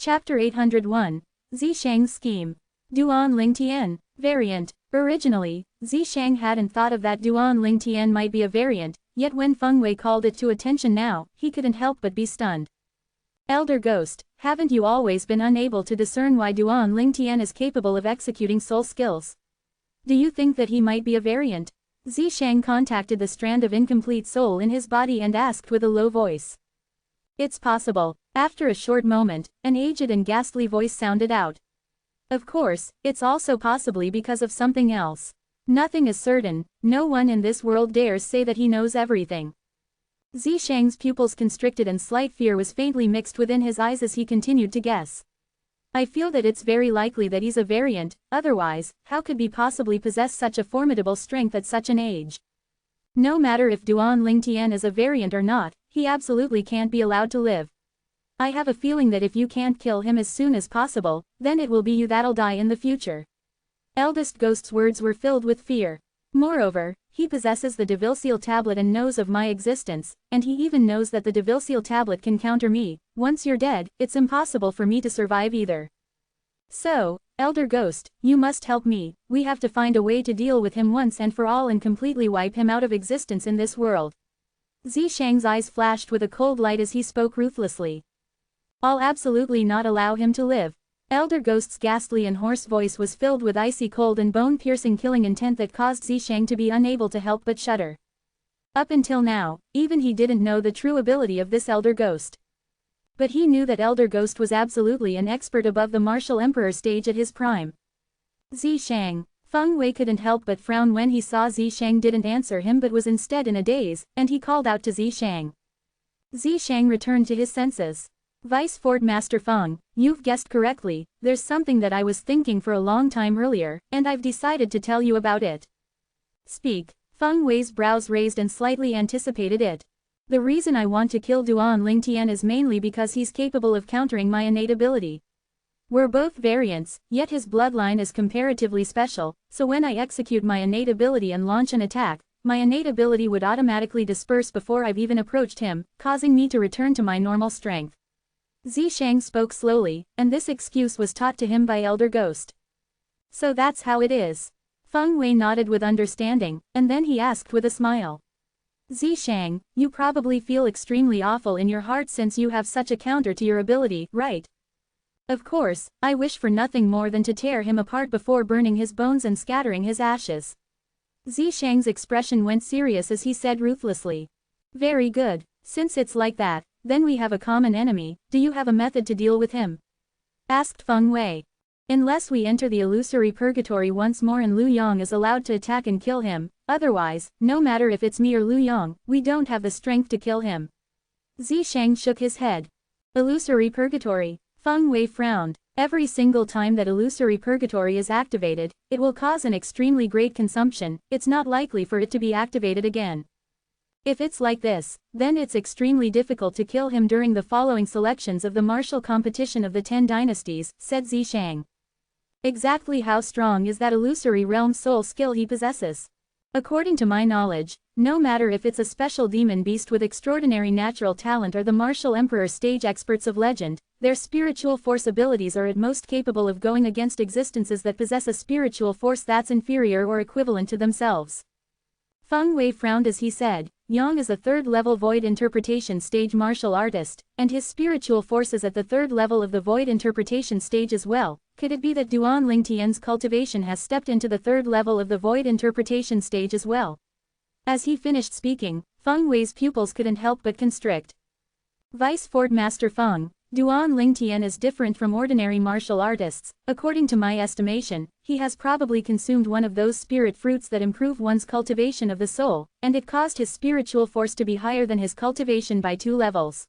Chapter 801, Zishang's Scheme. Duan Lingtian, Variant. Originally, Zishang hadn't thought of that Duan Lingtian might be a variant, yet when Feng Wei called it to attention now, he couldn't help but be stunned. Elder Ghost, haven't you always been unable to discern why Duan Lingtian is capable of executing soul skills? Do you think that he might be a variant? Zishang contacted the strand of incomplete soul in his body and asked with a low voice. It's possible. After a short moment, an aged and ghastly voice sounded out. Of course, it's also possibly because of something else. Nothing is certain, no one in this world dares say that he knows everything. Zishang's pupils constricted and slight fear was faintly mixed within his eyes as he continued to guess. I feel that it's very likely that he's a variant, otherwise, how could he possibly possess such a formidable strength at such an age? No matter if Duan Lingtian is a variant or not, he absolutely can't be allowed to live. I have a feeling that if you can't kill him as soon as possible, then it will be you that'll die in the future. Eldest Ghost's words were filled with fear. Moreover, he possesses the Devilseal tablet and knows of my existence, and he even knows that the Devilseal tablet can counter me. Once you're dead, it's impossible for me to survive either. So, Elder Ghost, you must help me. We have to find a way to deal with him once and for all and completely wipe him out of existence in this world. Zishang's eyes flashed with a cold light as he spoke ruthlessly. I'll absolutely not allow him to live. Elder Ghost's ghastly and hoarse voice was filled with icy cold and bone-piercing killing intent that caused Zishang to be unable to help but shudder. Up until now, even he didn't know the true ability of this Elder Ghost. But he knew that Elder Ghost was absolutely an expert above the martial emperor stage at his prime. Zishang. Feng Wei couldn't help but frown when he saw Zishang didn't answer him but was instead in a daze, and he called out to Zishang. Zishang returned to his senses. Vice Fort Master Feng, you've guessed correctly, there's something that I was thinking for a long time earlier, and I've decided to tell you about it. Speak. Feng Wei's brows raised and slightly anticipated it. The reason I want to kill Duan Lingtian is mainly because he's capable of countering my innate ability. We're both variants, yet his bloodline is comparatively special, so when I execute my innate ability and launch an attack, my innate ability would automatically disperse before I've even approached him, causing me to return to my normal strength. Zishang spoke slowly, and this excuse was taught to him by Elder Ghost. So that's how it is. Feng Wei nodded with understanding, and then he asked with a smile. Zishang, you probably feel extremely awful in your heart since you have such a counter to your ability, right? Of course, I wish for nothing more than to tear him apart before burning his bones and scattering his ashes. Zishang's expression went serious as he said ruthlessly. Very good, since it's like that, then we have a common enemy. Do you have a method to deal with him? Asked Feng Wei. Unless we enter the illusory purgatory once more and Lu Yong is allowed to attack and kill him, otherwise, no matter if it's me or Lu Yong, we don't have the strength to kill him. Zishang shook his head. Illusory purgatory. Feng Wei frowned. Every single time that illusory purgatory is activated, it will cause an extremely great consumption. It's not likely for it to be activated again. If it's like this, then it's extremely difficult to kill him during the following selections of the martial competition of the 10 dynasties, said Zishang. Exactly how strong is that illusory realm soul skill he possesses? According to my knowledge, no matter if it's a special demon beast with extraordinary natural talent or the martial emperor stage experts of legend, their spiritual force abilities are at most capable of going against existences that possess a spiritual force that's inferior or equivalent to themselves. Feng Wei frowned as he said, Yang is a third-level void interpretation stage martial artist, and his spiritual force is at the third level of the void interpretation stage as well. Could it be that Duan Lingtian's cultivation has stepped into the third level of the void interpretation stage as well? As he finished speaking, Feng Wei's pupils couldn't help but constrict. Vice Fort Master Feng, Duan Lingtian is different from ordinary martial artists. According to my estimation, he has probably consumed one of those spirit fruits that improve one's cultivation of the soul, and it caused his spiritual force to be higher than his cultivation by 2 levels.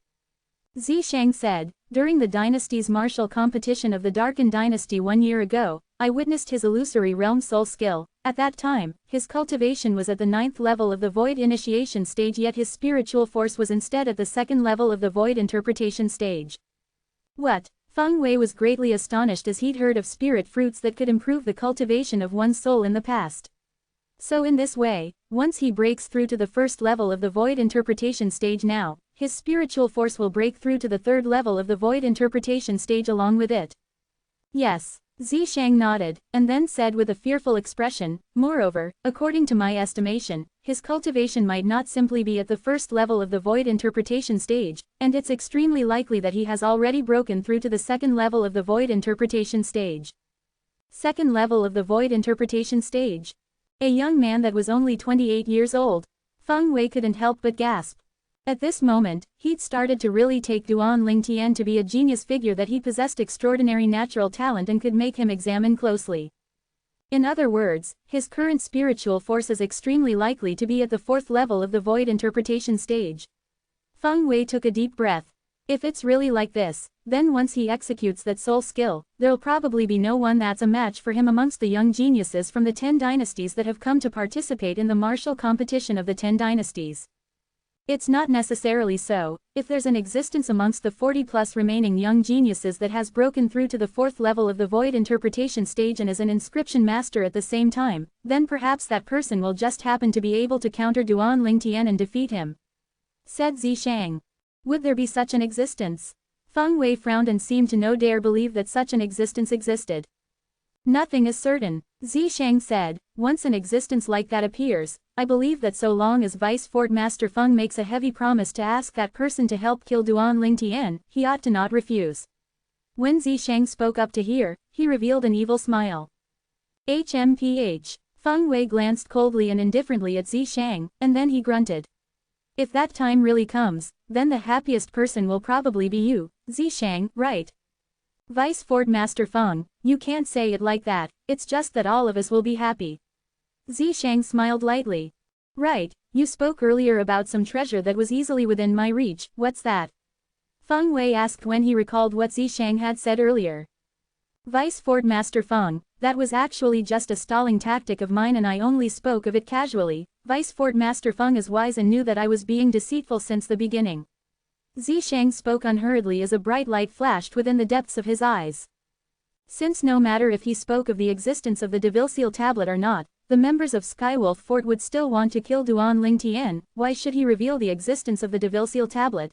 Zishang said, during the dynasty's martial competition of the Darkened Dynasty 1 year ago, I witnessed his illusory realm soul skill. At that time, his cultivation was at the 9th level of the void initiation stage, yet his spiritual force was instead at the 2nd level of the void interpretation stage. What? Feng Wei was greatly astonished as he'd heard of spirit fruits that could improve the cultivation of one's soul in the past. So in this way, once he breaks through to the 1st level of the void interpretation stage now, his spiritual force will break through to the third level of the void interpretation stage along with it. Yes. Zishang nodded, and then said with a fearful expression, moreover, according to my estimation, his cultivation might not simply be at the first level of the void interpretation stage, and it's extremely likely that he has already broken through to the second level of the void interpretation stage. Second level of the void interpretation stage. A young man that was only 28 years old. Feng Wei couldn't help but gasp. At this moment, he'd started to really take Duan Lingtian to be a genius figure, that he possessed extraordinary natural talent and could make him examine closely. In other words, his current spiritual force is extremely likely to be at the fourth level of the void interpretation stage. Feng Wei took a deep breath. If it's really like this, then once he executes that soul skill, there'll probably be no one that's a match for him amongst the young geniuses from the 10 dynasties that have come to participate in the martial competition of the 10 dynasties. It's not necessarily so. If there's an existence amongst the 40+ remaining young geniuses that has broken through to the fourth level of the void interpretation stage and is an inscription master at the same time, then perhaps that person will just happen to be able to counter Duan Lingtian and defeat him. Said Zishang. Would there be such an existence? Feng Wei frowned and seemed to no dare believe that such an existence existed. Nothing is certain, Zishang said. Once an existence like that appears, I believe that so long as Vice Fort Master Feng makes a heavy promise to ask that person to help kill Duan Lingtian, he ought to not refuse. When Zishang spoke up to hear, he revealed an evil smile. HMPH. Feng Wei glanced coldly and indifferently at Zishang, and then he grunted. If that time really comes, then the happiest person will probably be you, Zishang, right? Vice Fort Master Feng, you can't say it like that, it's just that all of us will be happy. Zishang smiled lightly. Right, you spoke earlier about some treasure that was easily within my reach, what's that? Feng Wei asked when he recalled what Zishang had said earlier. Vice Fort Master Feng, that was actually just a stalling tactic of mine and I only spoke of it casually. Vice Fort Master Feng is wise and knew that I was being deceitful since the beginning. Zishang spoke unhurriedly as a bright light flashed within the depths of his eyes. Since no matter if he spoke of the existence of the Devil Seal tablet or not, the members of Skywolf Fort would still want to kill Duan Lingtian, why should he reveal the existence of the Devil Seal tablet?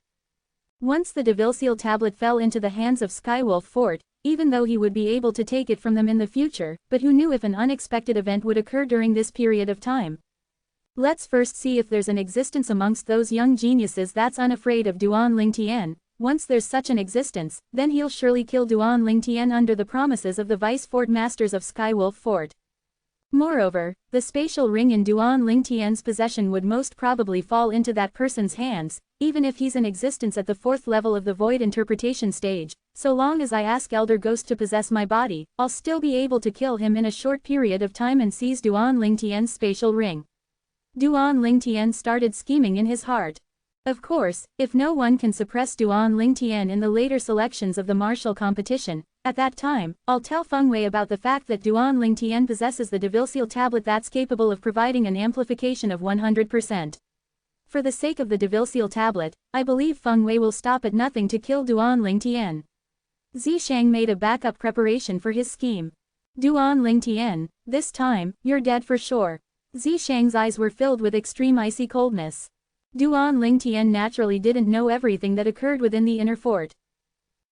Once the Devil Seal tablet fell into the hands of Skywolf Fort, even though he would be able to take it from them in the future, but who knew if an unexpected event would occur during this period of time? Let's first see if there's an existence amongst those young geniuses that's unafraid of Duan Lingtian. Once there's such an existence, then he'll surely kill Duan Lingtian under the promises of the Vice Fort Masters of Skywolf Fort. Moreover, the spatial ring in Duan Lingtian's possession would most probably fall into that person's hands, even if he's in existence at the fourth level of the void interpretation stage. So long as I ask Elder Ghost to possess my body, I'll still be able to kill him in a short period of time and seize Duan Lingtian's spatial ring. Duan Lingtian started scheming in his heart. Of course, if no one can suppress Duan Lingtian in the later selections of the martial competition, at that time, I'll tell Feng Wei about the fact that Duan Lingtian possesses the Devil Seal tablet that's capable of providing an amplification of 100%. For the sake of the Devil Seal tablet, I believe Feng Wei will stop at nothing to kill Duan Lingtian. Zishang made a backup preparation for his scheme. Duan Lingtian, this time, you're dead for sure. Zishang's eyes were filled with extreme icy coldness. Duan Lingtian naturally didn't know everything that occurred within the inner fort.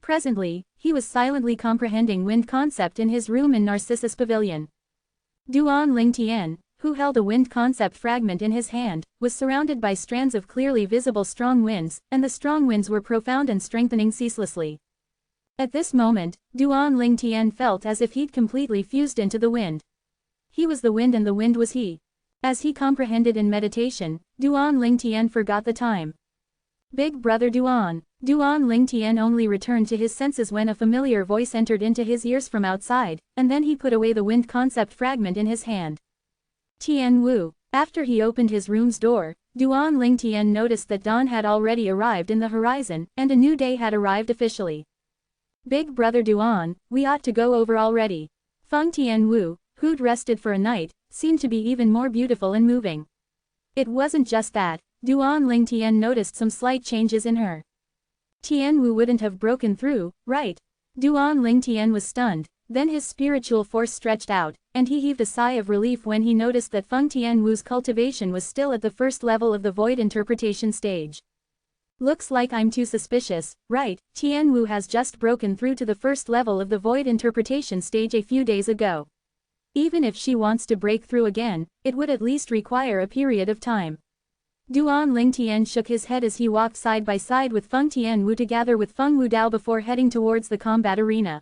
Presently, he was silently comprehending wind concept in his room in Narcissus Pavilion. Duan Lingtian, who held a wind concept fragment in his hand, was surrounded by strands of clearly visible strong winds, and the strong winds were profound and strengthening ceaselessly. At this moment, Duan Lingtian felt as if he'd completely fused into the wind. He was the wind and the wind was he. As he comprehended in meditation, Duan Lingtian forgot the time. Big Brother Duan. Duan Lingtian only returned to his senses when a familiar voice entered into his ears from outside, and then he put away the wind concept fragment in his hand. Tian Wu. After he opened his room's door, Duan Lingtian noticed that dawn had already arrived in the horizon, and a new day had arrived officially. Big Brother Duan, we ought to go over already. Feng Tian Wu, who'd rested for a night, seemed to be even more beautiful and moving. It wasn't just that, Duan Lingtian noticed some slight changes in her. Tian Wu wouldn't have broken through, right? Duan Lingtian was stunned, then his spiritual force stretched out, and he heaved a sigh of relief when he noticed that Feng Tian Wu's cultivation was still at the first level of the void interpretation stage. Looks like I'm too suspicious, right? Tian Wu has just broken through to the first level of the void interpretation stage a few days ago. Even if she wants to break through again, it would at least require a period of time. Duan Lingtian shook his head as he walked side by side with Feng Tianwu to gather with Feng Wudao before heading towards the combat arena.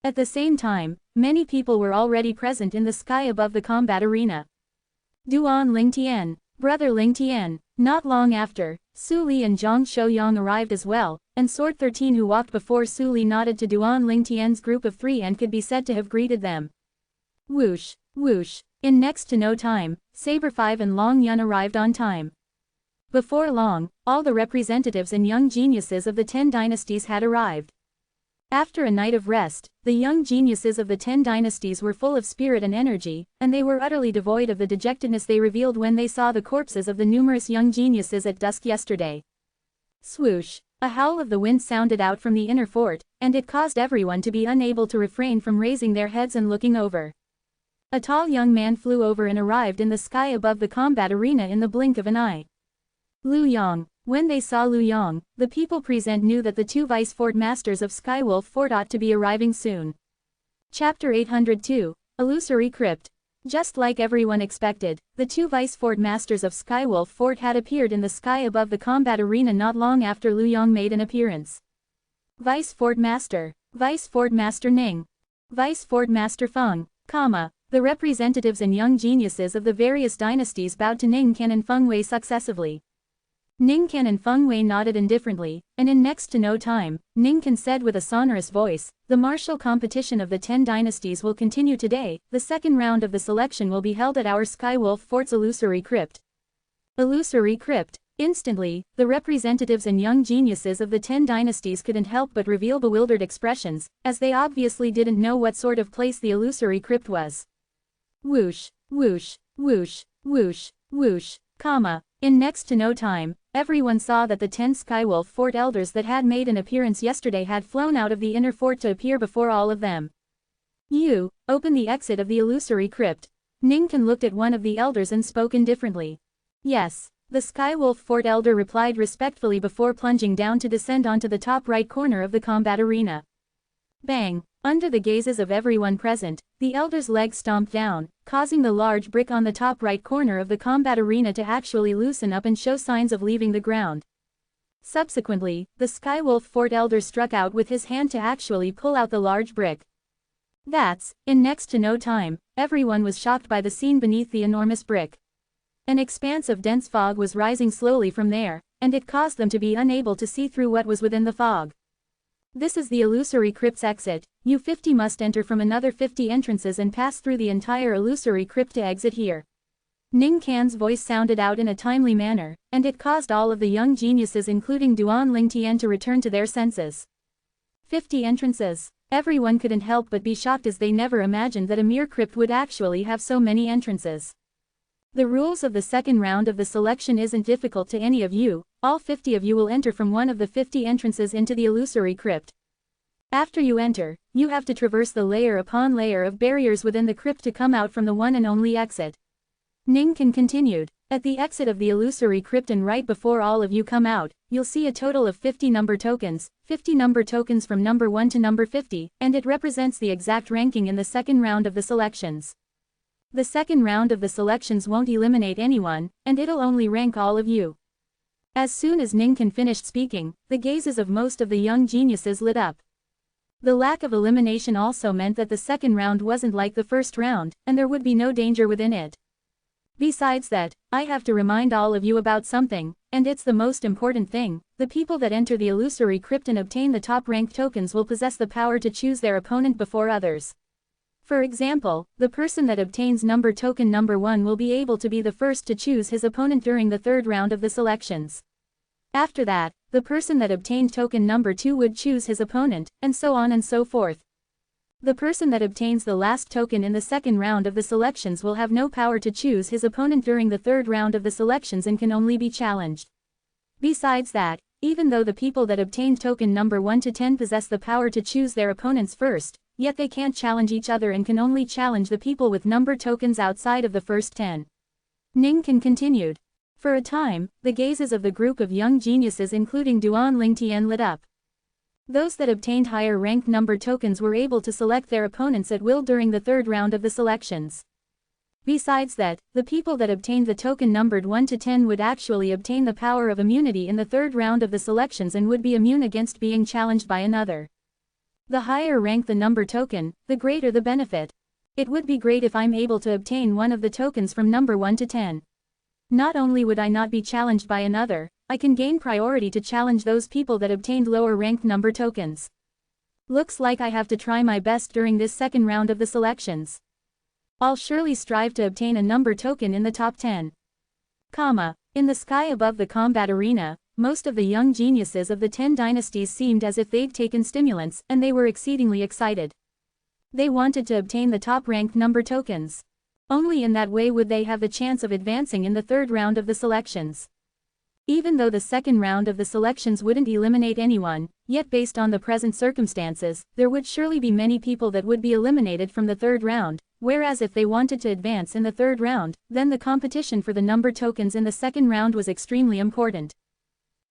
At the same time, many people were already present in the sky above the combat arena. Duan Lingtian, brother Lingtian. Not long after, Su Li and Zhang Shouyang arrived as well, and Sword 13 who walked before Su Li nodded to Duan Lingtian's group of 3 and could be said to have greeted them. Whoosh, whoosh. In next to no time, Saber 5 and Long Yun arrived on time. Before long, all the representatives and young geniuses of the 10 dynasties had arrived. After a night of rest, the young geniuses of the 10 dynasties were full of spirit and energy, and they were utterly devoid of the dejectedness they revealed when they saw the corpses of the numerous young geniuses at dusk yesterday. Swoosh! A howl of the wind sounded out from the inner fort, and it caused everyone to be unable to refrain from raising their heads and looking over. A tall young man flew over and arrived in the sky above the combat arena in the blink of an eye. Liu Yang. When they saw Liu Yang, the people present knew that the 2 vice fort masters of Skywolf Fort ought to be arriving soon. Chapter 802, Illusory Crypt. Just like everyone expected, the 2 vice fort masters of Skywolf Fort had appeared in the sky above the combat arena not long after Liu Yang made an appearance. Vice Fort Master, Vice Fort Master Ning, Vice Fort Master Feng, the representatives and young geniuses of the various dynasties bowed to Ning Can and Feng Wei successively. Ning Can and Feng Wei nodded indifferently, and in next to no time, Ning Can said with a sonorous voice, "The martial competition of the 10 dynasties will continue today. The second round of the selection will be held at our Skywolf Fort's Illusory Crypt." Illusory Crypt. Instantly, the representatives and young geniuses of the 10 dynasties couldn't help but reveal bewildered expressions, as they obviously didn't know what sort of place the Illusory Crypt was. Whoosh, whoosh, whoosh, whoosh, whoosh, In next to no time, everyone saw that the 10 Skywolf Fort elders that had made an appearance yesterday had flown out of the inner fort to appear before all of them. "You, open the exit of the Illusory Crypt." Ning Can looked at one of the elders and spoke indifferently. "Yes." The Skywolf Fort elder replied respectfully before plunging down to descend onto the top right corner of the combat arena. Bang! Under the gazes of everyone present, the elder's leg stomped down, causing the large brick on the top right corner of the combat arena to actually loosen up and show signs of leaving the ground. Subsequently, the Skywolf Fort elder struck out with his hand to actually pull out the large brick. In next to no time, everyone was shocked by the scene beneath the enormous brick. An expanse of dense fog was rising slowly from there, and it caused them to be unable to see through what was within the fog. "This is the Illusory Crypt's exit. You 50 must enter from another 50 entrances and pass through the entire Illusory Crypt to exit here." Ning Can's voice sounded out in a timely manner, and it caused all of the young geniuses including Duan Lingtian to return to their senses. 50 entrances. Everyone couldn't help but be shocked as they never imagined that a mere crypt would actually have so many entrances. The rules of the second round of the selection isn't difficult to any of you. All 50 of you will enter from one of the 50 entrances into the Illusory Crypt. After you enter, you have to traverse the layer upon layer of barriers within the crypt to come out from the one and only exit. Ning Can continued, "At the exit of the Illusory Crypt and right before all of you come out, you'll see a total of 50 number tokens, 50 number tokens from number 1 to number 50, and it represents the exact ranking in the second round of the selections. The second round of the selections won't eliminate anyone, and it'll only rank all of you." As soon as Ning Can finished speaking, the gazes of most of the young geniuses lit up. The lack of elimination also meant that the second round wasn't like the first round, and there would be no danger within it. Besides that, I have to remind all of you about something, and it's the most important thing. The people that enter the Illusory Crypt and obtain the top rank tokens will possess the power to choose their opponent before others. For example, the person that obtains number token number 1 will be able to be the first to choose his opponent during the third round of the selections. After that, the person that obtained token number 2 would choose his opponent, and so on and so forth. The person that obtains the last token in the second round of the selections will have no power to choose his opponent during the third round of the selections and can only be challenged. Besides that, even though the people that obtained token number 1 to 10 possess the power to choose their opponents first, yet they can't challenge each other and can only challenge the people with number tokens outside of the first 10. Ning Can continued. For a time, the gazes of the group of young geniuses including Duan Lingtian lit up. Those that obtained higher rank number tokens were able to select their opponents at will during the third round of the selections. Besides that, the people that obtained the token numbered 1 to 10 would actually obtain the power of immunity in the third round of the selections and would be immune against being challenged by another. The higher rank the number token, the greater the benefit. It would be great if I'm able to obtain one of the tokens from number 1 to 10. Not only would I not be challenged by another, I can gain priority to challenge those people that obtained lower ranked number tokens. Looks like I have to try my best during this second round of the selections. I'll surely strive to obtain a number token in the top 10. In the sky above the combat arena, most of the young geniuses of the 10 dynasties seemed as if they'd taken stimulants, and they were exceedingly excited. They wanted to obtain the top-ranked number tokens. Only in that way would they have the chance of advancing in the third round of the selections. Even though the second round of the selections wouldn't eliminate anyone, yet based on the present circumstances, there would surely be many people that would be eliminated from the third round, whereas if they wanted to advance in the third round, then the competition for the number tokens in the second round was extremely important.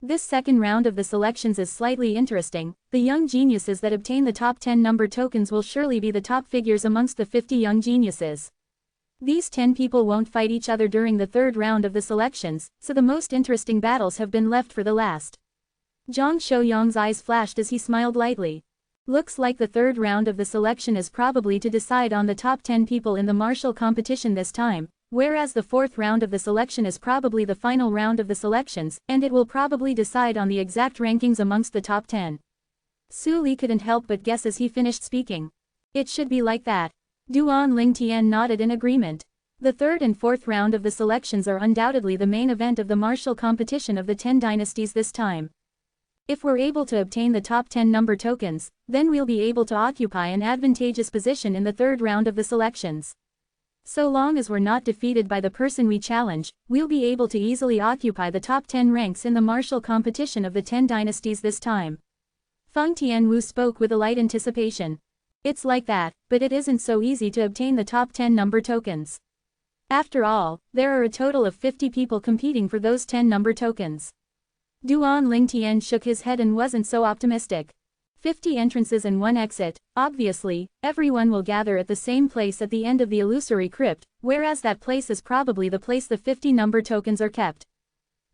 This second round of the selections is slightly interesting. The young geniuses that obtain the top 10 number tokens will surely be the top figures amongst the 50 young geniuses. These 10 people won't fight each other during the third round of the selections, so the most interesting battles have been left for the last. Zhang Shouyang's eyes flashed as he smiled lightly. Looks like the third round of the selection is probably to decide on the top 10 people in the martial competition this time, whereas the fourth round of the selection is probably the final round of the selections, and it will probably decide on the exact rankings amongst the top 10. Su Li couldn't help but guess as he finished speaking. It should be like that. Duan Lingtian nodded in agreement. The third and fourth round of the selections are undoubtedly the main event of the martial competition of the 10 dynasties this time. If we're able to obtain the top 10 number tokens, then we'll be able to occupy an advantageous position in the third round of the selections. So long as we're not defeated by the person we challenge, we'll be able to easily occupy the top 10 ranks in the martial competition of the 10 dynasties this time. Feng Tianwu spoke with a light anticipation. It's like that, but it isn't so easy to obtain the top 10 number tokens. After all, there are a total of 50 people competing for those 10 number tokens. Duan Lingtian shook his head and wasn't so optimistic. 50 entrances and 1 exit, obviously, everyone will gather at the same place at the end of the illusory crypt, whereas that place is probably the place the 50 number tokens are kept.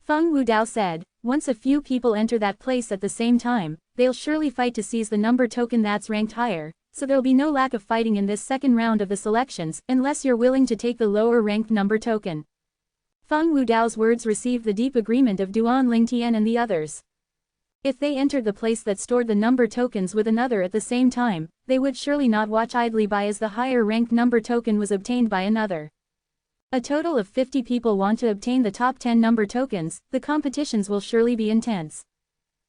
Feng Wudao said, once a few people enter that place at the same time, they'll surely fight to seize the number token that's ranked higher, so there'll be no lack of fighting in this second round of the selections unless you're willing to take the lower ranked number token. Feng Wudao's words received the deep agreement of Duan Lingtian and the others. If they entered the place that stored the number tokens with another at the same time, they would surely not watch idly by as the higher ranked number token was obtained by another. A total of 50 people want to obtain the top 10 number tokens, the competitions will surely be intense.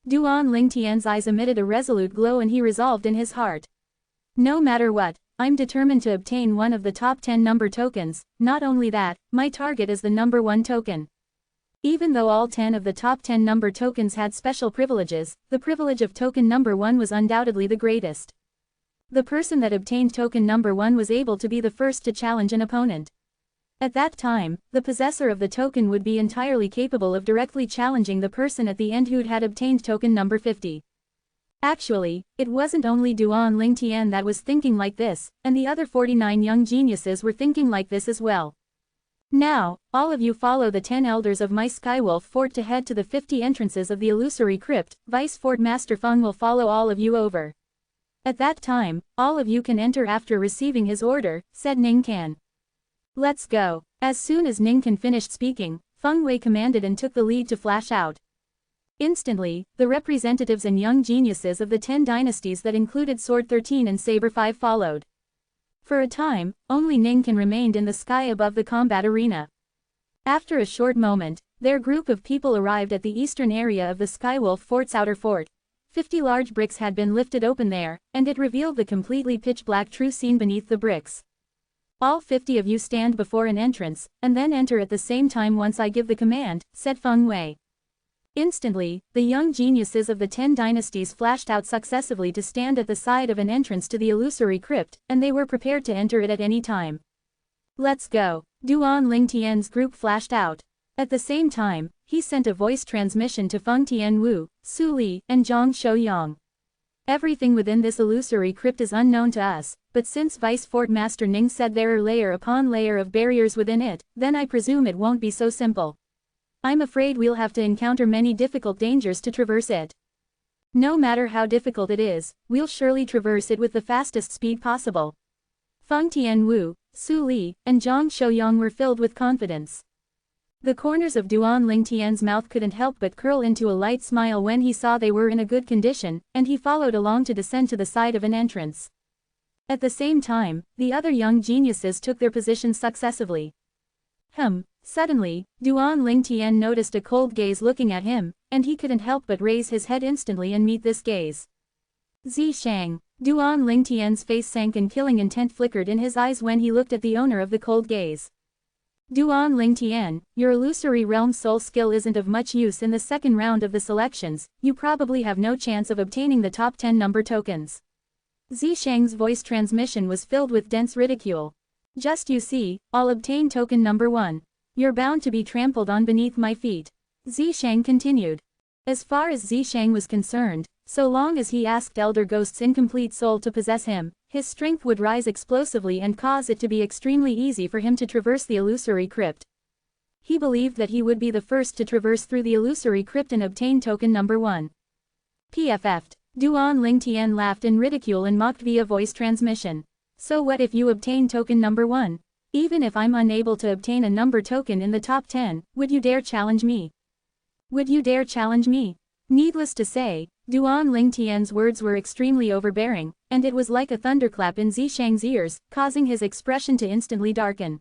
Duan Lingtian's eyes emitted a resolute glow and he resolved in his heart. No matter what, I'm determined to obtain one of the top 10 number tokens. Not only that, my target is the number 1 token. Even though all 10 of the top 10 number tokens had special privileges, the privilege of token number 1 was undoubtedly the greatest. The person that obtained token number 1 was able to be the first to challenge an opponent. At that time, the possessor of the token would be entirely capable of directly challenging the person at the end who'd had obtained token number 50. Actually, it wasn't only Duan Lingtian that was thinking like this, and the other 49 young geniuses were thinking like this as well. Now, all of you follow the 10 elders of my Skywolf Fort to head to the 50 entrances of the illusory crypt. Vice Fort Master Feng will follow all of you over. At that time, all of you can enter after receiving his order, said Ning Can. Let's go. As soon as Ning Can finished speaking, Feng Wei commanded and took the lead to flash out. Instantly, the representatives and young geniuses of the 10 dynasties that included Sword 13 and Saber 5 followed. For a time, only Ning Can remained in the sky above the combat arena. After a short moment, their group of people arrived at the eastern area of the Skywolf Fort's outer fort. 50 large bricks had been lifted open there, and it revealed the completely pitch-black true scene beneath the bricks. All 50 of you stand before an entrance, and then enter at the same time once I give the command, said Feng Wei. Instantly, the young geniuses of the 10 dynasties flashed out successively to stand at the side of an entrance to the illusory crypt, and they were prepared to enter it at any time. Let's go. Duan Lingtian's group flashed out. At the same time, he sent a voice transmission to Feng Tianwu, Su Li, and Zhang Shouyang. Everything within this illusory crypt is unknown to us, but since Vice Fort Master Ning said there are layer upon layer of barriers within it, then I presume it won't be so simple. I'm afraid we'll have to encounter many difficult dangers to traverse it. No matter how difficult it is, we'll surely traverse it with the fastest speed possible. Feng Tianwu, Su Li, and Zhang Shouyang were filled with confidence. The corners of Duan Lingtian's mouth couldn't help but curl into a light smile when he saw they were in a good condition, and he followed along to descend to the side of an entrance. At the same time, the other young geniuses took their positions successively. Suddenly, Duan Lingtian noticed a cold gaze looking at him, and he couldn't help but raise his head instantly and meet this gaze. Zishang. Duan Lingtian's face sank and killing intent flickered in his eyes when he looked at the owner of the cold gaze. Duan Lingtian, your illusory realm soul skill isn't of much use in the second round of the selections, you probably have no chance of obtaining the top 10 number tokens. Zishang's voice transmission was filled with dense ridicule. Just you see, I'll obtain token number 1. You're bound to be trampled on beneath my feet. Zishang continued. As far as Zishang was concerned, so long as he asked Elder Ghost's incomplete soul to possess him, his strength would rise explosively and cause it to be extremely easy for him to traverse the illusory crypt. He believed that he would be the first to traverse through the illusory crypt and obtain token number 1. PFF'd. Duan Lingtian laughed in ridicule and mocked via voice transmission. So what if you obtain token number 1? Even if I'm unable to obtain a number token in the top 10, would you dare challenge me? Would you dare challenge me? Needless to say, Duan Lingtian's words were extremely overbearing, and it was like a thunderclap in Zishang's ears, causing his expression to instantly darken.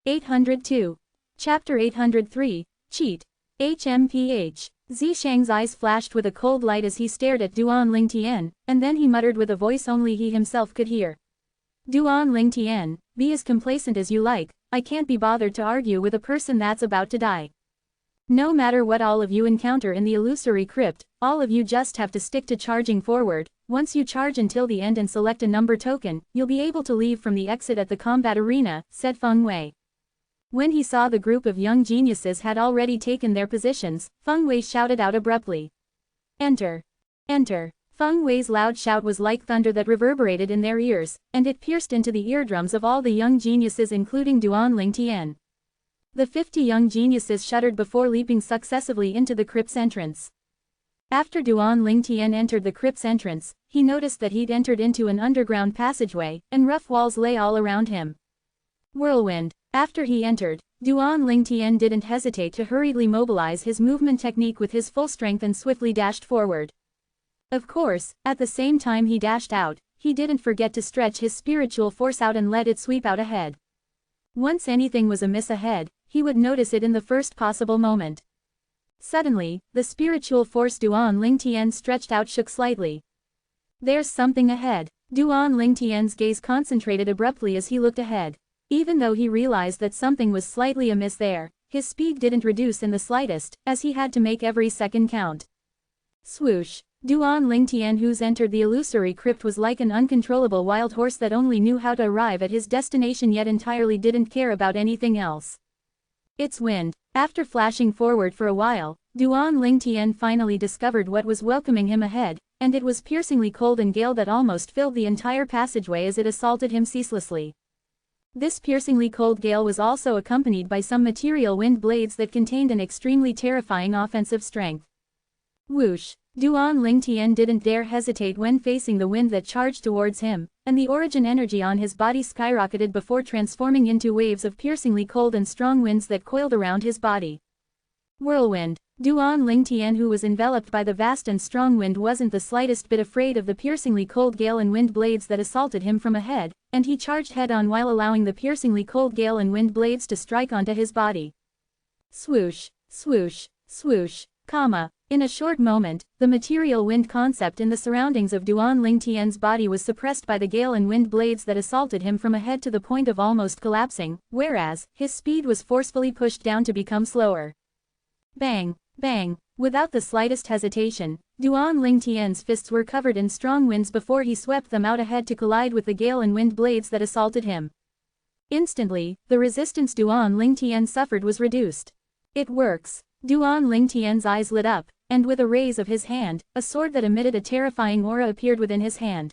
802. Chapter 803, Cheat. HMPH. Zishang's eyes flashed with a cold light as he stared at Duan Lingtian, and then he muttered with a voice only he himself could hear. Duan Lingtian, be as complacent as you like, I can't be bothered to argue with a person that's about to die. No matter what all of you encounter in the illusory crypt, all of you just have to stick to charging forward. Once you charge until the end and select a number token, you'll be able to leave from the exit at the combat arena, said Feng Wei. When he saw the group of young geniuses had already taken their positions, Feng Wei shouted out abruptly. Enter. Enter. Feng Wei's loud shout was like thunder that reverberated in their ears, and it pierced into the eardrums of all the young geniuses including Duan Lingtian. The 50 young geniuses shuddered before leaping successively into the crypt's entrance. After Duan Lingtian entered the crypt's entrance, he noticed that he'd entered into an underground passageway, and rough walls lay all around him. Whirlwind. After he entered, Duan Lingtian didn't hesitate to hurriedly mobilize his movement technique with his full strength and swiftly dashed forward. Of course, at the same time he dashed out, he didn't forget to stretch his spiritual force out and let it sweep out ahead. Once anything was amiss ahead, he would notice it in the first possible moment. Suddenly, the spiritual force Duan Lingtian stretched out shook slightly. There's something ahead. Duan Lingtian's gaze concentrated abruptly as he looked ahead. Even though he realized that something was slightly amiss there, his speed didn't reduce in the slightest, as he had to make every second count. Swoosh. Duan Lingtian, who's entered the illusory crypt, was like an uncontrollable wild horse that only knew how to arrive at his destination yet entirely didn't care about anything else. It's wind. After flashing forward for a while, Duan Lingtian finally discovered what was welcoming him ahead, and it was piercingly cold and gale that almost filled the entire passageway as it assaulted him ceaselessly. This piercingly cold gale was also accompanied by some material wind blades that contained an extremely terrifying offensive strength. Whoosh! Duan Lingtian didn't dare hesitate when facing the wind that charged towards him, and the origin energy on his body skyrocketed before transforming into waves of piercingly cold and strong winds that coiled around his body. Whirlwind! Duan Lingtian, who was enveloped by the vast and strong wind, wasn't the slightest bit afraid of the piercingly cold gale and wind blades that assaulted him from ahead, and he charged head-on while allowing the piercingly cold gale and wind blades to strike onto his body. Swoosh! Swoosh! Swoosh! In a short moment, the material wind concept in the surroundings of Duan Lingtian's body was suppressed by the gale and wind blades that assaulted him from ahead to the point of almost collapsing, whereas, his speed was forcefully pushed down to become slower. Bang! Bang! Without the slightest hesitation, Duan Lingtian's fists were covered in strong winds before he swept them out ahead to collide with the gale and wind blades that assaulted him. Instantly, the resistance Duan Lingtian suffered was reduced. It works. Duan Lingtian's eyes lit up, and with a raise of his hand, a sword that emitted a terrifying aura appeared within his hand.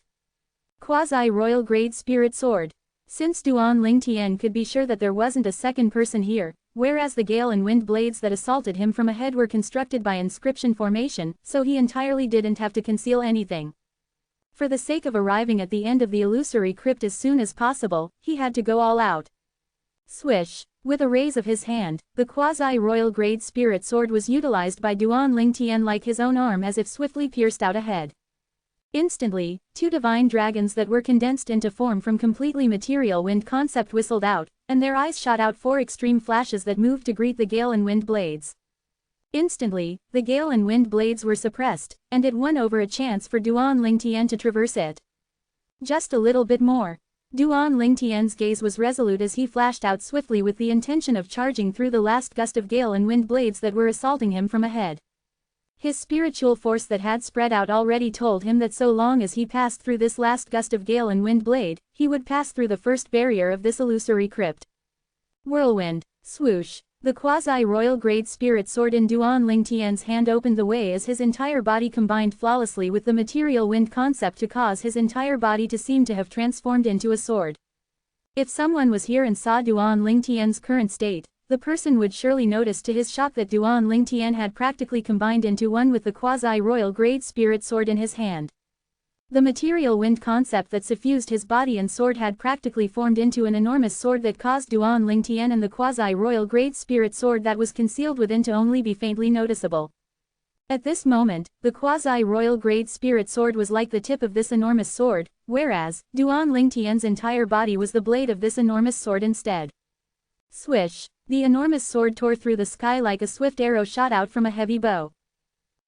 Quasi-royal grade spirit sword. Since Duan Lingtian could be sure that there wasn't a second person here, whereas the gale and wind blades that assaulted him from ahead were constructed by inscription formation, so he entirely didn't have to conceal anything. For the sake of arriving at the end of the illusory crypt as soon as possible, he had to go all out. Swish. With a raise of his hand, the quasi-royal grade spirit sword was utilized by Duan Lingtian like his own arm as if swiftly pierced out ahead. Instantly, two divine dragons that were condensed into form from completely material wind concept whistled out, and their eyes shot out four extreme flashes that moved to greet the gale and wind blades. Instantly, the gale and wind blades were suppressed, and it won over a chance for Duan Lingtian to traverse it. Just a little bit more. Duan Lingtian's gaze was resolute as he flashed out swiftly with the intention of charging through the last gust of gale and wind blades that were assaulting him from ahead. His spiritual force that had spread out already told him that so long as he passed through this last gust of gale and wind blade, he would pass through the first barrier of this illusory crypt. Whirlwind. Swoosh. The quasi-royal grade spirit sword in Duan Lingtian's hand opened the way as his entire body combined flawlessly with the material wind concept to cause his entire body to seem to have transformed into a sword. If someone was here and saw Duan Lingtian's current state, the person would surely notice to his shock that Duan Lingtian had practically combined into one with the quasi-royal grade spirit sword in his hand. The material wind concept that suffused his body and sword had practically formed into an enormous sword that caused Duan Lingtian and the quasi-royal grade spirit sword that was concealed within to only be faintly noticeable. At this moment, the quasi-royal grade spirit sword was like the tip of this enormous sword, whereas, Duan Lingtian's entire body was the blade of this enormous sword instead. Swish. The enormous sword tore through the sky like a swift arrow shot out from a heavy bow.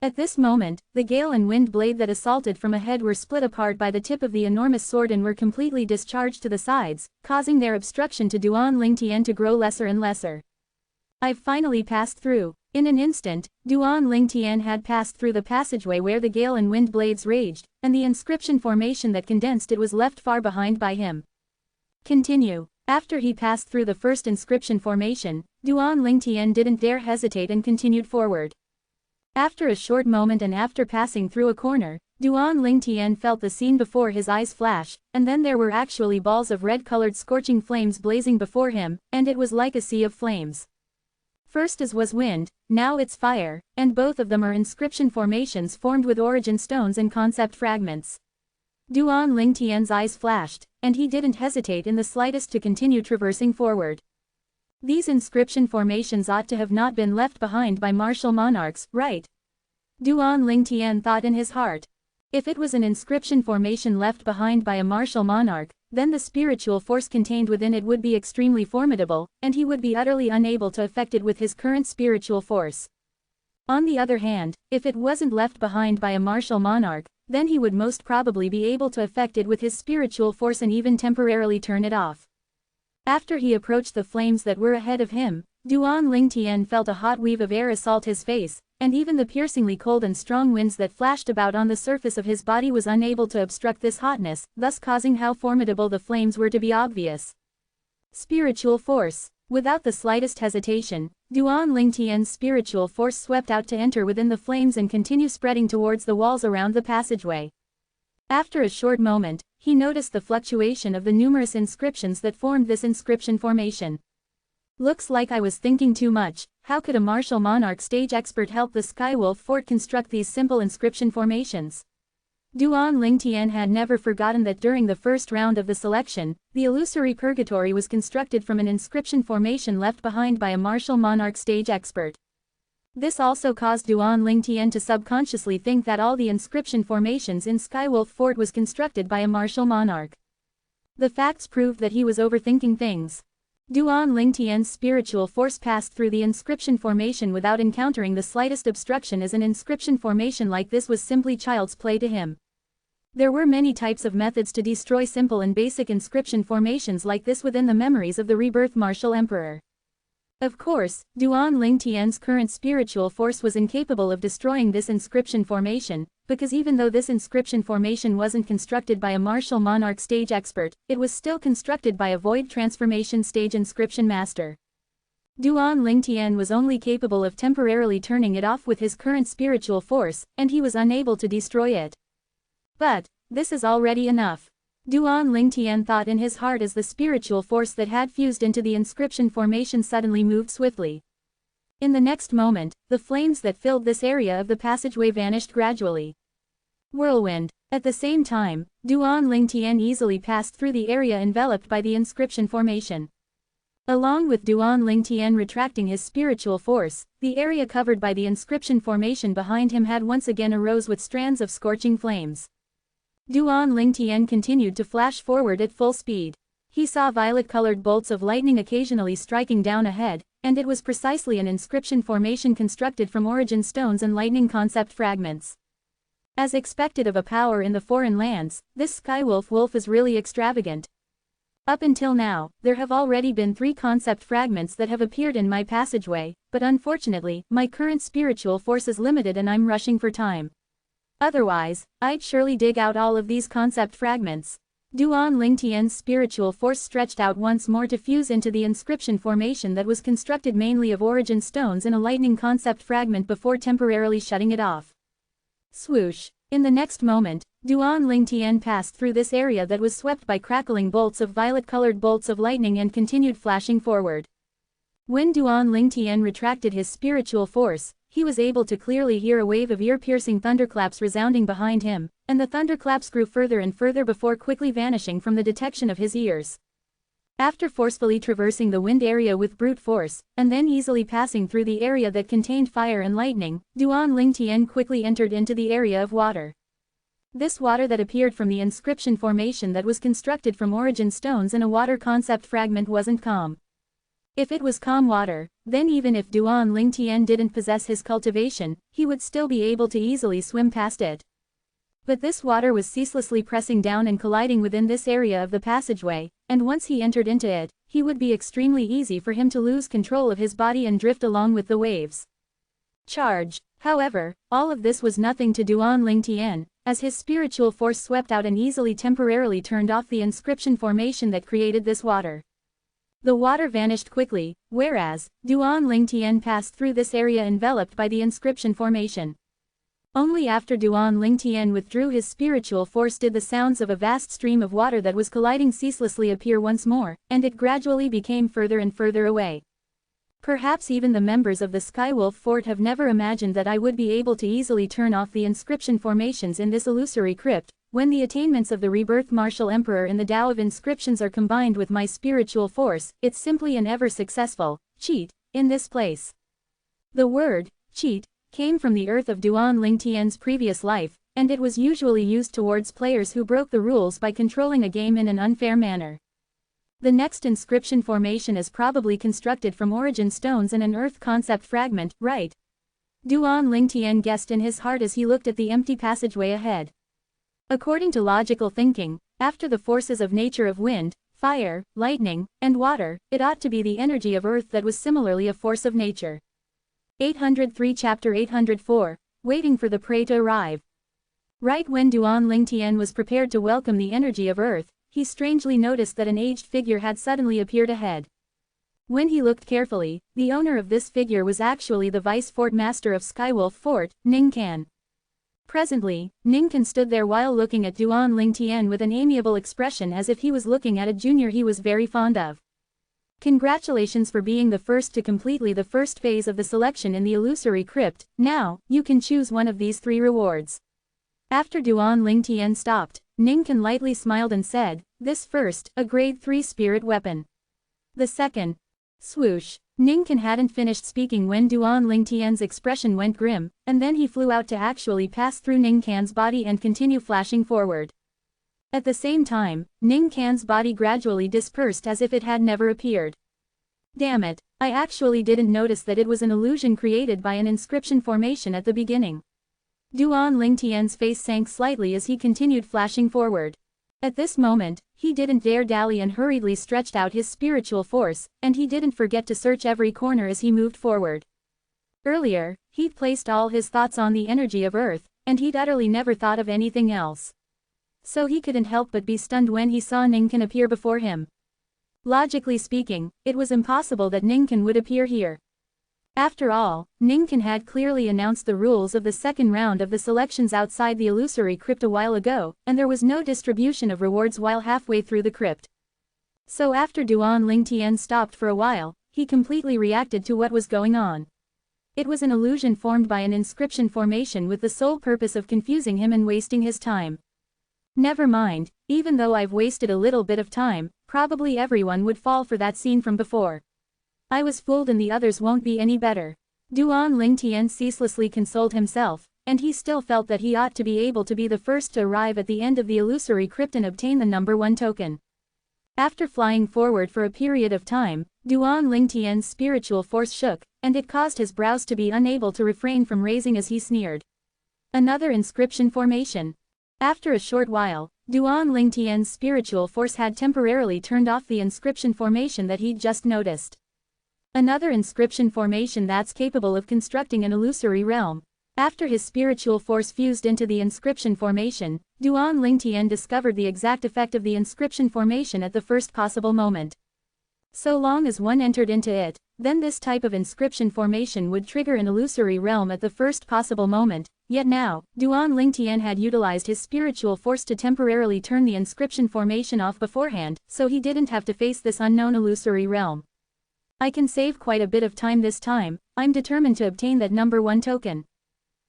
At this moment, the gale and wind blade that assaulted from ahead were split apart by the tip of the enormous sword and were completely discharged to the sides, causing their obstruction to Duan Lingtian to grow lesser and lesser. I've finally passed through. In an instant, Duan Lingtian had passed through the passageway where the gale and wind blades raged, and the inscription formation that condensed it was left far behind by him. Continue. After he passed through the first inscription formation, Duan Lingtian didn't dare hesitate and continued forward. After a short moment and after passing through a corner, Duan Lingtian felt the scene before his eyes flash, and then there were actually balls of red-colored scorching flames blazing before him, and it was like a sea of flames. First as was wind, now it's fire, and both of them are inscription formations formed with origin stones and concept fragments. Duan Lingtian's eyes flashed, and he didn't hesitate in the slightest to continue traversing forward. These inscription formations ought to have not been left behind by martial monarchs, right? Duan Lingtian thought in his heart. If it was an inscription formation left behind by a martial monarch, then the spiritual force contained within it would be extremely formidable, and he would be utterly unable to affect it with his current spiritual force. On the other hand, if it wasn't left behind by a martial monarch, then he would most probably be able to affect it with his spiritual force and even temporarily turn it off. After he approached the flames that were ahead of him, Duan Lingtian felt a hot weave of air assault his face, and even the piercingly cold and strong winds that flashed about on the surface of his body was unable to obstruct this hotness, thus causing how formidable the flames were to be obvious. Spiritual force. Without the slightest hesitation, Duan Lingtian's spiritual force swept out to enter within the flames and continue spreading towards the walls around the passageway. After a short moment, he noticed the fluctuation of the numerous inscriptions that formed this inscription formation. Looks like I was thinking too much. How could a martial monarch stage expert help the Skywolf Fort construct these simple inscription formations? Duan Lingtian had never forgotten that during the first round of the selection, the illusory purgatory was constructed from an inscription formation left behind by a martial monarch stage expert. This also caused Duan Lingtian to subconsciously think that all the inscription formations in Skywolf Fort was constructed by a martial monarch. The facts proved that he was overthinking things. Duan Lingtian's spiritual force passed through the inscription formation without encountering the slightest obstruction, as an inscription formation like this was simply child's play to him. There were many types of methods to destroy simple and basic inscription formations like this within the memories of the rebirth martial emperor. Of course, Duan Lingtian's current spiritual force was incapable of destroying this inscription formation, because even though this inscription formation wasn't constructed by a martial monarch stage expert, it was still constructed by a void transformation stage inscription master. Duan Lingtian was only capable of temporarily turning it off with his current spiritual force, and he was unable to destroy it. But this is already enough. Duan Lingtian thought in his heart as the spiritual force that had fused into the inscription formation suddenly moved swiftly. In the next moment, the flames that filled this area of the passageway vanished gradually. Whirlwind. At the same time, Duan Lingtian easily passed through the area enveloped by the inscription formation. Along with Duan Lingtian retracting his spiritual force, the area covered by the inscription formation behind him had once again arose with strands of scorching flames. Duan Lingtian continued to flash forward at full speed. He saw violet-colored bolts of lightning occasionally striking down ahead, and it was precisely an inscription formation constructed from origin stones and lightning concept fragments. As expected of a power in the foreign lands, this Skywolf wolf is really extravagant. Up until now, there have already been 3 concept fragments that have appeared in my passageway, but unfortunately, my current spiritual force is limited and I'm rushing for time. Otherwise, I'd surely dig out all of these concept fragments. Duan Lingtian's spiritual force stretched out once more to fuse into the inscription formation that was constructed mainly of origin stones and a lightning concept fragment before temporarily shutting it off. Swoosh. In the next moment, Duan Lingtian passed through this area that was swept by crackling bolts of violet-colored bolts of lightning and continued flashing forward. When Duan Lingtian retracted his spiritual force, he was able to clearly hear a wave of ear-piercing thunderclaps resounding behind him, and the thunderclaps grew further and further before quickly vanishing from the detection of his ears. After forcefully traversing the wind area with brute force, and then easily passing through the area that contained fire and lightning, Duan Lingtian quickly entered into the area of water. This water that appeared from the inscription formation that was constructed from origin stones and a water concept fragment wasn't calm. If it was calm water, then even if Duan Lingtian didn't possess his cultivation, he would still be able to easily swim past it. But this water was ceaselessly pressing down and colliding within this area of the passageway, and once he entered into it, he would be extremely easy for him to lose control of his body and drift along with the waves. Charge. However, all of this was nothing to Duan Lingtian, as his spiritual force swept out and easily temporarily turned off the inscription formation that created this water. The water vanished quickly, whereas Duan Lingtian passed through this area enveloped by the inscription formation. Only after Duan Lingtian withdrew his spiritual force did the sounds of a vast stream of water that was colliding ceaselessly appear once more, and it gradually became further and further away. Perhaps even the members of the Skywolf Fort have never imagined that I would be able to easily turn off the inscription formations in this illusory crypt, when the attainments of the rebirth martial emperor in the Tao of inscriptions are combined with my spiritual force. It's simply an ever-successful cheat in this place. The word cheat came from the earth of Duan Lingtian's previous life, and it was usually used towards players who broke the rules by controlling a game in an unfair manner. The next inscription formation is probably constructed from origin stones and an earth concept fragment, right? Duan Lingtian guessed in his heart as he looked at the empty passageway ahead. According to logical thinking, after the forces of nature of wind, fire, lightning, and water, it ought to be the energy of earth that was similarly a force of nature. 803 Chapter 804, Waiting for the prey to arrive. Right when Duan Lingtian was prepared to welcome the energy of earth, he strangely noticed that an aged figure had suddenly appeared ahead. When he looked carefully, the owner of this figure was actually the vice fort master of Skywolf Fort, Ning Kan. Presently, Ning Kan stood there while looking at Duan Lingtian with an amiable expression as if he was looking at a junior he was very fond of. Congratulations for being the first to completely the first phase of the selection in the illusory crypt. Now, you can choose one of these 3 rewards. After Duan Lingtian stopped, Ning Kan lightly smiled and said, this first, a grade 3 spirit weapon. The second. Swoosh. Ning Kan hadn't finished speaking when Duan Lingtian's expression went grim, and then he flew out to actually pass through Ning Kan's body and continue flashing forward. At the same time, Ning Kan's body gradually dispersed as if it had never appeared. Damn it, I actually didn't notice that it was an illusion created by an inscription formation at the beginning. Duan Lingtian's face sank slightly as he continued flashing forward. At this moment, he didn't dare dally and hurriedly stretched out his spiritual force, and he didn't forget to search every corner as he moved forward. Earlier, he'd placed all his thoughts on the energy of Earth, and he'd utterly never thought of anything else. So he couldn't help but be stunned when he saw Ning Kan appear before him. Logically speaking, it was impossible that Ningkan would appear here. After all, Ningkan had clearly announced the rules of the second round of the selections outside the illusory crypt a while ago, and there was no distribution of rewards while halfway through the crypt. So after Duan Lingtian stopped for a while, he completely reacted to what was going on. It was an illusion formed by an inscription formation with the sole purpose of confusing him and wasting his time. Never mind, even though I've wasted a little bit of time, probably everyone would fall for that scene from before. I was fooled and the others won't be any better. Duan Lingtian ceaselessly consoled himself, and he still felt that he ought to be able to be the first to arrive at the end of the illusory crypt and obtain the number 1 token. After flying forward for a period of time, Duan Lingtian's spiritual force shook, and it caused his brows to be unable to refrain from raising as he sneered. Another inscription formation. After a short while, Duan Lingtian's spiritual force had temporarily turned off the inscription formation that he'd just noticed. Another inscription formation that's capable of constructing an illusory realm. After his spiritual force fused into the inscription formation, Duan Lingtian discovered the exact effect of the inscription formation at the first possible moment. So long as one entered into it, then this type of inscription formation would trigger an illusory realm at the first possible moment, yet now, Duan Lingtian had utilized his spiritual force to temporarily turn the inscription formation off beforehand, so he didn't have to face this unknown illusory realm. I can save quite a bit of time this time. I'm determined to obtain that number 1 token.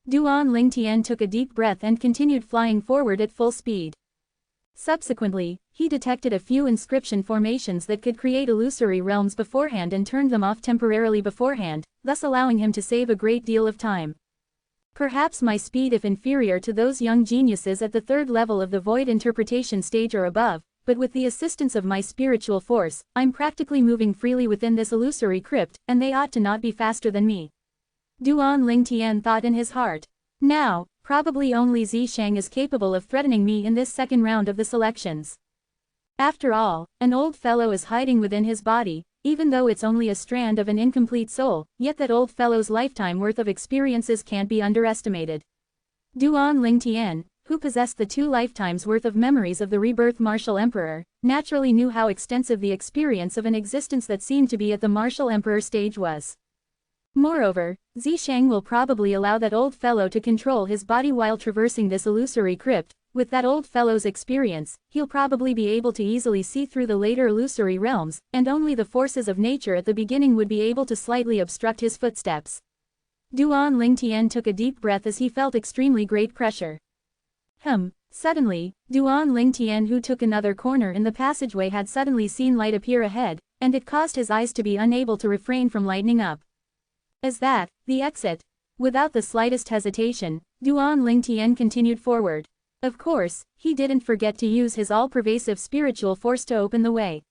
Duan Lingtian took a deep breath and continued flying forward at full speed. Subsequently, he detected a few inscription formations that could create illusory realms beforehand and turned them off temporarily beforehand, thus allowing him to save a great deal of time. Perhaps my speed if inferior to those young geniuses at the 3rd level of the void interpretation stage or above, but with the assistance of my spiritual force, I'm practically moving freely within this illusory crypt, and they ought to not be faster than me. Duan Lingtian thought in his heart. Now, probably only Zisheng is capable of threatening me in this second round of the selections. After all, an old fellow is hiding within his body, even though it's only a strand of an incomplete soul, yet that old fellow's lifetime worth of experiences can't be underestimated. Duan Lingtian, who possessed the 2 lifetimes worth of memories of the rebirth martial emperor, naturally knew how extensive the experience of an existence that seemed to be at the martial emperor stage was. Moreover, Zisheng will probably allow that old fellow to control his body while traversing this illusory crypt. With that old fellow's experience, he'll probably be able to easily see through the later illusory realms, and only the forces of nature at the beginning would be able to slightly obstruct his footsteps. Duan Lingtian took a deep breath as he felt extremely great pressure. Suddenly, Duan Lingtian, who took another corner in the passageway, had suddenly seen light appear ahead, and it caused his eyes to be unable to refrain from lighting up. Is that the exit? Without the slightest hesitation, Duan Lingtian continued forward. Of course, he didn't forget to use his all-pervasive spiritual force to open the way.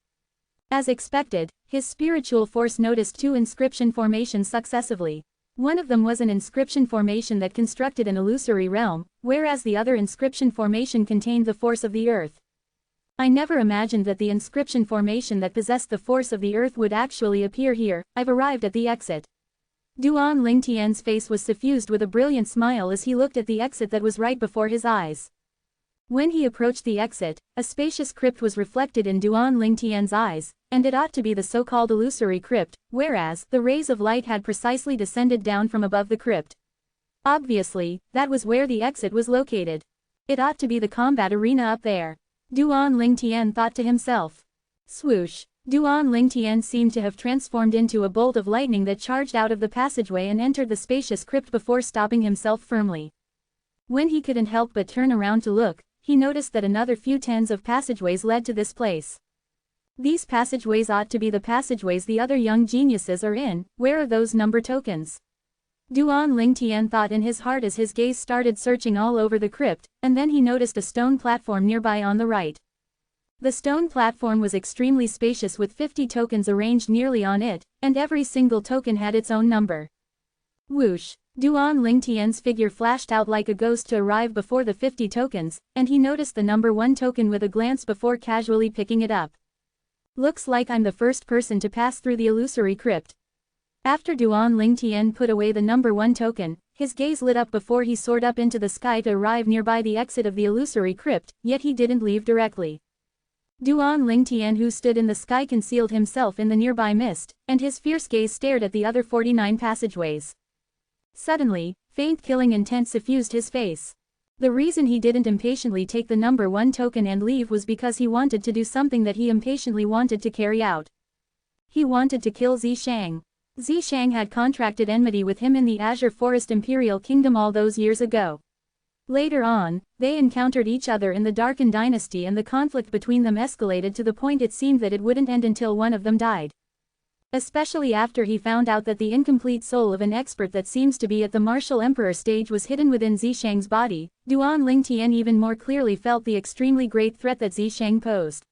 As expected, his spiritual force noticed 2 inscription formations successively. One of them was an inscription formation that constructed an illusory realm, whereas the other inscription formation contained the force of the earth. I never imagined that the inscription formation that possessed the force of the earth would actually appear here. I've arrived at the exit. Duan Lingtian's face was suffused with a brilliant smile as he looked at the exit that was right before his eyes. When he approached the exit, a spacious crypt was reflected in Duan Lingtian's eyes, and it ought to be the so-called illusory crypt, whereas the rays of light had precisely descended down from above the crypt. Obviously, that was where the exit was located. It ought to be the combat arena up there. Duan Lingtian thought to himself. Swoosh! Duan Lingtian seemed to have transformed into a bolt of lightning that charged out of the passageway and entered the spacious crypt before stopping himself firmly. When he couldn't help but turn around to look, he noticed that another few tens of passageways led to this place. These passageways ought to be the passageways the other young geniuses are in. Where are those number tokens? Duan Lingtian thought in his heart as his gaze started searching all over the crypt, and then he noticed a stone platform nearby on the right. The stone platform was extremely spacious with 50 tokens arranged nearly on it, and every single token had its own number. Whoosh! Duan Lingtian's figure flashed out like a ghost to arrive before the 50 tokens, and he noticed the number 1 token with a glance before casually picking it up. Looks like I'm the first person to pass through the illusory crypt. After Duan Lingtian put away the number 1 token, his gaze lit up before he soared up into the sky to arrive nearby the exit of the illusory crypt, yet he didn't leave directly. Duan Lingtian, who stood in the sky, concealed himself in the nearby mist, and his fierce gaze stared at the other 49 passageways. Suddenly, faint killing intent suffused his face. The reason he didn't impatiently take the number 1 token and leave was because he wanted to do something that he impatiently wanted to carry out. He wanted to kill Zishang. Zishang had contracted enmity with him in the Azure Forest Imperial Kingdom all those years ago. Later on, they encountered each other in the Darkened Dynasty, and the conflict between them escalated to the point it seemed that it wouldn't end until one of them died. Especially after he found out that the incomplete soul of an expert that seems to be at the Martial Emperor stage was hidden within Zishang's body, Duan Lingtian even more clearly felt the extremely great threat that Zishang posed.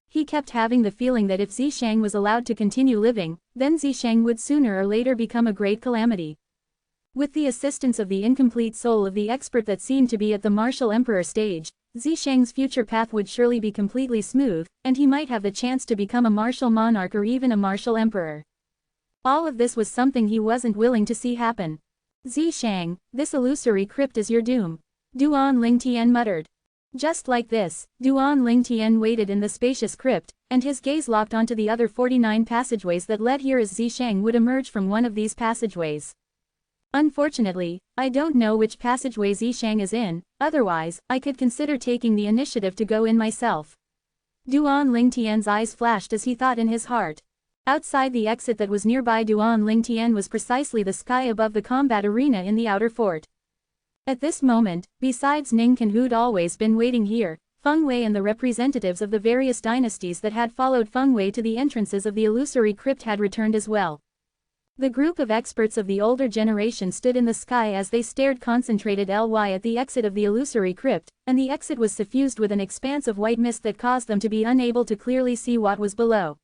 He kept having the feeling that if Zishang was allowed to continue living, then Zishang would sooner or later become a great calamity. With the assistance of the incomplete soul of the expert that seemed to be at the Martial Emperor stage, Zishang's future path would surely be completely smooth, and he might have the chance to become a martial monarch or even a martial emperor. All of this was something he wasn't willing to see happen. Zishang, this illusory crypt is your doom, Duan Lingtian muttered. Just like this, Duan Lingtian waited in the spacious crypt, and his gaze locked onto the other 49 passageways that led here as Zishang would emerge from one of these passageways. Unfortunately, I don't know which passageway Zishang is in, otherwise, I could consider taking the initiative to go in myself. Duan Lingtian's eyes flashed as he thought in his heart. Outside the exit that was nearby Duan Lingtian was precisely the sky above the combat arena in the outer fort. At this moment, besides Ningkan, who'd always been waiting here, Feng Wei and the representatives of the various dynasties that had followed Feng Wei to the entrances of the illusory crypt had returned as well. The group of experts of the older generation stood in the sky as they stared concentrated at the exit of the illusory crypt, and the exit was suffused with an expanse of white mist that caused them to be unable to clearly see what was below.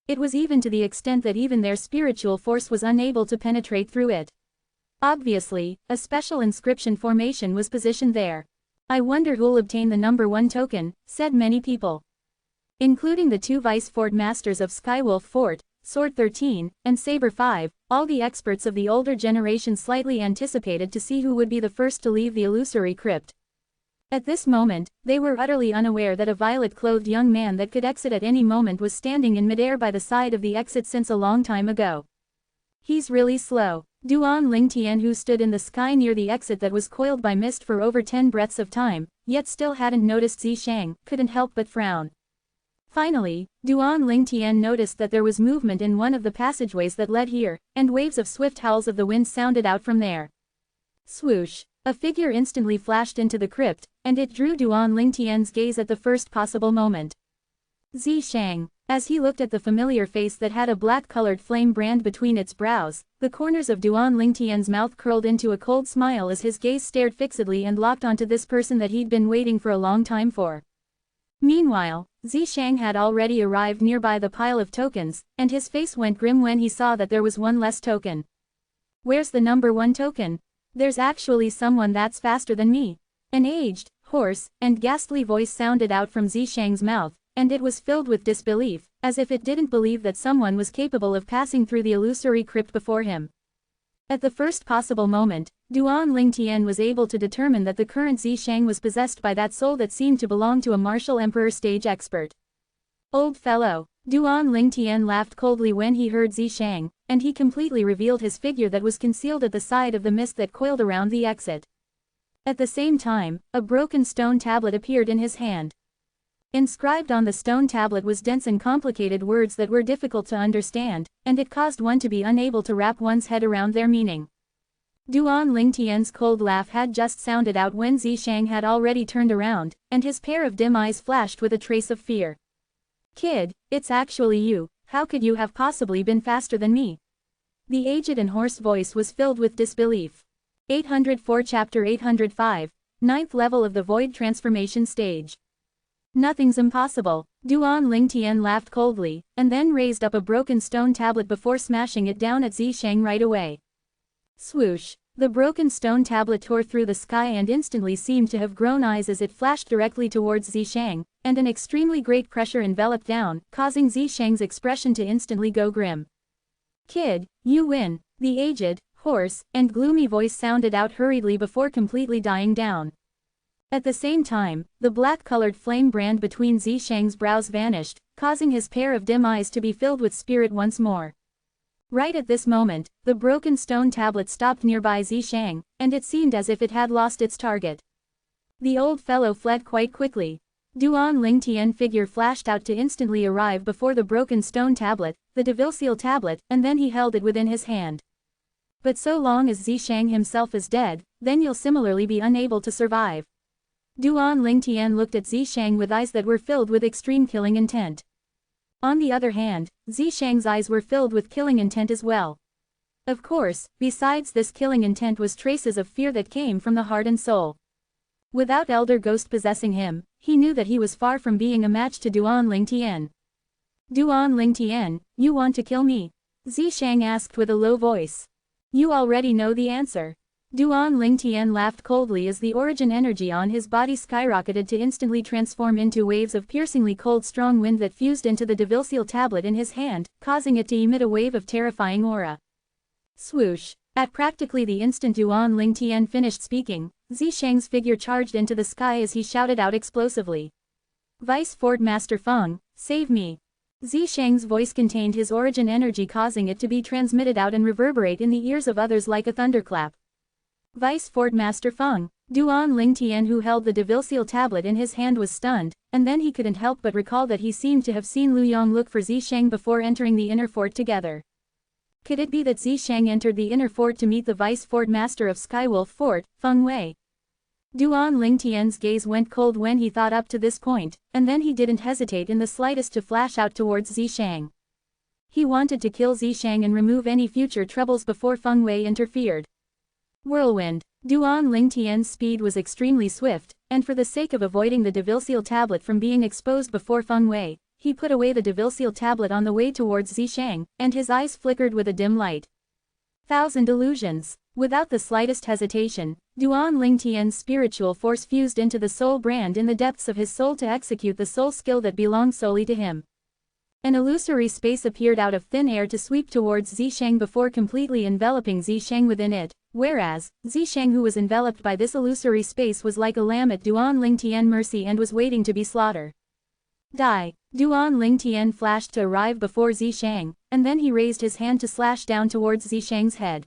It was even to the extent that even their spiritual force was unable to penetrate through it. Obviously, a special inscription formation was positioned there. I wonder who'll obtain the number 1 token, said many people. Including the 2 vice fort masters of Skywolf Fort, Sword 13, and Saber 5, all the experts of the older generation slightly anticipated to see who would be the first to leave the illusory crypt. At this moment, they were utterly unaware that a violet-clothed young man that could exit at any moment was standing in midair by the side of the exit since a long time ago. He's really slow. Duan Lingtian, who stood in the sky near the exit that was coiled by mist for over 10 breaths of time, yet still hadn't noticed Zishang, couldn't help but frown. Finally, Duan Lingtian noticed that there was movement in one of the passageways that led here, and waves of swift howls of the wind sounded out from there. Swoosh! A figure instantly flashed into the crypt, and it drew Duan Lingtian's gaze at the first possible moment. Zishang. As he looked at the familiar face that had a black-colored flame brand between its brows, the corners of Duan Lingtian's mouth curled into a cold smile as his gaze stared fixedly and locked onto this person that he'd been waiting for a long time for. Meanwhile, Zishang had already arrived nearby the pile of tokens, and his face went grim when he saw that there was one less token. Where's the number 1 token? There's actually someone that's faster than me. An aged, hoarse, and ghastly voice sounded out from Zishang's mouth, and it was filled with disbelief, as if it didn't believe that someone was capable of passing through the illusory crypt before him. At the first possible moment, Duan Lingtian was able to determine that the current Zishang was possessed by that soul that seemed to belong to a martial emperor stage expert. Old fellow, Duan Lingtian laughed coldly when he heard Zishang, and he completely revealed his figure that was concealed at the side of the mist that coiled around the exit. At the same time, a broken stone tablet appeared in his hand. Inscribed on the stone tablet was dense and complicated words that were difficult to understand, and it caused one to be unable to wrap one's head around their meaning. Duan Lingtian's cold laugh had just sounded out when Zishang had already turned around, and his pair of dim eyes flashed with a trace of fear. Kid, it's actually you, how could you have possibly been faster than me? The aged and hoarse voice was filled with disbelief. 804 Chapter 805, 9th level of the Void Transformation Stage. Nothing's impossible, Duan Lingtian laughed coldly, and then raised up a broken stone tablet before smashing it down at Zishang right away. Swoosh! The broken stone tablet tore through the sky and instantly seemed to have grown eyes as it flashed directly towards Zishang, and an extremely great pressure enveloped down, causing Zishang's expression to instantly go grim. Kid, you win, the aged, hoarse, and gloomy voice sounded out hurriedly before completely dying down. At the same time, the black-colored flame brand between Zishang's brows vanished, causing his pair of dim eyes to be filled with spirit once more. Right at this moment, the broken stone tablet stopped nearby Zishang, and it seemed as if it had lost its target. The old fellow fled quite quickly. Duan Lingtian figure flashed out to instantly arrive before the broken stone tablet, the Devilseal tablet, and then he held it within his hand. But so long as Zishang himself is dead, then you'll similarly be unable to survive. Duan Lingtian looked at Zishang with eyes that were filled with extreme killing intent. On the other hand, Zishang's eyes were filled with killing intent as well. Of course, besides this killing intent was traces of fear that came from the heart and soul. Without Elder Ghost possessing him, he knew that he was far from being a match to Duan Lingtian. Duan Lingtian, you want to kill me? Zishang asked with a low voice. You already know the answer. Duan Lingtian laughed coldly as the origin energy on his body skyrocketed to instantly transform into waves of piercingly cold strong wind that fused into the Devilseal tablet in his hand, causing it to emit a wave of terrifying aura. Swoosh! At practically the instant Duan Lingtian finished speaking, Zishang's figure charged into the sky as he shouted out explosively. Vice Fort Master Feng, save me! Zishang's voice contained his origin energy, causing it to be transmitted out and reverberate in the ears of others like a thunderclap. Vice Fort Master Feng. Duan Lingtian, who held the Devilseal tablet in his hand, was stunned, and then he couldn't help but recall that he seemed to have seen Lu Yong look for Zishang before entering the inner fort together. Could it be that Zishang entered the inner fort to meet the Vice Fort Master of Skywolf Fort, Feng Wei? Duan Lingtian's gaze went cold when he thought up to this point, and then he didn't hesitate in the slightest to flash out towards Zishang. He wanted to kill Zishang and remove any future troubles before Feng Wei interfered. Whirlwind. Duan Lingtian's speed was extremely swift, and for the sake of avoiding the Devilseal tablet from being exposed before Feng Wei, he put away the Devilseal tablet on the way towards Zishang, and his eyes flickered with a dim light. Thousand illusions. Without the slightest hesitation, Duan Lingtian's spiritual force fused into the soul brand in the depths of his soul to execute the soul skill that belonged solely to him. An illusory space appeared out of thin air to sweep towards Zishang before completely enveloping Zishang within it, whereas, Zishang, who was enveloped by this illusory space, was like a lamb at Duan Lingtian's mercy and was waiting to be slaughtered. Die! Duan Lingtian flashed to arrive before Zishang, and then he raised his hand to slash down towards Zishang's head.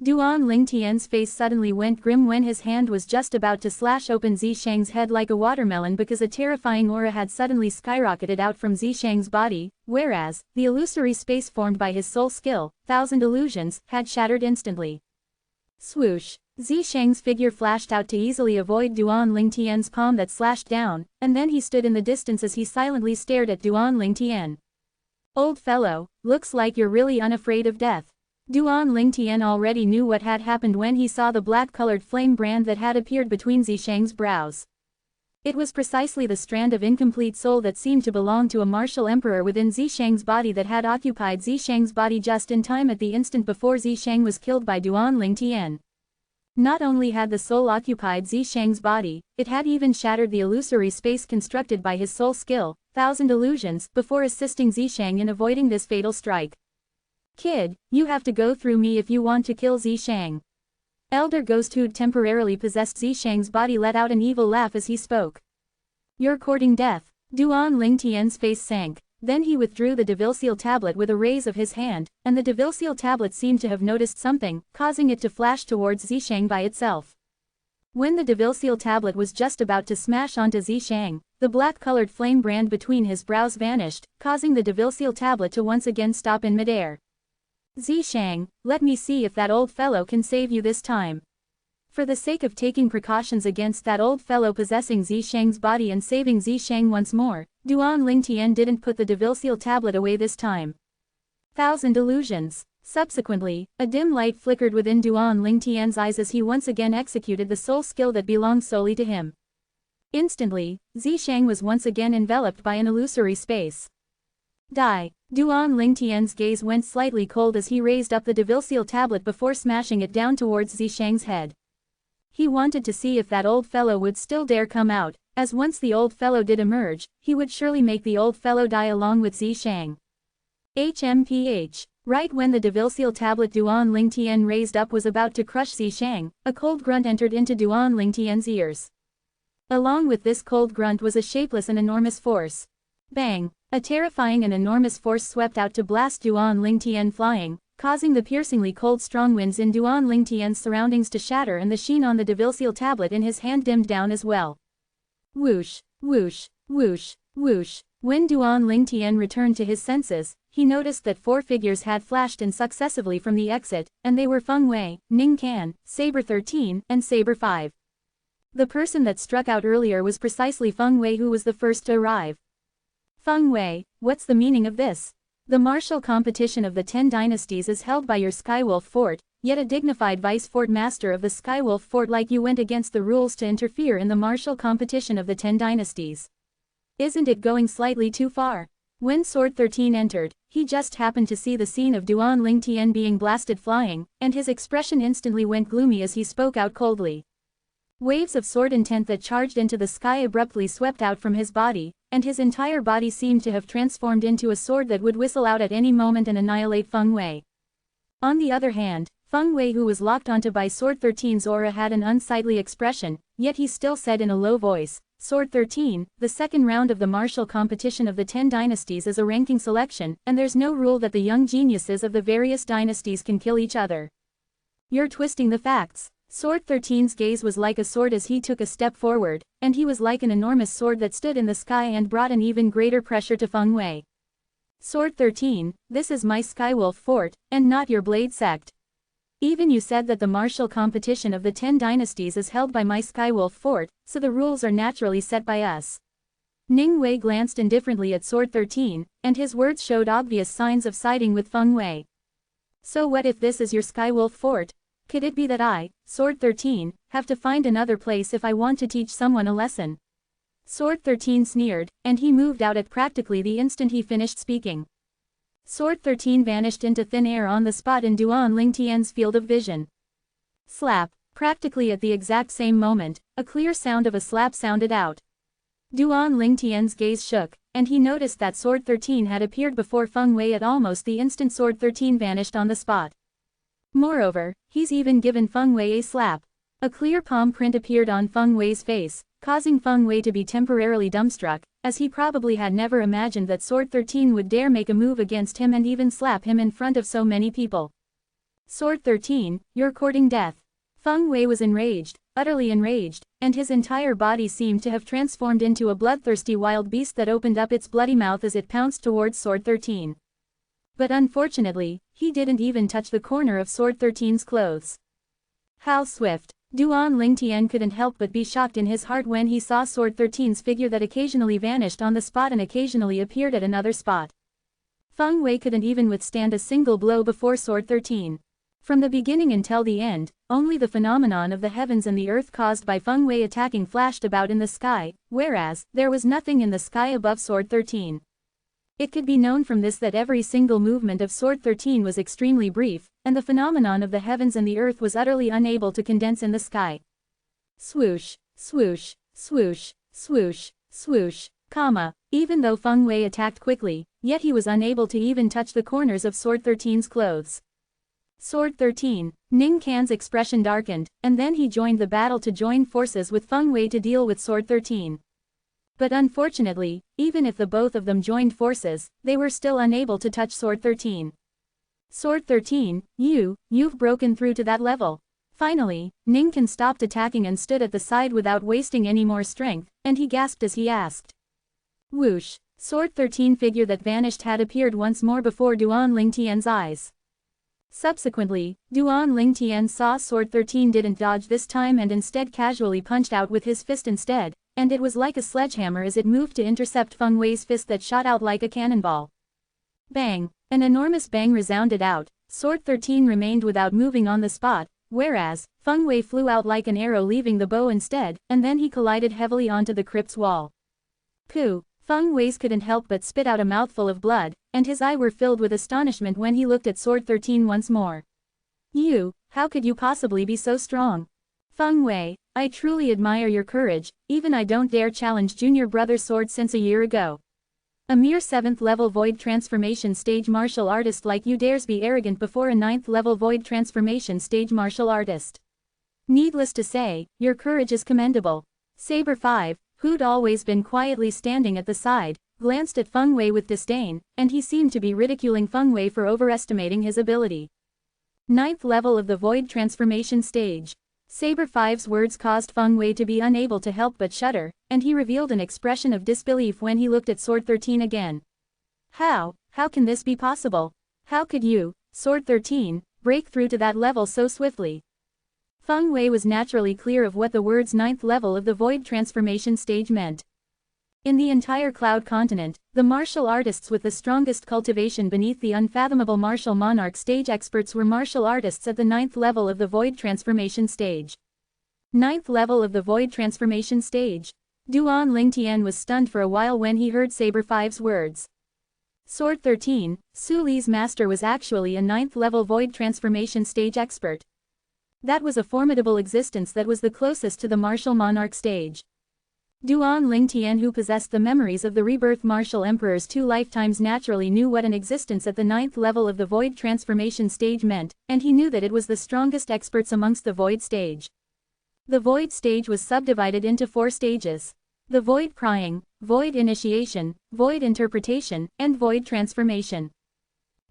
Duan Lingtian's face suddenly went grim when his hand was just about to slash open Zishang's head like a watermelon because a terrifying aura had suddenly skyrocketed out from Zishang's body, whereas, the illusory space formed by his soul skill, Thousand Illusions, had shattered instantly. Swoosh! Zishang's figure flashed out to easily avoid Duan Lingtian's palm that slashed down, and then he stood in the distance as he silently stared at Duan Lingtian. Old fellow, looks like you're really unafraid of death. Duan Lingtian already knew what had happened when he saw the black-colored flame brand that had appeared between Zishang's brows. It was precisely the strand of incomplete soul that seemed to belong to a martial emperor within Zishang's body that had occupied Zishang's body just in time at the instant before Zishang was killed by Duan Lingtian. Not only had the soul occupied Zishang's body, it had even shattered the illusory space constructed by his soul skill, Thousand Illusions, before assisting Zishang in avoiding this fatal strike. Kid, you have to go through me if you want to kill Zishang. Elder Ghost, who'd temporarily possessed Zishang's body, let out an evil laugh as he spoke. You're courting death. Duan Lingtian's face sank. Then he withdrew the Devilseal tablet with a raise of his hand, and the Devilseal tablet seemed to have noticed something, causing it to flash towards Zishang by itself. When the Devilseal tablet was just about to smash onto Zishang, the black-colored flame brand between his brows vanished, causing the Devilseal tablet to once again stop in midair. Zishang, let me see if that old fellow can save you this time. For the sake of taking precautions against that old fellow possessing Zishang's body and saving Zishang once more, Duan Lingtian didn't put the Devilseal tablet away this time. Thousand Illusions. Subsequently, a dim light flickered within Duan Lingtian's eyes as he once again executed the soul skill that belonged solely to him. Instantly, Zishang was once again enveloped by an illusory space. Die! Duan Lingtian's gaze went slightly cold as he raised up the Devilseal tablet before smashing it down towards Zishang's head. He wanted to see if that old fellow would still dare come out, as once the old fellow did emerge, he would surely make the old fellow die along with Zishang. HMPH. Right when the Devilseal tablet Duan Lingtian raised up was about to crush Zishang, a cold grunt entered into Duan Lingtian's ears. Along with this cold grunt was a shapeless and enormous force. Bang! A terrifying and enormous force swept out to blast Duan Lingtian flying, causing the piercingly cold strong winds in Duan Lingtian's surroundings to shatter and the sheen on the Devilseal tablet in his hand dimmed down as well. Whoosh, whoosh, whoosh, whoosh. When Duan Lingtian returned to his senses, he noticed that 4 figures had flashed in successively from the exit, and they were Feng Wei, Ning Can, Saber 13, and Saber 5. The person that struck out earlier was precisely Feng Wei, who was the first to arrive. Feng Wei, what's the meaning of this? The martial competition of the 10 dynasties is held by your Skywolf Fort, yet a dignified vice-fort master of the Skywolf Fort like you went against the rules to interfere in the martial competition of the 10 dynasties. Isn't it going slightly too far? When Sword 13 entered, he just happened to see the scene of Duan Lingtian being blasted flying, and his expression instantly went gloomy as he spoke out coldly. Waves of sword intent that charged into the sky abruptly swept out from his body, and his entire body seemed to have transformed into a sword that would whistle out at any moment and annihilate Feng Wei. On the other hand, Feng Wei, who was locked onto by Sword 13's aura, had an unsightly expression, yet he still said in a low voice, Sword 13, the second round of the martial competition of the 10 dynasties is a ranking selection, and there's no rule that the young geniuses of the various dynasties can kill each other. You're twisting the facts. Sword 13's gaze was like a sword as he took a step forward, and he was like an enormous sword that stood in the sky and brought an even greater pressure to Feng Wei. Sword 13, this is my Skywolf Fort, and not your Blade Sect. Even you said that the martial competition of the 10 dynasties is held by my Skywolf Fort, so the rules are naturally set by us. Ning Wei glanced indifferently at Sword 13, and his words showed obvious signs of siding with Feng Wei. So what if this is your Skywolf Fort? Could it be that I, Sword 13, have to find another place if I want to teach someone a lesson? Sword 13 sneered, and he moved out at practically the instant he finished speaking. Sword 13 vanished into thin air on the spot in Duan Lingtian's field of vision. Slap! Practically at the exact same moment, a clear sound of a slap sounded out. Duan Lingtian's gaze shook, and he noticed that Sword 13 had appeared before Feng Wei at almost the instant Sword 13 vanished on the spot. Moreover, he's even given Feng Wei a slap. A clear palm print appeared on Feng Wei's face, causing Feng Wei to be temporarily dumbstruck, as he probably had never imagined that Sword 13 would dare make a move against him and even slap him in front of so many people. Sword 13, you're courting death. Feng Wei was enraged, utterly enraged, and his entire body seemed to have transformed into a bloodthirsty wild beast that opened up its bloody mouth as it pounced towards Sword 13. But unfortunately, he didn't even touch the corner of Sword 13's clothes. How swift! Duan Lingtian couldn't help but be shocked in his heart when he saw Sword 13's figure that occasionally vanished on the spot and occasionally appeared at another spot. Feng Wei couldn't even withstand a single blow before Sword 13. From the beginning until the end, only the phenomenon of the heavens and the earth caused by Feng Wei attacking flashed about in the sky, whereas, there was nothing in the sky above Sword 13. It could be known from this that every single movement of Sword 13 was extremely brief, and the phenomenon of the heavens and the earth was utterly unable to condense in the sky. Swoosh, swoosh, swoosh, swoosh, swoosh, even though Feng Wei attacked quickly, yet he was unable to even touch the corners of Sword 13's clothes. Sword 13, Ning Can's expression darkened, and then he joined the battle to join forces with Feng Wei to deal with Sword 13. But unfortunately, even if the both of them joined forces, they were still unable to touch Sword 13. Sword 13, you've broken through to that level. Finally, Ning Can stopped attacking and stood at the side without wasting any more strength, and he gasped as he asked. Whoosh! Sword 13 figure that vanished had appeared once more before Duan Lingtian's eyes. Subsequently, Duan Lingtian saw Sword 13 didn't dodge this time and instead casually punched out with his fist instead, and it was like a sledgehammer as it moved to intercept Feng Wei's fist that shot out like a cannonball. Bang! An enormous bang resounded out. Sword 13 remained without moving on the spot, whereas, Feng Wei flew out like an arrow leaving the bow instead, and then he collided heavily onto the crypt's wall. Pooh! Feng Wei's couldn't help but spit out a mouthful of blood, and his eyes were filled with astonishment when he looked at Sword 13 once more. How could you possibly be so strong? Feng Wei, I truly admire your courage, even I don't dare challenge junior brother Sword since a year ago. A mere 7th level void transformation stage martial artist like you dares be arrogant before a 9th level void transformation stage martial artist. Needless to say, your courage is commendable. Saber 5, who'd always been quietly standing at the side, glanced at Feng Wei with disdain, and he seemed to be ridiculing Feng Wei for overestimating his ability. 9th level of the Void Transformation Stage. Saber 5's words caused Feng Wei to be unable to help but shudder, and he revealed an expression of disbelief when he looked at Sword 13 again. How can this be possible? How could you, Sword 13, break through to that level so swiftly? Feng Wei was naturally clear of what the words 9th level of the Void Transformation Stage meant. In the entire Cloud Continent, the martial artists with the strongest cultivation beneath the unfathomable martial monarch stage experts were martial artists at the 9th level of the Void Transformation Stage. 9th level of the Void Transformation Stage. Duan Lingtian was stunned for a while when he heard Saber 5's words. Sword 13, Su Li's master was actually a 9th level Void Transformation Stage expert. That was a formidable existence that was the closest to the martial monarch stage. Duan Lingtian, who possessed the memories of the rebirth martial emperor's 2 lifetimes, naturally knew what an existence at the 9th level of the Void Transformation Stage meant, and he knew that it was the strongest experts amongst the Void Stage. The Void Stage was subdivided into 4 stages. The Void Prying, Void Initiation, Void Interpretation, and Void Transformation.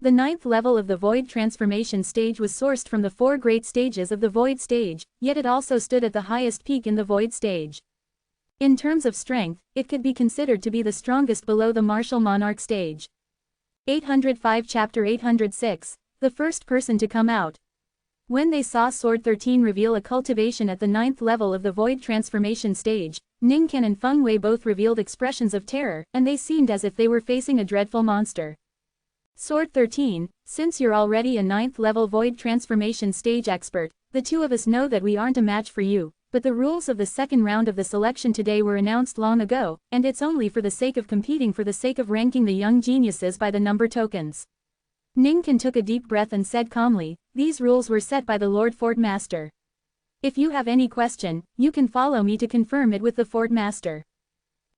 The 9th level of the Void Transformation Stage was sourced from the 4 great stages of the Void Stage, yet it also stood at the highest peak in the Void Stage. In terms of strength, it could be considered to be the strongest below the martial monarch stage. 805 Chapter 806, the first person to come out. When they saw Sword 13 reveal a cultivation at the 9th level of the Void Transformation Stage, Ningqian and Feng Wei both revealed expressions of terror, and they seemed as if they were facing a dreadful monster. Sword 13, since you're already a 9th level Void Transformation Stage expert, the 2 of us know that we aren't a match for you. But the rules of the second round of the selection today were announced long ago, and it's only for the sake of competing, for the sake of ranking the young geniuses by the number tokens. Ningqian took a deep breath and said calmly, these rules were set by the Lord Fort Master. If you have any question, you can follow me to confirm it with the Fort Master.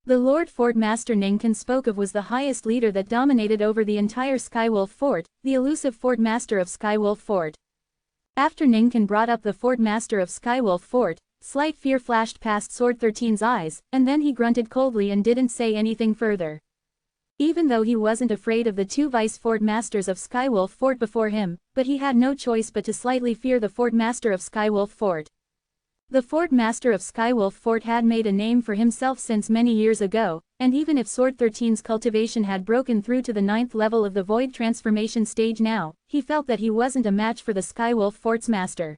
The Lord Fort Master Ningqian spoke of was the highest leader that dominated over the entire Skywolf Fort, the elusive Fort Master of Skywolf Fort. After Ningqian brought up the Fort Master of Skywolf Fort, slight fear flashed past Sword 13's eyes, and then he grunted coldly and didn't say anything further. Even though he wasn't afraid of the 2 vice Fort Masters of Skywolf Fort before him, but he had no choice but to slightly fear the Fort Master of Skywolf Fort. The Fort Master of Skywolf Fort had made a name for himself since many years ago, and even if Sword 13's cultivation had broken through to the 9th level of the Void Transformation Stage now, he felt that he wasn't a match for the Skywolf Fort's master.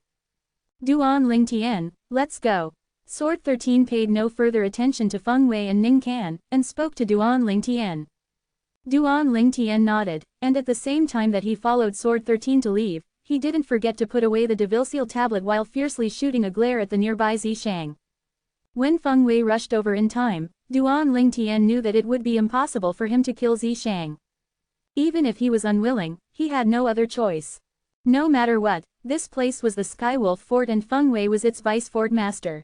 Duan Lingtian, let's go. Sword 13 paid no further attention to Feng Wei and Ningqian, and spoke to Duan Lingtian. Duan Lingtian nodded, and at the same time that he followed Sword 13 to leave, he didn't forget to put away the Devilseal tablet while fiercely shooting a glare at the nearby Zishang. When Feng Wei rushed over in time, Duan Lingtian knew that it would be impossible for him to kill Zishang. Even if he was unwilling, he had no other choice. No matter what, this place was the Skywolf Fort and Feng Wei was its vice Fort Master.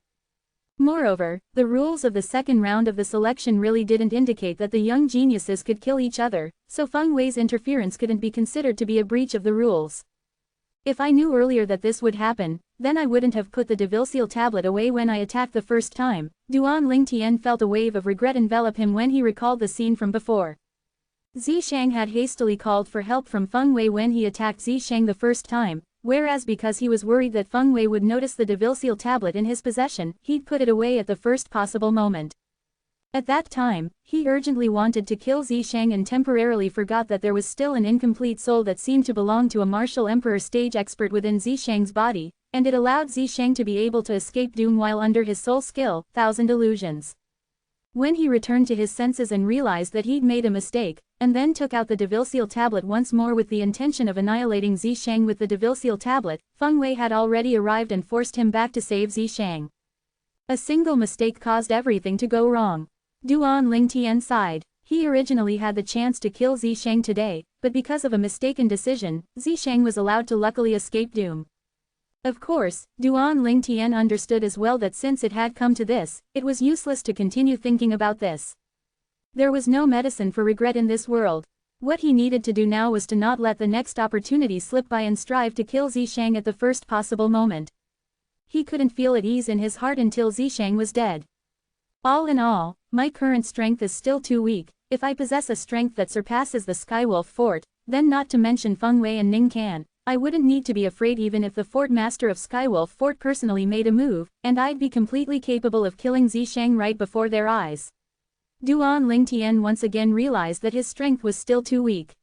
Moreover, the rules of the second round of the selection really didn't indicate that the young geniuses could kill each other, so Feng Wei's interference couldn't be considered to be a breach of the rules. If I knew earlier that this would happen, then I wouldn't have put the Devilseal tablet away when I attacked the first time. Duan Lingtian felt a wave of regret envelop him when he recalled the scene from before. Zishang had hastily called for help from Feng Wei when he attacked Zishang the first time, whereas because he was worried that Feng Wei would notice the Devilseal tablet in his possession, he'd put it away at the first possible moment. At that time, he urgently wanted to kill Zishang and temporarily forgot that there was still an incomplete soul that seemed to belong to a martial emperor stage expert within Zishang's body, and it allowed Zishang to be able to escape doom while under his soul skill, Thousand Illusions. When he returned to his senses and realized that he'd made a mistake, and then took out the Devilseal tablet once more with the intention of annihilating Zishang with the Devilseal tablet, Feng Wei had already arrived and forced him back to save Zishang. A single mistake caused everything to go wrong. Duan Lingtian sighed. He originally had the chance to kill Zishang today, but because of a mistaken decision, Zishang was allowed to luckily escape doom. Of course, Duan Lingtian understood as well that since it had come to this, it was useless to continue thinking about this. There was no medicine for regret in this world. What he needed to do now was to not let the next opportunity slip by and strive to kill Zishang at the first possible moment. He couldn't feel at ease in his heart until Zishang was dead. All in all, my current strength is still too weak. If I possess a strength that surpasses the Skywolf Fort, then not to mention Feng Wei and Ning Can, I wouldn't need to be afraid even if the Fort Master of Skywolf Fort personally made a move, and I'd be completely capable of killing Zishang right before their eyes. Duan Lingtian once again realized that his strength was still too weak.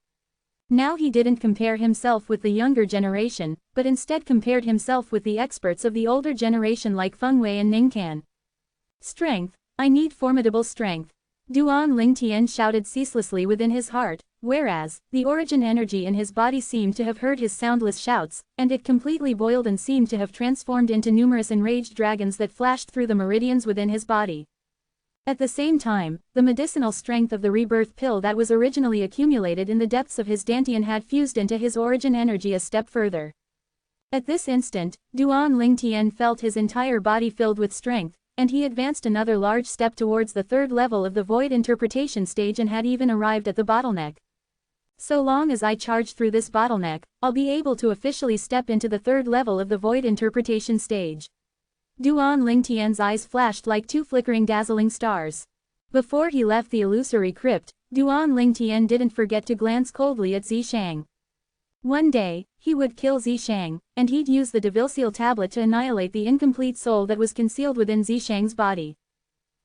Now he didn't compare himself with the younger generation, but instead compared himself with the experts of the older generation like Feng Wei and Ning Can. Strength, I need formidable strength. Duan Lingtian shouted ceaselessly within his heart, whereas, the origin energy in his body seemed to have heard his soundless shouts, and it completely boiled and seemed to have transformed into numerous enraged dragons that flashed through the meridians within his body. At the same time, the medicinal strength of the rebirth pill that was originally accumulated in the depths of his dantian had fused into his origin energy a step further. At this instant, Duan Lingtian felt his entire body filled with strength, and he advanced another large step towards the third level of the void interpretation stage and had even arrived at the bottleneck. So long as I charge through this bottleneck, I'll be able to officially step into the third level of the void interpretation stage. Duan Lingtian's eyes flashed like two flickering dazzling stars. Before he left the illusory crypt, Duan Lingtian didn't forget to glance coldly at Zishang. One day, he would kill Zishang, and he'd use the Devil Seal tablet to annihilate the incomplete soul that was concealed within Zishang's body.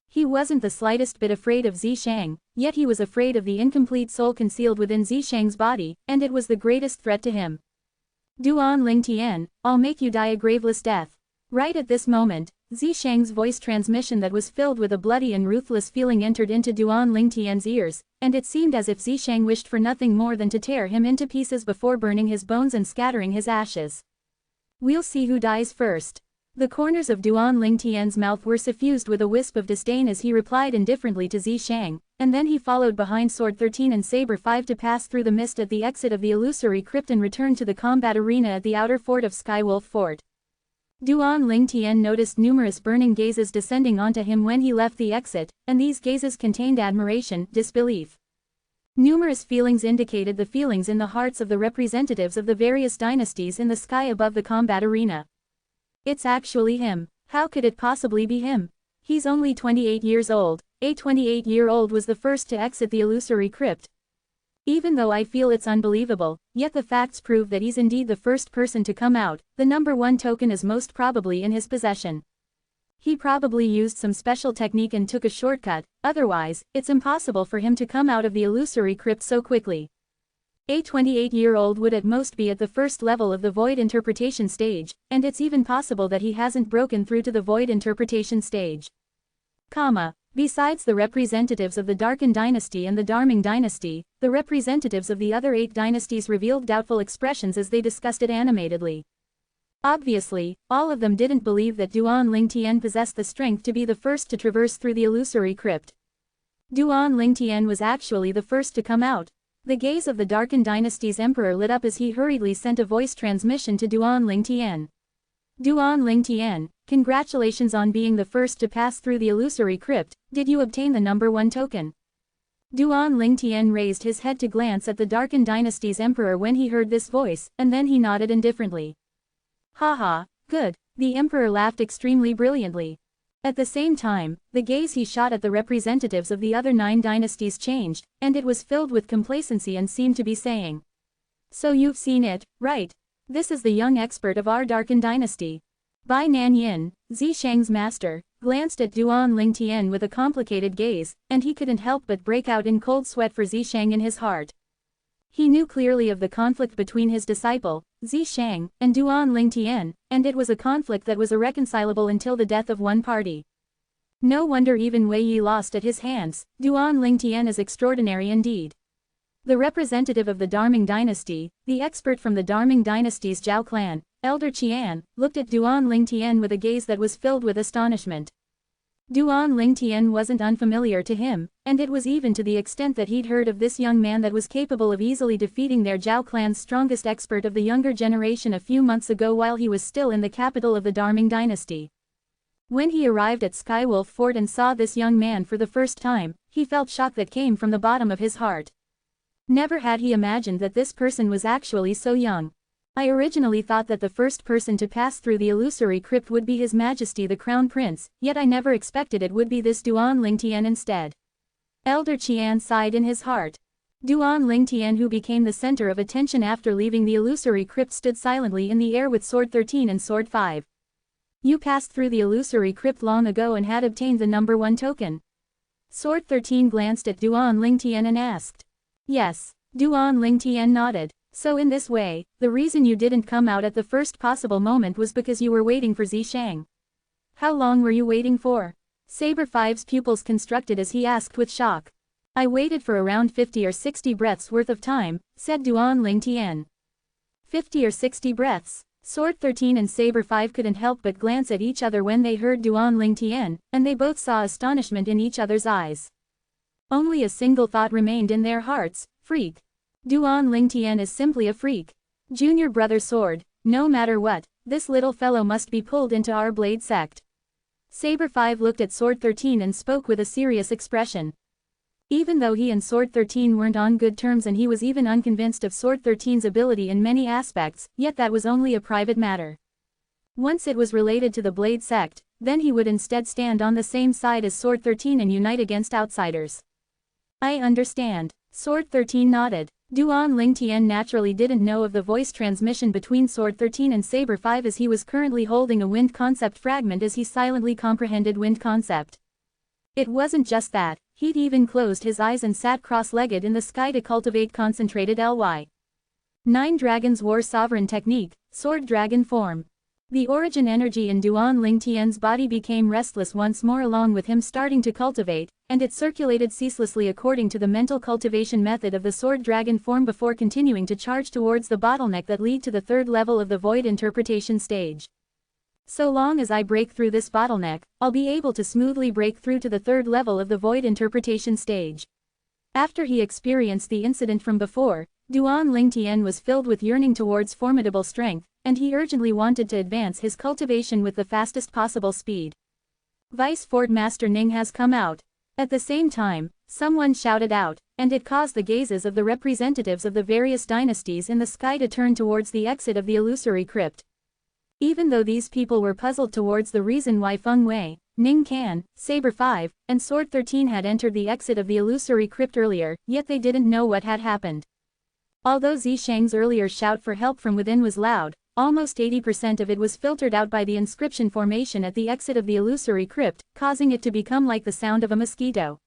He wasn't the slightest bit afraid of Zishang, yet he was afraid of the incomplete soul concealed within Zishang's body, and it was the greatest threat to him. Duan Lingtian, I'll make you die a graveless death. Right at this moment, Zishang's voice transmission that was filled with a bloody and ruthless feeling entered into Duan Lingtian's ears, and it seemed as if Zishang wished for nothing more than to tear him into pieces before burning his bones and scattering his ashes. We'll see who dies first. The corners of Duan Lingtian's mouth were suffused with a wisp of disdain as he replied indifferently to Zishang, and then he followed behind Sword 13 and Saber 5 to pass through the mist at the exit of the illusory crypt and return to the combat arena at the outer fort of Skywolf Fort. Duan Lingtian noticed numerous burning gazes descending onto him when he left the exit, and these gazes contained admiration, disbelief. Numerous feelings indicated the feelings in the hearts of the representatives of the various dynasties in the sky above the combat arena. It's actually him. How could it possibly be him? He's only 28 years old. A 28-year-old was the first to exit the illusory crypt. Even though I feel it's unbelievable, yet the facts prove that he's indeed the first person to come out. The number 1 token is most probably in his possession. He probably used some special technique and took a shortcut, otherwise, it's impossible for him to come out of the illusory crypt so quickly. A 28-year-old would at most be at the first level of the void interpretation stage, and it's even possible that he hasn't broken through to the void interpretation stage. Besides the representatives of the Darkin dynasty and the Darming dynasty, the representatives of the other 8 dynasties revealed doubtful expressions as they discussed it animatedly. Obviously, all of them didn't believe that Duan Lingtian possessed the strength to be the first to traverse through the illusory crypt. Duan Lingtian was actually the first to come out. The gaze of the Darkin dynasty's emperor lit up as he hurriedly sent a voice transmission to Duan Lingtian. Duan Lingtian, congratulations on being the first to pass through the illusory crypt. Did you obtain the number 1 token? Duan Lingtian raised his head to glance at the Darkin dynasty's emperor when he heard this voice, and then he nodded indifferently. Haha, good. The emperor laughed extremely brilliantly. At the same time, the gaze he shot at the representatives of the other 9 dynasties changed, and it was filled with complacency and seemed to be saying, "So you've seen it, right? This is the young expert of our Darkin dynasty." Bai Nanyin, Zishang's master, glanced at Duan Lingtian with a complicated gaze, and he couldn't help but break out in cold sweat for Zishang in his heart. He knew clearly of the conflict between his disciple, Zishang, and Duan Lingtian, and it was a conflict that was irreconcilable until the death of one party. No wonder even Wei Yi lost at his hands. Duan Lingtian is extraordinary indeed. The representative of the Darming dynasty, the expert from the Darming dynasty's Zhao clan, Elder Qian, looked at Duan Lingtian with a gaze that was filled with astonishment. Duan Lingtian wasn't unfamiliar to him, and it was even to the extent that he'd heard of this young man that was capable of easily defeating their Zhao clan's strongest expert of the younger generation a few months ago while he was still in the capital of the Darming dynasty. When he arrived at Skywolf Fort and saw this young man for the first time, he felt shock that came from the bottom of his heart. Never had he imagined that this person was actually so young. I originally thought that the first person to pass through the illusory crypt would be His Majesty the Crown Prince, yet I never expected it would be this Duan Lingtian instead. Elder Qian sighed in his heart. Duan Lingtian, who became the center of attention after leaving the illusory crypt, stood silently in the air with Sword 13 and Sword 5. You passed through the illusory crypt long ago and had obtained the number 1 token. Sword 13 glanced at Duan Lingtian and asked. Yes. Duan Lingtian nodded. So in this way, the reason you didn't come out at the first possible moment was because you were waiting for Zishang. How long were you waiting for? Saber 5's pupils constructed as he asked with shock. I waited for around 50 or 60 breaths worth of time, said Duan Lingtian. 50 or 60 breaths. Sword 13 and Saber 5 couldn't help but glance at each other when they heard Duan Lingtian, and they both saw astonishment in each other's eyes. Only a single thought remained in their hearts: freak. Duan Lingtian is simply a freak. Junior brother Sword, no matter what, this little fellow must be pulled into our blade sect. Saber 5 looked at Sword 13 and spoke with a serious expression. Even though he and Sword 13 weren't on good terms and he was even unconvinced of Sword 13's ability in many aspects, yet that was only a private matter. Once it was related to the blade sect, then he would instead stand on the same side as Sword 13 and unite against outsiders. I understand. Sword 13 nodded. Duan Lingtian naturally didn't know of the voice transmission between Sword 13 and Saber 5 as he was currently holding a wind concept fragment as he silently comprehended wind concept. It wasn't just that, he'd even closed his eyes and sat cross-legged in the sky to cultivate concentrated Ly. 9 Dragons War Sovereign Technique, Sword Dragon Form. The origin energy in Duan Lingtian's body became restless once more along with him starting to cultivate, and it circulated ceaselessly according to the mental cultivation method of the Sword Dragon form before continuing to charge towards the bottleneck that lead to the 3rd level of the Void Interpretation stage. So long as I break through this bottleneck, I'll be able to smoothly break through to the 3rd level of the Void Interpretation stage. After he experienced the incident from before, Duan Lingtian was filled with yearning towards formidable strength, and he urgently wanted to advance his cultivation with the fastest possible speed. Vice Fort Master Ning has come out. At the same time, someone shouted out, and it caused the gazes of the representatives of the various dynasties in the sky to turn towards the exit of the illusory crypt. Even though these people were puzzled towards the reason why Feng Wei, Ning Can, Saber 5, and Sword 13 had entered the exit of the illusory crypt earlier, yet they didn't know what had happened. Although Zishang's earlier shout for help from within was loud, almost 80% of it was filtered out by the inscription formation at the exit of the illusory crypt, causing it to become like the sound of a mosquito.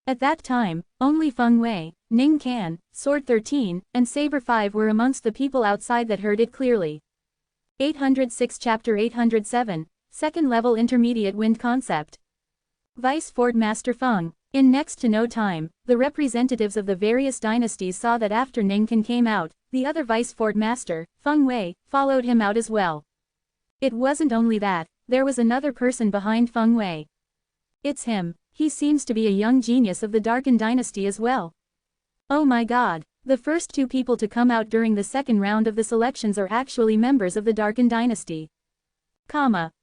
At that time, only Feng Wei, Ning Can, Sword 13, and Saber 5 were amongst the people outside that heard it clearly. 806 Chapter 807, 2nd Level Intermediate Wind Concept. Vice Fort Master Feng. In next to no time, the representatives of the various dynasties saw that after Ning Can came out, the other Vice Fort Master, Feng Wei, followed him out as well. It wasn't only that, there was another person behind Feng Wei. It's him. He seems to be a young genius of the Darken Dynasty as well. Oh my god, the first 2 people to come out during the 2nd round of the selections are actually members of the Darken Dynasty.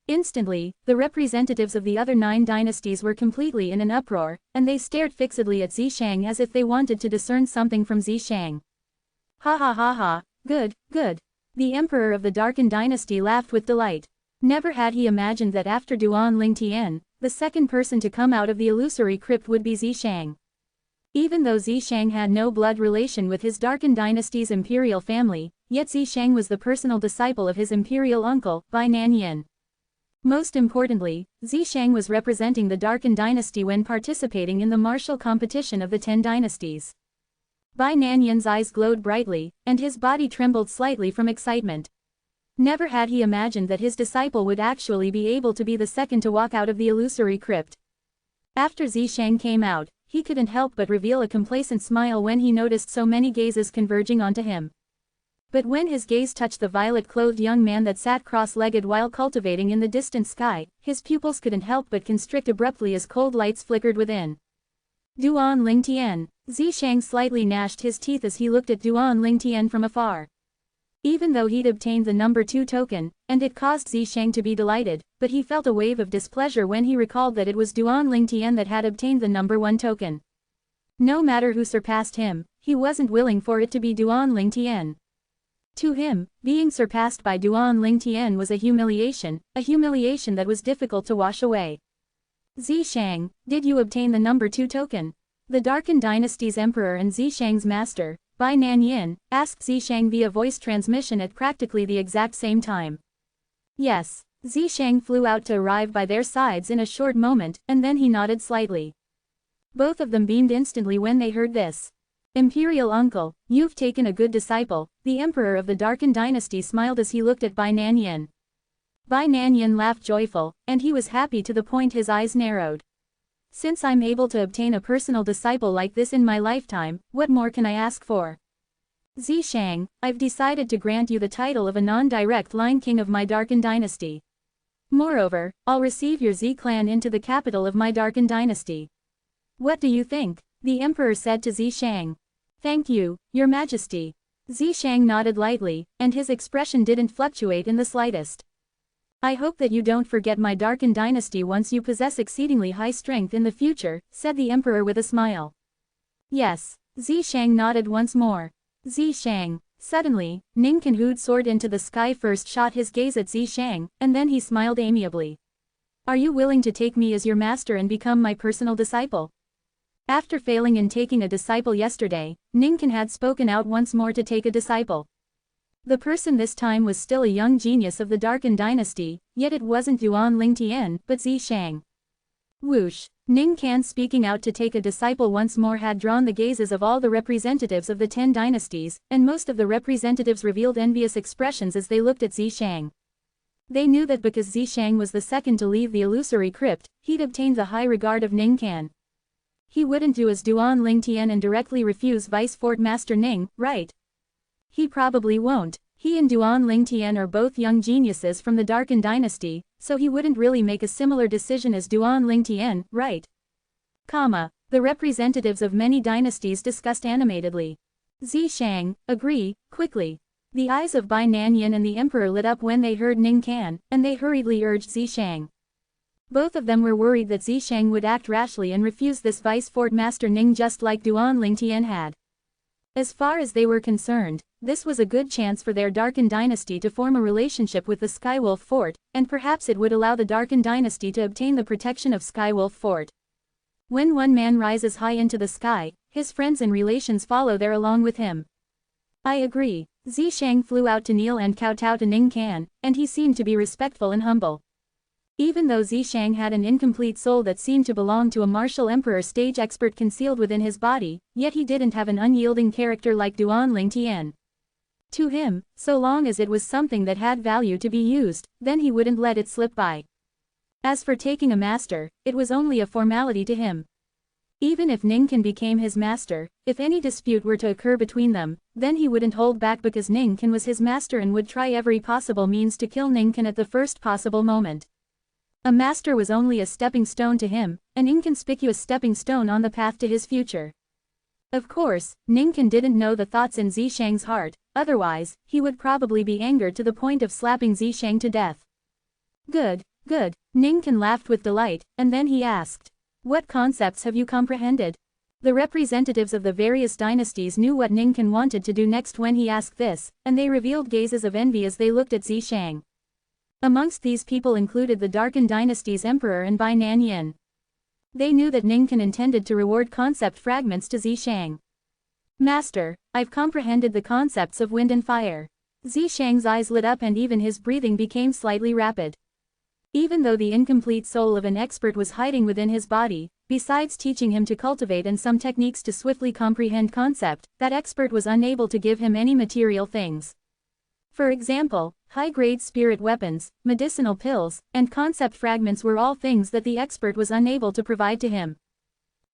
Instantly, the representatives of the other 9 dynasties were completely in an uproar, and they stared fixedly at Zishang as if they wanted to discern something from Zishang. Ha ha ha ha, good, good. The emperor of the Darken Dynasty laughed with delight. Never had he imagined that after Duan Lingtian, the 2nd person to come out of the illusory crypt would be Zishang. Even though Zishang had no blood relation with his Darken Dynasty's imperial family, yet Zishang was the personal disciple of his imperial uncle, Bai Nanyin. Most importantly, Zishang was representing the Darken Dynasty when participating in the martial competition of the 10 dynasties. Bai Nanyin's eyes glowed brightly, and his body trembled slightly from excitement. Never had he imagined that his disciple would actually be able to be the 2nd to walk out of the illusory crypt. After Zishang came out, he couldn't help but reveal a complacent smile when he noticed so many gazes converging onto him. But when his gaze touched the violet-clothed young man that sat cross-legged while cultivating in the distant sky, his pupils couldn't help but constrict abruptly as cold lights flickered within. Duan Lingtian. Zishang slightly gnashed his teeth as he looked at Duan Lingtian from afar. Even though he'd obtained the number 2 token, and it caused Zishang to be delighted, but he felt a wave of displeasure when he recalled that it was Duan Lingtian that had obtained the number 1 token. No matter who surpassed him, he wasn't willing for it to be Duan Lingtian. To him, being surpassed by Duan Lingtian was a humiliation that was difficult to wash away. Zishang, did you obtain the number 2 token? The Darken Dynasty's emperor and Zishang's master, Bai Nanyin, asked Zishang via voice transmission at practically the exact same time. Yes. Zishang flew out to arrive by their sides in a short moment, and then he nodded slightly. Both of them beamed instantly when they heard this. Imperial uncle, you've taken a good disciple, the emperor of the Darken Dynasty smiled as he looked at Bai Nanyin. Bai Nanyin laughed joyful, and he was happy to the point his eyes narrowed. Since I'm able to obtain a personal disciple like this in my lifetime, what more can I ask for? Zishang, I've decided to grant you the title of a non-direct line king of my Darken Dynasty. Moreover, I'll receive your Z clan into the capital of my Darken Dynasty. What do you think? The emperor said to Zishang. Thank you, your majesty. Zishang nodded lightly, and his expression didn't fluctuate in the slightest. I hope that you don't forget my Darken Dynasty once you possess exceedingly high strength in the future, said the emperor with a smile. Yes. Zishang nodded once more. Zishang. Suddenly, Ning Kanhood soared into the sky, first shot his gaze at Zishang, and then he smiled amiably. Are you willing to take me as your master and become my personal disciple? After failing in taking a disciple yesterday, Ning Kan had spoken out once more to take a disciple. The person this time was still a young genius of the Darken Dynasty, yet it wasn't Duan Lingtian, but Zishang. Whoosh! Ning Kan speaking out to take a disciple once more had drawn the gazes of all the representatives of the 10 dynasties, and most of the representatives revealed envious expressions as they looked at Zishang. They knew that because Zishang was the second to leave the illusory crypt, he'd obtained the high regard of Ning Kan. He wouldn't do as Duan Lingtian and directly refuse Vice Fort Master Ning, right? He probably won't. He and Duan Lingtian are both young geniuses from the Darken Dynasty, so he wouldn't really make a similar decision as Duan Lingtian, right? The representatives of many dynasties discussed animatedly. Zishang, agree, quickly. The eyes of Bai Nanyin and the emperor lit up when they heard Ning Kan, and they hurriedly urged Zishang. Both of them were worried that Zishang would act rashly and refuse this Vice Fort Master Ning just like Duan Lingtian had. As far as they were concerned, this was a good chance for their Darken Dynasty to form a relationship with the Skywolf Fort, and perhaps it would allow the Darken Dynasty to obtain the protection of Skywolf Fort. When one man rises high into the sky, his friends and relations follow there along with him. I agree. Zishang flew out to kneel and kowtow to Ning Kan, and he seemed to be respectful and humble. Even though Zishang had an incomplete soul that seemed to belong to a martial emperor stage expert concealed within his body, yet he didn't have an unyielding character like Duan Lingtian. To him, so long as it was something that had value to be used, then he wouldn't let it slip by. As for taking a master, it was only a formality to him. Even if Ning Kan became his master, if any dispute were to occur between them, then he wouldn't hold back because Ning Kan was his master and would try every possible means to kill Ning Kan at the first possible moment. A master was only a stepping stone to him, an inconspicuous stepping stone on the path to his future. Of course, Ning Kan didn't know the thoughts in Zishang's heart, otherwise, he would probably be angered to the point of slapping Zishang to death. Good, good, Ning Kan laughed with delight, and then he asked. What concepts have you comprehended? The representatives of the various dynasties knew what Ning Kan wanted to do next when he asked this, and they revealed gazes of envy as they looked at Zishang. Amongst these people included the Darken Dynasty's emperor and Bai Nanyin. They knew that Ning Kan intended to reward concept fragments to Zishang. Master, I've comprehended the concepts of wind and fire. Zishang's eyes lit up and even his breathing became slightly rapid. Even though the incomplete soul of an expert was hiding within his body, besides teaching him to cultivate and some techniques to swiftly comprehend concept, that expert was unable to give him any material things. For example, high-grade spirit weapons, medicinal pills, and concept fragments were all things that the expert was unable to provide to him.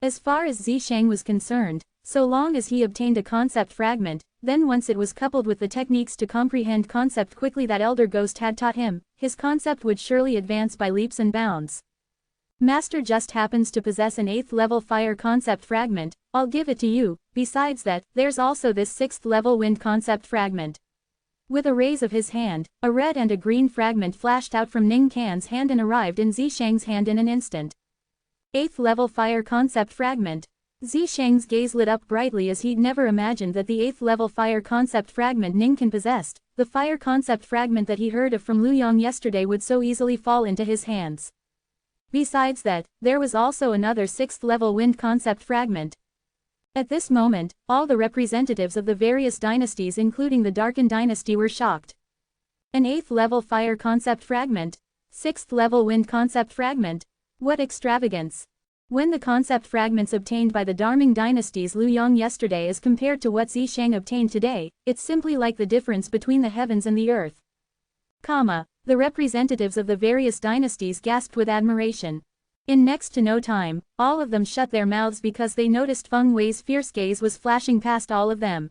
As far as Zishang was concerned, so long as he obtained a concept fragment, then once it was coupled with the techniques to comprehend concept quickly that Elder Ghost had taught him, his concept would surely advance by leaps and bounds. Master just happens to possess an 8th level fire concept fragment, I'll give it to you. Besides that, there's also this 6th level wind concept fragment. With a raise of his hand, a red and a green fragment flashed out from Ning Kan's hand and arrived in Zishang's hand in an instant. 8th level fire concept fragment. Zisheng's gaze lit up brightly as he'd never imagined that the 8th level fire concept fragment Ning can possessed, the fire concept fragment that he heard of from Lu Yong yesterday would so easily fall into his hands. Besides that, there was also another 6th level wind concept fragment. At this moment, all the representatives of the various dynasties including the Darken dynasty were shocked. An 8th level fire concept fragment? 6th level wind concept fragment? What extravagance! When the concept fragments obtained by the Darming dynasty's Lu Yong yesterday is compared to what Zisheng obtained today, it's simply like the difference between the heavens and the earth. The representatives of the various dynasties gasped with admiration. In next to no time, all of them shut their mouths because they noticed Feng Wei's fierce gaze was flashing past all of them.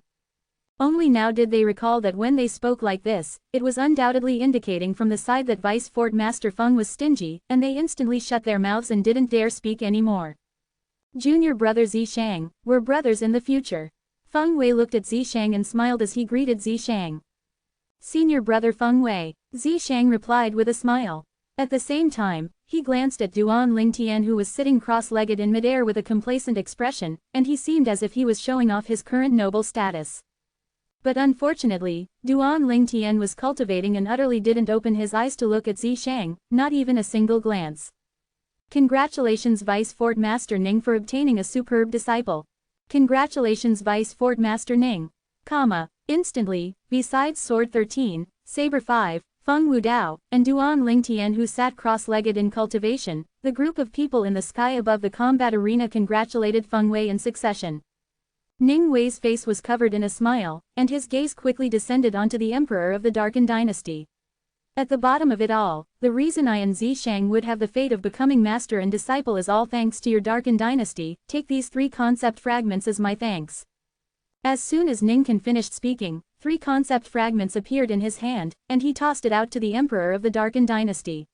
Only now did they recall that when they spoke like this, it was undoubtedly indicating from the side that Vice Fort Master Feng was stingy, and they instantly shut their mouths and didn't dare speak anymore. Junior brother Zisheng, we're brothers in the future. Feng Wei looked at Zisheng and smiled as he greeted Zisheng. Senior brother Feng Wei, Zisheng replied with a smile. At the same time, he glanced at Duan Lingtian who was sitting cross-legged in midair with a complacent expression, and he seemed as if he was showing off his current noble status. But unfortunately, Duan Lingtian was cultivating and utterly didn't open his eyes to look at Zisheng, not even a single glance. Congratulations Vice Fort Master Ning for obtaining a superb disciple. Congratulations Vice Fort Master Ning. Instantly, besides Sword 13, Saber 5, Feng Wudao, and Duan Lingtian who sat cross-legged in cultivation, the group of people in the sky above the combat arena congratulated Feng Wei in succession. Ning Wei's face was covered in a smile, and his gaze quickly descended onto the emperor of the Darken dynasty. At the bottom of it all, the reason I and Zisheng would have the fate of becoming master and disciple is all thanks to your Darken dynasty. Take these 3 concept fragments as my thanks. As soon as Ning Can finished speaking, 3 concept fragments appeared in his hand, and he tossed it out to the emperor of the Darken dynasty.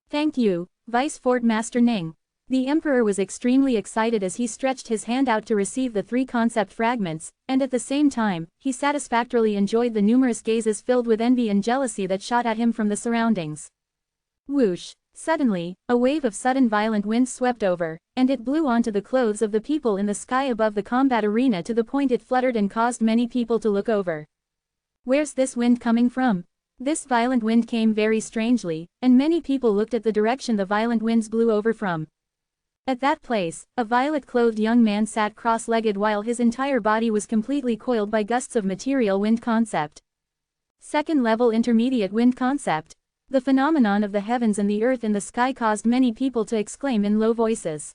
Thank you, Vice Fort Master Ning. The emperor was extremely excited as he stretched his hand out to receive the 3 concept fragments, and at the same time, he satisfactorily enjoyed the numerous gazes filled with envy and jealousy that shot at him from the surroundings. Whoosh! Suddenly, a wave of sudden violent wind swept over, and it blew onto the clothes of the people in the sky above the combat arena to the point it fluttered and caused many people to look over. Where's this wind coming from? This violent wind came very strangely, and many people looked at the direction the violent winds blew over from. At that place, a violet-clothed young man sat cross-legged while his entire body was completely coiled by gusts of material wind concept. 2nd level intermediate wind concept. The phenomenon of the heavens and the earth in the sky caused many people to exclaim in low voices.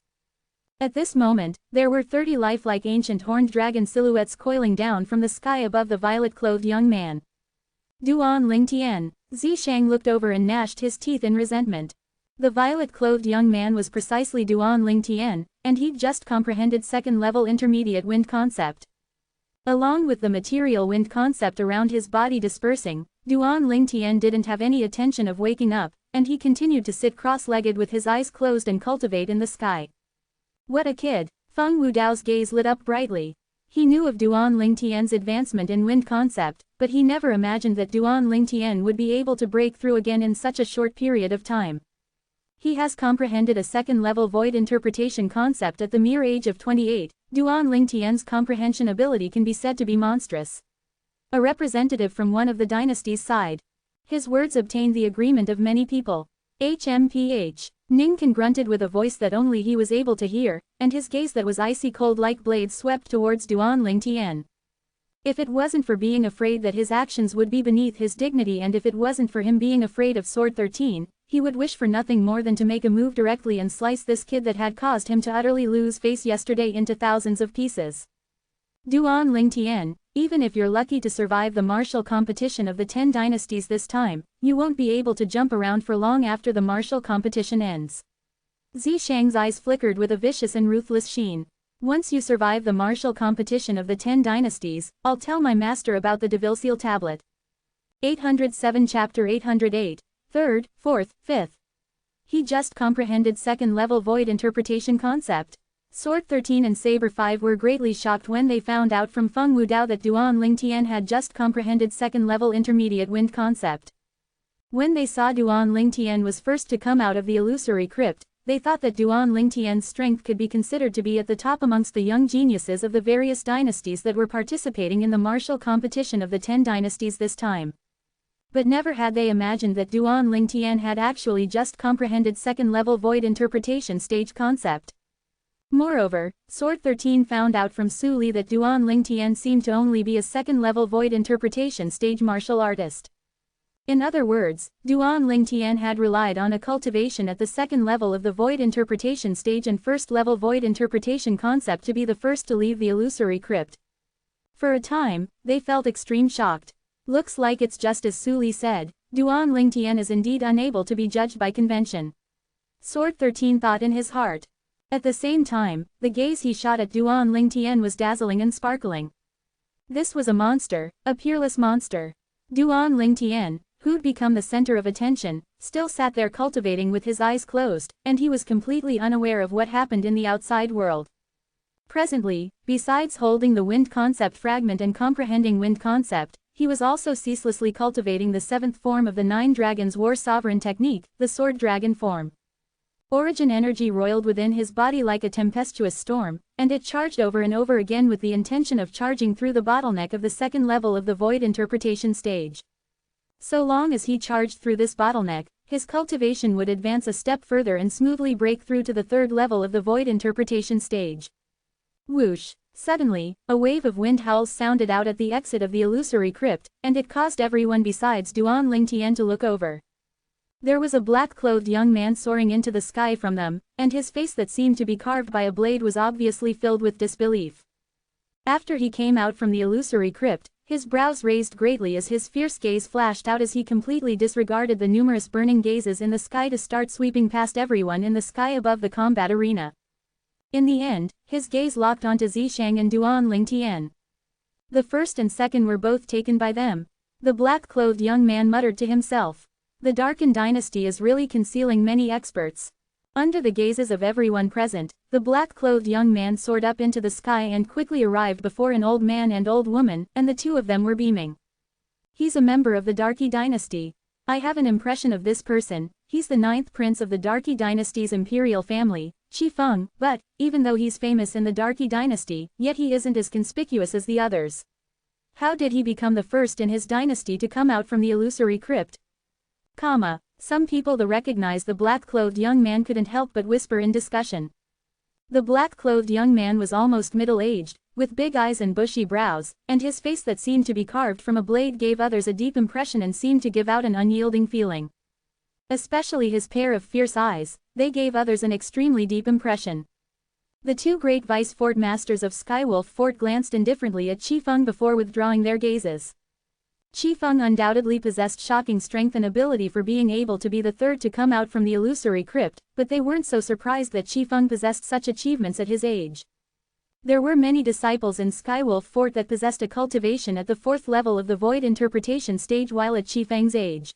At this moment, there were 30 lifelike ancient horned dragon silhouettes coiling down from the sky above the violet-clothed young man. Duan Lingtian, Zisheng looked over and gnashed his teeth in resentment. The violet-clothed young man was precisely Duan Lingtian, and he'd just comprehended 2nd level intermediate wind concept. Along with the material wind concept around his body dispersing, Duan Lingtian didn't have any intention of waking up, and he continued to sit cross-legged with his eyes closed and cultivate in the sky. What a kid! Feng Wudao's gaze lit up brightly. He knew of Duan Lingtian's advancement in wind concept, but he never imagined that Duan Lingtian would be able to break through again in such a short period of time. He has comprehended a 2nd level void interpretation concept at the mere age of 28. Duan Lingtian's comprehension ability can be said to be monstrous. A representative from one of the dynasty's side. His words obtained the agreement of many people. HMPH. Ning Can grunted with a voice that only he was able to hear, and his gaze that was icy cold like blades swept towards Duan Lingtian. If it wasn't for being afraid that his actions would be beneath his dignity, and if it wasn't for him being afraid of Sword 13, he would wish for nothing more than to make a move directly and slice this kid that had caused him to utterly lose face yesterday into thousands of pieces. Duan Lingtian, even if you're lucky to survive the martial competition of the 10 dynasties this time, you won't be able to jump around for long after the martial competition ends. Zisheng's eyes flickered with a vicious and ruthless sheen. Once you survive the martial competition of the 10 dynasties, I'll tell my master about the Devil Seal tablet. 807 Chapter 808. 3rd, 4th, 5th. He just comprehended 2nd level void interpretation concept. Sword 13 and Saber 5 were greatly shocked when they found out from Feng Wudao that Duan Lingtian had just comprehended 2nd level intermediate wind concept. When they saw Duan Lingtian was first to come out of the illusory crypt, they thought that Duan Lingtian's strength could be considered to be at the top amongst the young geniuses of the various dynasties that were participating in the martial competition of the 10 dynasties this time. But never had they imagined that Duan Lingtian had actually just comprehended second-level void interpretation stage concept. Moreover, Sword 13 found out from Su Li that Duan Lingtian seemed to only be a second-level void interpretation stage martial artist. In other words, Duan Lingtian had relied on a cultivation at the second level of the void interpretation stage and first-level void interpretation concept to be the first to leave the illusory crypt. For a time, they felt extreme shocked. Looks like it's just as Su Li said, Duan Lingtian is indeed unable to be judged by convention. Sword 13 thought in his heart. At the same time, the gaze he shot at Duan Lingtian was dazzling and sparkling. This was a monster, a peerless monster. Duan Lingtian, who'd become the center of attention, still sat there cultivating with his eyes closed, and he was completely unaware of what happened in the outside world. Presently, besides holding the wind concept fragment and comprehending wind concept, he was also ceaselessly cultivating the 7th form of the 9 Dragons War Sovereign technique, the Sword Dragon form. Origin energy roiled within his body like a tempestuous storm, and it charged over and over again with the intention of charging through the bottleneck of the second level of the void interpretation stage. So long as he charged through this bottleneck, his cultivation would advance a step further and smoothly break through to the third level of the void interpretation stage. Whoosh! Suddenly, a wave of wind howls sounded out at the exit of the illusory crypt, and it caused everyone besides Duan Lingtian to look over. There was a black-clothed young man soaring into the sky from them, and his face that seemed to be carved by a blade was obviously filled with disbelief. After he came out from the illusory crypt, his brows raised greatly as his fierce gaze flashed out as he completely disregarded the numerous burning gazes in the sky to start sweeping past everyone in the sky above the combat arena. In the end, his gaze locked onto Zishang and Duan Lingtian. The first and second were both taken by them. The black-clothed young man muttered to himself. The Darkin dynasty is really concealing many experts. Under the gazes of everyone present, the black-clothed young man soared up into the sky and quickly arrived before an old man and old woman, and the two of them were beaming. He's a member of the Darky dynasty. I have an impression of this person. He's the 9th prince of the Darky dynasty's imperial family, Qi Feng, but, even though he's famous in the Darky dynasty, yet he isn't as conspicuous as the others. How did he become the first in his dynasty to come out from the illusory crypt? Some people that recognized the black-clothed young man couldn't help but whisper in discussion. The black-clothed young man was almost middle-aged, with big eyes and bushy brows, and his face that seemed to be carved from a blade gave others a deep impression and seemed to give out an unyielding feeling. Especially his pair of fierce eyes, they gave others an extremely deep impression. The two great vice fort masters of Skywolf Fort glanced indifferently at Qi Feng before withdrawing their gazes. Qi Feng undoubtedly possessed shocking strength and ability for being able to be the third to come out from the illusory crypt, but they weren't so surprised that Qi Feng possessed such achievements at his age. There were many disciples in Skywolf Fort that possessed a cultivation at the 4th level of the void interpretation stage while at Qi Feng's age.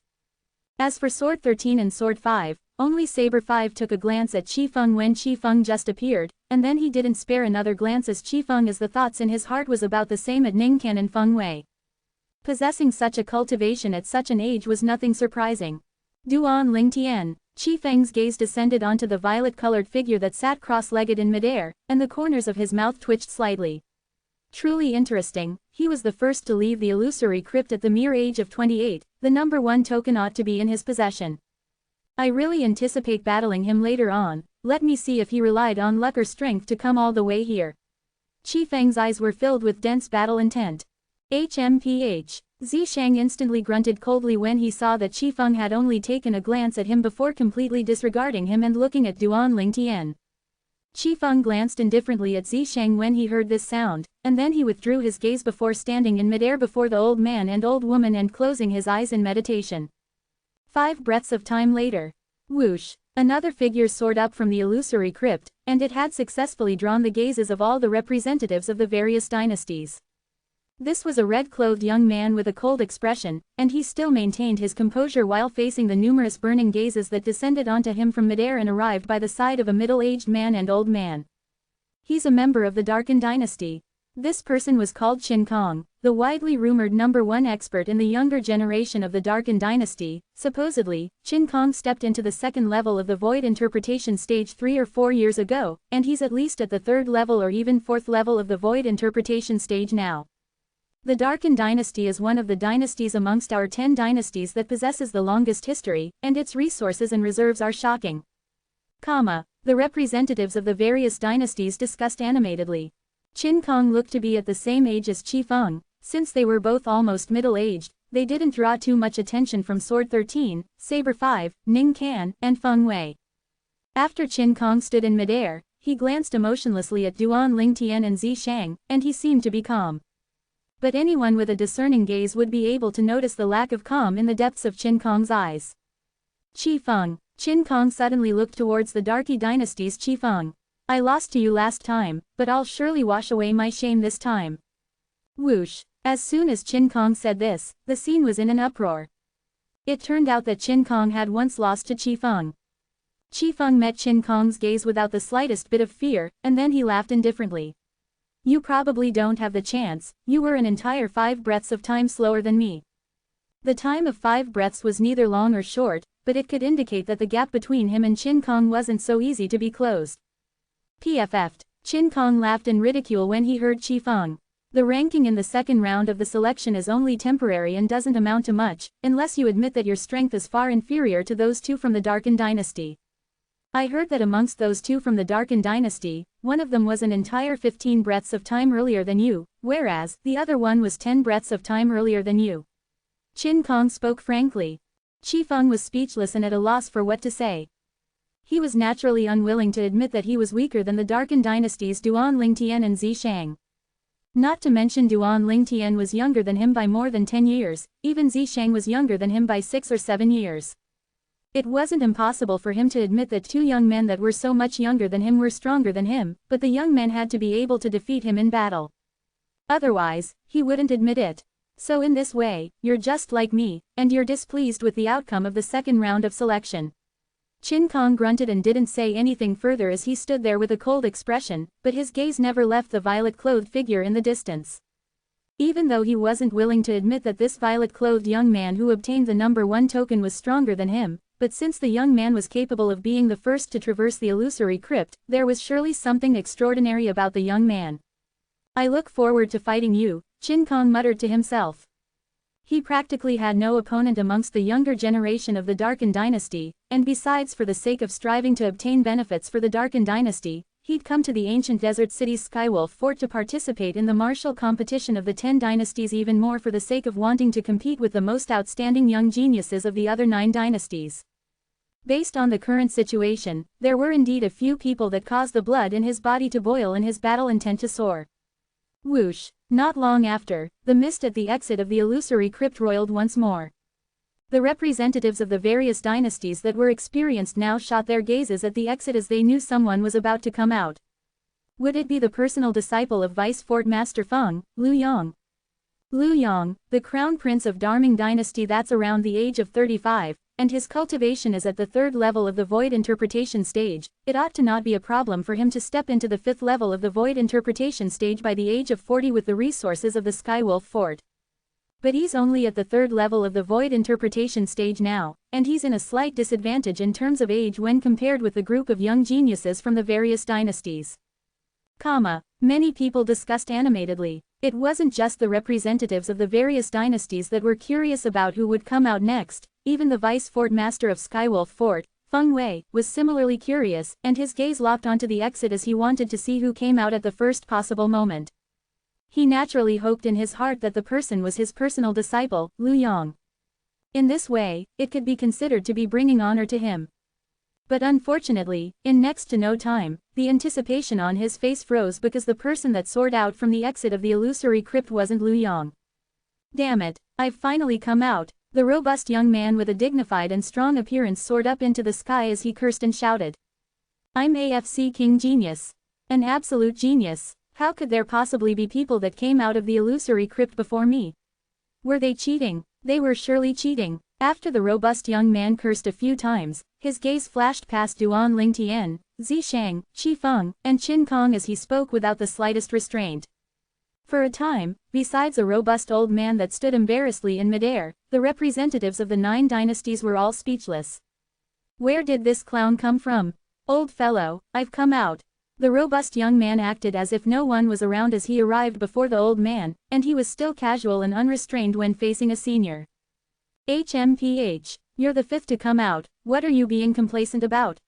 As for Sword 13 and Sword 5, only Saber 5 took a glance at Qi Feng when Qi Feng just appeared, and then he didn't spare another glance as Qi Feng as the thoughts in his heart was about the same at Ningkan and Feng Wei. Possessing such a cultivation at such an age was nothing surprising. Duan Lingtian, Qi Feng's gaze descended onto the violet-colored figure that sat cross-legged in midair, and the corners of his mouth twitched slightly. Truly interesting, he was the first to leave the illusory crypt at the mere age of 28, the number 1 token ought to be in his possession. I really anticipate battling him later on, let me see if he relied on luck or strength to come all the way here. Qi Feng's eyes were filled with dense battle intent. HMPH. Zishang instantly grunted coldly when he saw that Qi Feng had only taken a glance at him before completely disregarding him and looking at Duan Lingtian. Qi Feng glanced indifferently at Zishang when he heard this sound, and then he withdrew his gaze before standing in midair before the old man and old woman and closing his eyes in meditation. 5 breaths of time later. Whoosh! Another figure soared up from the illusory crypt, and it had successfully drawn the gazes of all the representatives of the various dynasties. This was a red-clothed young man with a cold expression, and he still maintained his composure while facing the numerous burning gazes that descended onto him from midair and arrived by the side of a middle-aged man and old man. He's a member of the Darkin dynasty. This person was called Qin Kong, the widely rumored #1 expert in the younger generation of the Darkin dynasty. Supposedly, Qin Kong stepped into the second level of the void interpretation stage 3 or 4 years ago, and he's at least at the third level or even fourth level of the void interpretation stage now. The Darkin dynasty is one of the dynasties amongst our 10 dynasties that possesses the longest history, and its resources and reserves are shocking. The representatives of the various dynasties discussed animatedly. Qin Kong looked to be at the same age as Qi Feng. Since they were both almost middle-aged, they didn't draw too much attention from Sword 13, Saber 5, Ning Can, and Feng Wei. After Qin Kong stood in midair, he glanced emotionlessly at Duan Lingtian and Zi Shang, and he seemed to be calm. But anyone with a discerning gaze would be able to notice the lack of calm in the depths of Qin Kong's eyes. Qi Feng. Qin Kong suddenly looked towards the Darky dynasty's Qi Feng. I lost to you last time, but I'll surely wash away my shame this time. Whoosh. As soon as Qin Kong said this, the scene was in an uproar. It turned out that Qin Kong had once lost to Qi Feng. Qi Feng met Qin Kong's gaze without the slightest bit of fear, and then he laughed indifferently. You probably don't have the chance, you were an entire 5 breaths of time slower than me. The time of 5 breaths was neither long or short, but it could indicate that the gap between him and Qin Kong wasn't so easy to be closed. PFF'd. Qin Kong laughed in ridicule when he heard Qi Feng. The ranking in the second round of the selection is only temporary and doesn't amount to much, unless you admit that your strength is far inferior to those 2 from the Darkin dynasty. I heard that amongst those 2 from the Darkin dynasty, one of them was an entire 15 breaths of time earlier than you, whereas the other one was 10 breaths of time earlier than you. Qin Kong spoke frankly. Qi Feng was speechless and at a loss for what to say. He was naturally unwilling to admit that he was weaker than the Darkin dynasty's Duan Lingtian and Zi Shang. Not to mention Duan Lingtian was younger than him by more than 10 years, even Zi Shang was younger than him by 6 or 7 years. It wasn't impossible for him to admit that 2 young men that were so much younger than him were stronger than him, but the young men had to be able to defeat him in battle. Otherwise, he wouldn't admit it. So in this way, you're just like me, and you're displeased with the outcome of the second round of selection. Qin Kong grunted and didn't say anything further as he stood there with a cold expression, but his gaze never left the violet-clothed figure in the distance. Even though he wasn't willing to admit that this violet-clothed young man who obtained the #1 token was stronger than him, but since the young man was capable of being the first to traverse the illusory crypt, there was surely something extraordinary about the young man. I look forward to fighting you, Qin Kong muttered to himself. He practically had no opponent amongst the younger generation of the Darkin dynasty, and besides, for the sake of striving to obtain benefits for the Darkin dynasty, he'd come to the ancient desert city's Skywolf Fort to participate in the martial competition of the 10 dynasties, even more for the sake of wanting to compete with the most outstanding young geniuses of the other 9 dynasties. Based on the current situation, there were indeed a few people that caused the blood in his body to boil and his battle intent to soar. Whoosh. Not long after, the mist at the exit of the illusory crypt roiled once more. The representatives of the various dynasties that were experienced now shot their gazes at the exit as they knew someone was about to come out. Would it be the personal disciple of Vice Fort Master Feng, Liu Yong? Liu Yong, the crown prince of Darming dynasty that's around the age of 35, and his cultivation is at the 3rd level of the void interpretation stage. It ought to not be a problem for him to step into the 5th level of the void interpretation stage by the age of 40 with the resources of the Skywolf Fort. But he's only at the 3rd level of the void interpretation stage now, and he's in a slight disadvantage in terms of age when compared with the group of young geniuses from the various dynasties. Many people discussed animatedly. It wasn't just the representatives of the various dynasties that were curious about who would come out next. Even the Vice Fort Master of Skywolf Fort, Feng Wei, was similarly curious, and his gaze locked onto the exit as he wanted to see who came out at the first possible moment. He naturally hoped in his heart that the person was his personal disciple, Liu Yong. In this way, it could be considered to be bringing honor to him. But unfortunately, in next to no time, the anticipation on his face froze because the person that soared out from the exit of the illusory crypt wasn't Liu Yong. Damn it, I've finally come out. The robust young man with a dignified and strong appearance soared up into the sky as he cursed and shouted. I'm AFC King Genius. An absolute genius. How could there possibly be people that came out of the illusory crypt before me? Were they cheating? They were surely cheating. After the robust young man cursed a few times, his gaze flashed past Duan Lingtian, Zi Shang, Qi Feng, and Qin Kong as he spoke without the slightest restraint. For a time, besides a robust old man that stood embarrassedly in midair, the representatives of the 9 dynasties were all speechless. Where did this clown come from? Old fellow, I've come out. The robust young man acted as if no one was around as he arrived before the old man, and he was still casual and unrestrained when facing a senior. HMPH, you're the 5th to come out, what are you being complacent about?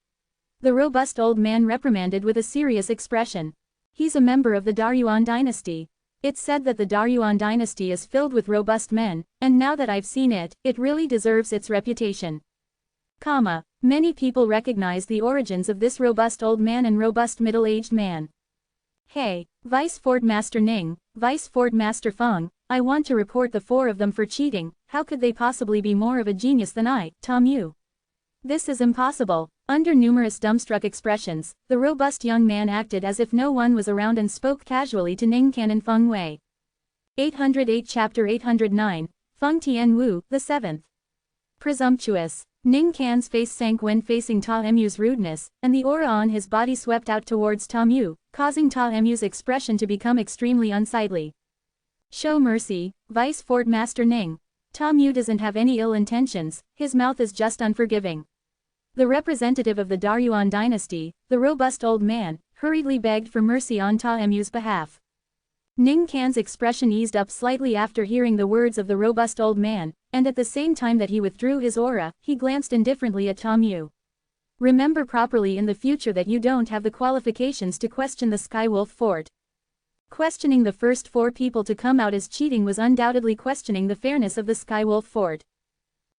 The robust old man reprimanded with a serious expression. He's a member of the Daryuan dynasty. It's said that the Daryuan dynasty is filled with robust men, and now that I've seen it, it really deserves its reputation. Many people recognize the origins of this robust old man and robust middle-aged man. Hey, Vice Fort Master Ning, Vice Fort Master Feng, I want to report the 4 of them for cheating. How could they possibly be more of a genius than I, Tom Yu? This is impossible. Under numerous dumbstruck expressions, the robust young man acted as if no one was around and spoke casually to Ning Can and Feng Wei. 808 Chapter 809, Feng Tian Wu, the 7th. Presumptuous. Ning Can's face sank when facing Ta Mu's rudeness, and the aura on his body swept out towards Ta Mu, causing Ta Mu's expression to become extremely unsightly. Show mercy, Vice Fort Master Ning. Ta Mu doesn't have any ill intentions, his mouth is just unforgiving. The representative of the Daryuan dynasty, the robust old man, hurriedly begged for mercy on Ta Mu's behalf. Ning Can's expression eased up slightly after hearing the words of the robust old man, and at the same time that he withdrew his aura, he glanced indifferently at Ta Mu. Remember properly in the future that you don't have the qualifications to question the Skywolf Fort. Questioning the first 4 people to come out as cheating was undoubtedly questioning the fairness of the Skywolf Fort.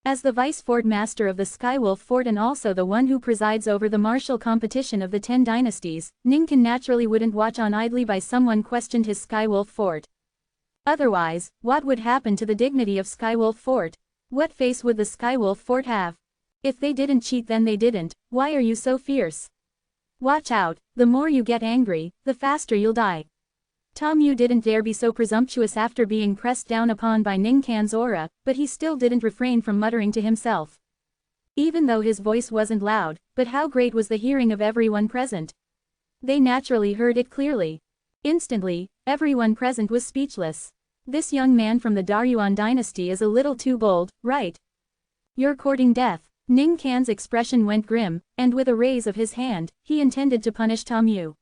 As the Vice Fort Master of the Skywolf Fort and also the one who presides over the martial competition of the 10 dynasties, Ning Can naturally wouldn't watch on idly by someone questioned his Skywolf Fort. Otherwise, what would happen to the dignity of Skywolf Fort? What face would the Skywolf Fort have? If they didn't cheat then they didn't, why are you so fierce? Watch out, the more you get angry, the faster you'll die. Ta Mu didn't dare be so presumptuous after being pressed down upon by Ning Can's aura, but he still didn't refrain from muttering to himself. Even though his voice wasn't loud, but how great was the hearing of everyone present. They naturally heard it clearly. Instantly, everyone present was speechless. This young man from the Daryuan dynasty is a little too bold, right? You're courting death. Ning Can's expression went grim, and with a raise of his hand, he intended to punish Ta Mu.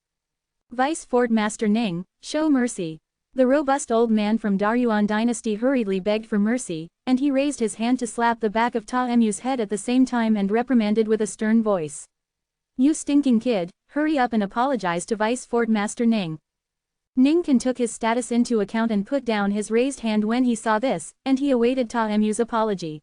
Vice Fort Master Ning, show mercy. The robust old man from Daryuan dynasty hurriedly begged for mercy, and he raised his hand to slap the back of Ta Mu's head at the same time and reprimanded with a stern voice. You stinking kid, hurry up and apologize to Vice Fort Master Ning. Ning Can took his status into account and put down his raised hand when he saw this, and he awaited Ta Mu's apology.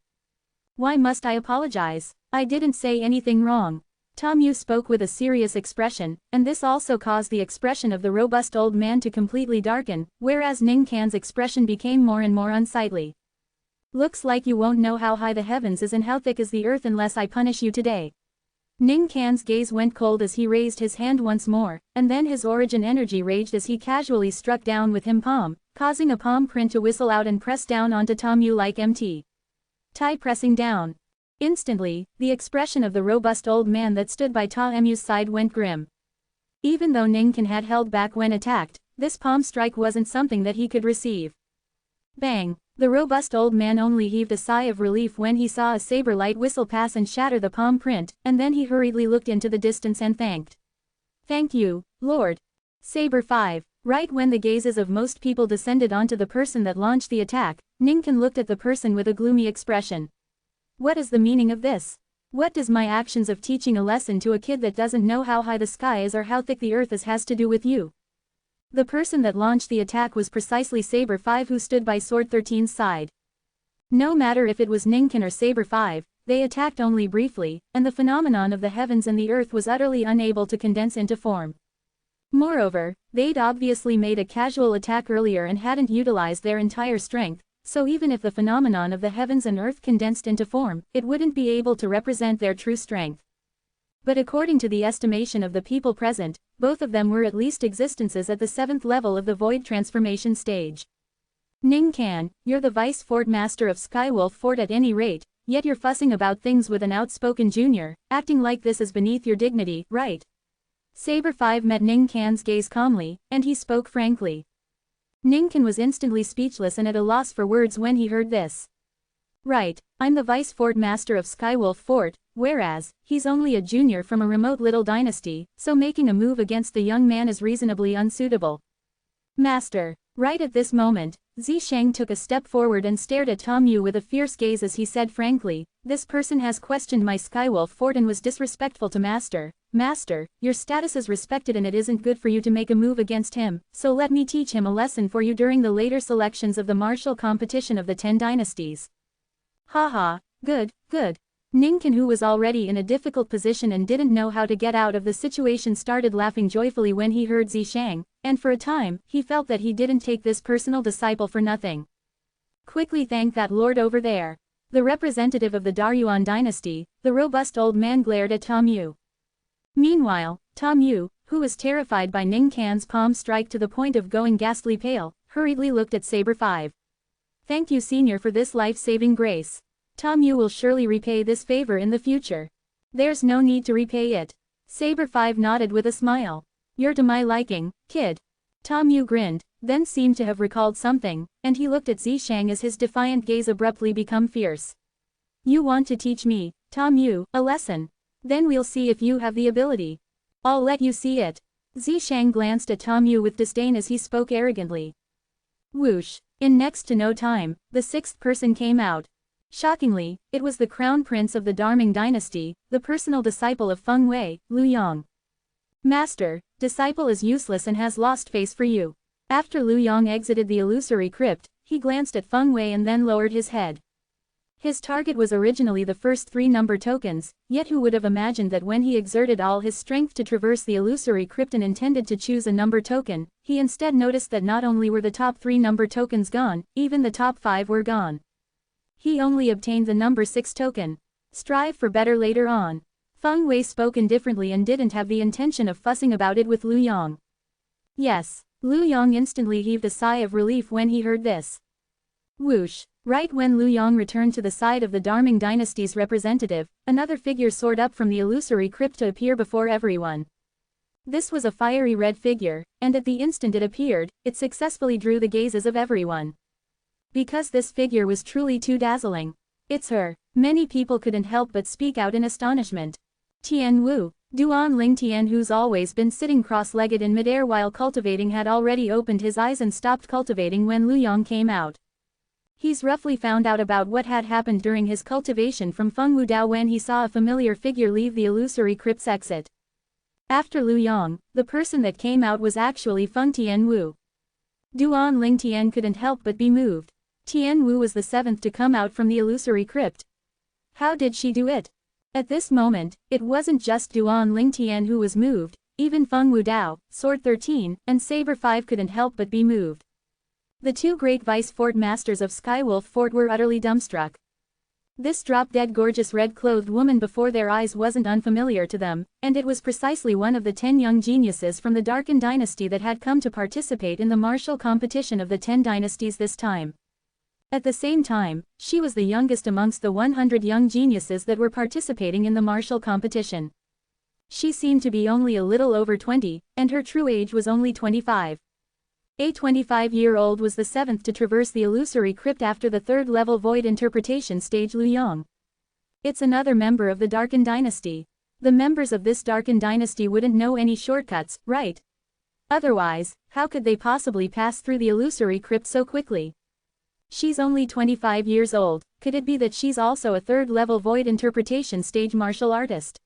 Why must I apologize? I didn't say anything wrong. Ta Mu spoke with a serious expression, and this also caused the expression of the robust old man to completely darken, whereas Ning Can's expression became more and more unsightly. Looks like you won't know how high the heavens is and how thick is the earth unless I punish you today. Ning Can's gaze went cold as he raised his hand once more, and then his origin energy raged as he casually struck down with him palm, causing a palm print to whistle out and press down onto Ta Mu like MT. Tai pressing down. Instantly, the expression of the robust old man that stood by Ta Mu's side went grim. Even though Ning Can had held back when attacked, this palm strike wasn't something that he could receive. Bang! The robust old man only heaved a sigh of relief when he saw a saber light whistle pass and shatter the palm print, and then he hurriedly looked into the distance and thanked. Thank you, Lord. Saber 5. Right when the gazes of most people descended onto the person that launched the attack, Ning Can looked at the person with a gloomy expression. What is the meaning of this? What does my actions of teaching a lesson to a kid that doesn't know how high the sky is or how thick the earth is has to do with you? The person that launched the attack was precisely Saber 5 who stood by Sword 13's side. No matter if it was Ning Can or Saber 5, they attacked only briefly, and the phenomenon of the heavens and the earth was utterly unable to condense into form. Moreover, they'd obviously made a casual attack earlier and hadn't utilized their entire strength, so even if the phenomenon of the heavens and earth condensed into form, it wouldn't be able to represent their true strength. But according to the estimation of the people present, both of them were at least existences at the 7th level of the void transformation stage. Ning Can, you're the Vice Fort Master of Skywolf Fort at any rate, yet you're fussing about things with an outspoken junior, acting like this is beneath your dignity, right? Saber 5 met Ning Can's gaze calmly, and he spoke frankly. Ningkan was instantly speechless and at a loss for words when he heard this. Right, I'm the Vice Fort Master of Skywolf Fort, whereas, he's only a junior from a remote little dynasty, so making a move against the young man is reasonably unsuitable. Master. Right at this moment, Zisheng took a step forward and stared at Tom Yu with a fierce gaze as he said frankly, this person has questioned my Skywolf Fort and was disrespectful to Master. Master, your status is respected and it isn't good for you to make a move against him, so let me teach him a lesson for you during the later selections of the martial competition of the 10 dynasties. Haha, good, good. Ningkan, who was already in a difficult position and didn't know how to get out of the situation, started laughing joyfully when he heard Zisheng, and for a time, he felt that he didn't take this personal disciple for nothing. Quickly thank that lord over there. The representative of the Daryuan dynasty, the robust old man glared at Tom Yu. Meanwhile, Tom Yu, who was terrified by Ningkan's palm strike to the point of going ghastly pale, hurriedly looked at Saber 5. Thank you senior for this life-saving grace. Tom Yu will surely repay this favor in the future. There's no need to repay it. Saber 5 nodded with a smile. You're to my liking, kid. Tom Yu grinned, then seemed to have recalled something, and he looked at Zisheng as his defiant gaze abruptly became fierce. You want to teach me, Tom Yu, a lesson? Then we'll see if you have the ability. I'll let you see it. Zisheng glanced at Tom Yu with disdain as he spoke arrogantly. Whoosh. In next to no time, the 6th person came out. Shockingly, it was the crown prince of the Darming dynasty, the personal disciple of Feng Wei, Lu Yong. Master, disciple is useless and has lost face for you. After Lu Yong exited the illusory crypt, he glanced at Feng Wei and then lowered his head. His target was originally the first 3 number tokens, yet who would have imagined that when he exerted all his strength to traverse the illusory crypt and intended to choose a number token, he instead noticed that not only were the top 3 number tokens gone, even the top 5 were gone. He only obtained the number 6 token. Strive for better later on. Feng Wei spoke indifferently and didn't have the intention of fussing about it with Lu Yong. Yes. Lu Yong instantly heaved a sigh of relief when he heard this. Whoosh. Right when Lu Yong returned to the side of the Darming dynasty's representative, another figure soared up from the illusory crypt to appear before everyone. This was a fiery red figure, and at the instant it appeared, it successfully drew the gazes of everyone. Because this figure was truly too dazzling. It's her. Many people couldn't help but speak out in astonishment. Tian Wu, Duan Ling Tian, who's always been sitting cross-legged in midair while cultivating, had already opened his eyes and stopped cultivating when Lu Yong came out. He's roughly found out about what had happened during his cultivation from Feng Wudao when he saw a familiar figure leave the illusory crypt's exit. After Lu Yong, the person that came out was actually Feng Tian Wu. Duan Ling Tian couldn't help but be moved. Tian Wu was the 7th to come out from the illusory crypt. How did she do it? At this moment, it wasn't just Duan Ling Tian who was moved, even Feng Wudao, Sword 13, and Saber 5 couldn't help but be moved. The 2 great Vice Fort Masters of Skywolf Fort were utterly dumbstruck. This drop-dead gorgeous red-clothed woman before their eyes wasn't unfamiliar to them, and it was precisely one of the 10 young geniuses from the Darkin dynasty that had come to participate in the martial competition of the 10 dynasties this time. At the same time, she was the youngest amongst the 100 young geniuses that were participating in the martial competition. She seemed to be only a little over 20, and her true age was only 25. A 25-year-old was the 7th to traverse the illusory crypt after the 3rd level void interpretation stage Lu Yong. It's another member of the Darkin dynasty. The members of this Darkin dynasty wouldn't know any shortcuts, right? Otherwise, how could they possibly pass through the illusory crypt so quickly? She's only 25 years old, could it be that she's also a 3rd level void interpretation stage martial artist?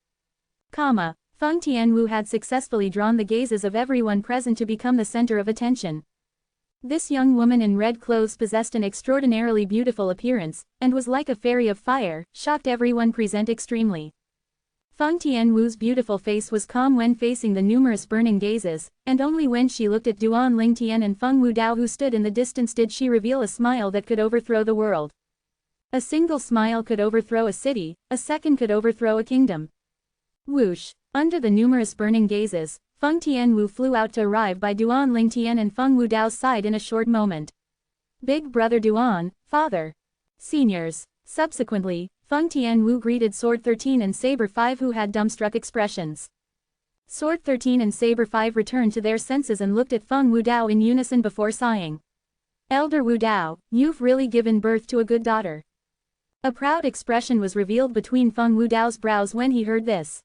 Feng Tianwu had successfully drawn the gazes of everyone present to become the center of attention. This young woman in red clothes possessed an extraordinarily beautiful appearance, and was like a fairy of fire, shocked everyone present extremely. Feng Tianwu's beautiful face was calm when facing the numerous burning gazes, and only when she looked at Duan Ling Tian and Feng Wudao who stood in the distance did she reveal a smile that could overthrow the world. A single smile could overthrow a city, a second could overthrow a kingdom. Whoosh! Under the numerous burning gazes, Feng Tianwu flew out to arrive by Duan Ling Tian and Feng Wudao's side in a short moment. Big brother Duan, father. Seniors. Subsequently, Feng Tianwu greeted Sword 13 and Saber 5 who had dumbstruck expressions. Sword 13 and Saber 5 returned to their senses and looked at Feng Wudao in unison before sighing. Elder Wu Dao, you've really given birth to a good daughter. A proud expression was revealed between Feng Wu Dao's brows when he heard this.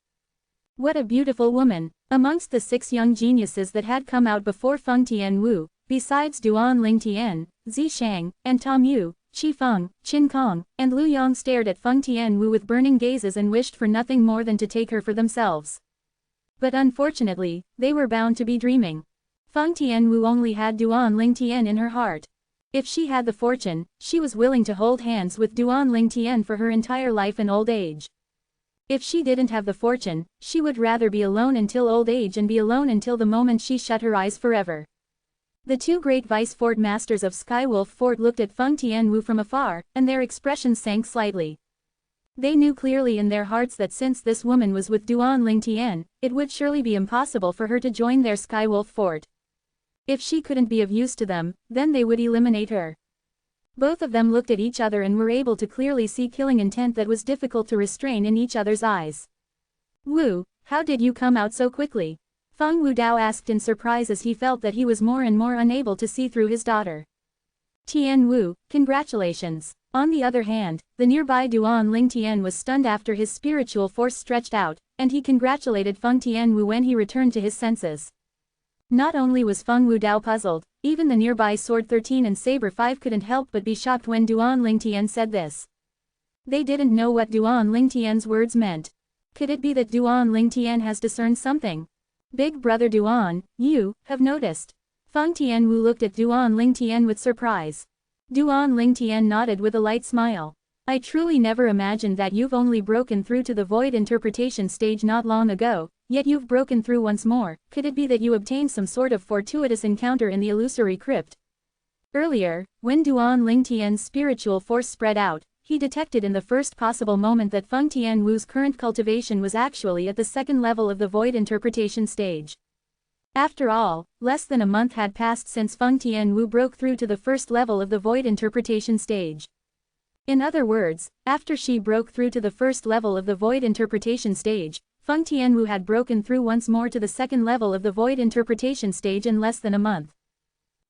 What a beautiful woman! Amongst the 6 young geniuses that had come out before Feng Tianwu, besides Duan Lingtian, Zi Shang, and Tom Yu, Qi Feng, Qin Kong, and Lu Yong stared at Feng Tianwu with burning gazes and wished for nothing more than to take her for themselves. But unfortunately, they were bound to be dreaming. Feng Tianwu only had Duan Lingtian in her heart. If she had the fortune, she was willing to hold hands with Duan Lingtian for her entire life and old age. If she didn't have the fortune, she would rather be alone until old age and be alone until the moment she shut her eyes forever. The 2 great vice fort masters of Skywolf Fort looked at Feng Tianwu from afar, and their expressions sank slightly. They knew clearly in their hearts that since this woman was with Duan Lingtian, it would surely be impossible for her to join their Skywolf Fort. If she couldn't be of use to them, then they would eliminate her. Both of them looked at each other and were able to clearly see killing intent that was difficult to restrain in each other's eyes. Wu, how did you come out so quickly? Feng Wu Dao asked in surprise as he felt that he was more and more unable to see through his daughter. Tian Wu, congratulations. On the other hand, the nearby Duan Lingtian was stunned after his spiritual force stretched out, and he congratulated Feng Tianwu when he returned to his senses. Not only was Feng Wu Dao puzzled, even the nearby Sword 13 and Saber 5 couldn't help but be shocked when Duan Lingtian said this. They didn't know what Duan Lingtian's words meant. Could it be that Duan Lingtian has discerned something? Big brother Duan, you have noticed. Feng Tianwu looked at Duan Lingtian with surprise. Duan Lingtian nodded with a light smile. I truly never imagined that you've only broken through to the void interpretation stage not long ago, yet you've broken through once more. Could it be that you obtained some sort of fortuitous encounter in the illusory crypt? Earlier, when Duan Lingtian's spiritual force spread out, he detected in the first possible moment that Feng Tianwu's current cultivation was actually at the 2nd level of the void interpretation stage. After all, less than a month had passed since Feng Tianwu broke through to the 1st level of the void interpretation stage. In other words, after she broke through to the 1st level of the void interpretation stage, Feng Tianwu had broken through once more to the 2nd level of the void interpretation stage in less than a month.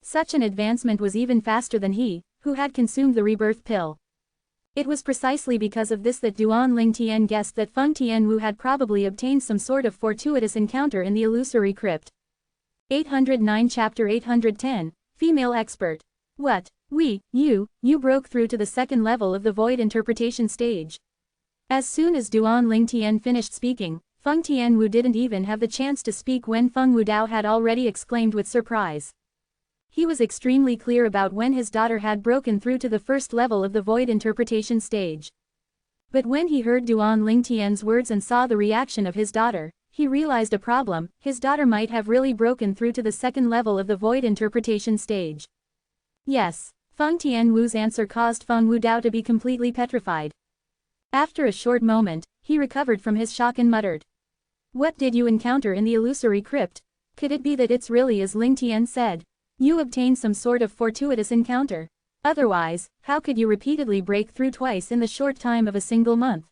Such an advancement was even faster than he, who had consumed the rebirth pill. It was precisely because of this that Duan Lingtian guessed that Feng Tianwu had probably obtained some sort of fortuitous encounter in the illusory crypt. 809 Chapter 810, Female Expert. What? You broke through to the 2nd level of the void interpretation stage. As soon as Duan Lingtian finished speaking, Feng Tianwu didn't even have the chance to speak when Feng Wu Dao had already exclaimed with surprise. He was extremely clear about when his daughter had broken through to the 1st level of the void interpretation stage. But when he heard Duan Lingtian's words and saw the reaction of his daughter, he realized a problem. His daughter might have really broken through to the 2nd level of the void interpretation stage. Yes. Feng Tianwu's answer caused Feng Wu Dao to be completely petrified. After a short moment, he recovered from his shock and muttered. What did you encounter in the illusory crypt? Could it be that it's really as Lingtian said? You obtained some sort of fortuitous encounter. Otherwise, how could you repeatedly break through twice in the short time of a single month?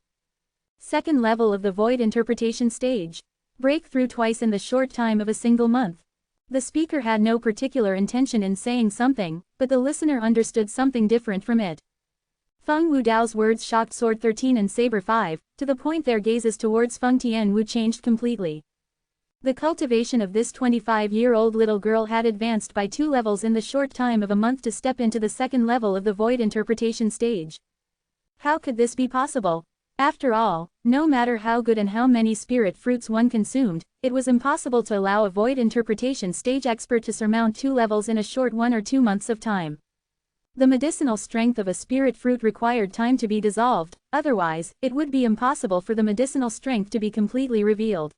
2nd level of the void interpretation stage. Break through twice in the short time of a single month. The speaker had no particular intention in saying something, but the listener understood something different from it. Feng Wu Dao's words shocked Sword 13 and Saber 5, to the point their gazes towards Feng Tianwu changed completely. The cultivation of this 25-year-old little girl had advanced by 2 levels in the short time of a month to step into the 2nd level of the void interpretation stage. How could this be possible? After all, no matter how good and how many spirit fruits one consumed, it was impossible to allow a void interpretation stage expert to surmount 2 levels in a short 1 or 2 months of time. The medicinal strength of a spirit fruit required time to be dissolved, otherwise, it would be impossible for the medicinal strength to be completely revealed.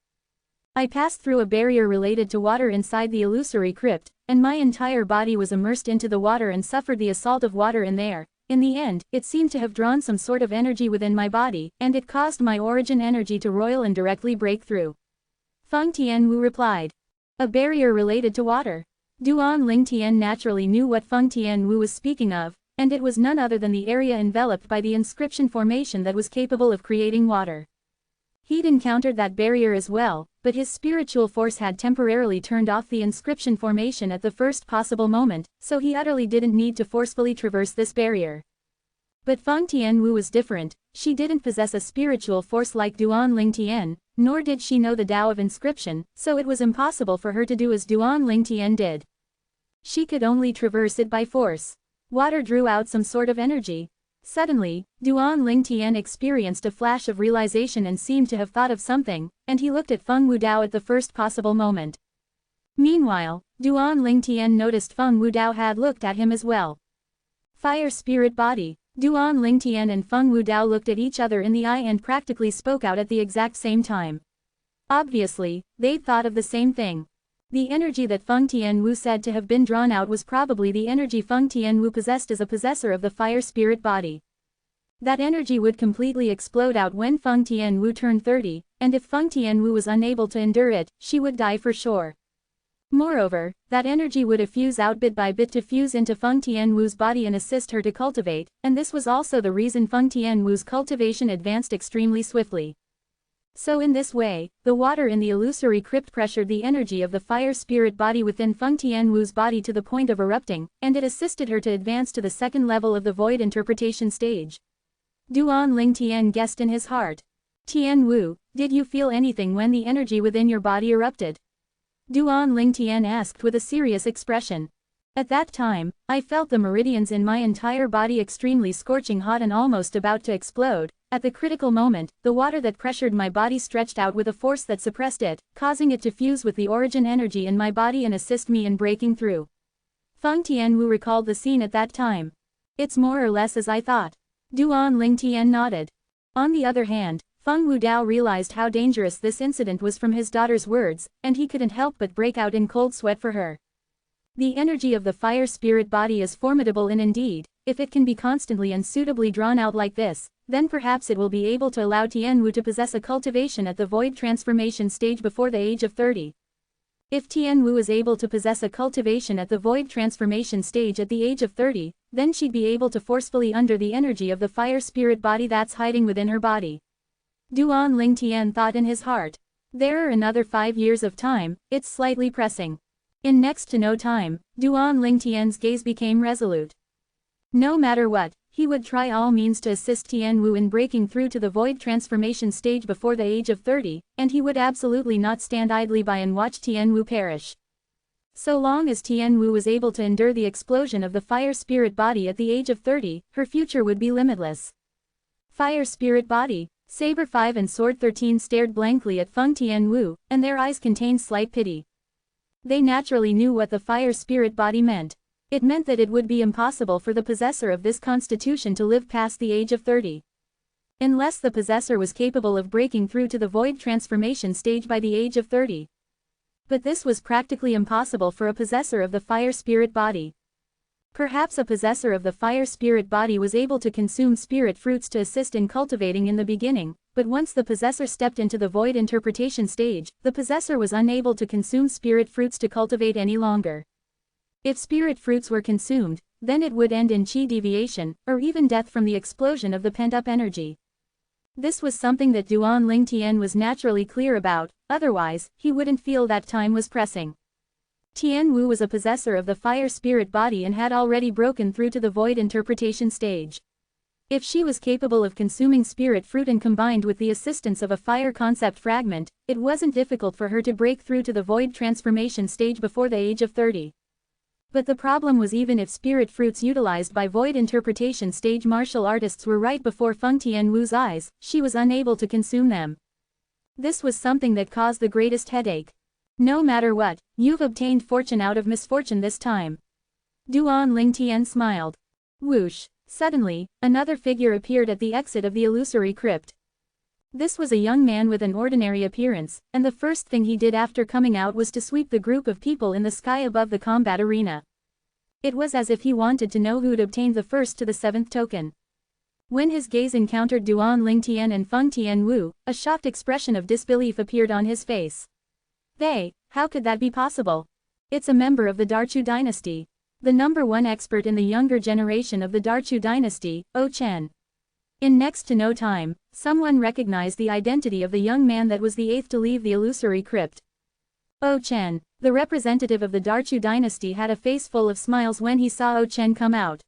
I passed through a barrier related to water inside the illusory crypt, and my entire body was immersed into the water and suffered the assault of water in there. In the end, it seemed to have drawn some sort of energy within my body, and it caused my origin energy to roil and directly break through. Feng Tianwu replied. A barrier related to water. Duan Lingtian naturally knew what Feng Tianwu was speaking of, and it was none other than the area enveloped by the inscription formation that was capable of creating water. He'd encountered that barrier as well, but his spiritual force had temporarily turned off the inscription formation at the first possible moment, so he utterly didn't need to forcefully traverse this barrier. But Feng Tianwu was different. She didn't possess a spiritual force like Duan Ling Tian, nor did she know the Tao of inscription, so it was impossible for her to do as Duan Ling Tian did. She could only traverse it by force. Water drew out some sort of energy. Suddenly, Duan Ling Tian experienced a flash of realization and seemed to have thought of something, and he looked at Feng Wudao at the first possible moment. Meanwhile, Duan Ling Tian noticed Feng Wudao had looked at him as well. Fire spirit body. Duan Ling Tian and Feng Wudao looked at each other in the eye and practically spoke out at the exact same time. Obviously, they'd thought of the same thing. The energy that Feng Tianwu said to have been drawn out was probably the energy Feng Tianwu possessed as a possessor of the fire spirit body. That energy would completely explode out when Feng Tianwu turned 30, and if Feng Tianwu was unable to endure it, she would die for sure. Moreover, that energy would effuse out bit by bit to fuse into Feng Tianwu's body and assist her to cultivate, and this was also the reason Feng Tianwu's cultivation advanced extremely swiftly. So in this way, the water in the illusory crypt pressured the energy of the fire spirit body within Feng Tianwu's body to the point of erupting, and it assisted her to advance to the second level of the void interpretation stage. Duan Ling Tian guessed in his heart. Tianwu, did you feel anything when the energy within your body erupted? Duan Ling Tian asked with a serious expression. At that time, I felt the meridians in my entire body extremely scorching hot and almost about to explode. At the critical moment, the water that pressured my body stretched out with a force that suppressed it, causing it to fuse with the origin energy in my body and assist me in breaking through. Feng Tianwu recalled the scene at that time. It's more or less as I thought. Duan Ling Tian nodded. On the other hand, Feng Wudao realized how dangerous this incident was from his daughter's words, and he couldn't help but break out in cold sweat for her. The energy of the fire spirit body is formidable and indeed, if it can be constantly and suitably drawn out like this, then perhaps it will be able to allow Tianwu to possess a cultivation at the void transformation stage before the age of 30. If Tianwu is able to possess a cultivation at the void transformation stage at the age of 30, then she'd be able to forcefully undo the energy of the fire spirit body that's hiding within her body. Duan Ling Tian thought in his heart. There are another 5 years of time, it's slightly pressing. In next to no time, Duan Ling Tian's gaze became resolute. No matter what, he would try all means to assist Tianwu in breaking through to the void transformation stage before the age of 30, and he would absolutely not stand idly by and watch Tianwu perish. So long as Tianwu was able to endure the explosion of the fire spirit body at the age of 30, her future would be limitless. Fire spirit body. Saber 5 and Sword 13 stared blankly at Feng Tianwu, and their eyes contained slight pity. They naturally knew what the fire spirit body meant. It meant that it would be impossible for the possessor of this constitution to live past the age of 30. Unless the possessor was capable of breaking through to the void transformation stage by the age of 30. But this was practically impossible for a possessor of the fire spirit body. Perhaps a possessor of the fire spirit body was able to consume spirit fruits to assist in cultivating in the beginning, but once the possessor stepped into the void interpretation stage, the possessor was unable to consume spirit fruits to cultivate any longer. If spirit fruits were consumed, then it would end in chi deviation, or even death from the explosion of the pent-up energy. This was something that Duan Ling Tian was naturally clear about, otherwise, he wouldn't feel that time was pressing. Tianwu was a possessor of the fire spirit body and had already broken through to the void interpretation stage. If she was capable of consuming spirit fruit and combined with the assistance of a fire concept fragment, it wasn't difficult for her to break through to the void transformation stage before the age of 30. But the problem was even if spirit fruits utilized by void interpretation stage martial artists were right before Feng Tianwu's eyes, she was unable to consume them. This was something that caused the greatest headache. No matter what, you've obtained fortune out of misfortune this time. Duan Ling Tian smiled. Whoosh! Suddenly, another figure appeared at the exit of the illusory crypt. This was a young man with an ordinary appearance, and the first thing he did after coming out was to sweep the group of people in the sky above the combat arena. It was as if he wanted to know who'd obtained the first to the 7th token. When his gaze encountered Duan Ling Tian and Feng Tianwu, a shocked expression of disbelief appeared on his face. How could that be possible? It's a member of the Darchu dynasty. The #1 expert in the younger generation of the Darchu dynasty, O Chen. In next to no time, someone recognized the identity of the young man that was the eighth to leave the illusory crypt. Oh Chen, the representative of the Darchu dynasty, had a face full of smiles when he saw Oh Chen come out.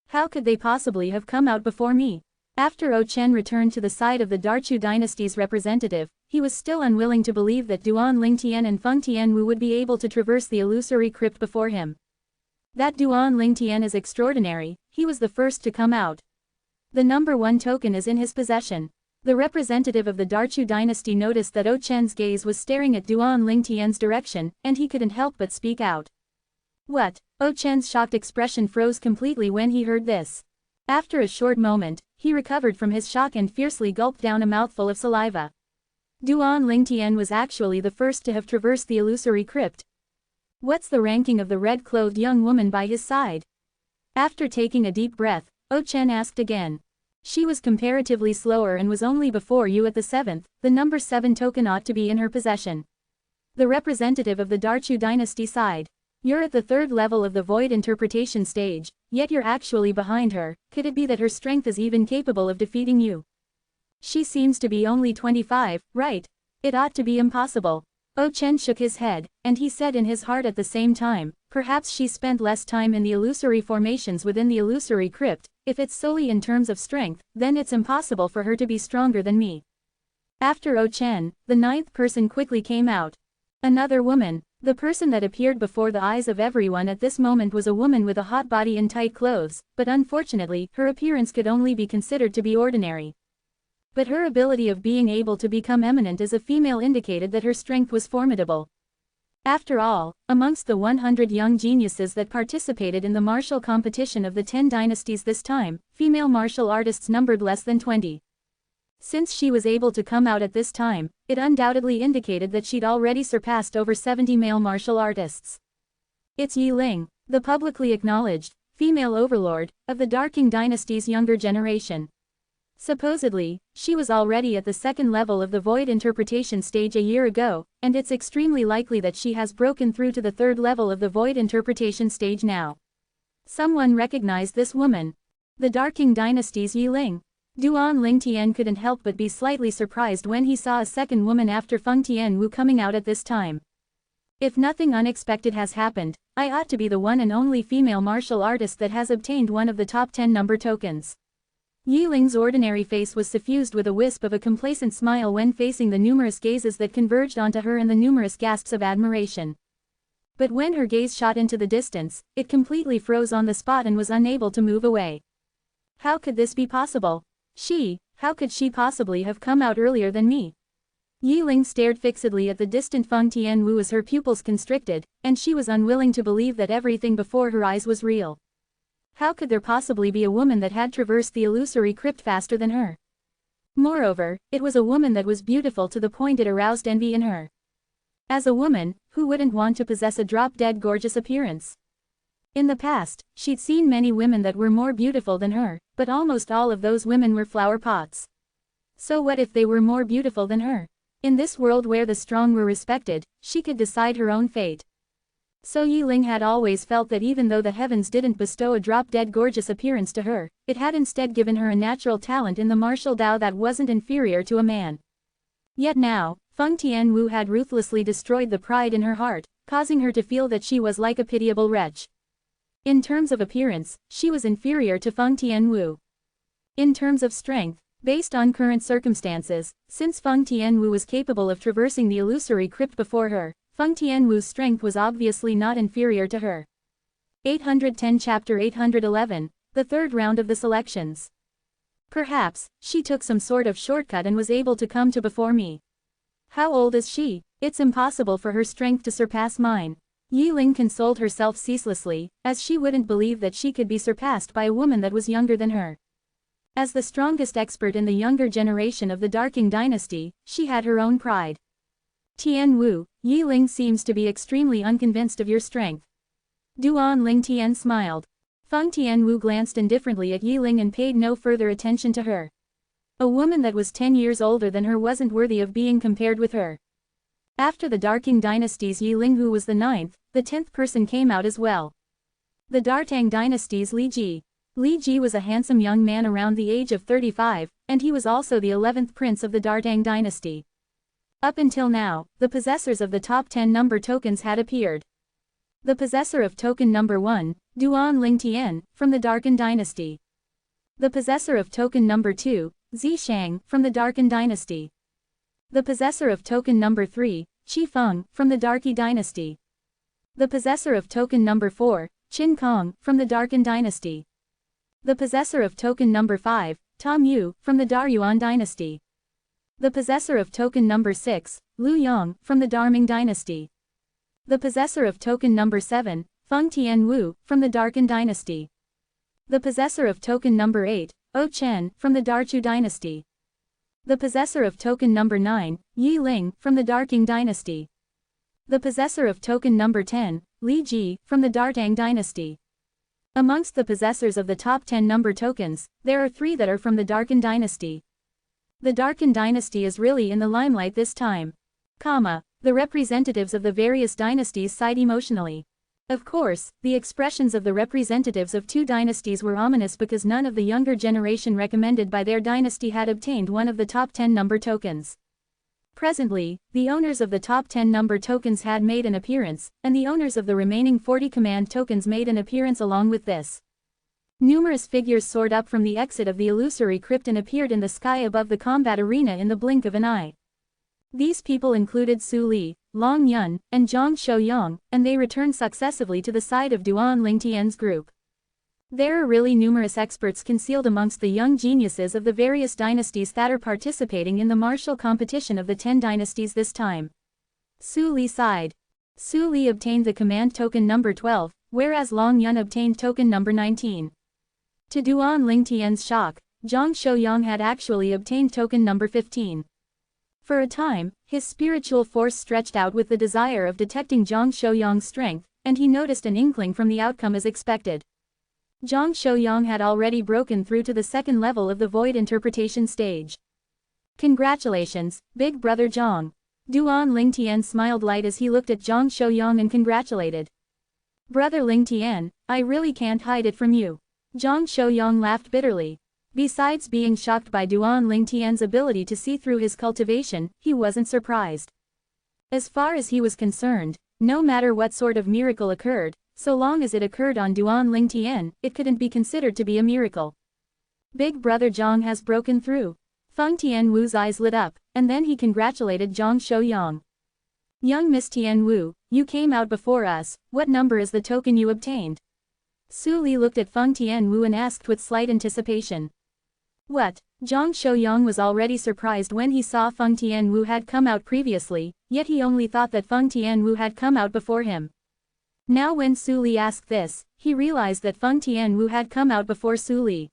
How could they possibly have come out before me? After Oh Chen returned to the side of the Darchu dynasty's representative, he was still unwilling to believe that Duan Lingtian and Feng Tianwu would be able to traverse the illusory crypt before him. That Duan Lingtian is extraordinary, he was the first to come out. The number 1 token is in his possession. The representative of the Darchu dynasty noticed that Oh Chen's gaze was staring at Duan Lingtian's direction, and he couldn't help but speak out. What? Oh Chen's shocked expression froze completely when he heard this. After a short moment, he recovered from his shock and fiercely gulped down a mouthful of saliva. Duan Lingtian was actually the first to have traversed the illusory crypt. What's the ranking of the red-clothed young woman by his side? After taking a deep breath, Oh Chen asked again. She was comparatively slower and was only before you at the 7th, the number 7 token ought to be in her possession. The representative of the Darchu dynasty sighed. You're at the 3rd level of the void interpretation stage, yet you're actually behind her. Could it be that her strength is even capable of defeating you? She seems to be only 25, right? It ought to be impossible. Oh Chen shook his head, and he said in his heart at the same time, perhaps she spent less time in the illusory formations within the illusory crypt. If it's solely in terms of strength, then it's impossible for her to be stronger than me. After Oh Chen, the 9th person quickly came out. Another woman. The person that appeared before the eyes of everyone at this moment was a woman with a hot body and tight clothes, but unfortunately, her appearance could only be considered to be ordinary. But her ability of being able to become eminent as a female indicated that her strength was formidable. After all, amongst the 100 young geniuses that participated in the martial competition of the 10 dynasties this time, female martial artists numbered less than 20. Since she was able to come out at this time, it undoubtedly indicated that she'd already surpassed over 70 male martial artists. It's Yi Ling, the publicly acknowledged, female overlord, of the Darking dynasty's younger generation. Supposedly, she was already at the 2nd level of the void interpretation stage a year ago, and it's extremely likely that she has broken through to the 3rd level of the void interpretation stage now. Someone recognized this woman. The Darking dynasty's Yi Ling. Duan Lingtian couldn't help but be slightly surprised when he saw a second woman after Feng Tianwu coming out at this time. If nothing unexpected has happened, I ought to be the one and only female martial artist that has obtained one of the top 10 number tokens. Yi Ling's ordinary face was suffused with a wisp of a complacent smile when facing the numerous gazes that converged onto her and the numerous gasps of admiration. But when her gaze shot into the distance, it completely froze on the spot and was unable to move away. How could this be possible? How could she possibly have come out earlier than me? Yi Ling stared fixedly at the distant Feng Tianwu as her pupils constricted, and she was unwilling to believe that everything before her eyes was real. How could there possibly be a woman that had traversed the illusory crypt faster than her? Moreover, it was a woman that was beautiful to the point it aroused envy in her. As a woman, who wouldn't want to possess a drop-dead gorgeous appearance? In the past, she'd seen many women that were more beautiful than her, but almost all of those women were flower pots. So what if they were more beautiful than her? In this world where the strong were respected, she could decide her own fate. So Yi Ling had always felt that even though the heavens didn't bestow a drop-dead gorgeous appearance to her, it had instead given her a natural talent in the martial Tao that wasn't inferior to a man. Yet now, Feng Tianwu had ruthlessly destroyed the pride in her heart, causing her to feel that she was like a pitiable wretch. In terms of appearance, she was inferior to Feng Tianwu. In terms of strength, based on current circumstances, since Feng Tianwu was capable of traversing the illusory crypt before her, Feng Tianwu's strength was obviously not inferior to her. 810 Chapter 811, the 3rd round of the selections. Perhaps, she took some sort of shortcut and was able to come to before me. How old is she? It's impossible for her strength to surpass mine. Yi Ling consoled herself ceaselessly, as she wouldn't believe that she could be surpassed by a woman that was younger than her. As the strongest expert in the younger generation of the Darking dynasty, she had her own pride. Tianwu, Yi Ling seems to be extremely unconvinced of your strength. Duan Lingtian smiled. Feng Tianwu glanced indifferently at Yi Ling and paid no further attention to her. A woman that was 10 years older than her wasn't worthy of being compared with her. After the Darking dynasty's Yi Ling, who was the 9th, the 10th person came out as well. The Dartang dynasty's Li Ji. Li Ji was a handsome young man around the age of 35, and he was also the 11th prince of the Dartang dynasty. Up until now, the possessors of the top 10 number tokens had appeared. The possessor of token number 1, Duan Lingtian, from the Darkin dynasty. The possessor of token number 2, Zishang, from the Darkin dynasty. The possessor of token number 3, Qifeng, from the Darqi dynasty. The possessor of token number 4, Qin Kong, from the Darkin dynasty. The possessor of token number 5, Tom Yu, from the Daryuan dynasty. The possessor of token number 6, Liu Yong, from the Darming dynasty. The possessor of token number 7, Feng Tianwu, from the Darkin dynasty. The possessor of token number 8, O Chen, from the Darchu dynasty. The possessor of token number 9, Yi Ling, from the Darking dynasty. The possessor of token number 10, Li Ji, from the Dartang dynasty. Amongst the possessors of the top 10 number tokens, there are 3 that are from the Darkin dynasty. The Darkin dynasty is really in the limelight this time. The representatives of the various dynasties sighed emotionally. Of course, the expressions of the representatives of 2 dynasties were ominous because none of the younger generation recommended by their dynasty had obtained one of the top 10 number tokens. Presently, the owners of the top 10 number tokens had made an appearance, and the owners of the remaining 40 command tokens made an appearance along with this. Numerous figures soared up from the exit of the illusory crypt and appeared in the sky above the combat arena in the blink of an eye. These people included Su Li, Long Yun, and Zhang Shouyang, and they returned successively to the side of Duan Lingtian's group. There are really numerous experts concealed amongst the young geniuses of the various dynasties that are participating in the martial competition of the 10 dynasties this time. Su Li sighed. Su Li obtained the command token number 12, whereas Long Yun obtained token number 19. To Duan Lingtian's shock, Zhang Shouyang had actually obtained token number 15. For a time, his spiritual force stretched out with the desire of detecting Zhang Shouyang's strength, and he noticed an inkling from the outcome as expected. Zhang Shouyang had already broken through to the second level of the void interpretation stage. Congratulations, big brother Zhang. Duan Lingtian smiled light as he looked at Zhang Shouyang and congratulated. Brother Lingtian, I really can't hide it from you. Zhang Shouyang laughed bitterly. Besides being shocked by Duan Lingtian's ability to see through his cultivation, he wasn't surprised. As far as he was concerned, no matter what sort of miracle occurred, so long as it occurred on Duan Lingtian, it couldn't be considered to be a miracle. Big brother Zhang has broken through. Feng Tianwu's eyes lit up, and then he congratulated Zhang Shouyang. Young Miss Tianwu, you came out before us, what number is the token you obtained? Su Li looked at Feng Tianwu and asked with slight anticipation. What? Zhang Shouyang was already surprised when he saw Feng Tianwu had come out previously, yet he only thought that Feng Tianwu had come out before him. Now when Su Li asked this, he realized that Feng Tianwu had come out before Su Li.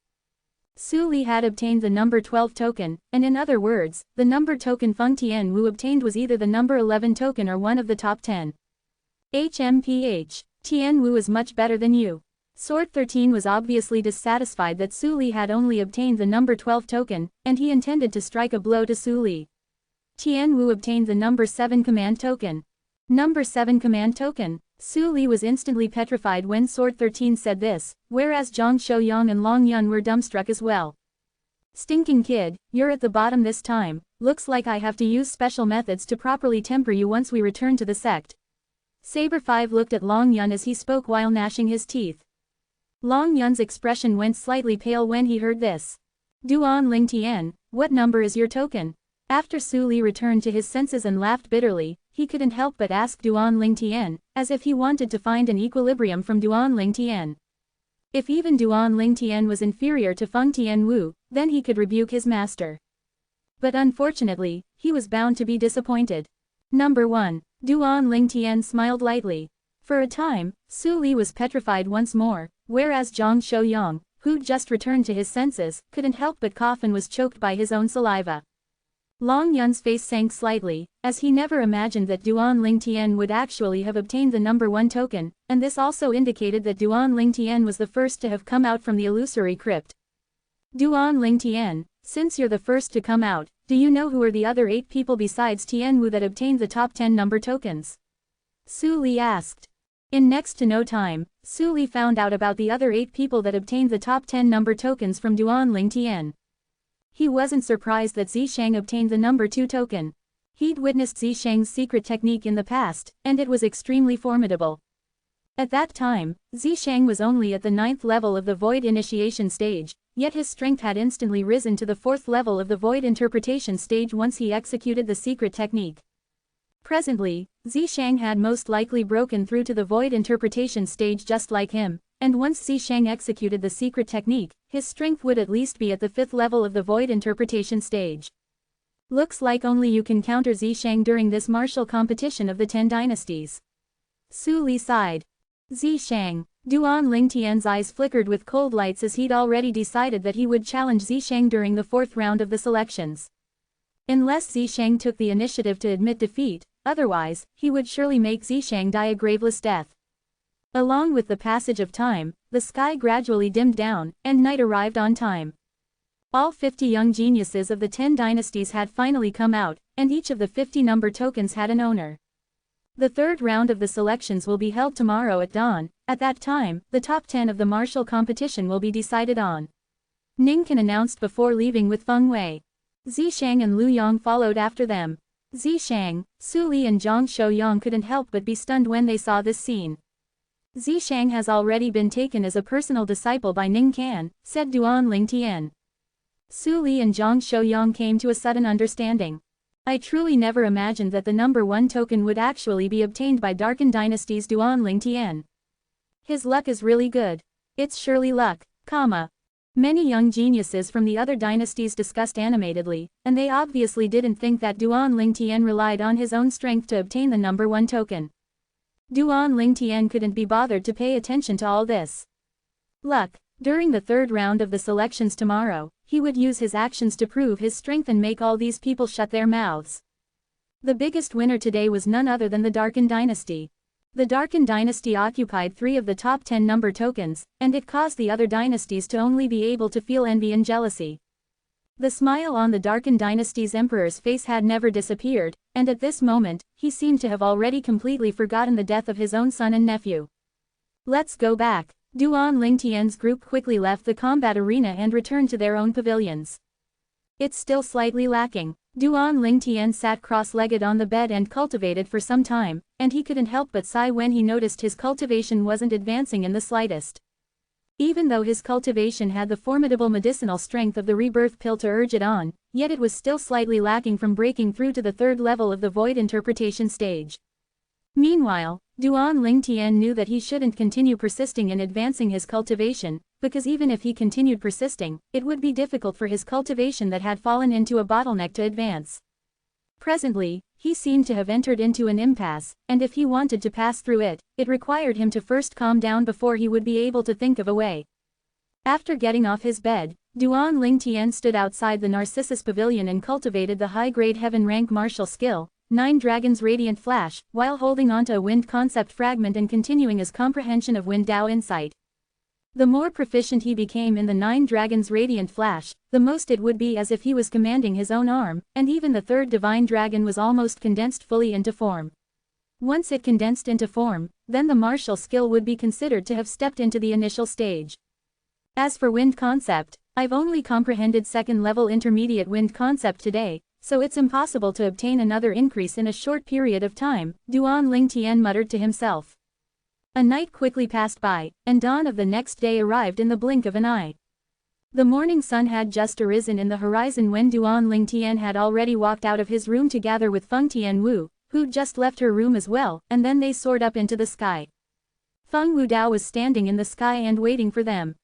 Su Li had obtained the number 12 token, and in other words, the number token Feng Tianwu obtained was either the number 11 token or one of the top 10. HMPH. Tianwu is much better than you. Sword 13 was obviously dissatisfied that Su Li had only obtained the number 12 token, and he intended to strike a blow to Su Li. Tianwu obtained the number 7 command token. Number 7 command token. Su Li was instantly petrified when Sword 13 said this, whereas Zhang Shouyang and Long Yun were dumbstruck as well. Stinking kid, you're at the bottom this time, looks like I have to use special methods to properly temper you once we return to the sect. Saber 5 looked at Long Yun as he spoke while gnashing his teeth. Long Yun's expression went slightly pale when he heard this. Duan Lingtian, what number is your token? After Su Li returned to his senses and laughed bitterly, he couldn't help but ask Duan Lingtian, as if he wanted to find an equilibrium from Duan Lingtian. If even Duan Lingtian was inferior to Feng Tianwu, then he could rebuke his master. But unfortunately, he was bound to be disappointed. Number 1. Duan Lingtian smiled lightly. For a time, Su Li was petrified once more, whereas Zhang Shouyang, who'd just returned to his senses, couldn't help but cough and was choked by his own saliva. Long Yun's face sank slightly, as he never imagined that Duan Lingtian would actually have obtained the number 1 token, and this also indicated that Duan Lingtian was the first to have come out from the illusory crypt. Duan Lingtian, since you're the first to come out, do you know who are the other 8 people besides Tianwu that obtained the top 10 number tokens? Su Li asked. In next to no time, Su Li found out about the other 8 people that obtained the top 10 number tokens from Duan Lingtian. He wasn't surprised that Zishang obtained the number 2 token. He'd witnessed Zishang's secret technique in the past, and it was extremely formidable. At that time, Zishang was only at the 9th level of the Void Initiation stage, yet his strength had instantly risen to the 4th level of the Void Interpretation stage once he executed the secret technique. Presently, Zishang had most likely broken through to the Void Interpretation stage just like him, and once Zishang executed the secret technique, his strength would at least be at the 5th level of the Void Interpretation stage. Looks like only you can counter Zishang during this martial competition of the 10 dynasties. Su Li sighed. Zishang. Duan Lingtian's eyes flickered with cold lights as he'd already decided that he would challenge Zishang during the 4th round of the selections. Unless Zishang took the initiative to admit defeat, otherwise, he would surely make Zishang die a graveless death. Along with the passage of time, the sky gradually dimmed down, and night arrived on time. All 50 young geniuses of the 10 dynasties had finally come out, and each of the 50 number tokens had an owner. The 3rd round of the selections will be held tomorrow at dawn. At that time, the top 10 of the martial competition will be decided on. Ning Can announced before leaving with Feng Wei. Zishang and Lu Yang followed after them. Zishang, Su Li and Zhang Shouyang couldn't help but be stunned when they saw this scene. Zishang has already been taken as a personal disciple by Ning Can, said Duan Lingtian. Su Li and Zhang Shouyang came to a sudden understanding. I truly never imagined that the number 1 token would actually be obtained by Darken Dynasty's Duan Lingtian. His luck is really good. It's surely luck, Many young geniuses from the other dynasties discussed animatedly, and they obviously didn't think that Duan Lingtian relied on his own strength to obtain the number 1 token. Duan Lingtian couldn't be bothered to pay attention to all this. Luck. During the 3rd round of the selections tomorrow, he would use his actions to prove his strength and make all these people shut their mouths. The biggest winner today was none other than the Darken Dynasty. The Darken Dynasty occupied 3 of the top 10 number tokens, and it caused the other dynasties to only be able to feel envy and jealousy. The smile on the Darken Dynasty's emperor's face had never disappeared, and at this moment, he seemed to have already completely forgotten the death of his own son and nephew. Let's go back. Duan Lingtian's group quickly left the combat arena and returned to their own pavilions. It's still slightly lacking. Duan Lingtian sat cross-legged on the bed and cultivated for some time, and he couldn't help but sigh when he noticed his cultivation wasn't advancing in the slightest. Even though his cultivation had the formidable medicinal strength of the rebirth pill to urge it on, yet it was still slightly lacking from breaking through to the 3rd level of the Void Interpretation stage. Meanwhile, Duan Lingtian knew that he shouldn't continue persisting in advancing his cultivation, because even if he continued persisting, it would be difficult for his cultivation that had fallen into a bottleneck to advance. Presently, he seemed to have entered into an impasse, and if he wanted to pass through it, it required him to first calm down before he would be able to think of a way. After getting off his bed, Duan Lingtian stood outside the Narcissus Pavilion and cultivated the high-grade heaven rank martial skill, 9 Dragons Radiant Flash, while holding onto a wind concept fragment and continuing his comprehension of Wind Dao insight. The more proficient he became in the 9 Dragons Radiant Flash, the most it would be as if he was commanding his own arm, and even the 3rd Divine Dragon was almost condensed fully into form. Once it condensed into form, then the martial skill would be considered to have stepped into the initial stage. As for Wind Concept, I've only comprehended 2nd level intermediate Wind Concept today, so it's impossible to obtain another increase in a short period of time, Duan Lingtian muttered to himself. A night quickly passed by, and dawn of the next day arrived in the blink of an eye. The morning sun had just arisen in the horizon when Duan Lingtian had already walked out of his room to gather with Feng Tianwu, who'd just left her room as well, and then they soared up into the sky. Feng Wudao was standing in the sky and waiting for them.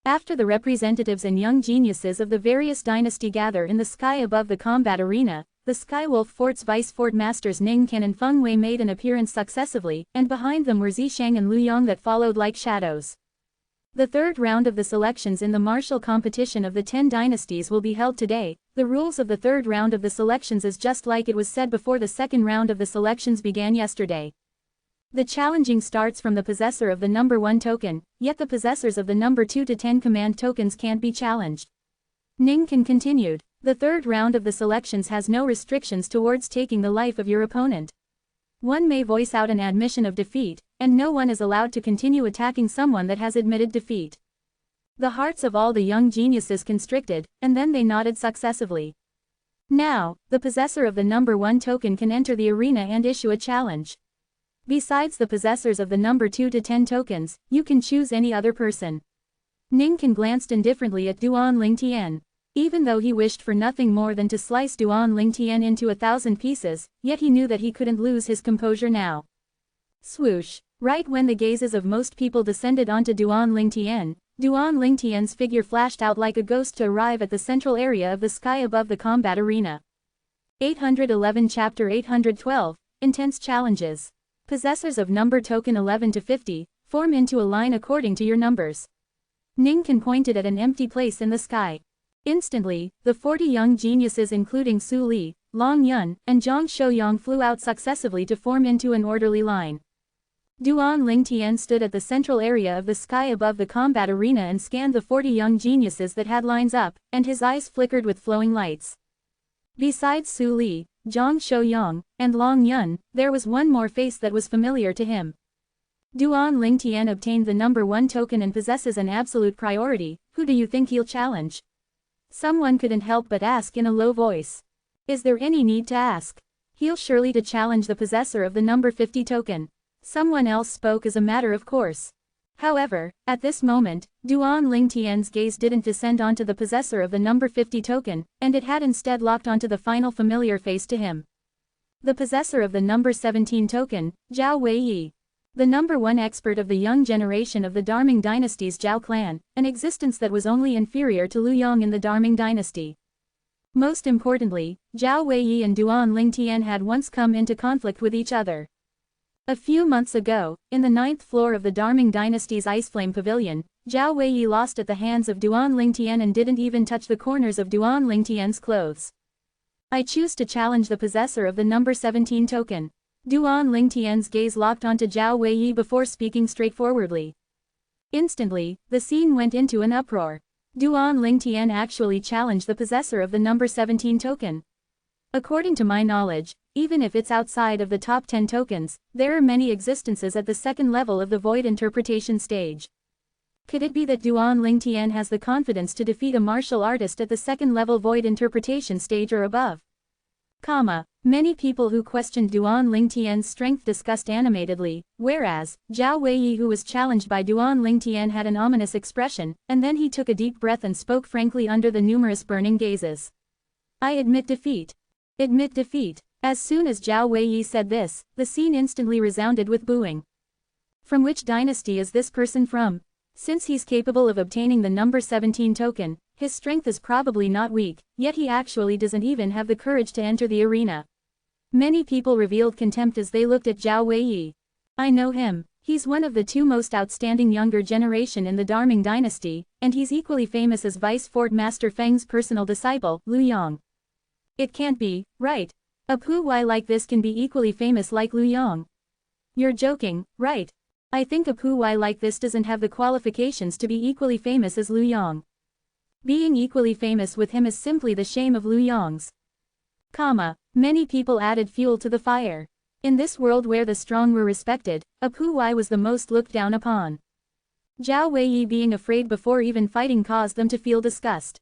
After the representatives and young geniuses of the various dynasty gather in the sky above the combat arena, the Skywolf Fort's Vice Fort Masters Ning Can and Feng Wei made an appearance successively, and behind them were Zishang and Lu Yang that followed like shadows. The 3rd round of the selections in the martial competition of the 10 dynasties will be held today. The rules of the 3rd round of the selections is just like it was said before the 2nd round of the selections began yesterday. The challenging starts from the possessor of the number 1 token, yet the possessors of the number 2 to 10 command tokens can't be challenged. Ning Can continued. The 3rd round of the selections has no restrictions towards taking the life of your opponent. One may voice out an admission of defeat, and no one is allowed to continue attacking someone that has admitted defeat. The hearts of all the young geniuses constricted, and then they nodded successively. Now, the possessor of the number 1 token can enter the arena and issue a challenge. Besides the possessors of the number 2 to 10 tokens, you can choose any other person. Ningkan glanced indifferently at Duan Lingtian. Even though he wished for nothing more than to slice Duan Lingtian into 1,000 pieces, yet he knew that he couldn't lose his composure now. Swoosh! Right when the gazes of most people descended onto Duan Lingtian's figure flashed out like a ghost to arrive at the central area of the sky above the combat arena. 811 Chapter 812, Intense Challenges. Possessors of number token 11 to 50, form into a line according to your numbers. Ningkan pointed at an empty place in the sky. Instantly, the 40 young geniuses including Su Li, Long Yun, and Zhang Shouyang flew out successively to form into an orderly line. Duan Lingtian stood at the central area of the sky above the combat arena and scanned the 40 young geniuses that had lines up, and his eyes flickered with flowing lights. Besides Su Li, Zhang Shouyang, and Long Yun, there was one more face that was familiar to him. Duan Lingtian obtained the number 1 token and possesses an absolute priority. Who do you think he'll challenge? Someone couldn't help but ask in a low voice. Is there any need to ask? He'll surely to challenge the possessor of the number 50 token. Someone else spoke as a matter of course. However, at this moment, Duan Lingtian's gaze didn't descend onto the possessor of the number 50 token, and it had instead locked onto the final familiar face to him. The possessor of the number 17 token, Zhao Weiyi. The number 1 expert of the young generation of the Darming dynasty's Zhao clan, an existence that was only inferior to Lu Yong in the Darming dynasty. Most importantly, Zhao Weiyi and Duan Lingtian had once come into conflict with each other. A few months ago, in the 9th floor of the Darming dynasty's Iceflame Pavilion, Zhao Weiyi lost at the hands of Duan Lingtian and didn't even touch the corners of Duan Lingtian's clothes. I choose to challenge the possessor of the number 17 token. Duan Lingtian's gaze locked onto Zhao Weiyi before speaking straightforwardly. Instantly, the scene went into an uproar. Duan Lingtian actually challenged the possessor of the number 17 token. According to my knowledge, even if it's outside of the top 10 tokens, there are many existences at the second level of the void interpretation stage. Could it be that Duan Lingtian has the confidence to defeat a martial artist at the second level void interpretation stage or above? Many people who questioned Duan Lingtian's strength discussed animatedly, whereas, Zhao Weiyi who was challenged by Duan Lingtian had an ominous expression, and then he took a deep breath and spoke frankly under the numerous burning gazes. I admit defeat. Admit defeat. As soon as Zhao Weiyi said this, the scene instantly resounded with booing. From which dynasty is this person from? Since he's capable of obtaining the number 17 token, his strength is probably not weak, yet he actually doesn't even have the courage to enter the arena. Many people revealed contempt as they looked at Zhao Weiyi. I know him. He's one of the 2 most outstanding younger generation in the Darming dynasty, and he's equally famous as Vice Fort Master Feng's personal disciple, Lu Yong. It can't be, right? A Puyi like this can be equally famous like Lu Yong. You're joking, right? I think a Puyi like this doesn't have the qualifications to be equally famous as Lu Yong. Being equally famous with him is simply the shame of Lu Yong's. Many people added fuel to the fire. In this world where the strong were respected, a Puyi was the most looked down upon. Zhao Weiyi being afraid before even fighting caused them to feel disgust.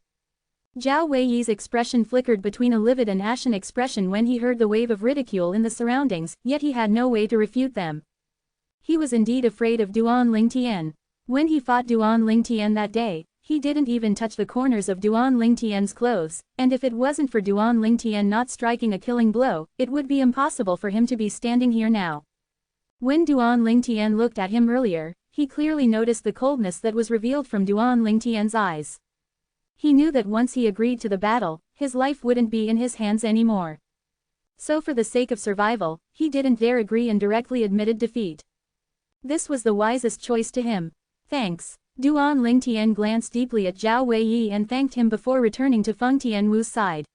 Zhao Weiyi's expression flickered between a livid and ashen expression when he heard the wave of ridicule in the surroundings, yet he had no way to refute them. He was indeed afraid of Duan Lingtian. When he fought Duan Lingtian that day, he didn't even touch the corners of Duan Lingtian's clothes, and if it wasn't for Duan Lingtian not striking a killing blow, it would be impossible for him to be standing here now. When Duan Lingtian looked at him earlier, he clearly noticed the coldness that was revealed from Duan Lingtian's eyes. He knew that once he agreed to the battle, his life wouldn't be in his hands anymore. So for the sake of survival, he didn't dare agree and directly admitted defeat. This was the wisest choice to him. Thanks. Duan Lingtian glanced deeply at Zhao Weiyi and thanked him before returning to Feng Tianwu's side.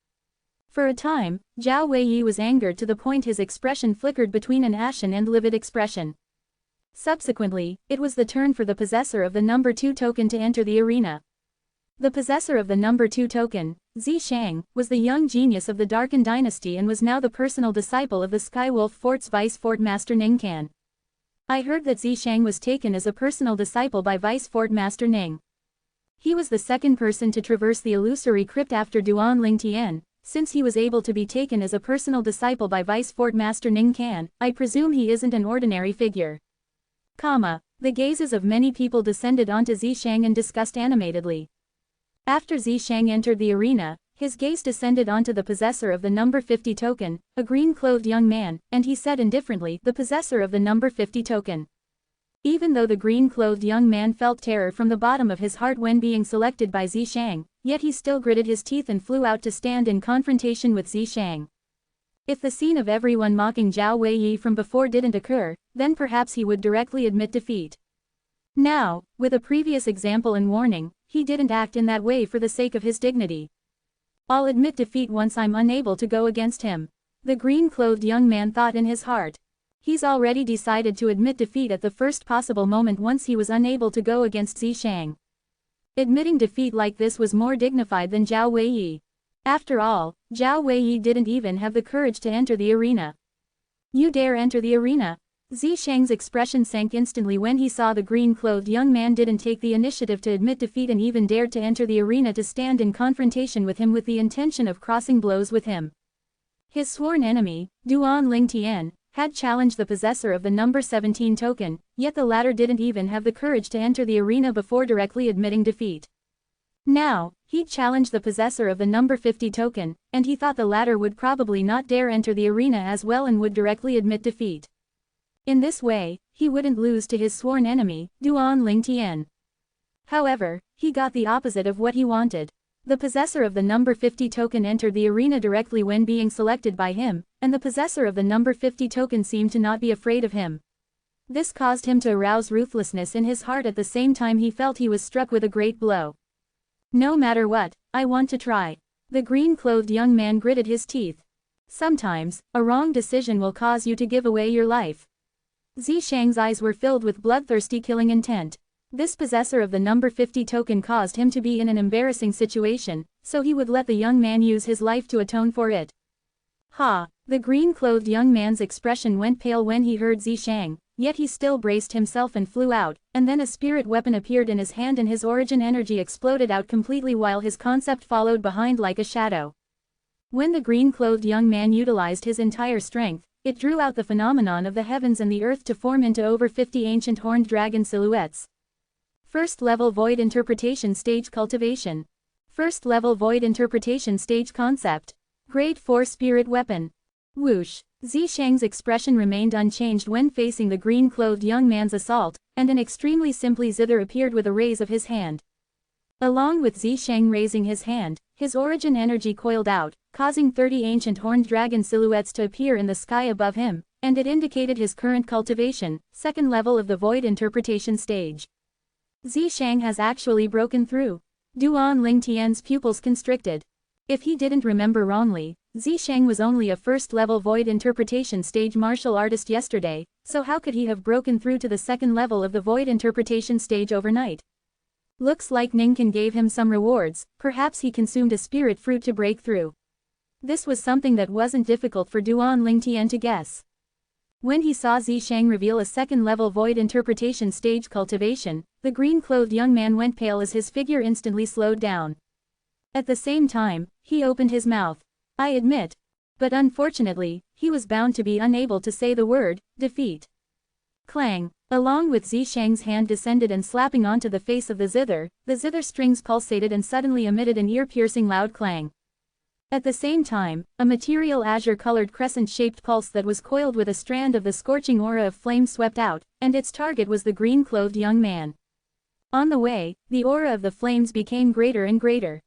For a time, Zhao Weiyi was angered to the point his expression flickered between an ashen and livid expression. Subsequently, it was the turn for the possessor of the number 2 token to enter the arena. The possessor of the number 2 token, Zishang, was the young genius of the Darken dynasty and was now the personal disciple of the Skywolf Fort's Vice Fort Master Ningcan. I heard that Zishang was taken as a personal disciple by Vice Fort Master Ning. He was the second person to traverse the illusory crypt after Duan Lingtian. Since he was able to be taken as a personal disciple by Vice Fort Master Ningcan, I presume he isn't an ordinary figure. The gazes of many people descended onto Zishang and discussed animatedly. After Zishang entered the arena, his gaze descended onto the possessor of the number 50 token, a green-clothed young man, and he said indifferently, the possessor of the number 50 token. Even though the green-clothed young man felt terror from the bottom of his heart when being selected by Zishang, yet he still gritted his teeth and flew out to stand in confrontation with Zishang. If the scene of everyone mocking Zhao Weiyi from before didn't occur, then perhaps he would directly admit defeat. Now, with a previous example and warning, he didn't act in that way for the sake of his dignity. I'll admit defeat once I'm unable to go against him. The green-clothed young man thought in his heart. He's already decided to admit defeat at the first possible moment once he was unable to go against Zishang. Admitting defeat like this was more dignified than Zhao Weiyi. After all, Zhao Weiyi didn't even have the courage to enter the arena. You dare enter the arena? Zishang's expression sank instantly when he saw the green-clothed young man didn't take the initiative to admit defeat and even dared to enter the arena to stand in confrontation with him with the intention of crossing blows with him. His sworn enemy, Duan Lingtian, had challenged the possessor of the number 17 token, yet the latter didn't even have the courage to enter the arena before directly admitting defeat. Now, he'd challenged the possessor of the number 50 token, and he thought the latter would probably not dare enter the arena as well and would directly admit defeat. In this way, he wouldn't lose to his sworn enemy, Duan Lingtian. However, he got the opposite of what he wanted. The possessor of the number 50 token entered the arena directly when being selected by him, and the possessor of the number 50 token seemed to not be afraid of him. This caused him to arouse ruthlessness in his heart at the same time he felt he was struck with a great blow. No matter what, I want to try. The green-clothed young man gritted his teeth. Sometimes, a wrong decision will cause you to give away your life. Zishang's eyes were filled with bloodthirsty killing intent. This possessor of the number 50 token caused him to be in an embarrassing situation, so he would let the young man use his life to atone for it. The green-clothed young man's expression went pale when he heard Zishang, yet he still braced himself and flew out, and then a spirit weapon appeared in his hand and his origin energy exploded out completely while his concept followed behind like a shadow. When the green-clothed young man utilized his entire strength, it drew out the phenomenon of the heavens and the earth to form into over 50 ancient horned dragon silhouettes. First level void interpretation stage cultivation. First level void interpretation stage concept. Grade 4 spirit weapon. Whoosh. Zishang's expression remained unchanged when facing the green-clothed young man's assault, and an extremely simply zither appeared with a raise of his hand. Along with Zishang raising his hand, his origin energy coiled out, causing 30 ancient horned dragon silhouettes to appear in the sky above him, and it indicated his current cultivation, second level of the void interpretation stage. Zishang has actually broken through. Duan Lingtian's pupils constricted. If he didn't remember wrongly, Zishang was only a first-level void interpretation stage martial artist yesterday, so how could he have broken through to the second level of the void interpretation stage overnight? Looks like Ningcan gave him some rewards, perhaps he consumed a spirit fruit to break through. This was something that wasn't difficult for Duan Lingtian to guess. When he saw Zishang reveal a second-level void interpretation stage cultivation, the green-clothed young man went pale as his figure instantly slowed down. At the same time, he opened his mouth. I admit. But unfortunately, he was bound to be unable to say the word, defeat. Clang. Along with Zishang's hand descended and slapping onto the face of the zither strings pulsated and suddenly emitted an ear-piercing loud clang. At the same time, a material azure-colored crescent-shaped pulse that was coiled with a strand of the scorching aura of flame swept out, and its target was the green-clothed young man. On the way, the aura of the flames became greater and greater.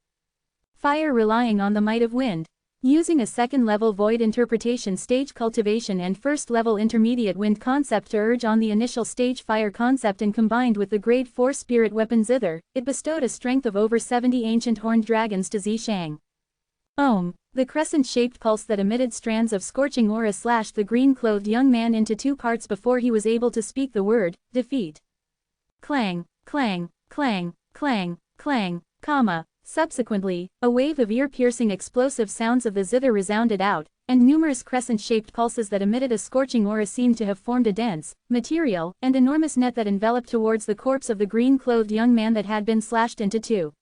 Fire relying on the might of wind. Using a second-level void interpretation stage cultivation and first-level intermediate wind concept to urge on the initial stage fire concept and combined with the grade 4 spirit weapon zither, it bestowed a strength of over 70 ancient horned dragons to Zishang. The crescent-shaped pulse that emitted strands of scorching aura slashed the green-clothed young man into two parts before he was able to speak the word, defeat. Clang, clang, clang, clang, clang, Subsequently, a wave of ear-piercing explosive sounds of the zither resounded out, and numerous crescent-shaped pulses that emitted a scorching aura seemed to have formed a dense, material, and enormous net that enveloped towards the corpse of the green-clothed young man that had been slashed into two.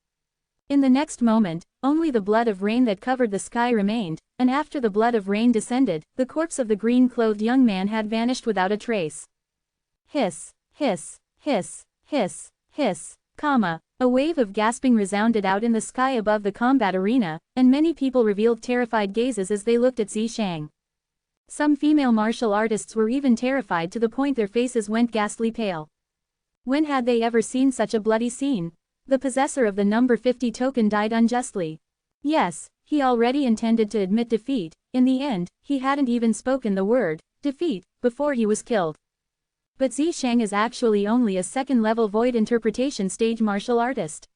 In the next moment, only the blood of rain that covered the sky remained, and after the blood of rain descended, the corpse of the green-clothed young man had vanished without a trace. Hiss, hiss, hiss, hiss, hiss, a wave of gasping resounded out in the sky above the combat arena, and many people revealed terrified gazes as they looked at Zishang. Some female martial artists were even terrified to the point their faces went ghastly pale. When had they ever seen such a bloody scene? The possessor of the number 50 token died unjustly. Yes, he already intended to admit defeat. In the end, he hadn't even spoken the word, defeat, before he was killed. But Zishang is actually only a second-level void interpretation stage martial artist.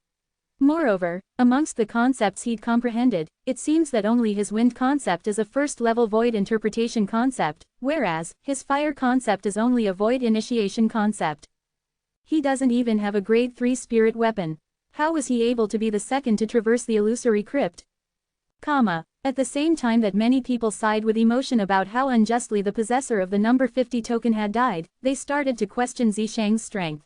Moreover, amongst the concepts he'd comprehended, it seems that only his wind concept is a first-level void interpretation concept, whereas, his fire concept is only a void initiation concept. He doesn't even have a grade 3 spirit weapon. How was he able to be the second to traverse the illusory crypt? At the same time that many people sighed with emotion about how unjustly the possessor of the number 50 token had died, they started to question Zishang's strength.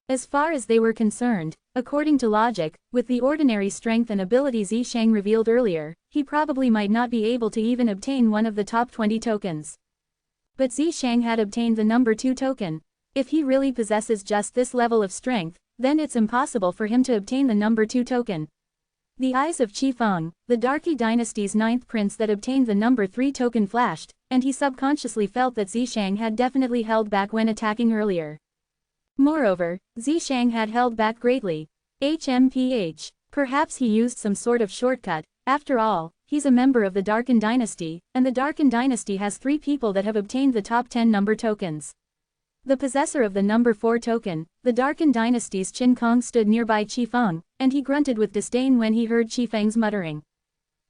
As far as they were concerned, according to logic, with the ordinary strength and ability Zishang revealed earlier, he probably might not be able to even obtain one of the top 20 tokens. But Zishang had obtained the number 2 token. If he really possesses just this level of strength, then it's impossible for him to obtain the number 2 token. The eyes of Qi Feng, the Darky dynasty's 9th prince that obtained the number 3 token flashed, and he subconsciously felt that Zishang had definitely held back when attacking earlier. Moreover, Zishang had held back greatly. Perhaps he used some sort of shortcut. After all, he's a member of the Darkin dynasty, and the Darkin dynasty has 3 people that have obtained the top 10 number tokens. The possessor of the number 4 token, the Darkin dynasty's Qin Kong, stood nearby Qi Feng, and he grunted with disdain when he heard Qi Feng's muttering.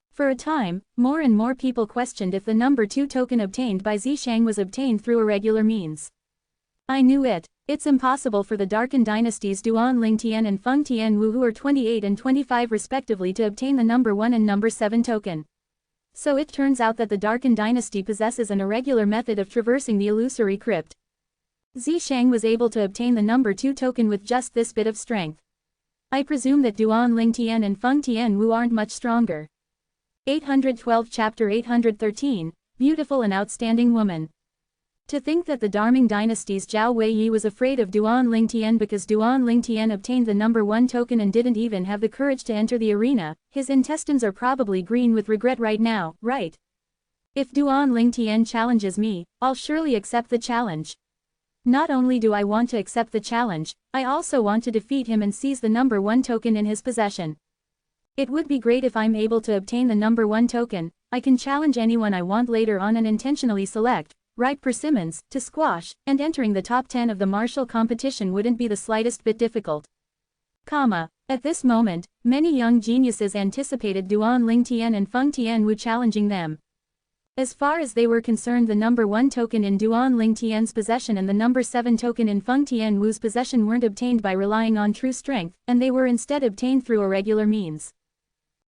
For a time, more and more people questioned if the number 2 token obtained by Zishang was obtained through irregular means. I knew it. It's impossible for the Darkin dynasty's Duan Lingtian and Feng Tianwu, who are 28 and 25 respectively, to obtain the number 1 and number 7 token. So it turns out that the Darkin dynasty possesses an irregular method of traversing the illusory crypt. Zishang was able to obtain the number 2 token with just this bit of strength. I presume that Duan Lingtian and Feng Tianwu aren't much stronger. 812 Chapter 813, Beautiful and Outstanding Woman. To think that the Darming dynasty's Zhao Weiyi was afraid of Duan Lingtian because Duan Lingtian obtained the number 1 token and didn't even have the courage to enter the arena. His intestines are probably green with regret right now, right? If Duan Lingtian challenges me, I'll surely accept the challenge. Not only do I want to accept the challenge, I also want to defeat him and seize the number 1 token in his possession. It would be great if I'm able to obtain the number 1 token. I can challenge anyone I want later on and intentionally select, right, persimmons, to squash, and entering the top 10 of the martial competition wouldn't be the slightest bit difficult. At this moment, many young geniuses anticipated Duan Lingtian and Feng Tianwu challenging them. As far as they were concerned, the number 1 token in Duan Lingtian's possession and the number 7 token in Feng Tianwu's possession weren't obtained by relying on true strength, and they were instead obtained through irregular means.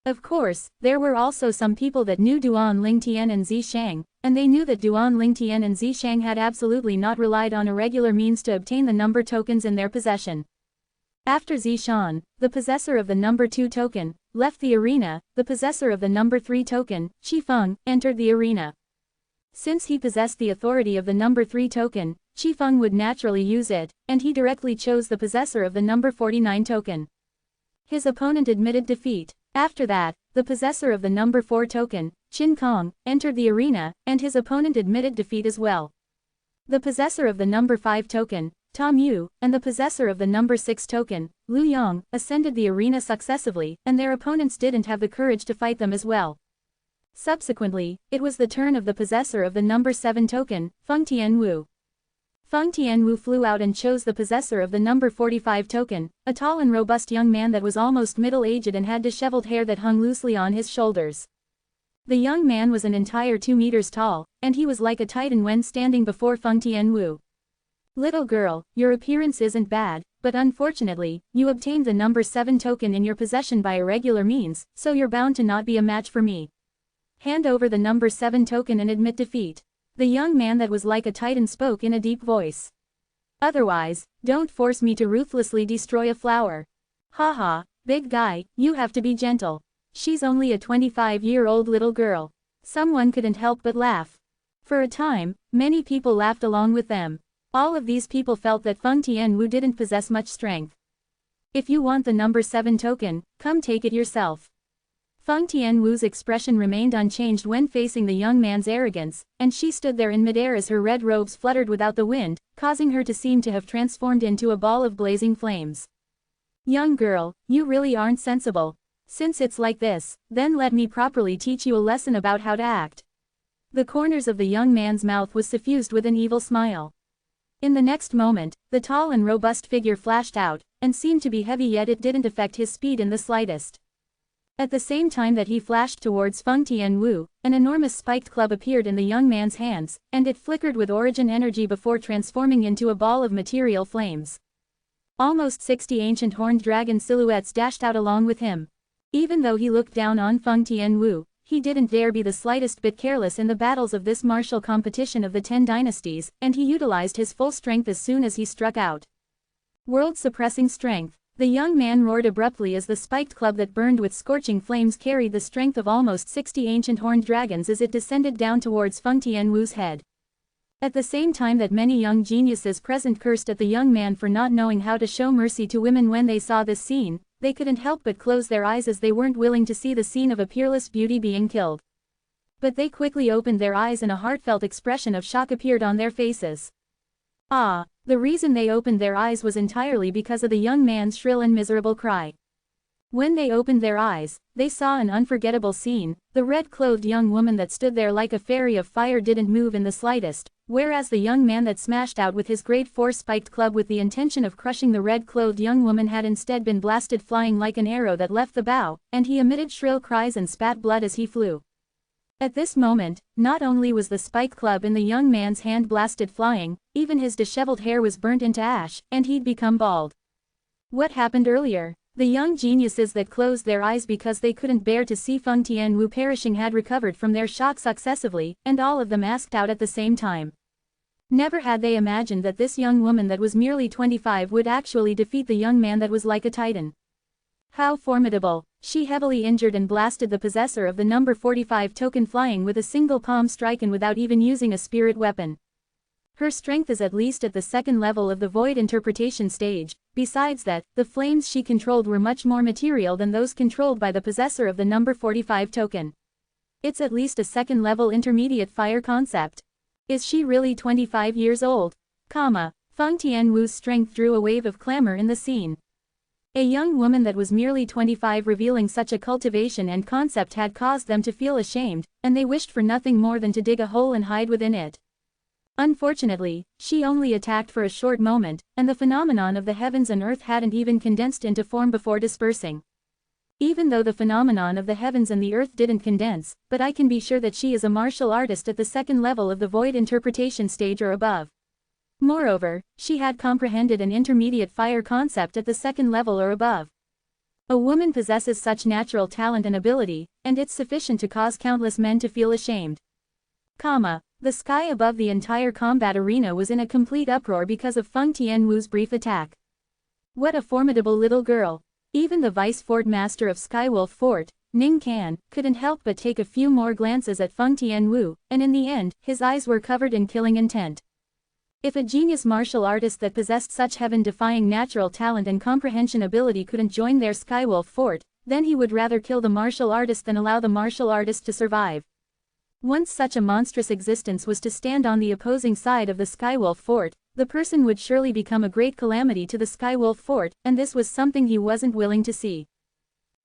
Of course, there were also some people that knew Duan Lingtian and Zishang, and they knew that Duan Lingtian and Zishang had absolutely not relied on irregular means to obtain the number tokens in their possession. After Zishan, the possessor of the number 2 token, left the arena, the possessor of the number 3 token, Qi Feng, entered the arena. Since he possessed the authority of the number 3 token, Qi Feng would naturally use it, and he directly chose the possessor of the number 49 token. His opponent admitted defeat. After that, the possessor of the number 4 token, Qin Kong, entered the arena, and his opponent admitted defeat as well. The possessor of the number 5 token, Tom Yu, and the possessor of the number 6 token, Lu Yong, ascended the arena successively, and their opponents didn't have the courage to fight them as well. Subsequently, it was the turn of the possessor of the number 7 token, Feng Tianwu. Feng Tianwu flew out and chose the possessor of the number 45 token, a tall and robust young man that was almost middle-aged and had disheveled hair that hung loosely on his shoulders. The young man was an entire 2 meters tall, and he was like a titan when standing before Feng Tianwu. "Little girl, your appearance isn't bad, but unfortunately, you obtained the number 7 token in your possession by irregular means, so you're bound to not be a match for me. Hand over the number 7 token and admit defeat. The young man that was like a titan spoke in a deep voice. Otherwise, don't force me to ruthlessly destroy a flower. Haha, big guy, you have to be gentle. She's only a 25-year-old little girl. Someone couldn't help but laugh. For a time, many people laughed along with them. All of these people felt that Feng Tianwu didn't possess much strength. If you want the number 7 token, come take it yourself. Feng Tianwu's expression remained unchanged when facing the young man's arrogance, and she stood there in midair as her red robes fluttered without the wind, causing her to seem to have transformed into a ball of blazing flames. Young girl, you really aren't sensible. Since it's like this, then let me properly teach you a lesson about how to act. The corners of the young man's mouth was suffused with an evil smile. In the next moment, the tall and robust figure flashed out, and seemed to be heavy, yet it didn't affect his speed in the slightest. At the same time that he flashed towards Feng Tianwu, an enormous spiked club appeared in the young man's hands, and it flickered with origin energy before transforming into a ball of material flames. Almost 60 ancient horned dragon silhouettes dashed out along with him. Even though he looked down on Feng Tianwu, he didn't dare be the slightest bit careless in the battles of this martial competition of the 10 dynasties, and he utilized his full strength as soon as he struck out. World-suppressing strength. The young man roared abruptly as the spiked club that burned with scorching flames carried the strength of almost 60 ancient horned dragons as it descended down towards Feng Tianwu's head. At the same time that many young geniuses present cursed at the young man for not knowing how to show mercy to women when they saw this scene, they couldn't help but close their eyes as they weren't willing to see the scene of a peerless beauty being killed. But they quickly opened their eyes and a heartfelt expression of shock appeared on their faces. The reason they opened their eyes was entirely because of the young man's shrill and miserable cry. When they opened their eyes, they saw an unforgettable scene. The red-clothed young woman that stood there like a fairy of fire didn't move in the slightest, whereas the young man that smashed out with his great four-spiked club with the intention of crushing the red-clothed young woman had instead been blasted flying like an arrow that left the bow, and he emitted shrill cries and spat blood as he flew. At this moment, not only was the spike club in the young man's hand blasted flying, even his disheveled hair was burnt into ash, and he'd become bald. What happened earlier? The young geniuses that closed their eyes because they couldn't bear to see Feng Tianwu perishing had recovered from their shock successively, and all of them asked out at the same time. Never had they imagined that this young woman that was merely 25 would actually defeat the young man that was like a titan. How formidable! She heavily injured and blasted the possessor of the number 45 token flying with a single palm strike and without even using a spirit weapon. Her strength is at least at the second level of the void interpretation stage. Besides that, the flames she controlled were much more material than those controlled by the possessor of the number 45 token. It's at least a second level intermediate fire concept. Is she really 25 years old? Feng Tianwu's strength drew a wave of clamor in the scene. A young woman that was merely 25 revealing such a cultivation and concept had caused them to feel ashamed, and they wished for nothing more than to dig a hole and hide within it. Unfortunately, she only attacked for a short moment, and the phenomenon of the heavens and earth hadn't even condensed into form before dispersing. Even though the phenomenon of the heavens and the earth didn't condense, but I can be sure that she is a martial artist at the second level of the void interpretation stage or above. Moreover, she had comprehended an intermediate fire concept at the second level or above. A woman possesses such natural talent and ability, and it's sufficient to cause countless men to feel ashamed. The sky above the entire combat arena was in a complete uproar because of Feng Tianwu's brief attack. What a formidable little girl! Even the vice fort master of Skywolf Fort, Ning Kan, couldn't help but take a few more glances at Feng Tianwu, and in the end, his eyes were covered in killing intent. If a genius martial artist that possessed such heaven-defying natural talent and comprehension ability couldn't join their Skywolf Fort, then he would rather kill the martial artist than allow the martial artist to survive. Once such a monstrous existence was to stand on the opposing side of the Skywolf Fort, the person would surely become a great calamity to the Skywolf Fort, and this was something he wasn't willing to see.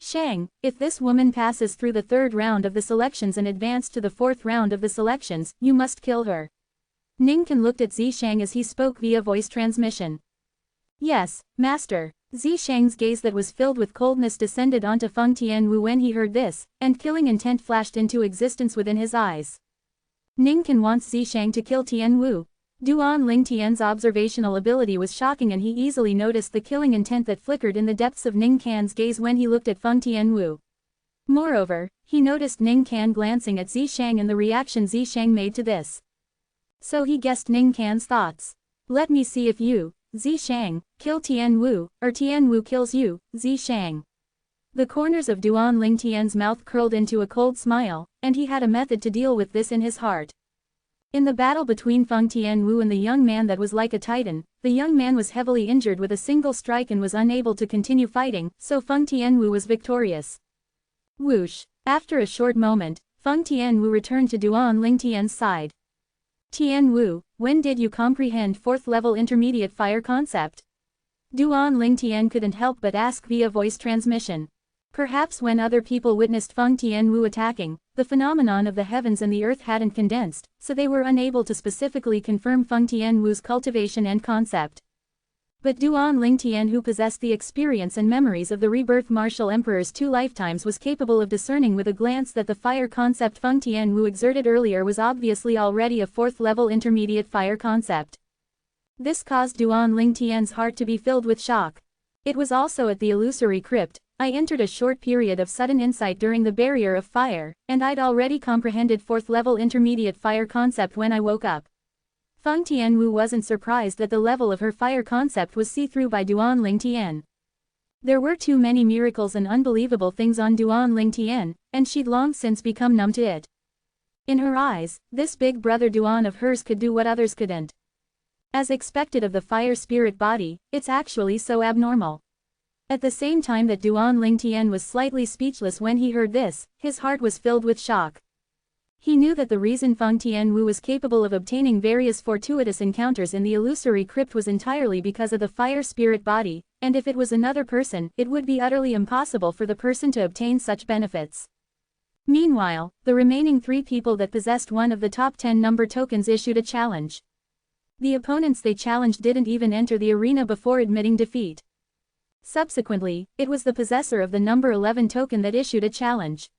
Shang, if this woman passes through the 3rd round of the selections and advances to the 4th round of the selections, you must kill her. Ning Kan looked at Zishang as he spoke via voice transmission. Yes, master. Zishang's gaze that was filled with coldness descended onto Feng Tianwu when he heard this, and killing intent flashed into existence within his eyes. Ning Kan wants Zishang to kill Tianwu. Duan Lingtian's observational ability was shocking, and he easily noticed the killing intent that flickered in the depths of Ning Can's gaze when he looked at Feng Tianwu. Moreover, he noticed Ning Can glancing at Zishang and the reaction Zishang made to this. So he guessed Ning Can's thoughts. Let me see if you, Zishang, kill Tianwu, or Tianwu kills you, Zishang. The corners of Duan Lingtian's mouth curled into a cold smile, and he had a method to deal with this in his heart. In the battle between Feng Tianwu and the young man that was like a titan, the young man was heavily injured with a single strike and was unable to continue fighting, so Feng Tianwu was victorious. Whoosh! After a short moment, Feng Tianwu returned to Duan Lingtian's side. Tianwu, when did you comprehend 4th level intermediate fire concept? Duan Lingtian couldn't help but ask via voice transmission. Perhaps when other people witnessed Feng Tianwu attacking, the phenomenon of the heavens and the earth hadn't condensed, so they were unable to specifically confirm Feng Tianwu's cultivation and concept. But Duan Lingtian, who possessed the experience and memories of the rebirth martial emperor's 2 lifetimes, was capable of discerning with a glance that the fire concept Feng Tianwu exerted earlier was obviously already a 4th level intermediate fire concept. This caused Duan Lingtian's heart to be filled with shock. It was also at the illusory crypt. I entered a short period of sudden insight during the barrier of fire, and I'd already comprehended 4th level intermediate fire concept when I woke up. Feng Tianwu wasn't surprised that the level of her fire concept was see-through by Duan Lingtian. There were too many miracles and unbelievable things on Duan Lingtian, and she'd long since become numb to it. In her eyes, this big brother Duan of hers could do what others couldn't. As expected of the fire spirit body, it's actually so abnormal. At the same time that Duan Lingtian was slightly speechless when he heard this, his heart was filled with shock. He knew that the reason Feng Tianwu was capable of obtaining various fortuitous encounters in the illusory crypt was entirely because of the fire spirit body, and if it was another person, it would be utterly impossible for the person to obtain such benefits. Meanwhile, the remaining 3 people that possessed one of the top 10 number tokens issued a challenge. The opponents they challenged didn't even enter the arena before admitting defeat. Subsequently, it was the possessor of the number 11 token that issued a challenge.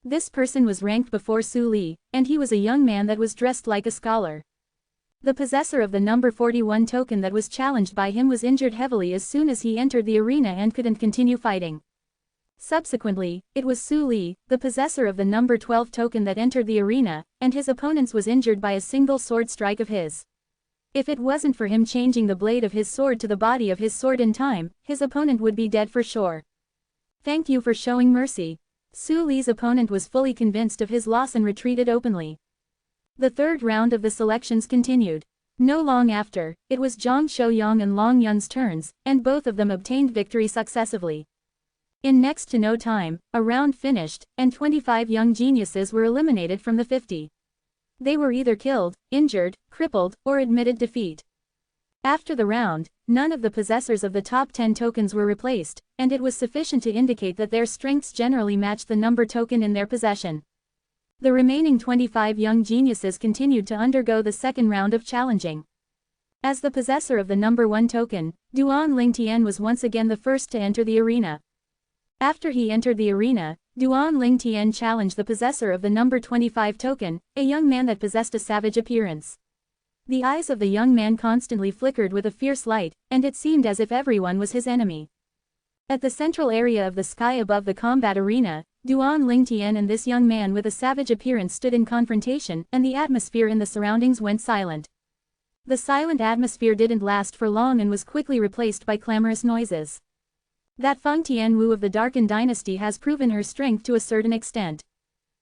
This person was ranked before Su Li, and he was a young man that was dressed like a scholar. The possessor of the number 41 token that was challenged by him was injured heavily as soon as he entered the arena and couldn't continue fighting. Subsequently, it was Su Li, the possessor of the number 12 token that entered the arena, and his opponent was injured by a single sword strike of his. If it wasn't for him changing the blade of his sword to the body of his sword in time, his opponent would be dead for sure. Thank you for showing mercy. Su Li's opponent was fully convinced of his loss and retreated openly. The 3rd round of the selections continued. No long after, it was Zhang Shouyang and Long Yun's turns, and both of them obtained victory successively. In next to no time, a round finished, and 25 young geniuses were eliminated from the 50. They were either killed, injured, crippled, or admitted defeat. After the round, none of the possessors of the top 10 tokens were replaced, and it was sufficient to indicate that their strengths generally matched the number token in their possession. The remaining 25 young geniuses continued to undergo the 2nd round of challenging. As the possessor of the number 1 token, Duan Lingtian was once again the first to enter the arena. After he entered the arena, Duan Lingtian challenged the possessor of the number 25 token, a young man that possessed a savage appearance. The eyes of the young man constantly flickered with a fierce light, and it seemed as if everyone was his enemy. At the central area of the sky above the combat arena, Duan Lingtian and this young man with a savage appearance stood in confrontation, and the atmosphere in the surroundings went silent. The silent atmosphere didn't last for long and was quickly replaced by clamorous noises. That Feng Tianwu of the Darkened Dynasty has proven her strength to a certain extent.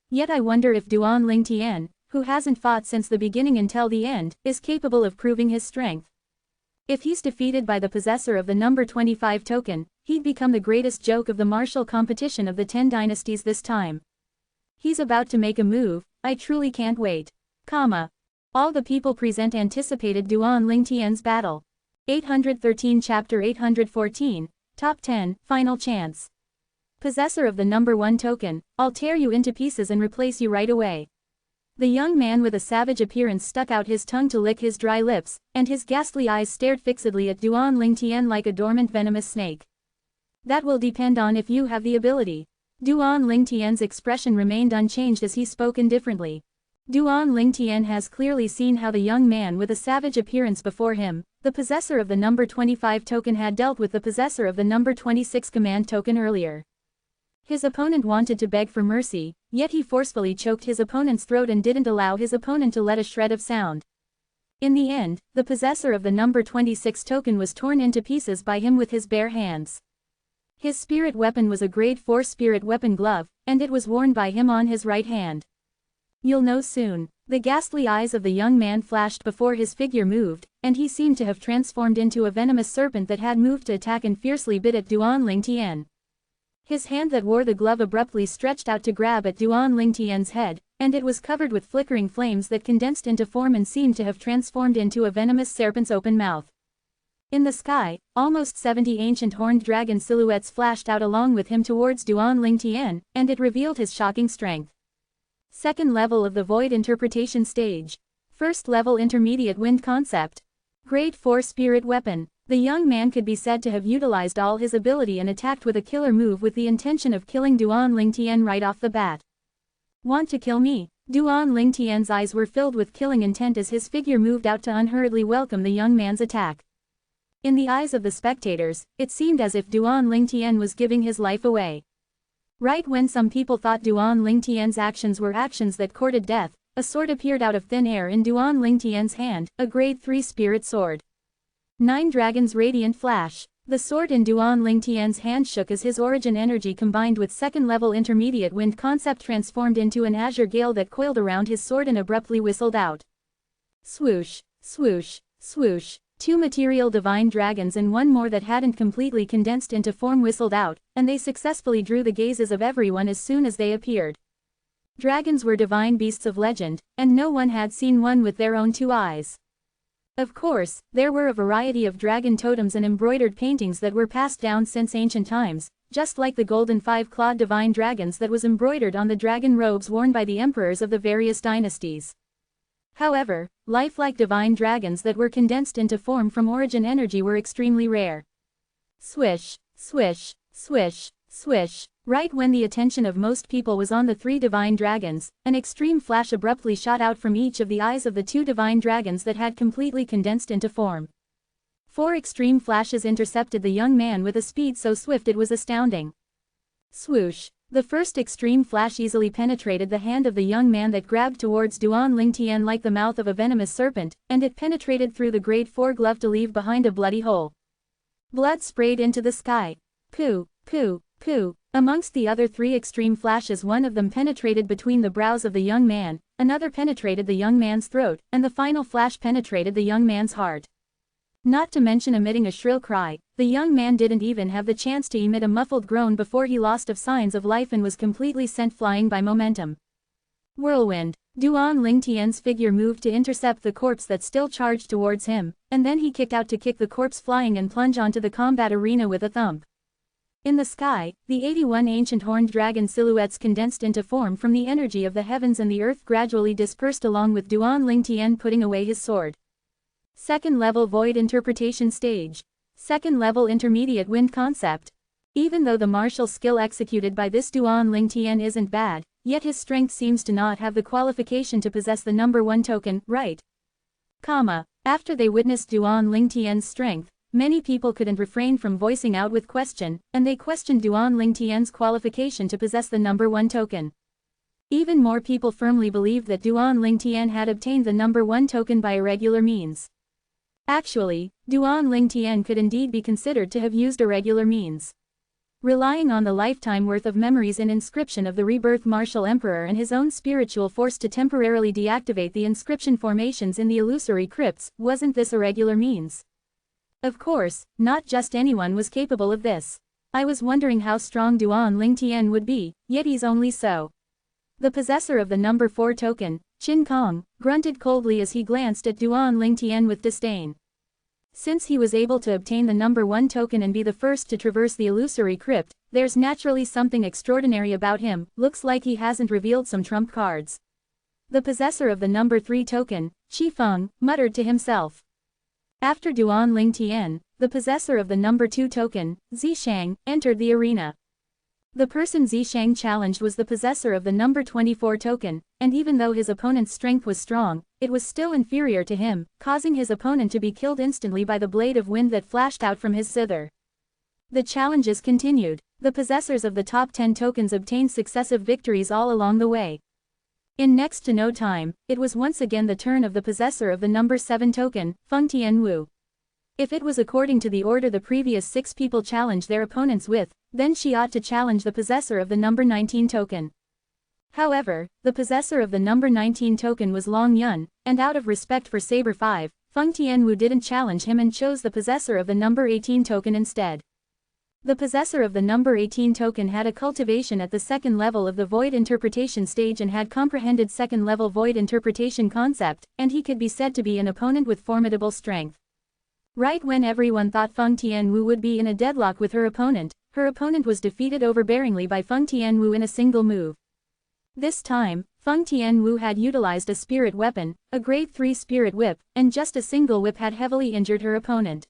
Yet I wonder if Duan Lingtian, who hasn't fought since the beginning until the end, is capable of proving his strength. If he's defeated by the possessor of the number 25 token, he'd become the greatest joke of the martial competition of the 10 dynasties this time. He's about to make a move, I truly can't wait. All the people present anticipated Duan Lingtian's battle. 813 Chapter 814, Top 10, Final Chance. Possessor of the number 1 token, I'll tear you into pieces and replace you right away. The young man with a savage appearance stuck out his tongue to lick his dry lips, and his ghastly eyes stared fixedly at Duan Lingtian like a dormant venomous snake. That will depend on if you have the ability. Duan Lingtian's expression remained unchanged as he spoke indifferently. Duan Lingtian has clearly seen how the young man with a savage appearance before him, the possessor of the number 25 token, had dealt with the possessor of the number 26 command token earlier. His opponent wanted to beg for mercy, yet he forcefully choked his opponent's throat and didn't allow his opponent to let a shred of sound. In the end, the possessor of the number 26 token was torn into pieces by him with his bare hands. His spirit weapon was a grade 4 spirit weapon glove, and it was worn by him on his right hand. You'll know soon. The ghastly eyes of the young man flashed before his figure moved, and he seemed to have transformed into a venomous serpent that had moved to attack and fiercely bit at Duan Lingtian. His hand that wore the glove abruptly stretched out to grab at Duan Lingtian's head, and it was covered with flickering flames that condensed into form and seemed to have transformed into a venomous serpent's open mouth. In the sky, almost 70 ancient horned dragon silhouettes flashed out along with him towards Duan Lingtian, and it revealed his shocking strength. Second level of the Void Interpretation Stage. First level Intermediate Wind Concept. Grade 4 Spirit Weapon. The young man could be said to have utilized all his ability and attacked with a killer move with the intention of killing Duan Lingtian right off the bat. Want to kill me? Duan Lingtian's eyes were filled with killing intent as his figure moved out to unhurriedly welcome the young man's attack. In the eyes of the spectators, it seemed as if Duan Lingtian was giving his life away. Right when some people thought Duan Lingtian's actions were actions that courted death, a sword appeared out of thin air in Duan Lingtian's hand, a grade 3 spirit sword. 9 Dragons Radiant Flash. The sword in Duan Lingtian's hand shook as his origin energy combined with second-level intermediate wind concept transformed into an azure gale that coiled around his sword and abruptly whistled out. Swoosh, swoosh, swoosh. 2 material divine dragons and 1 more that hadn't completely condensed into form whistled out, and they successfully drew the gazes of everyone as soon as they appeared. Dragons were divine beasts of legend, and no one had seen one with their own 2 eyes. Of course, there were a variety of dragon totems and embroidered paintings that were passed down since ancient times, just like the golden 5-clawed divine dragons that was embroidered on the dragon robes worn by the emperors of the various dynasties. However, lifelike divine dragons that were condensed into form from origin energy were extremely rare. Swish, swish, swish, swish. Right when the attention of most people was on the 3 divine dragons, an extreme flash abruptly shot out from each of the eyes of the 2 divine dragons that had completely condensed into form. 4 extreme flashes intercepted the young man with a speed so swift it was astounding. Swoosh. The first extreme flash easily penetrated the hand of the young man that grabbed towards Duan Lingtian like the mouth of a venomous serpent, and it penetrated through the grade 4 glove to leave behind a bloody hole. Blood sprayed into the sky. Pooh, pooh, pooh. Amongst the other 3 extreme flashes, one of them penetrated between the brows of the young man, another penetrated the young man's throat, and the final flash penetrated the young man's heart. Not to mention emitting a shrill cry, the young man didn't even have the chance to emit a muffled groan before he lost of signs of life and was completely sent flying by momentum. Whirlwind. Duan Lingtian's figure moved to intercept the corpse that still charged towards him, and then he kicked out to kick the corpse flying and plunge onto the combat arena with a thump. In the sky, the 81 ancient horned dragon silhouettes condensed into form from the energy of the heavens, and the earth gradually dispersed along with Duan Lingtian putting away his sword. Second level Void Interpretation Stage. Second level Intermediate Wind Concept. Even though the martial skill executed by this Duan Lingtian isn't bad, yet his strength seems to not have the qualification to possess the number 1 token, right? After they witnessed Duan Lingtian's strength, many people couldn't refrain from voicing out with question, and they questioned Duan Lingtian's qualification to possess the number 1 token. Even more people firmly believed that Duan Lingtian had obtained the number 1 token by irregular means. Actually, Duan Lingtian could indeed be considered to have used irregular means. Relying on the lifetime worth of memories and inscription of the rebirth martial emperor and his own spiritual force to temporarily deactivate the inscription formations in the illusory crypts, wasn't this irregular means? Of course, not just anyone was capable of this. I was wondering how strong Duan Lingtian would be, yet he's only so. The possessor of the number 4 token, Qin Kong, grunted coldly as he glanced at Duan Lingtian with disdain. Since he was able to obtain the number 1 token and be the first to traverse the illusory crypt, there's naturally something extraordinary about him. Looks like he hasn't revealed some trump cards. The possessor of the number 3 token, Qi Feng, muttered to himself. After Duan Lingtian, the possessor of the number 2 token, Zishang, entered the arena. The person Zishang challenged was the possessor of the number 24 token, and even though his opponent's strength was strong, it was still inferior to him, causing his opponent to be killed instantly by the blade of wind that flashed out from his zither. The challenges continued. The possessors of the top 10 tokens obtained successive victories all along the way. In next to no time, it was once again the turn of the possessor of the number 7 token, Feng Tianwu. If it was according to the order the previous 6 people challenged their opponents with, then she ought to challenge the possessor of the number 19 token. However, the possessor of the number 19 token was Long Yun, and out of respect for Saber 5, Feng Tianwu didn't challenge him and chose the possessor of the number 18 token instead. The possessor of the number 18 token had a cultivation at the second level of the void interpretation stage and had comprehended second level void interpretation concept, and he could be said to be an opponent with formidable strength. Right when everyone thought Feng Tianwu would be in a deadlock with her opponent was defeated overbearingly by Feng Tianwu in a single move. This time, Feng Tianwu had utilized a spirit weapon, a grade 3 spirit whip, and just a single whip had heavily injured her opponent.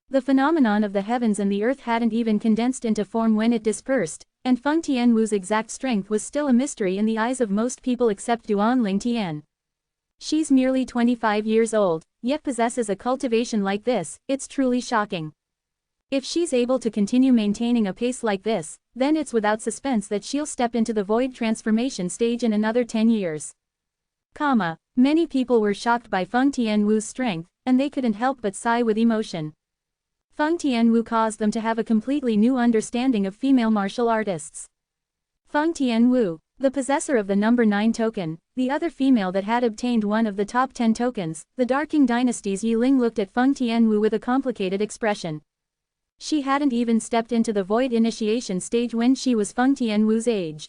The phenomenon of the heavens and the earth hadn't even condensed into form when it dispersed, and Feng Tianwu's exact strength was still a mystery in the eyes of most people except Duan Lingtian. She's merely 25 years old, yet possesses a cultivation like this. It's truly shocking. If she's able to continue maintaining a pace like this, then it's without suspense that she'll step into the void transformation stage in another 10 years. Many people were shocked by Feng Tianwu's strength, and they couldn't help but sigh with emotion. Feng Tianwu caused them to have a completely new understanding of female martial artists. Feng Tianwu, the possessor of the number 9 token, the other female that had obtained one of the top 10 tokens, the Darking Dynasty's Yi Ling looked at Feng Tianwu with a complicated expression. She hadn't even stepped into the void initiation stage when she was Feng Tianwu's age.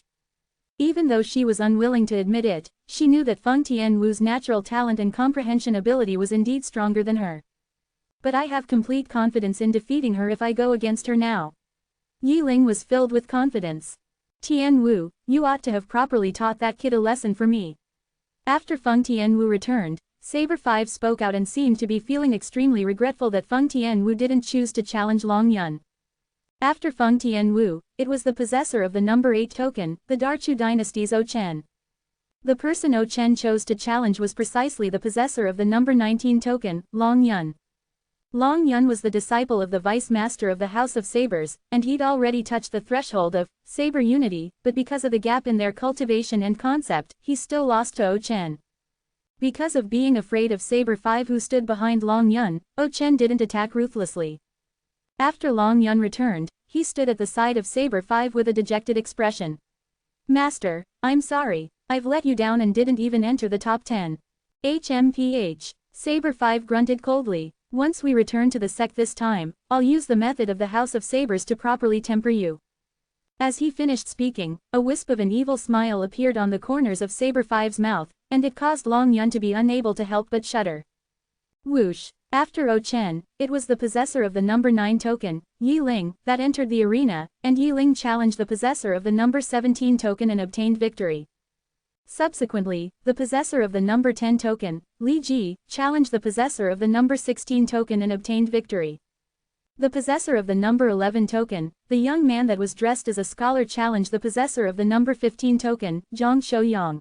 Even though she was unwilling to admit it, she knew that Feng Tianwu's natural talent and comprehension ability was indeed stronger than her. But I have complete confidence in defeating her if I go against her now. Yi Ling was filled with confidence. Tianwu, you ought to have properly taught that kid a lesson for me. After Feng Tianwu returned, Saber 5 spoke out and seemed to be feeling extremely regretful that Feng Tianwu didn't choose to challenge Long Yun. After Feng Tianwu, it was the possessor of the number 8 token, the Darchu dynasty's O Chen. The person O Chen chose to challenge was precisely the possessor of the number 19 token, Long Yun. Long Yun was the disciple of the vice master of the House of Sabers, and he'd already touched the threshold of Saber unity, but because of the gap in their cultivation and concept, he still lost to O Chen. Because of being afraid of Saber 5 who stood behind Long Yun, O Chen didn't attack ruthlessly. After Long Yun returned, he stood at the side of Saber 5 with a dejected expression. Master, I'm sorry, I've let you down and didn't even enter the top 10. HMPH. Saber 5 grunted coldly. Once we return to the sect this time, I'll use the method of the House of Sabers to properly temper you. As he finished speaking, a wisp of an evil smile appeared on the corners of Saber 5's mouth, and it caused Long Yun to be unable to help but shudder. Whoosh! After O Chen, it was the possessor of the number 9 token, Yi Ling, that entered the arena, and Yi Ling challenged the possessor of the number 17 token and obtained victory. Subsequently, the possessor of the number 10 token, Li Ji, challenged the possessor of the number 16 token and obtained victory. The possessor of the number 11 token, the young man that was dressed as a scholar challenged the possessor of the number 15 token, Zhang Shouyang.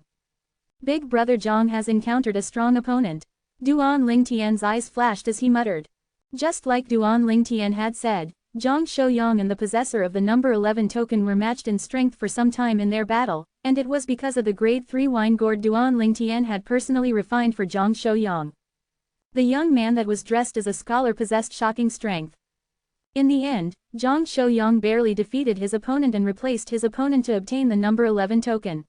Big brother Zhang has encountered a strong opponent. Duan Lingtian's eyes flashed as he muttered. Just like Duan Lingtian had said, Zhang Shouyang and the possessor of the number 11 token were matched in strength for some time in their battle, and it was because of the grade 3 wine gourd Duan Lingtian had personally refined for Zhang Shouyang. The young man that was dressed as a scholar possessed shocking strength. In the end, Zhang Shouyang barely defeated his opponent and replaced his opponent to obtain the number 11 token.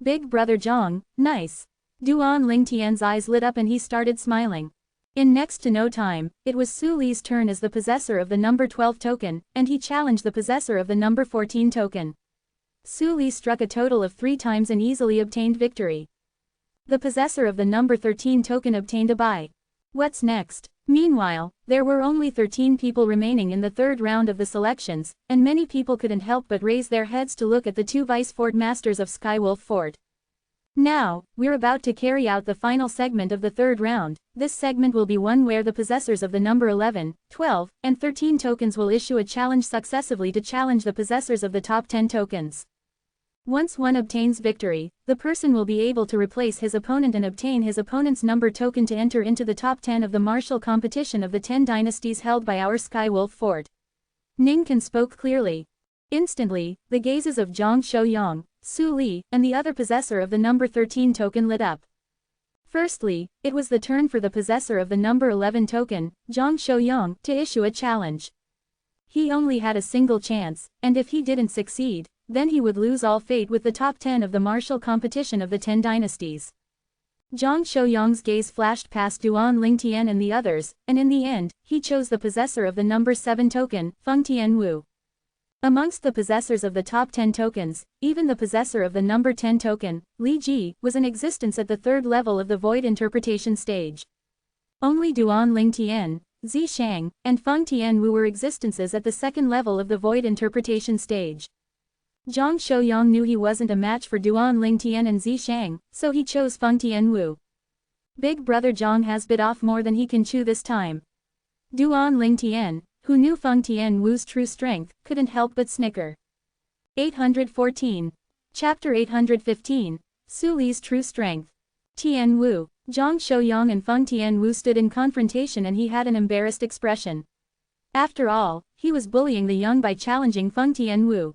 Big brother Zhang, nice. Duan Lingtian's eyes lit up and he started smiling. In next to no time, it was Su Li's turn as the possessor of the number 12 token, and he challenged the possessor of the number 14 token. Su Li struck a total of 3 times and easily obtained victory. The possessor of the number 13 token obtained a bye. What's next? Meanwhile, there were only 13 people remaining in the third round of the selections, and many people couldn't help but raise their heads to look at the 2 vice fort masters of Skywolf Fort. Now, we're about to carry out the final segment of the third round. This segment will be one where the possessors of the number 11, 12, and 13 tokens will issue a challenge successively to challenge the possessors of the top 10 tokens. Once one obtains victory, the person will be able to replace his opponent and obtain his opponent's number token to enter into the top 10 of the martial competition of the 10 dynasties held by our Skywolf Fort. Ningkan spoke clearly. Instantly, the gazes of Zhang Shouyang, Su Li, and the other possessor of the number 13 token lit up. Firstly, it was the turn for the possessor of the number 11 token, Zhang Shouyang, to issue a challenge. He only had a single chance, and if he didn't succeed, then he would lose all fate with the top 10 of the martial competition of the 10 dynasties. Zhang Shouyang's gaze flashed past Duan Lingtian and the others, and in the end, he chose the possessor of the number 7 token, Feng Tianwu. Amongst the possessors of the top 10 tokens, even the possessor of the number 10 token, Li Ji, was in existence at the third level of the void interpretation stage. Only Duan Lingtian, Zi Shang, and Feng Tianwu were existences at the second level of the void interpretation stage. Zhang Shouyang knew he wasn't a match for Duan Lingtian and Zi Shang, so he chose Feng Tianwu. Big brother Zhang has bit off more than he can chew this time. Duan Lingtian, who knew Feng Tianwu's true strength, couldn't help but snicker. 814. Chapter 815, Su Li's True Strength. Tianwu, Zhang Shouyang and Feng Tianwu stood in confrontation and he had an embarrassed expression. After all, he was bullying the young by challenging Feng Tianwu.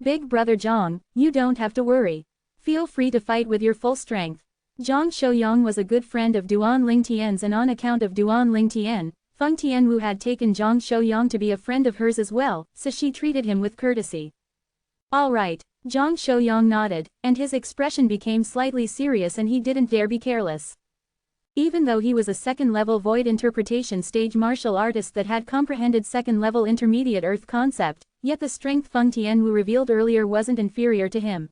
Big brother Zhang, you don't have to worry. Feel free to fight with your full strength. Zhang Shouyang was a good friend of Duan Lingtian's and on account of Duan Lingtian, Feng Tianwu had taken Zhang Shouyang to be a friend of hers as well, so she treated him with courtesy. All right, Zhang Shouyang nodded, and his expression became slightly serious and he didn't dare be careless. Even though he was a second-level void interpretation stage martial artist that had comprehended second-level intermediate earth concept, yet the strength Feng Tianwu revealed earlier wasn't inferior to him.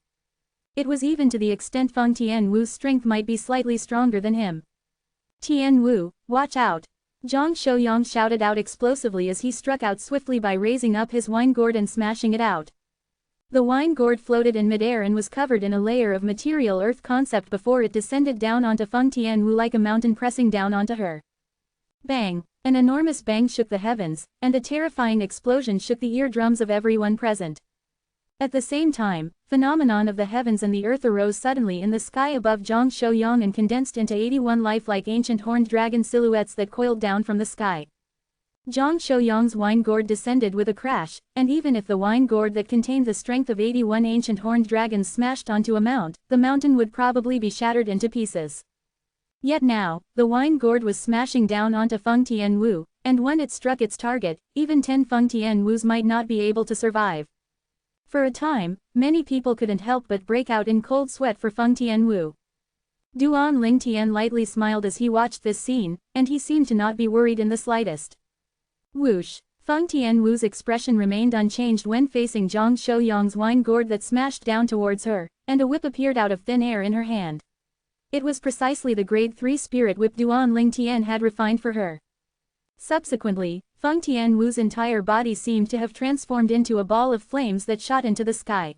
It was even to the extent Feng Tianwu's strength might be slightly stronger than him. Tianwu, watch out! Zhang Shouyang shouted out explosively as he struck out swiftly by raising up his wine gourd and smashing it out. The wine gourd floated in midair and was covered in a layer of material earth concept before it descended down onto Feng Tianwu like a mountain pressing down onto her. Bang! An enormous bang shook the heavens, and a terrifying explosion shook the eardrums of everyone present. At the same time, phenomenon of the heavens and the earth arose suddenly in the sky above Zhang Shouyang and condensed into 81 lifelike ancient horned dragon silhouettes that coiled down from the sky. Zhang Shouyang's wine gourd descended with a crash, and even if the wine gourd that contained the strength of 81 ancient horned dragons smashed onto a mount, the mountain would probably be shattered into pieces. Yet now, the wine gourd was smashing down onto Feng Tianwu, and when it struck its target, even 10 Feng Tianwus might not be able to survive. For a time, many people couldn't help but break out in cold sweat for Feng Tianwu. Duan Lingtian lightly smiled as he watched this scene, and he seemed to not be worried in the slightest. Whoosh! Feng Tianwu's expression remained unchanged when facing Zhang Shouyang's wine gourd that smashed down towards her, and a whip appeared out of thin air in her hand. It was precisely the grade 3 spirit whip Duan Lingtian had refined for her. Subsequently, Feng Tianwu's entire body seemed to have transformed into a ball of flames that shot into the sky.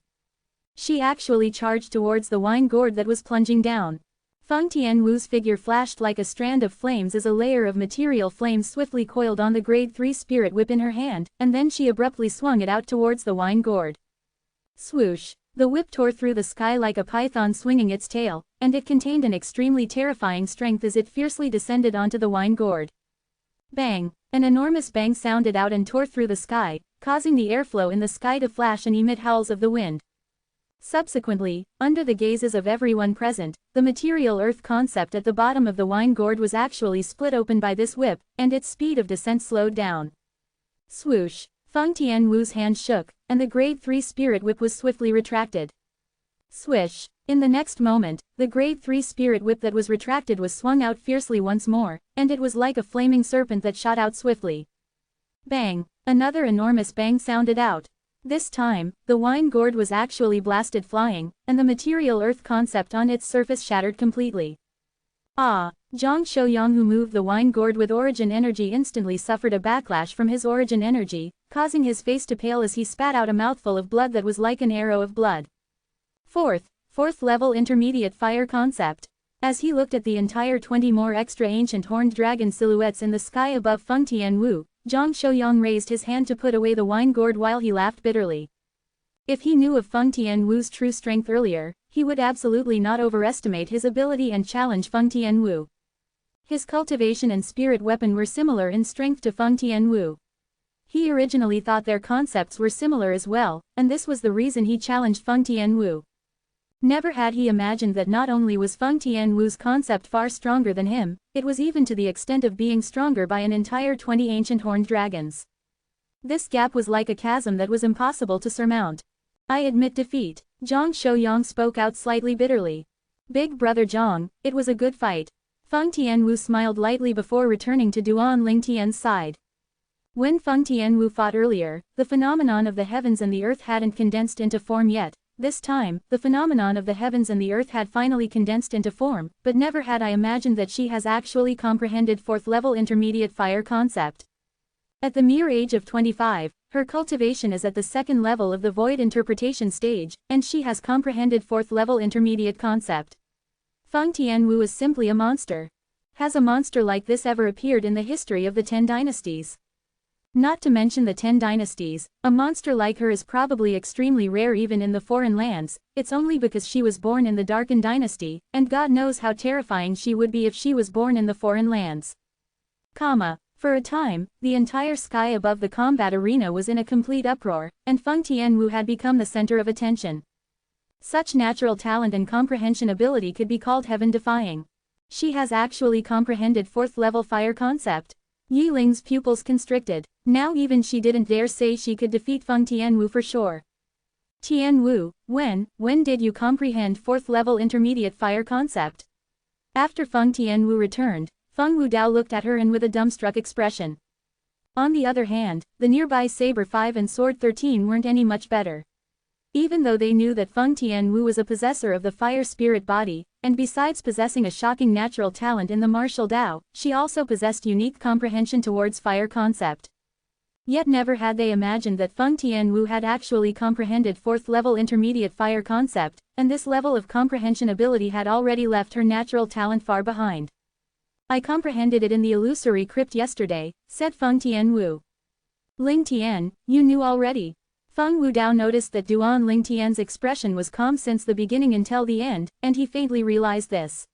She actually charged towards the wine gourd that was plunging down. Feng Tianwu's figure flashed like a strand of flames as a layer of material flames swiftly coiled on the grade 3 spirit whip in her hand, and then she abruptly swung it out towards the wine gourd. Swoosh! The whip tore through the sky like a python swinging its tail, and it contained an extremely terrifying strength as it fiercely descended onto the wine gourd. Bang! An enormous bang sounded out and tore through the sky, causing the airflow in the sky to flash and emit howls of the wind. Subsequently, under the gazes of everyone present, the material earth concept at the bottom of the wine gourd was actually split open by this whip, and its speed of descent slowed down. Swoosh! Feng Tianwu's hand shook, and the grade 3 spirit whip was swiftly retracted. Swish! In the next moment, the grade 3 spirit whip that was retracted was swung out fiercely once more, and it was like a flaming serpent that shot out swiftly. Bang! Another enormous bang sounded out. This time, the wine gourd was actually blasted flying, and the material earth concept on its surface shattered completely. Ah! Zhang Shouyang, who moved the wine gourd with origin energy, instantly suffered a backlash from his origin energy, causing his face to pale as he spat out a mouthful of blood that was like an arrow of blood. Fourth 4th level intermediate fire concept. As he looked at the entire 20 more extra ancient horned dragon silhouettes in the sky above Feng Tianwu, Zhang Shouyang raised his hand to put away the wine gourd while he laughed bitterly. If he knew of Feng Tianwu's true strength earlier, he would absolutely not overestimate his ability and challenge Feng Tianwu. His cultivation and spirit weapon were similar in strength to Feng Tianwu. He originally thought their concepts were similar as well, and this was the reason he challenged Feng Tianwu. Never had he imagined that not only was Feng Tianwu's concept far stronger than him, it was even to the extent of being stronger by an entire 20 ancient horned dragons. This gap was like a chasm that was impossible to surmount. I admit defeat. Zhang Shouyang spoke out slightly bitterly. Big brother Zhang, it was a good fight. Feng Tianwu smiled lightly before returning to Duan Lingtian's side. When Feng Tianwu fought earlier, the phenomenon of the heavens and the earth hadn't condensed into form yet. This time, the phenomenon of the heavens and the earth had finally condensed into form, but never had I imagined that she has actually comprehended 4th level intermediate fire concept. At the mere age of 25, her cultivation is at the 2nd level of the void interpretation stage, and she has comprehended 4th level intermediate concept. Feng Tianwu is simply a monster. Has a monster like this ever appeared in the history of the 10 dynasties? Not to mention the 10 dynasties, a monster like her is probably extremely rare even in the foreign lands. It's only because she was born in the Darken dynasty, and God knows how terrifying she would be if she was born in the foreign lands. For a time, the entire sky above the combat arena was in a complete uproar, and Feng Tianwu had become the center of attention. Such natural talent and comprehension ability could be called heaven-defying. She has actually comprehended 4th level fire concept. Yi Ling's pupils constricted. Now even she didn't dare say she could defeat Feng Tianwu for sure. Tianwu, when did you comprehend 4th level intermediate fire concept? After Feng Tianwu returned, Feng Wudao looked at her and with a dumbstruck expression. On the other hand, the nearby Saber 5 and Sword 13 weren't any much better. Even though they knew that Feng Tianwu was a possessor of the fire spirit body, and besides possessing a shocking natural talent in the martial Dao, she also possessed unique comprehension towards fire concept. Yet never had they imagined that Feng Tianwu had actually comprehended 4th level intermediate fire concept, and this level of comprehension ability had already left her natural talent far behind. I comprehended it in the illusory crypt yesterday, said Feng Tianwu. Ling Tian, you knew already. Feng Wudao noticed that Duan Ling Tian's expression was calm since the beginning until the end, and he faintly realized this.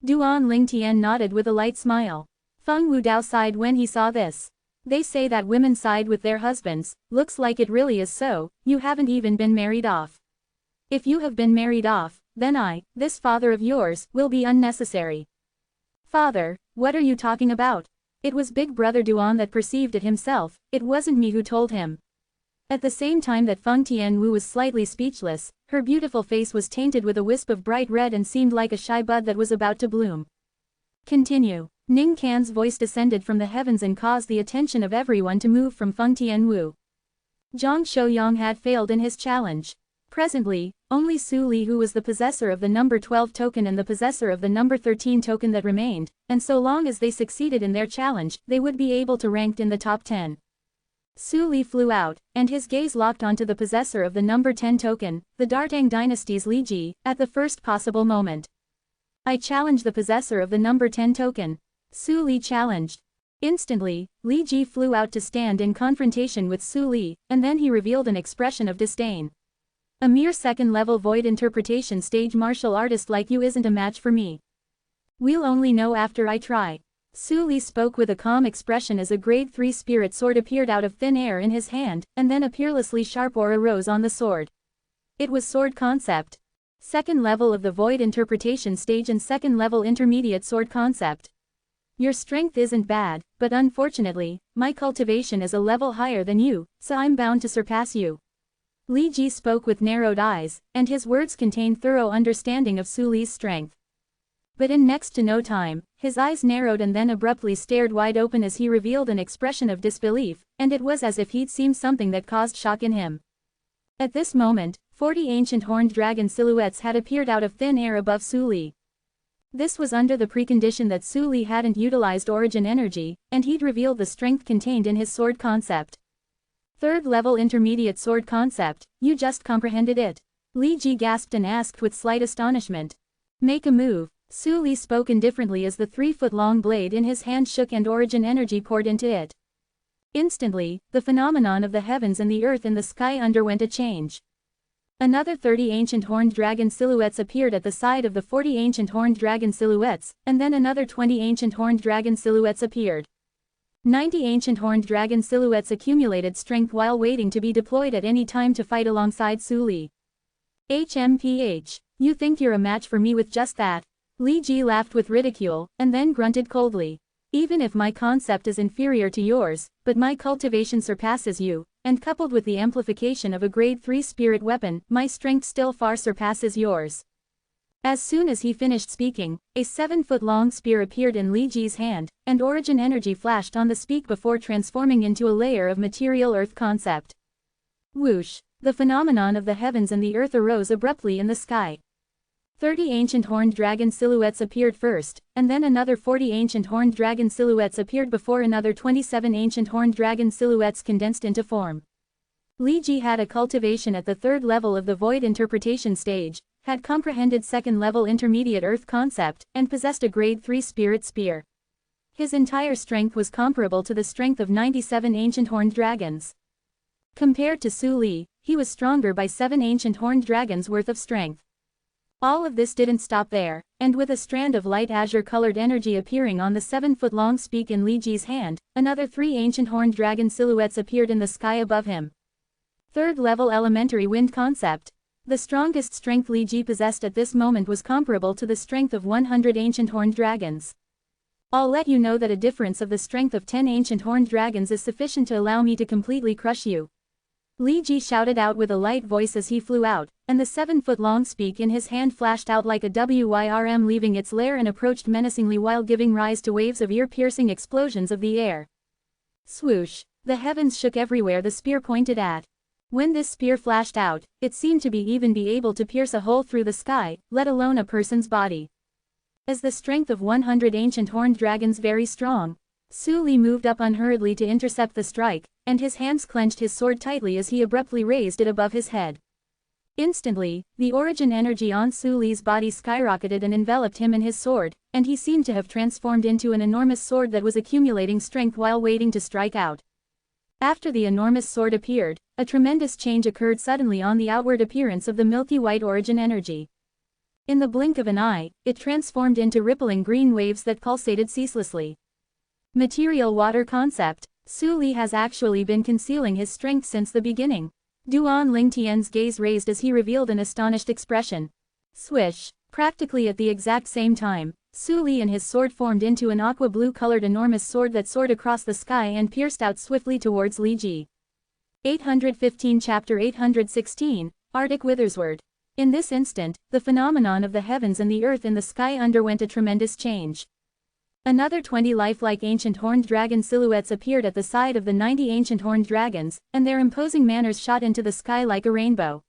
Duan Ling Tian nodded with a light smile. Feng Wudao sighed when he saw this. They say that women side with their husbands. Looks like it really is so. You haven't even been married off. If you have been married off, then this father of yours, will be unnecessary. Father, what are you talking about? It was big brother Duan that perceived it himself, it wasn't me who told him. At the same time that Feng Tianwu was slightly speechless, her beautiful face was tainted with a wisp of bright red and seemed like a shy bud that was about to bloom. Continue. Ning Can's voice descended from the heavens and caused the attention of everyone to move from Feng Tianwu. Zhang Shouyang had failed in his challenge. Presently, only Su Li, who was the possessor of the number 12 token and the possessor of the number 13 token that remained, and so long as they succeeded in their challenge, they would be able to rank in the top 10. Su Li flew out, and his gaze locked onto the possessor of the number 10 token, the Dartang dynasty's Li Ji, at the first possible moment. I challenge the possessor of the number 10 token. Su Li challenged. Instantly, Li Ji flew out to stand in confrontation with Su Li, and then he revealed an expression of disdain. A mere 2nd level void interpretation stage martial artist like you isn't a match for me. We'll only know after I try. Su Li spoke with a calm expression as a grade 3 spirit sword appeared out of thin air in his hand, and then a peerlessly sharp aura rose on the sword. It was sword concept. 2nd level of the void interpretation stage and 2nd level intermediate sword concept. Your strength isn't bad, but unfortunately, my cultivation is a level higher than you, so I'm bound to surpass you. Li Ji spoke with narrowed eyes, and his words contained thorough understanding of Su Li's strength. But in next to no time, his eyes narrowed and then abruptly stared wide open as he revealed an expression of disbelief, and it was as if he'd seen something that caused shock in him. At this moment, 40 ancient horned dragon silhouettes had appeared out of thin air above Su Li. This was under the precondition that Su Li hadn't utilized origin energy, and he'd revealed the strength contained in his sword concept. 3rd level intermediate sword concept, you just comprehended it. Li Ji gasped and asked with slight astonishment. Make a move. Su Li spoke indifferently as the 3-foot-long blade in his hand shook and origin energy poured into it. Instantly, the phenomenon of the heavens and the earth in the sky underwent a change. Another 30 ancient horned dragon silhouettes appeared at the side of the 40 ancient horned dragon silhouettes, and then another 20 ancient horned dragon silhouettes appeared. 90 ancient horned dragon silhouettes accumulated strength while waiting to be deployed at any time to fight alongside Su Li. HMPH. You think you're a match for me with just that? Li Ji laughed with ridicule, and then grunted coldly. Even if my concept is inferior to yours, but my cultivation surpasses you, and coupled with the amplification of a grade 3 spirit weapon, my strength still far surpasses yours. As soon as he finished speaking, a 7-foot-long spear appeared in Li Ji's hand, and origin energy flashed on the speak before transforming into a layer of material earth concept. Whoosh! The phenomenon of the heavens and the earth arose abruptly in the sky. 30 ancient horned dragon silhouettes appeared first, and then another 40 ancient horned dragon silhouettes appeared before another 27 ancient horned dragon silhouettes condensed into form. Li Ji had a cultivation at the 3rd level of the void interpretation stage, had comprehended 2nd level intermediate earth concept, and possessed a grade 3 spirit spear. His entire strength was comparable to the strength of 97 ancient horned dragons. Compared to Su Li, he was stronger by 7 ancient horned dragons worth of strength. All of this didn't stop there, and with a strand of light azure-colored energy appearing on the 7-foot-long speak in Li Ji's hand, another 3 ancient horned dragon silhouettes appeared in the sky above him. 3rd level elementary wind concept. The strongest strength Li Ji possessed at this moment was comparable to the strength of 100 ancient horned dragons. I'll let you know that a difference of the strength of 10 ancient horned dragons is sufficient to allow me to completely crush you. Li Ji shouted out with a light voice as he flew out, and the 7-foot-long speak in his hand flashed out like a WYRM, leaving its lair and approached menacingly while giving rise to waves of ear-piercing explosions of the air. Swoosh! The heavens shook everywhere the spear pointed at. When this spear flashed out, it seemed to be able to pierce a hole through the sky, let alone a person's body. As the strength of 100 ancient horned dragons very strong, Su Li moved up unhurriedly to intercept the strike, and his hands clenched his sword tightly as he abruptly raised it above his head. Instantly, the origin energy on Su Li's body skyrocketed and enveloped him in his sword, and he seemed to have transformed into an enormous sword that was accumulating strength while waiting to strike out. After the enormous sword appeared, a tremendous change occurred suddenly on the outward appearance of the milky white origin energy. In the blink of an eye, it transformed into rippling green waves that pulsated ceaselessly. Material water concept. Su Li has actually been concealing his strength since the beginning. Duan Lingtian's gaze raised as he revealed an astonished expression. Swish! Practically at the exact same time, Su Li and his sword formed into an aqua blue-colored enormous sword that soared across the sky and pierced out swiftly towards Li Ji. 815 Chapter 816, Arctic Withersword. In this instant, the phenomenon of the heavens and the earth in the sky underwent a tremendous change. Another 20 lifelike ancient horned dragon silhouettes appeared at the side of the 90 ancient horned dragons, and their imposing manners shot into the sky like a rainbow.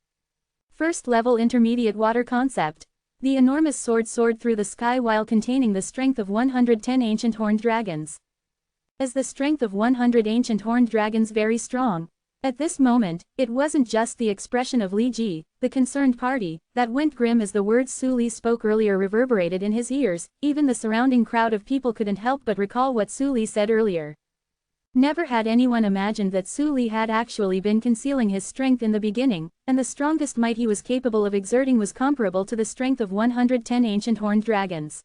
1st level intermediate water concept. The enormous sword soared through the sky while containing the strength of 110 ancient horned dragons. As the strength of 100 ancient horned dragons very strong. At this moment, it wasn't just the expression of Li Ji, the concerned party, that went grim as the words Su Li spoke earlier reverberated in his ears. Even the surrounding crowd of people couldn't help but recall what Su Li said earlier. Never had anyone imagined that Su Li had actually been concealing his strength in the beginning, and the strongest might he was capable of exerting was comparable to the strength of 110 ancient horned dragons.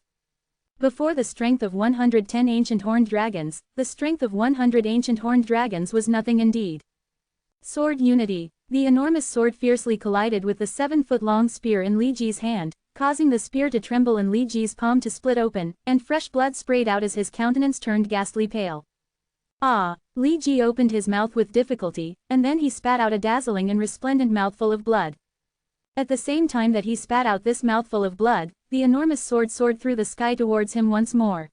Before the strength of 110 ancient horned dragons, the strength of 100 ancient horned dragons was nothing indeed. Sword unity. The enormous sword fiercely collided with the 7-foot-long spear in Li Ji's hand, causing the spear to tremble and Li Ji's palm to split open, and fresh blood sprayed out as his countenance turned ghastly pale. Ah! Li Ji opened his mouth with difficulty, and then he spat out a dazzling and resplendent mouthful of blood. At the same time that he spat out this mouthful of blood, the enormous sword soared through the sky towards him once more.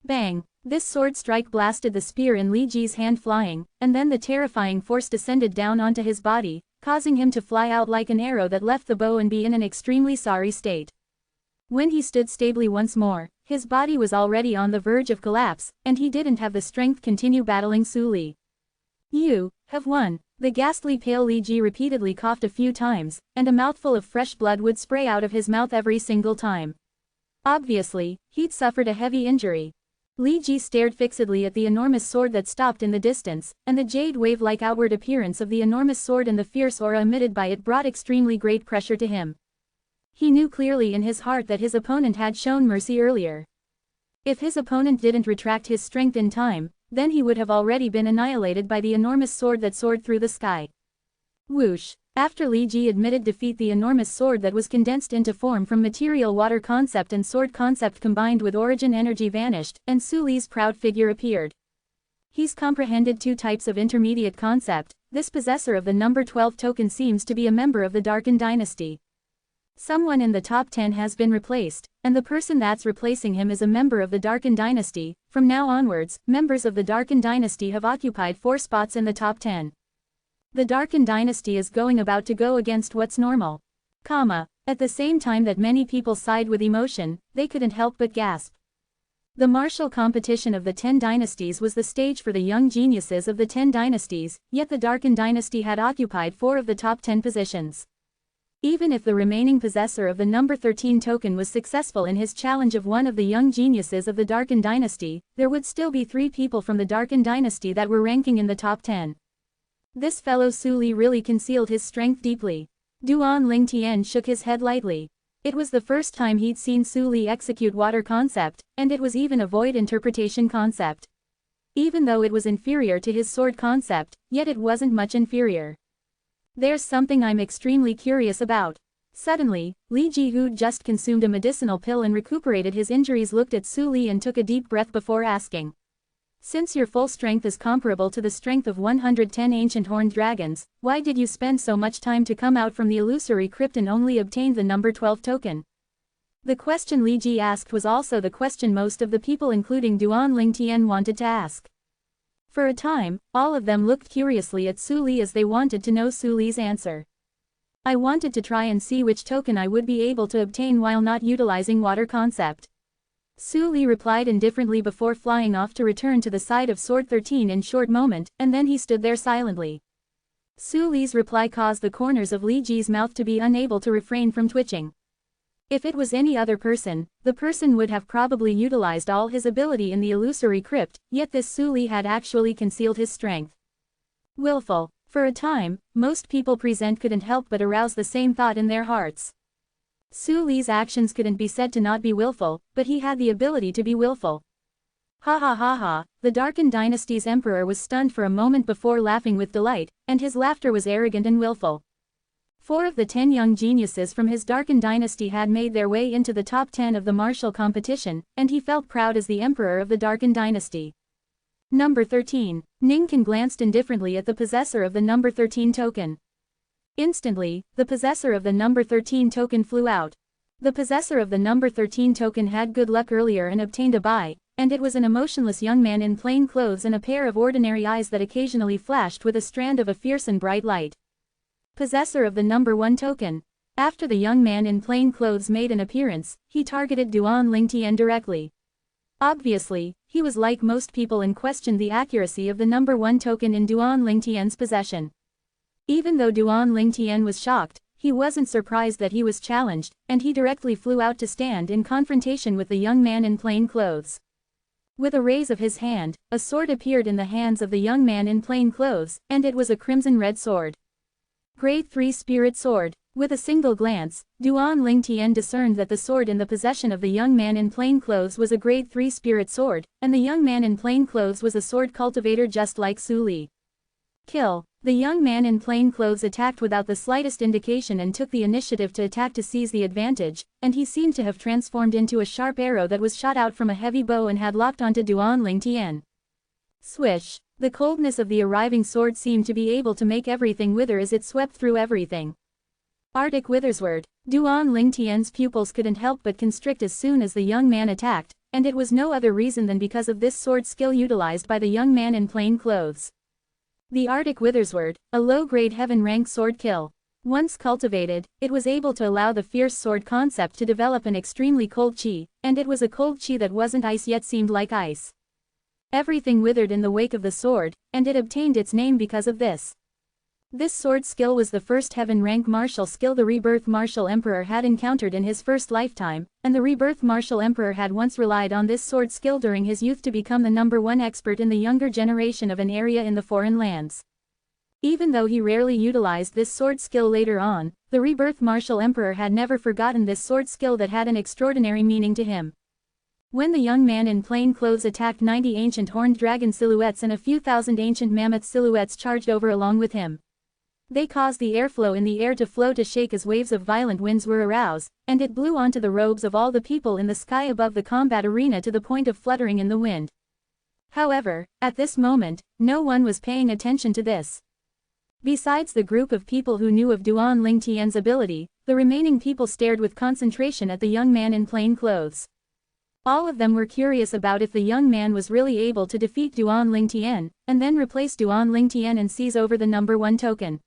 Bang! This sword strike blasted the spear in Li Ji's hand flying, and then the terrifying force descended down onto his body, causing him to fly out like an arrow that left the bow and be in an extremely sorry state. When he stood stably once more, his body was already on the verge of collapse, and he didn't have the strength to continue battling Su Li. You have won. The ghastly pale Li Ji repeatedly coughed a few times, and a mouthful of fresh blood would spray out of his mouth every single time. Obviously, he'd suffered a heavy injury. Li Ji stared fixedly at the enormous sword that stopped in the distance, and the jade wave-like outward appearance of the enormous sword and the fierce aura emitted by it brought extremely great pressure to him. He knew clearly in his heart that his opponent had shown mercy earlier. If his opponent didn't retract his strength in time, then he would have already been annihilated by the enormous sword that soared through the sky. Whoosh! After Li Ji admitted defeat, the enormous sword that was condensed into form from material water concept and sword concept combined with origin energy vanished, and Su Li's proud figure appeared. He's comprehended two types of intermediate concept. This possessor of the number 12 token seems to be a member of the Darken Dynasty. Someone in the top 10 has been replaced, and the person that's replacing him is a member of the Darken Dynasty. From now onwards, members of the Darken Dynasty have occupied 4 spots in the top 10. The Darken Dynasty is about to go against what's normal. At the same time that many people sighed with emotion, they couldn't help but gasp. The martial competition of the 10 dynasties was the stage for the young geniuses of the 10 dynasties, yet the Darken Dynasty had occupied 4 of the top 10 positions. Even if the remaining possessor of the number 13 token was successful in his challenge of one of the young geniuses of the Darken Dynasty, there would still be 3 people from the Darken Dynasty that were ranking in the top 10. This fellow Su Li really concealed his strength deeply. Duan Lingtian shook his head lightly. It was the first time he'd seen Su Li execute water concept, and it was even a void interpretation concept. Even though it was inferior to his sword concept, yet it wasn't much inferior. There's something I'm extremely curious about. Suddenly, Li Ji, who'd just consumed a medicinal pill and recuperated his injuries, looked at Su Li and took a deep breath before asking. Since your full strength is comparable to the strength of 110 ancient horned dragons, why did you spend so much time to come out from the illusory crypt and only obtain the number 12 token? The question Li Ji asked was also the question most of the people including Duan Lingtian wanted to ask. For a time, all of them looked curiously at Su Li as they wanted to know Su Li's answer. I wanted to try and see which token I would be able to obtain while not utilizing water concept. Su Li replied indifferently before flying off to return to the side of Sword 13 in short moment, and then he stood there silently. Su Li's reply caused the corners of Li Ji's mouth to be unable to refrain from twitching. If it was any other person, the person would have probably utilized all his ability in the illusory crypt, yet this Su Li had actually concealed his strength. Willful. For a time, most people present couldn't help but arouse the same thought in their hearts. Su Li's actions couldn't be said to not be willful, but he had the ability to be willful. Ha ha ha ha, the Darken Dynasty's emperor was stunned for a moment before laughing with delight, and his laughter was arrogant and willful. 4 of the 10 young geniuses from his Darken Dynasty had made their way into the top 10 of the martial competition, and he felt proud as the emperor of the Darken Dynasty. Number 13. Ningkan glanced indifferently at the possessor of the number 13 token. Instantly, the possessor of the number 13 token flew out. The possessor of the number 13 token had good luck earlier and obtained a buy, and it was an emotionless young man in plain clothes and a pair of ordinary eyes that occasionally flashed with a strand of a fierce and bright light. Possessor of the number 1 token. After the young man in plain clothes made an appearance, he targeted Duan Lingtian directly. Obviously, he was like most people and questioned the accuracy of the number 1 token in Duan Lingtian's possession. Even though Duan Lingtian was shocked, he wasn't surprised that he was challenged, and he directly flew out to stand in confrontation with the young man in plain clothes. With a raise of his hand, a sword appeared in the hands of the young man in plain clothes, and it was a crimson-red sword. Grade 3 Spirit Sword. With a single glance, Duan Lingtian discerned that the sword in the possession of the young man in plain clothes was a Grade 3 Spirit Sword, and the young man in plain clothes was a sword cultivator just like Su Li. Kill. The young man in plain clothes attacked without the slightest indication and took the initiative to attack to seize the advantage, and he seemed to have transformed into a sharp arrow that was shot out from a heavy bow and had locked onto Duan Lingtian. Swish. The coldness of the arriving sword seemed to be able to make everything wither as it swept through everything. Arctic Withersword. Duan Lingtian's pupils couldn't help but constrict as soon as the young man attacked, and it was no other reason than because of this sword skill utilized by the young man in plain clothes. The Arctic Withersword, a low-grade heaven-rank sword kill. Once cultivated, it was able to allow the fierce sword concept to develop an extremely cold chi, and it was a cold chi that wasn't ice yet seemed like ice. Everything withered in the wake of the sword, and it obtained its name because of this. This sword skill was the first heaven-rank martial skill the Rebirth Martial Emperor had encountered in his first lifetime, and the Rebirth Martial Emperor had once relied on this sword skill during his youth to become the #1 expert in the younger generation of an area in the foreign lands. Even though he rarely utilized this sword skill later on, the Rebirth Martial Emperor had never forgotten this sword skill that had an extraordinary meaning to him. When the young man in plain clothes attacked 90 ancient horned dragon silhouettes and a few thousand ancient mammoth silhouettes charged over along with him. They caused the airflow in the air to flow to shake as waves of violent winds were aroused, and it blew onto the robes of all the people in the sky above the combat arena to the point of fluttering in the wind. However, at this moment, no one was paying attention to this. Besides the group of people who knew of Duan Lingtian's ability, the remaining people stared with concentration at the young man in plain clothes. All of them were curious about if the young man was really able to defeat Duan Lingtian, and then replace Duan Lingtian and seize over the #1 token.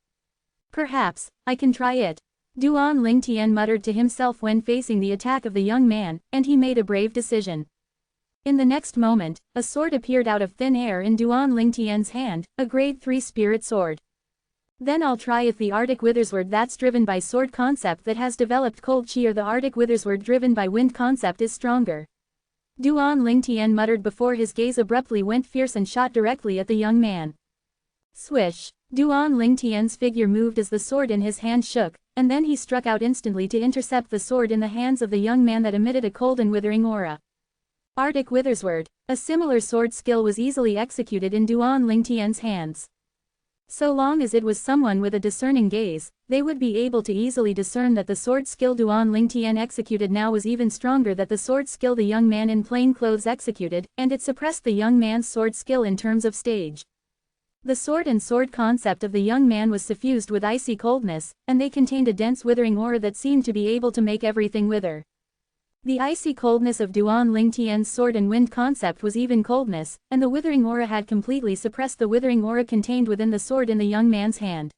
Perhaps, I can try it. Duan Lingtian muttered to himself when facing the attack of the young man, and he made a brave decision. In the next moment, a sword appeared out of thin air in Duan Lingtian's hand, a grade 3 spirit sword. Then I'll try if the Arctic Withersword that's driven by sword concept that has developed cold chi or the Arctic Withersword driven by wind concept is stronger. Duan Lingtian muttered before his gaze abruptly went fierce and shot directly at the young man. Swish! Duan Lingtian's figure moved as the sword in his hand shook, and then he struck out instantly to intercept the sword in the hands of the young man that emitted a cold and withering aura. Arctic Withersword. A similar sword skill was easily executed in Duan Lingtian's hands. So long as it was someone with a discerning gaze, they would be able to easily discern that the sword skill Duan Lingtian executed now was even stronger than the sword skill the young man in plain clothes executed, and it suppressed the young man's sword skill in terms of stage. The sword and sword concept of the young man was suffused with icy coldness, and they contained a dense withering aura that seemed to be able to make everything wither. The icy coldness of Duan Lingtian's sword and wind concept was even coldness, and the withering aura had completely suppressed the withering aura contained within the sword in the young man's hand.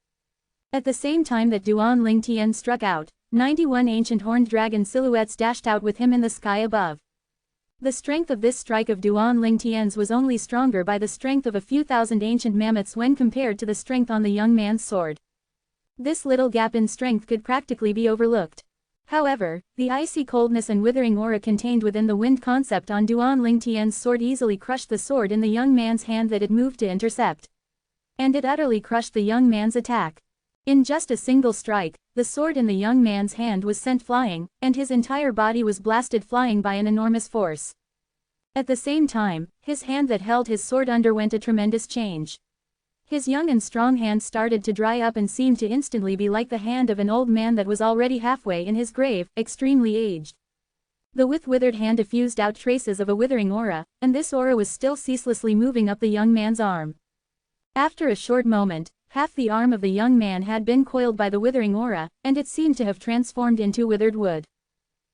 At the same time that Duan Lingtian struck out, 91 ancient horned dragon silhouettes dashed out with him in the sky above. The strength of this strike of Duan Lingtian's was only stronger by the strength of a few thousand ancient mammoths when compared to the strength on the young man's sword. This little gap in strength could practically be overlooked. However, the icy coldness and withering aura contained within the wind concept on Duan Lingtian's sword easily crushed the sword in the young man's hand that it moved to intercept. And it utterly crushed the young man's attack. In just a single strike, the sword in the young man's hand was sent flying, and his entire body was blasted flying by an enormous force. At the same time, his hand that held his sword underwent a tremendous change. His young and strong hand started to dry up and seemed to instantly be like the hand of an old man that was already halfway in his grave, extremely aged. The withered hand diffused out traces of a withering aura, and this aura was still ceaselessly moving up the young man's arm. After a short moment, half the arm of the young man had been coiled by the withering aura, and it seemed to have transformed into withered wood.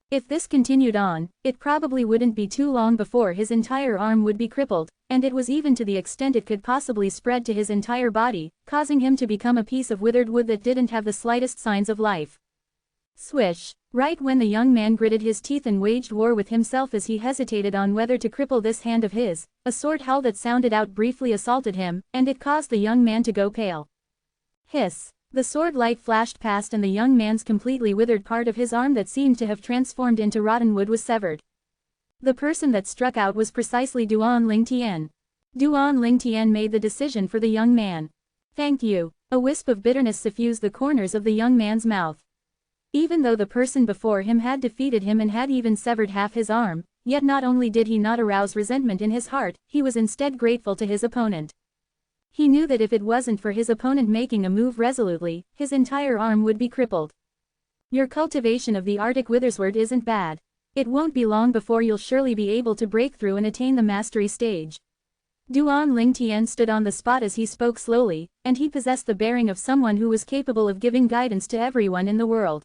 If this continued on, it probably wouldn't be too long before his entire arm would be crippled, and it was even to the extent it could possibly spread to his entire body, causing him to become a piece of withered wood that didn't have the slightest signs of life. Swish! Right when the young man gritted his teeth and waged war with himself as he hesitated on whether to cripple this hand of his, a sword howl that sounded out briefly assaulted him, and it caused the young man to go pale. Hiss! The sword light flashed past and the young man's completely withered part of his arm that seemed to have transformed into rotten wood was severed. The person that struck out was precisely Duan Lingtian. Duan Lingtian made the decision for the young man. Thank you. A wisp of bitterness suffused the corners of the young man's mouth. Even though the person before him had defeated him and had even severed half his arm, yet not only did he not arouse resentment in his heart, he was instead grateful to his opponent. He knew that if it wasn't for his opponent making a move resolutely, his entire arm would be crippled. Your cultivation of the Arctic Withersword isn't bad. It won't be long before you'll surely be able to break through and attain the mastery stage. Duan Lingtian stood on the spot as he spoke slowly, and he possessed the bearing of someone who was capable of giving guidance to everyone in the world.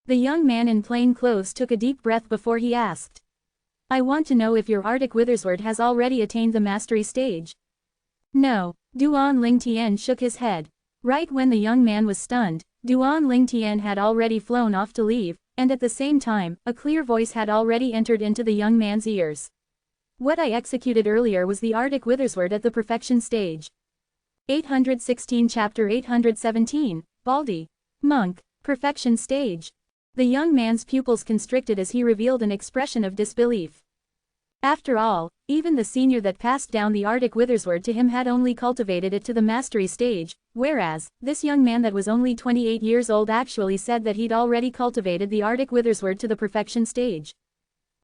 The young man in plain clothes took a deep breath before he asked. I want to know if your Arctic Withersword has already attained the mastery stage. No, Duan Lingtian shook his head. Right when the young man was stunned, Duan Lingtian had already flown off to leave, and at the same time, a clear voice had already entered into the young man's ears. What I executed earlier was the Arctic Withersword at the perfection stage. 816 Chapter 817, Baldi. Monk, Perfection Stage. The young man's pupils constricted as he revealed an expression of disbelief. After all, even the senior that passed down the Arctic Withersword to him had only cultivated it to the mastery stage, whereas, this young man that was only 28 years old actually said that he'd already cultivated the Arctic Withersword to the perfection stage.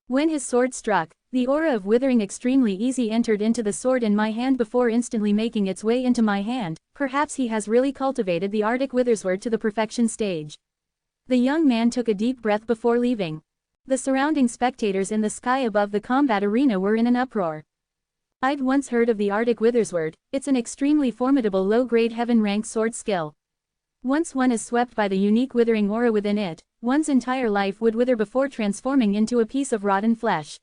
When his sword struck, the aura of withering extremely easy entered into the sword in my hand before instantly making its way into my hand. Perhaps he has really cultivated the Arctic Withersword to the perfection stage. The young man took a deep breath before leaving. The surrounding spectators in the sky above the combat arena were in an uproar. I'd once heard of the Arctic Withersword. It's an extremely formidable low-grade heaven-rank sword skill. Once one is swept by the unique withering aura within it, one's entire life would wither before transforming into a piece of rotten flesh.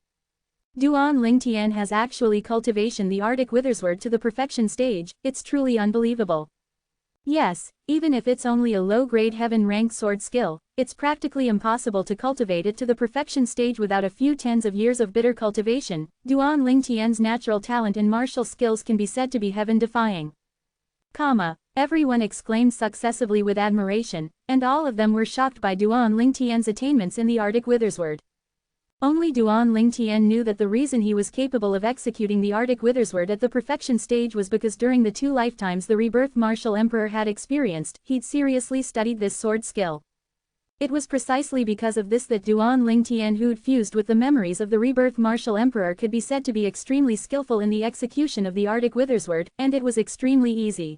Duan Lingtian has actually cultivated the Arctic Withersword to the perfection stage. It's truly unbelievable. Yes, even if it's only a low-grade heaven-rank sword skill, it's practically impossible to cultivate it to the perfection stage without a few tens of years of bitter cultivation. Duan Lingtian's natural talent and martial skills can be said to be heaven-defying. Everyone exclaimed successively with admiration, and all of them were shocked by Duan Lingtian's attainments in the Arctic Withersword. Only Duan Lingtian knew that the reason he was capable of executing the Arctic Withersword at the perfection stage was because during the 2 lifetimes the rebirth martial emperor had experienced, he'd seriously studied this sword skill. It was precisely because of this that Duan Lingtian, who'd fused with the memories of the rebirth martial emperor, could be said to be extremely skillful in the execution of the Arctic Withersword, and it was extremely easy.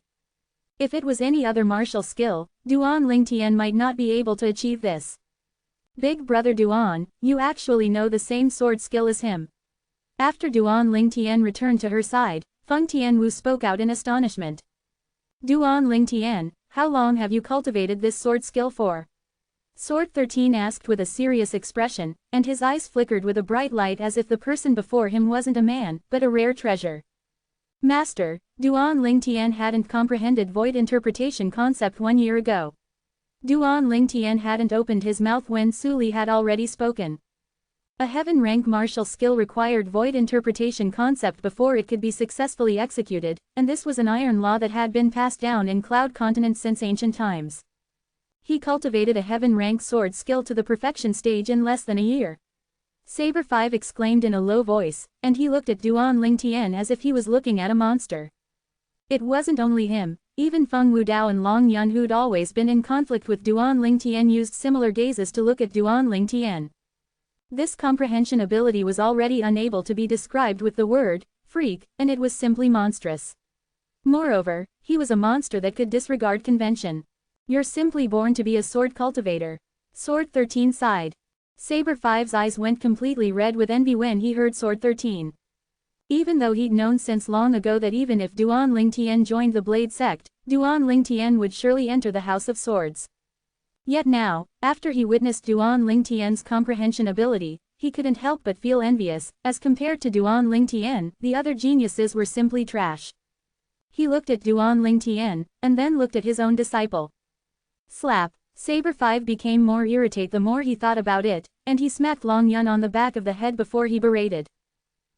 If it was any other martial skill, Duan Lingtian might not be able to achieve this. Big brother Duan, you actually know the same sword skill as him. After Duan Lingtian returned to her side, Feng Tianwu spoke out in astonishment. Duan Lingtian, how long have you cultivated this sword skill for? Sword 13 asked with a serious expression, and his eyes flickered with a bright light as if the person before him wasn't a man, but a rare treasure. Master, Duan Lingtian hadn't comprehended void interpretation concept 1 year ago. Duan Lingtian hadn't opened his mouth when Su Li had already spoken. A heaven-rank martial skill required void interpretation concept before it could be successfully executed, and this was an iron law that had been passed down in Cloud Continent since ancient times. He cultivated a heaven-rank sword skill to the perfection stage in less than a year. Saber 5 exclaimed in a low voice, and he looked at Duan Lingtian as if he was looking at a monster. It wasn't only him, even Feng Wudao and Long Yun, who'd always been in conflict with Duan Lingtian, used similar gazes to look at Duan Lingtian. This comprehension ability was already unable to be described with the word freak, and it was simply monstrous. Moreover, he was a monster that could disregard convention. You're simply born to be a sword cultivator. Sword 13 sighed. Saber 5's eyes went completely red with envy when he heard Sword 13. Even though he'd known since long ago that even if Duan Lingtian joined the Blade sect, Duan Lingtian would surely enter the House of Swords. Yet now, after he witnessed Duan Lingtian's comprehension ability, he couldn't help but feel envious. As compared to Duan Lingtian, the other geniuses were simply trash. He looked at Duan Lingtian, and then looked at his own disciple. Slap. Saber 5 became more irritated the more he thought about it, and he smacked Long Yun on the back of the head before he berated.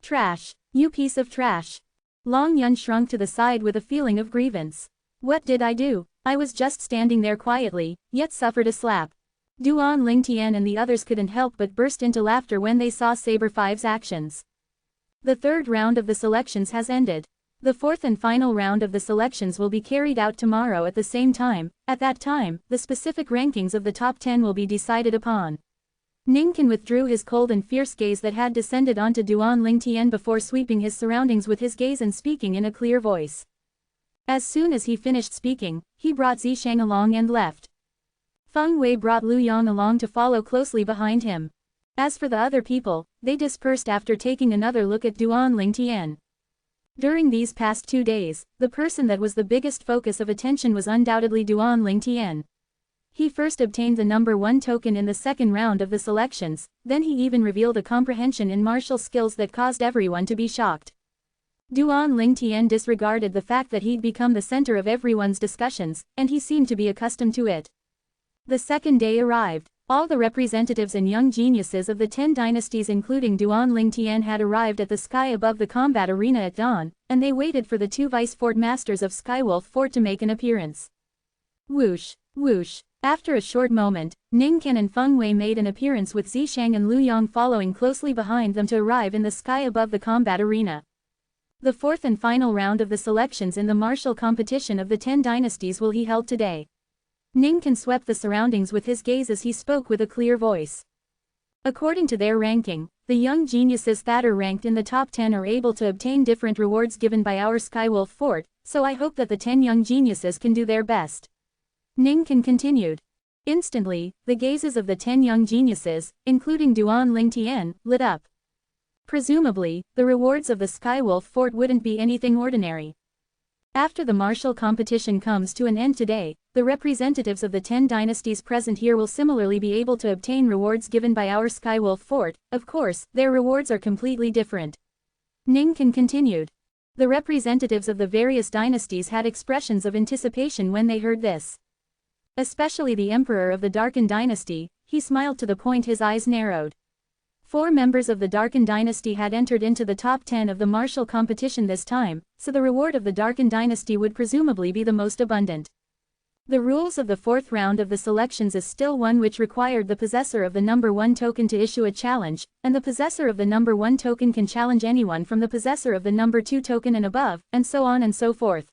Trash. You piece of trash. Long Yun shrunk to the side with a feeling of grievance. What did I do? I was just standing there quietly, yet suffered a slap. Duan Lingtian and the others couldn't help but burst into laughter when they saw Saber 5's actions. The 3rd round of the selections has ended. The 4th and final round of the selections will be carried out tomorrow at the same time. At that time, the specific rankings of the top 10 will be decided upon. Ningkan withdrew his cold and fierce gaze that had descended onto Duan Lingtian before sweeping his surroundings with his gaze and speaking in a clear voice. As soon as he finished speaking, he brought Zishang along and left. Feng Wei brought Lu Yang along to follow closely behind him. As for the other people, they dispersed after taking another look at Duan Lingtian. During these past 2 days, the person that was the biggest focus of attention was undoubtedly Duan Lingtian. He first obtained the number 1 token in the 2nd round of the selections, then he even revealed a comprehension in martial skills that caused everyone to be shocked. Duan Lingtian disregarded the fact that he'd become the center of everyone's discussions, and he seemed to be accustomed to it. The 2nd day arrived. All the representatives and young geniuses of the 10 dynasties including Duan Lingtian had arrived at the sky above the combat arena at dawn, and they waited for the two vice fort masters of Skywolf Fort to make an appearance. Whoosh, whoosh. After a short moment, Ning Qian and Feng Wei made an appearance with Zishang and Lu Yong following closely behind them to arrive in the sky above the combat arena. The fourth and final round of the selections in the martial competition of the 10 dynasties will be held today. Ning Qian swept the surroundings with his gaze as he spoke with a clear voice. According to their ranking, the young geniuses that are ranked in the top 10 are able to obtain different rewards given by our Skywolf Fort, so I hope that the 10 young geniuses can do their best. Ning Qian continued. Instantly, the gazes of the 10 young geniuses, including Duan Lingtian, lit up. Presumably, the rewards of the Skywolf Fort wouldn't be anything ordinary. After the martial competition comes to an end today, the representatives of the 10 dynasties present here will similarly be able to obtain rewards given by our Skywolf Fort. Of course, their rewards are completely different. Ning Qian continued. The representatives of the various dynasties had expressions of anticipation when they heard this. Especially the emperor of the Darkin dynasty, he smiled to the point his eyes narrowed. 4 members of the Darkin dynasty had entered into the top 10 of the martial competition this time, so the reward of the Darkin dynasty would presumably be the most abundant. The rules of the 4th round of the selections is still one which required the possessor of the number 1 token to issue a challenge, and the possessor of the number 1 token can challenge anyone from the possessor of the number 2 token and above, and so on and so forth.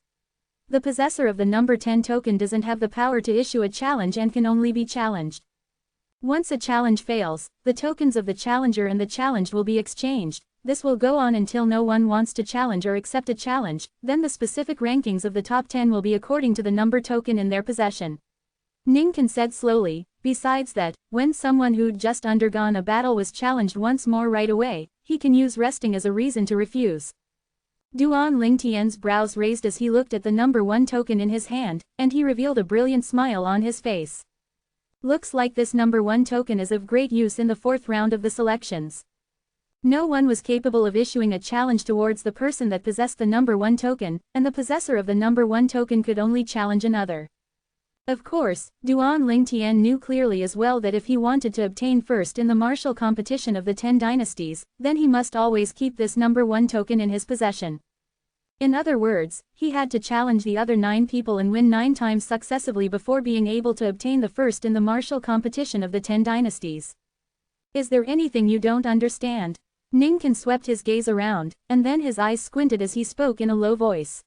The possessor of the number 10 token doesn't have the power to issue a challenge and can only be challenged. Once a challenge fails, the tokens of the challenger and the challenge will be exchanged. This will go on until no one wants to challenge or accept a challenge, then the specific rankings of the top 10 will be according to the number token in their possession. Ning Qian said slowly, besides that, when someone who'd just undergone a battle was challenged once more right away, he can use resting as a reason to refuse. Duan Lingtian's brows raised as he looked at the number 1 token in his hand, and he revealed a brilliant smile on his face. Looks like this number 1 token is of great use in the 4th round of the selections. No one was capable of issuing a challenge towards the person that possessed the number 1 token, and the possessor of the number 1 token could only challenge another. Of course, Duan Lingtian knew clearly as well that if he wanted to obtain first in the martial competition of the 10 dynasties, then he must always keep this number 1 token in his possession. In other words, he had to challenge the other 9 people and win 9 times successively before being able to obtain the first in the martial competition of the 10 dynasties. Is there anything you don't understand? Ning Qian swept his gaze around, and then his eyes squinted as he spoke in a low voice.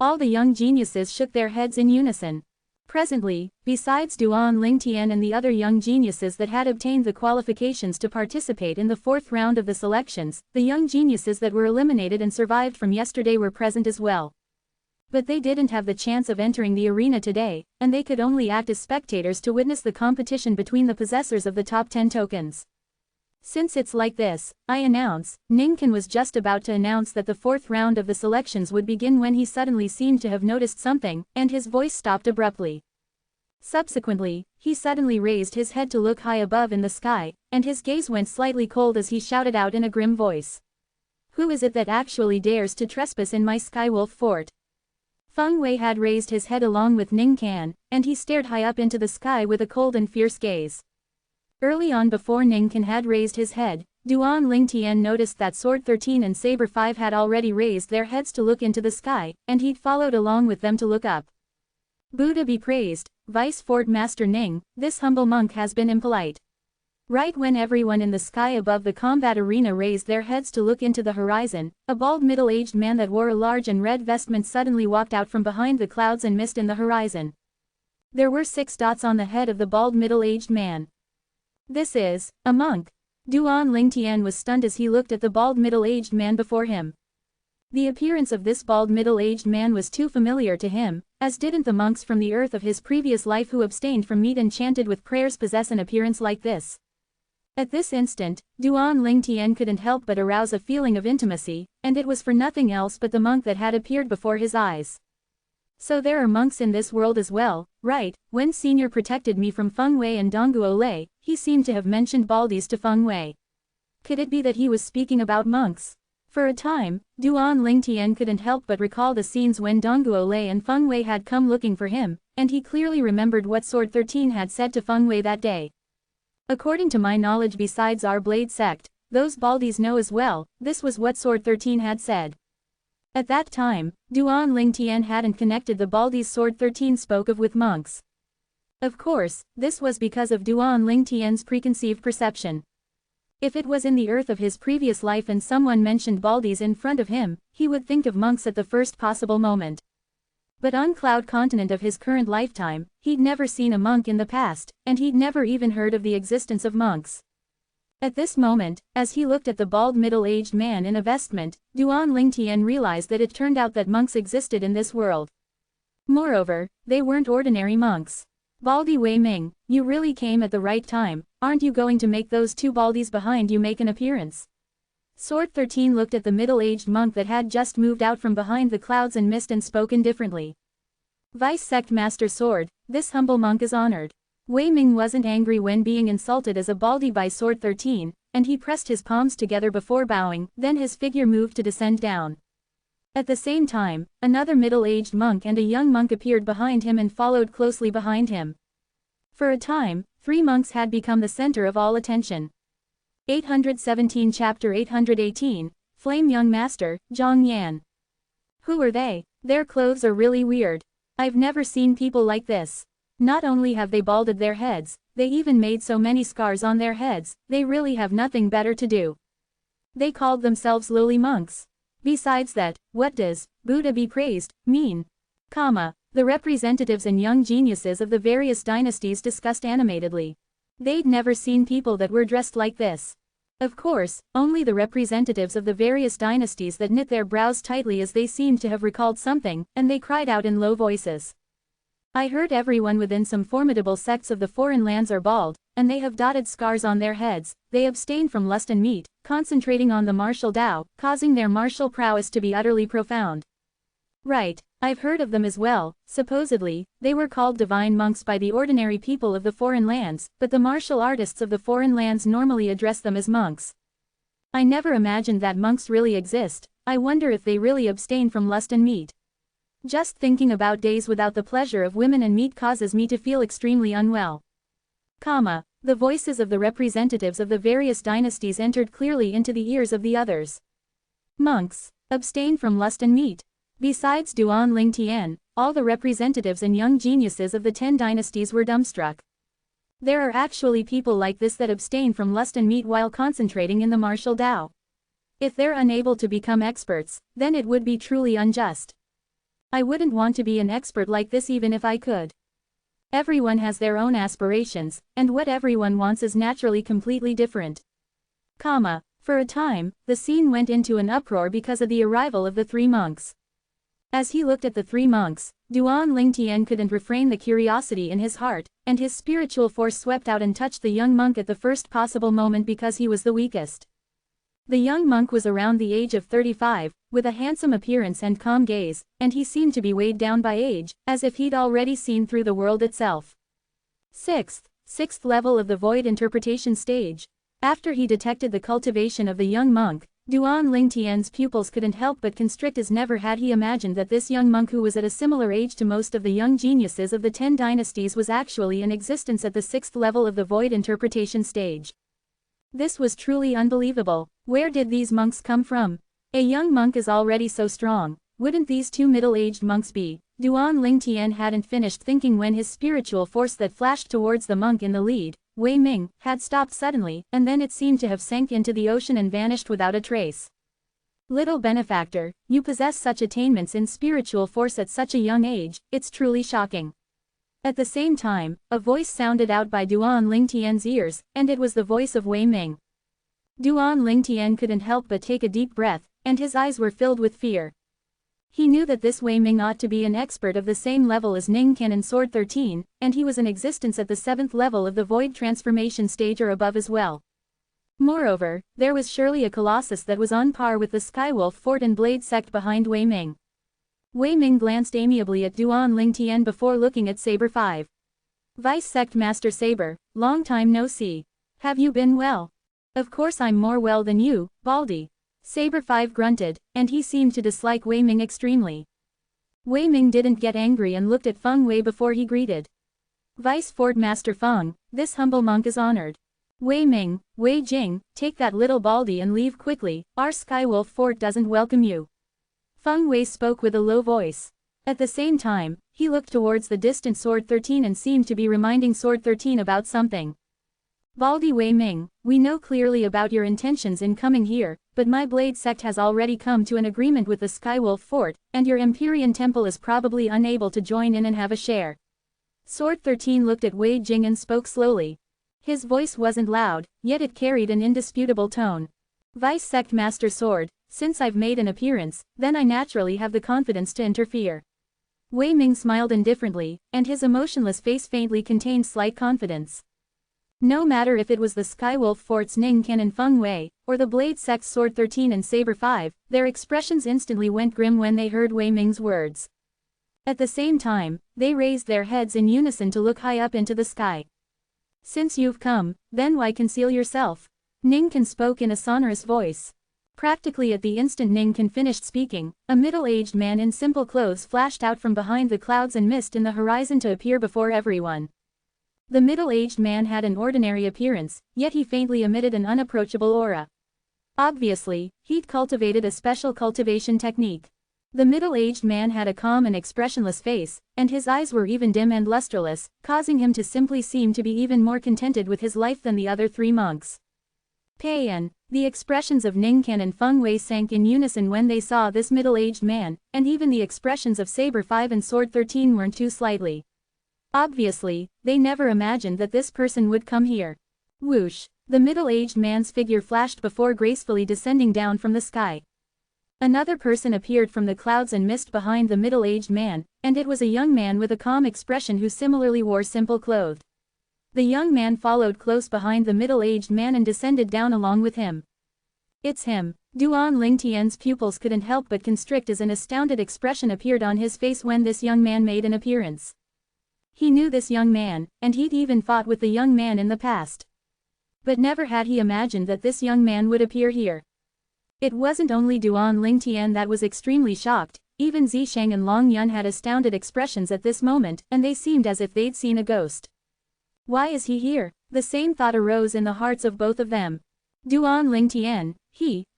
All the young geniuses shook their heads in unison. Presently, besides Duan Lingtian and the other young geniuses that had obtained the qualifications to participate in the 4th round of the selections, the young geniuses that were eliminated and survived from yesterday were present as well. But they didn't have the chance of entering the arena today, and they could only act as spectators to witness the competition between the possessors of the top 10 tokens. Since it's like this, I announce, Ning Qian was just about to announce that the 4th round of the selections would begin when he suddenly seemed to have noticed something, and his voice stopped abruptly. Subsequently, he suddenly raised his head to look high above in the sky, and his gaze went slightly cold as he shouted out in a grim voice. Who is it that actually dares to trespass in my Skywolf Fort? Feng Wei had raised his head along with Ning Qian, and he stared high up into the sky with a cold and fierce gaze. Early on before Ning Qian had raised his head, Duan Lingtian noticed that Sword 13 and Saber 5 had already raised their heads to look into the sky, and he'd followed along with them to look up. Buddha be praised, Vice Fort Master Ning, this humble monk has been impolite. Right when everyone in the sky above the combat arena raised their heads to look into the horizon, a bald middle-aged man that wore a large and red vestment suddenly walked out from behind the clouds and mist in the horizon. There were 6 dots on the head of the bald middle-aged man. This is a monk. Duan Lingtian was stunned as he looked at the bald middle-aged man before him. The appearance of this bald middle-aged man was too familiar to him, as didn't the monks from the earth of his previous life who abstained from meat and chanted with prayers possess an appearance like this. At this instant, Duan Lingtian couldn't help but arouse a feeling of intimacy, and it was for nothing else but the monk that had appeared before his eyes. So there are monks in this world as well, right? When Senior protected me from Feng Wei and Dongguo Lei, he seemed to have mentioned baldies to Feng Wei. Could it be that he was speaking about monks? For a time, Duan Lingtian couldn't help but recall the scenes when Dongguo Lei and Feng Wei had come looking for him, and he clearly remembered what Sword 13 had said to Feng Wei that day. According to my knowledge besides our Blade sect, those baldies know as well, this was what Sword 13 had said. At that time, Duan Lingtian hadn't connected the Baldi's sword 13 spoke of with monks. Of course, this was because of Duan Lingtian's preconceived perception. If it was in the earth of his previous life and someone mentioned Baldi's in front of him, he would think of monks at the first possible moment. But on Cloud Continent of his current lifetime, he'd never seen a monk in the past, and he'd never even heard of the existence of monks. At this moment, as he looked at the bald middle-aged man in a vestment, Duan Lingtian realized that it turned out that monks existed in this world. Moreover, they weren't ordinary monks. Baldi Wei Ming, you really came at the right time, aren't you going to make those two Baldis behind you make an appearance? Sword 13 looked at the middle-aged monk that had just moved out from behind the clouds and mist and spoke indifferently. Vice Sect Master Sword, this humble monk is honored. Wei Ming wasn't angry when being insulted as a Baldi by Sword 13, and he pressed his palms together before bowing, then his figure moved to descend down. At the same time, another middle-aged monk and a young monk appeared behind him and followed closely behind him. For a time, 3 monks had become the center of all attention. 817 Chapter 818, Flame Young Master, Zhang Yan. Who are they? Their clothes are really weird. I've never seen people like this. Not only have they balded their heads, they even made so many scars on their heads, they really have nothing better to do. They called themselves lowly monks. Besides that, what does Buddha be praised mean? The representatives and young geniuses of the various dynasties discussed animatedly. They'd never seen people that were dressed like this. Of course, only the representatives of the various dynasties that knit their brows tightly as they seemed to have recalled something, and they cried out in low voices. I heard everyone within some formidable sects of the foreign lands are bald, and they have dotted scars on their heads, they abstain from lust and meat, concentrating on the martial Tao, causing their martial prowess to be utterly profound. Right, I've heard of them as well. Supposedly, they were called divine monks by the ordinary people of the foreign lands, but the martial artists of the foreign lands normally address them as monks. I never imagined that monks really exist. I wonder if they really abstain from lust and meat. Just thinking about days without the pleasure of women and meat causes me to feel extremely unwell. The voices of the representatives of the various dynasties entered clearly into the ears of the others. Monks, abstain from lust and meat. Besides Duan Lingtian, all the representatives and young geniuses of the 10 dynasties were dumbstruck. There are actually people like this that abstain from lust and meat while concentrating in the martial Tao. If they're unable to become experts, then it would be truly unjust. I wouldn't want to be an expert like this even if I could. Everyone has their own aspirations, and what everyone wants is naturally completely different. For a time, the scene went into an uproar because of the arrival of the 3 monks. As he looked at the 3 monks, Duan Lingtian couldn't refrain the curiosity in his heart, and his spiritual force swept out and touched the young monk at the first possible moment because he was the weakest. The young monk was around the age of 35, with a handsome appearance and calm gaze, and he seemed to be weighed down by age, as if he'd already seen through the world itself. Sixth level of the void interpretation stage. After he detected the cultivation of the young monk, Duan Lingtian's pupils couldn't help but constrict as never had he imagined that this young monk who was at a similar age to most of the young geniuses of the 10 dynasties was actually in existence at the 6th level of the void interpretation stage. This was truly unbelievable. Where did these monks come from? A young monk is already so strong, wouldn't these 2 middle-aged monks be? Duan Lingtian hadn't finished thinking when his spiritual force that flashed towards the monk in the lead, Wei Ming, had stopped suddenly, and then it seemed to have sank into the ocean and vanished without a trace. Little benefactor, you possess such attainments in spiritual force at such a young age, it's truly shocking. At the same time, a voice sounded out by Duan Lingtian's ears, and it was the voice of Wei Ming. Duan Lingtian couldn't help but take a deep breath, and his eyes were filled with fear. He knew that this Wei Ming ought to be an expert of the same level as Ning Ken and Sword 13, and he was in existence at the 7th level of the void transformation stage or above as well. Moreover, there was surely a colossus that was on par with the Skywolf Fort and Blade sect behind Wei Ming. Wei Ming glanced amiably at Duan Lingtian before looking at Saber 5. Vice Sect Master Saber, long time no see. Have you been well? Of course I'm more well than you, Baldi. Saber 5 grunted, and he seemed to dislike Wei Ming extremely. Wei Ming didn't get angry and looked at Feng Wei before he greeted. Vice Fort Master Feng, this humble monk is honored. Wei Ming, Wei Jing, take that little Baldi and leave quickly, our Skywolf Fort doesn't welcome you. Feng Wei spoke with a low voice. At the same time, he looked towards the distant Sword 13 and seemed to be reminding Sword 13 about something. Baldi Wei Ming, we know clearly about your intentions in coming here, but my Blade sect has already come to an agreement with the Skywolf Fort, and your Empyrean Temple is probably unable to join in and have a share. Sword 13 looked at Wei Jing and spoke slowly. His voice wasn't loud, yet it carried an indisputable tone. Vice Sect Master Sword, since I've made an appearance, then I naturally have the confidence to interfere. Wei Ming smiled indifferently, and his emotionless face faintly contained slight confidence. No matter if it was the Skywolf Fort's Ning Ken and Feng Wei, or the Blade Sect's Sword 13 and Saber 5, their expressions instantly went grim when they heard Wei Ming's words. At the same time, they raised their heads in unison to look high up into the sky. Since you've come, then why conceal yourself? Ning Ken spoke in a sonorous voice. Practically at the instant Ning Ken finished speaking, a middle-aged man in simple clothes flashed out from behind the clouds and mist in the horizon to appear before everyone. The middle-aged man had an ordinary appearance, yet he faintly emitted an unapproachable aura. Obviously, he'd cultivated a special cultivation technique. The middle-aged man had a calm and expressionless face, and his eyes were even dim and lusterless, causing him to simply seem to be even more contented with his life than the other three monks. Peiyan, the expressions of Ning Ken and Feng Wei sank in unison when they saw this middle-aged man, and even the expressions of Saber 5 and Sword 13 weren't too slightly. Obviously, they never imagined that this person would come here. Whoosh, the middle-aged man's figure flashed before gracefully descending down from the sky. Another person appeared from the clouds and mist behind the middle-aged man, and it was a young man with a calm expression who similarly wore simple clothes. The young man followed close behind the middle-aged man and descended down along with him. It's him. Duan Lingtian's pupils couldn't help but constrict as an astounded expression appeared on his face when this young man made an appearance. He knew this young man, and he'd even fought with the young man in the past. But never had he imagined that this young man would appear here. It wasn't only Duan Lingtian that was extremely shocked, even Zisheng and Long Yun had astounded expressions at this moment, and they seemed as if they'd seen a ghost. Why is he here? The same thought arose in the hearts of both of them. Duan Lingtian,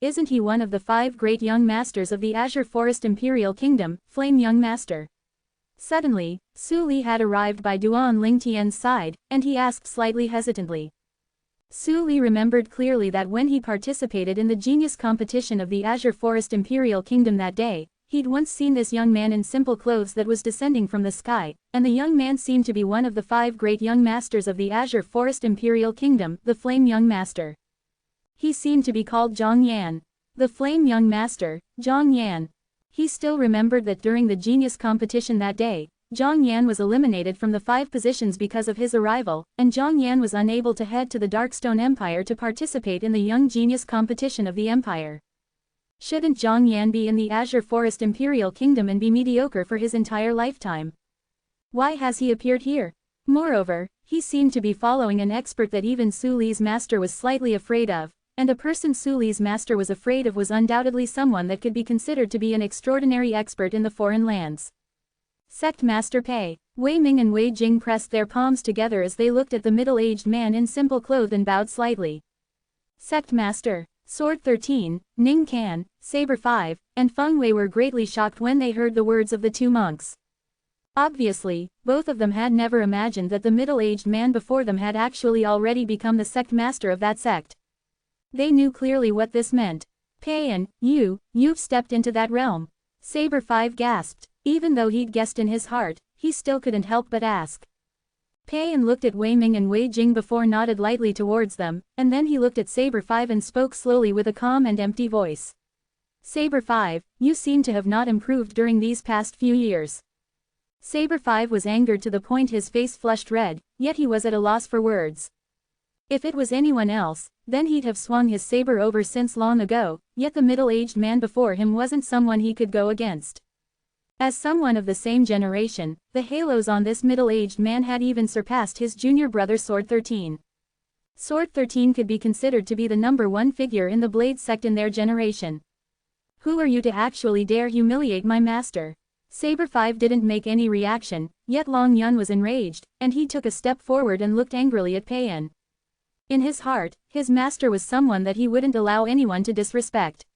isn't he one of the 5 great young masters of the Azure Forest Imperial Kingdom, Flame Young Master? Suddenly, Su Li had arrived by Duan Lingtian's side, and he asked slightly hesitantly. Su Li remembered clearly that when he participated in the genius competition of the Azure Forest Imperial Kingdom that day, he'd once seen this young man in simple clothes that was descending from the sky, and the young man seemed to be one of the 5 great young masters of the Azure Forest Imperial Kingdom, the Flame Young Master. He seemed to be called Zhang Yan. The Flame Young Master, Zhang Yan. He still remembered that during the genius competition that day, Zhang Yan was eliminated from the 5 positions because of his arrival, and Zhang Yan was unable to head to the Darkstone Empire to participate in the Young Genius competition of the Empire. Shouldn't Zhang Yan be in the Azure Forest Imperial Kingdom and be mediocre for his entire lifetime? Why has he appeared here? Moreover, he seemed to be following an expert that even Su Li's master was slightly afraid of, and a person Su Li's master was afraid of was undoubtedly someone that could be considered to be an extraordinary expert in the foreign lands. Sect Master Pei, Wei Ming and Wei Jing pressed their palms together as they looked at the middle-aged man in simple clothes and bowed slightly. Sect Master, Sword 13, Ning Can, Saber 5, and Feng Wei were greatly shocked when they heard the words of the 2 monks. Obviously, both of them had never imagined that the middle-aged man before them had actually already become the sect master of that sect. They knew clearly what this meant. Peiyan, you've stepped into that realm. Saber 5 gasped. Even though he'd guessed in his heart, he still couldn't help but ask. Peiyan looked at Wei Ming and Wei Jing before nodded lightly towards them, and then he looked at Saber 5 and spoke slowly with a calm and empty voice. Saber 5, you seem to have not improved during these past few years. Saber 5 was angered to the point his face flushed red, yet he was at a loss for words. If it was anyone else, then he'd have swung his saber over since long ago, yet the middle-aged man before him wasn't someone he could go against. As someone of the same generation, the halos on this middle-aged man had even surpassed his junior brother Sword 13. Sword 13 could be considered to be the #1 figure in the Blade sect in their generation. Who are you to actually dare humiliate my master? Saber 5 didn't make any reaction, yet Long Yun was enraged, and he took a step forward and looked angrily at Peiyan. In his heart, his master was someone that he wouldn't allow anyone to disrespect.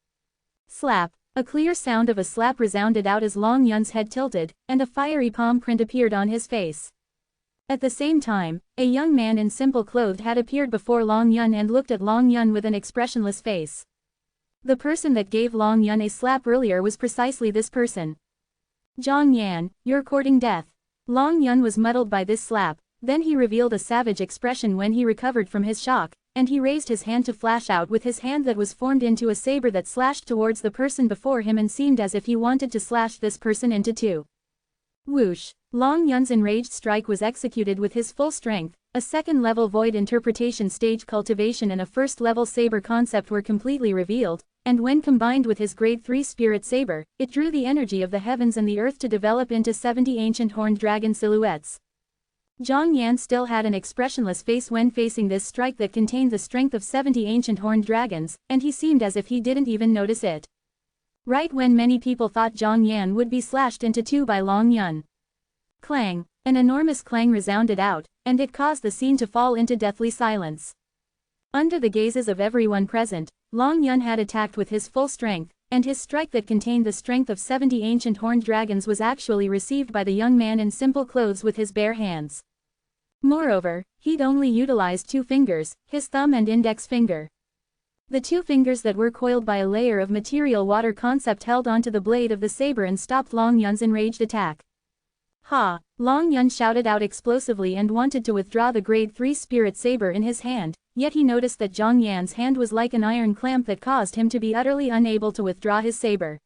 Slap. A clear sound of a slap resounded out as Long Yun's head tilted, and a fiery palm print appeared on his face. At the same time, a young man in simple clothes had appeared before Long Yun and looked at Long Yun with an expressionless face. The person that gave Long Yun a slap earlier was precisely this person. Zhang Yan, you're courting death. Long Yun was muddled by this slap, then he revealed a savage expression when he recovered from his shock, and he raised his hand to flash out with his hand that was formed into a saber that slashed towards the person before him and seemed as if he wanted to slash this person into two. Whoosh! Long Yun's enraged strike was executed with his full strength. A second-level void interpretation stage cultivation and a first-level saber concept were completely revealed, and when combined with his grade 3 spirit saber, it drew the energy of the heavens and the earth to develop into 70 ancient horned dragon silhouettes. Zhang Yan still had an expressionless face when facing this strike that contained the strength of 70 ancient horned dragons, and he seemed as if he didn't even notice it. Right when many people thought Zhang Yan would be slashed into two by Long Yun. Clang! An enormous clang resounded out, and it caused the scene to fall into deathly silence. Under the gazes of everyone present, Long Yun had attacked with his full strength, and his strike that contained the strength of 70 ancient horned dragons was actually received by the young man in simple clothes with his bare hands. Moreover, he'd only utilized 2 fingers, his thumb and index finger. The 2 fingers that were coiled by a layer of material water concept held onto the blade of the saber and stopped Long Yun's enraged attack. Ha! Long Yun shouted out explosively and wanted to withdraw the grade 3 spirit saber in his hand, yet he noticed that Zhang Yan's hand was like an iron clamp that caused him to be utterly unable to withdraw his saber.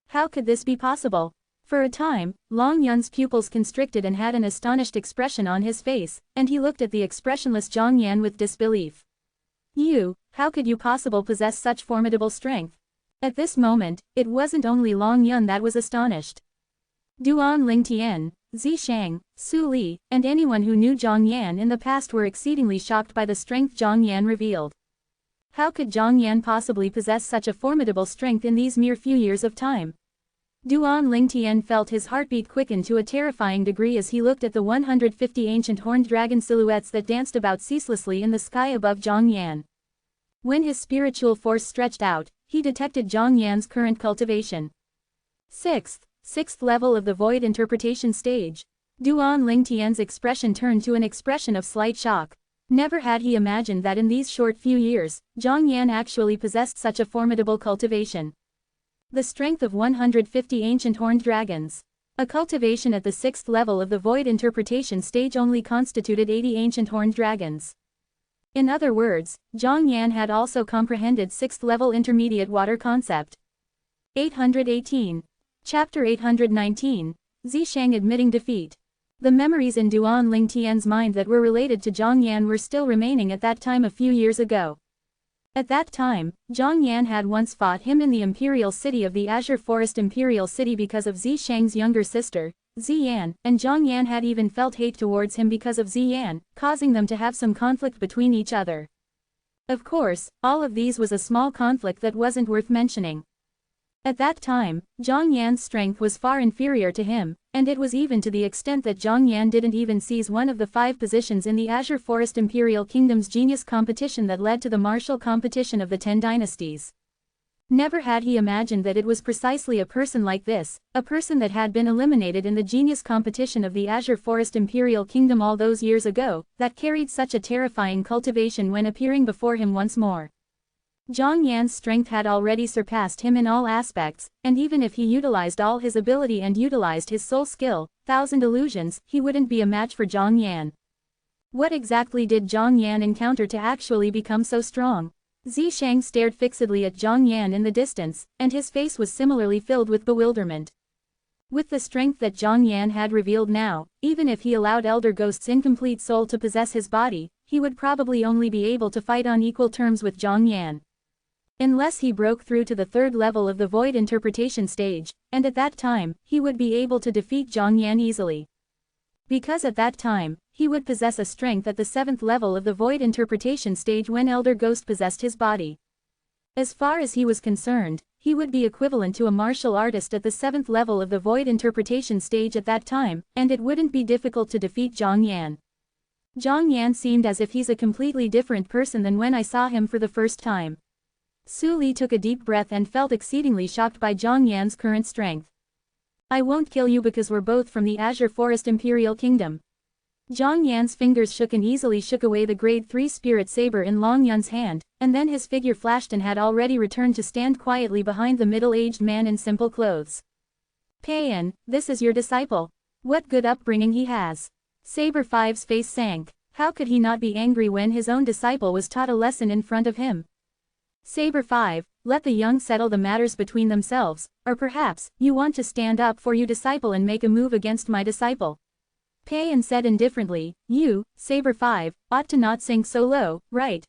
How could this be possible? For a time, Long Yun's pupils constricted and had an astonished expression on his face, and he looked at the expressionless Zhang Yan with disbelief. You, how could you possibly possess such formidable strength? At this moment, it wasn't only Long Yun that was astonished. Duan Lingtian, Zi Shang, Su Li, and anyone who knew Zhang Yan in the past were exceedingly shocked by the strength Zhang Yan revealed. How could Zhang Yan possibly possess such a formidable strength in these mere few years of time? Duan Lingtian felt his heartbeat quicken to a terrifying degree as he looked at the 150 ancient horned dragon silhouettes that danced about ceaselessly in the sky above Zhang Yan. When his spiritual force stretched out, he detected Zhang Yan's current cultivation. Sixth level of the void interpretation stage. Duan Lingtian's expression turned to an expression of slight shock. Never had he imagined that in these short few years, Zhang Yan actually possessed such a formidable cultivation. The strength of 150 ancient horned dragons. A cultivation at the 6th level of the void interpretation stage only constituted 80 ancient horned dragons. In other words, Zhang Yan had also comprehended 6th level intermediate water concept. 818. Chapter 819, Zi Shang admitting defeat. The memories in Duan Lingtian's mind that were related to Zhang Yan were still remaining at that time a few years ago. At that time, Zhang Yan had once fought him in the imperial city of the Azure Forest Imperial City because of Zi Shang's younger sister, Zi Yan, and Zhang Yan had even felt hate towards him because of Zi Yan, causing them to have some conflict between each other. Of course, all of these was a small conflict that wasn't worth mentioning. At that time, Zhang Yan's strength was far inferior to him, and it was even to the extent that Zhang Yan didn't even seize one of the 5 positions in the Azure Forest Imperial Kingdom's genius competition that led to the martial competition of the 10 dynasties. Never had he imagined that it was precisely a person like this, a person that had been eliminated in the genius competition of the Azure Forest Imperial Kingdom all those years ago, that carried such a terrifying cultivation when appearing before him once more. Zhang Yan's strength had already surpassed him in all aspects, and even if he utilized all his ability and utilized his soul skill, 1,000 illusions, he wouldn't be a match for Zhang Yan. What exactly did Zhang Yan encounter to actually become so strong? Zi Shang stared fixedly at Zhang Yan in the distance, and his face was similarly filled with bewilderment. With the strength that Zhang Yan had revealed now, even if he allowed Elder Ghost's incomplete soul to possess his body, he would probably only be able to fight on equal terms with Zhang Yan. Unless he broke through to the 3rd level of the void interpretation stage, and at that time, he would be able to defeat Zhang Yan easily. Because at that time, he would possess a strength at the 7th level of the void interpretation stage when Elder Ghost possessed his body. As far as he was concerned, he would be equivalent to a martial artist at the 7th level of the void interpretation stage at that time, and it wouldn't be difficult to defeat Zhang Yan. Zhang Yan seemed as if he's a completely different person than when I saw him for the first time. Su Li took a deep breath and felt exceedingly shocked by Zhang Yan's current strength. I won't kill you because we're both from the Azure Forest Imperial Kingdom. Zhang Yan's fingers shook and easily shook away the grade 3 spirit saber in Long Yun's hand, and then his figure flashed and had already returned to stand quietly behind the middle-aged man in simple clothes. Payan, this is your disciple. What good upbringing he has. Saber 5's face sank. How could he not be angry when his own disciple was taught a lesson in front of him? Saber 5, let the young settle the matters between themselves, or perhaps, you want to stand up for your disciple and make a move against my disciple. Payan said indifferently, you, Saber 5, ought to not sink so low, right?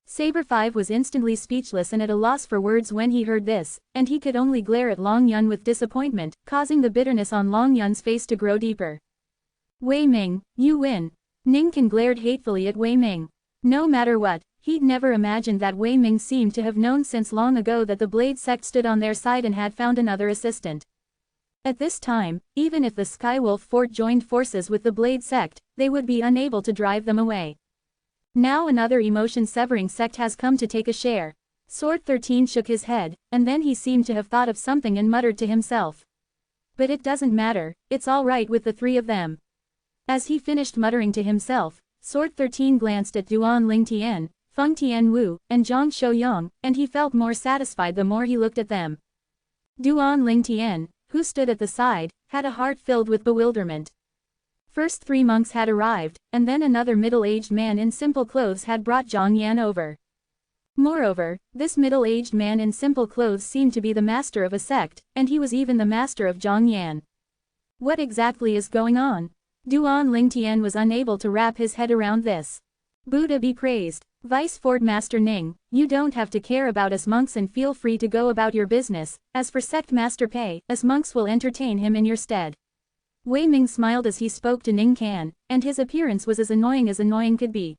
Saber 5 was instantly speechless and at a loss for words when he heard this, and he could only glare at Long Yun with disappointment, causing the bitterness on Long Yun's face to grow deeper. Wei Ming, you win. Ning Can glared hatefully at Wei Ming. No matter what, he'd never imagined that Wei Ming seemed to have known since long ago that the Blade sect stood on their side and had found another assistant. At this time, even if the Skywolf Fort joined forces with the Blade sect, they would be unable to drive them away. Now another emotion-severing sect has come to take a share. Sword 13 shook his head, and then he seemed to have thought of something and muttered to himself. But it doesn't matter, it's all right with the three of them. As he finished muttering to himself, Sword 13 glanced at Duan Lingtian, Feng Tianwu, and Zhang Shouyang, and he felt more satisfied the more he looked at them. Duan Lingtian, who stood at the side, had a heart filled with bewilderment. First 3 monks had arrived, and then another middle-aged man in simple clothes had brought Zhang Yan over. Moreover, this middle-aged man in simple clothes seemed to be the master of a sect, and he was even the master of Zhang Yan. What exactly is going on? Duan Lingtian was unable to wrap his head around this. Buddha be praised. Vice Fort Master Ning, you don't have to care about us monks and feel free to go about your business. As for Sect Master Pei, us monks will entertain him in your stead. Wei Ming smiled as he spoke to Ning Can, and his appearance was as annoying could be.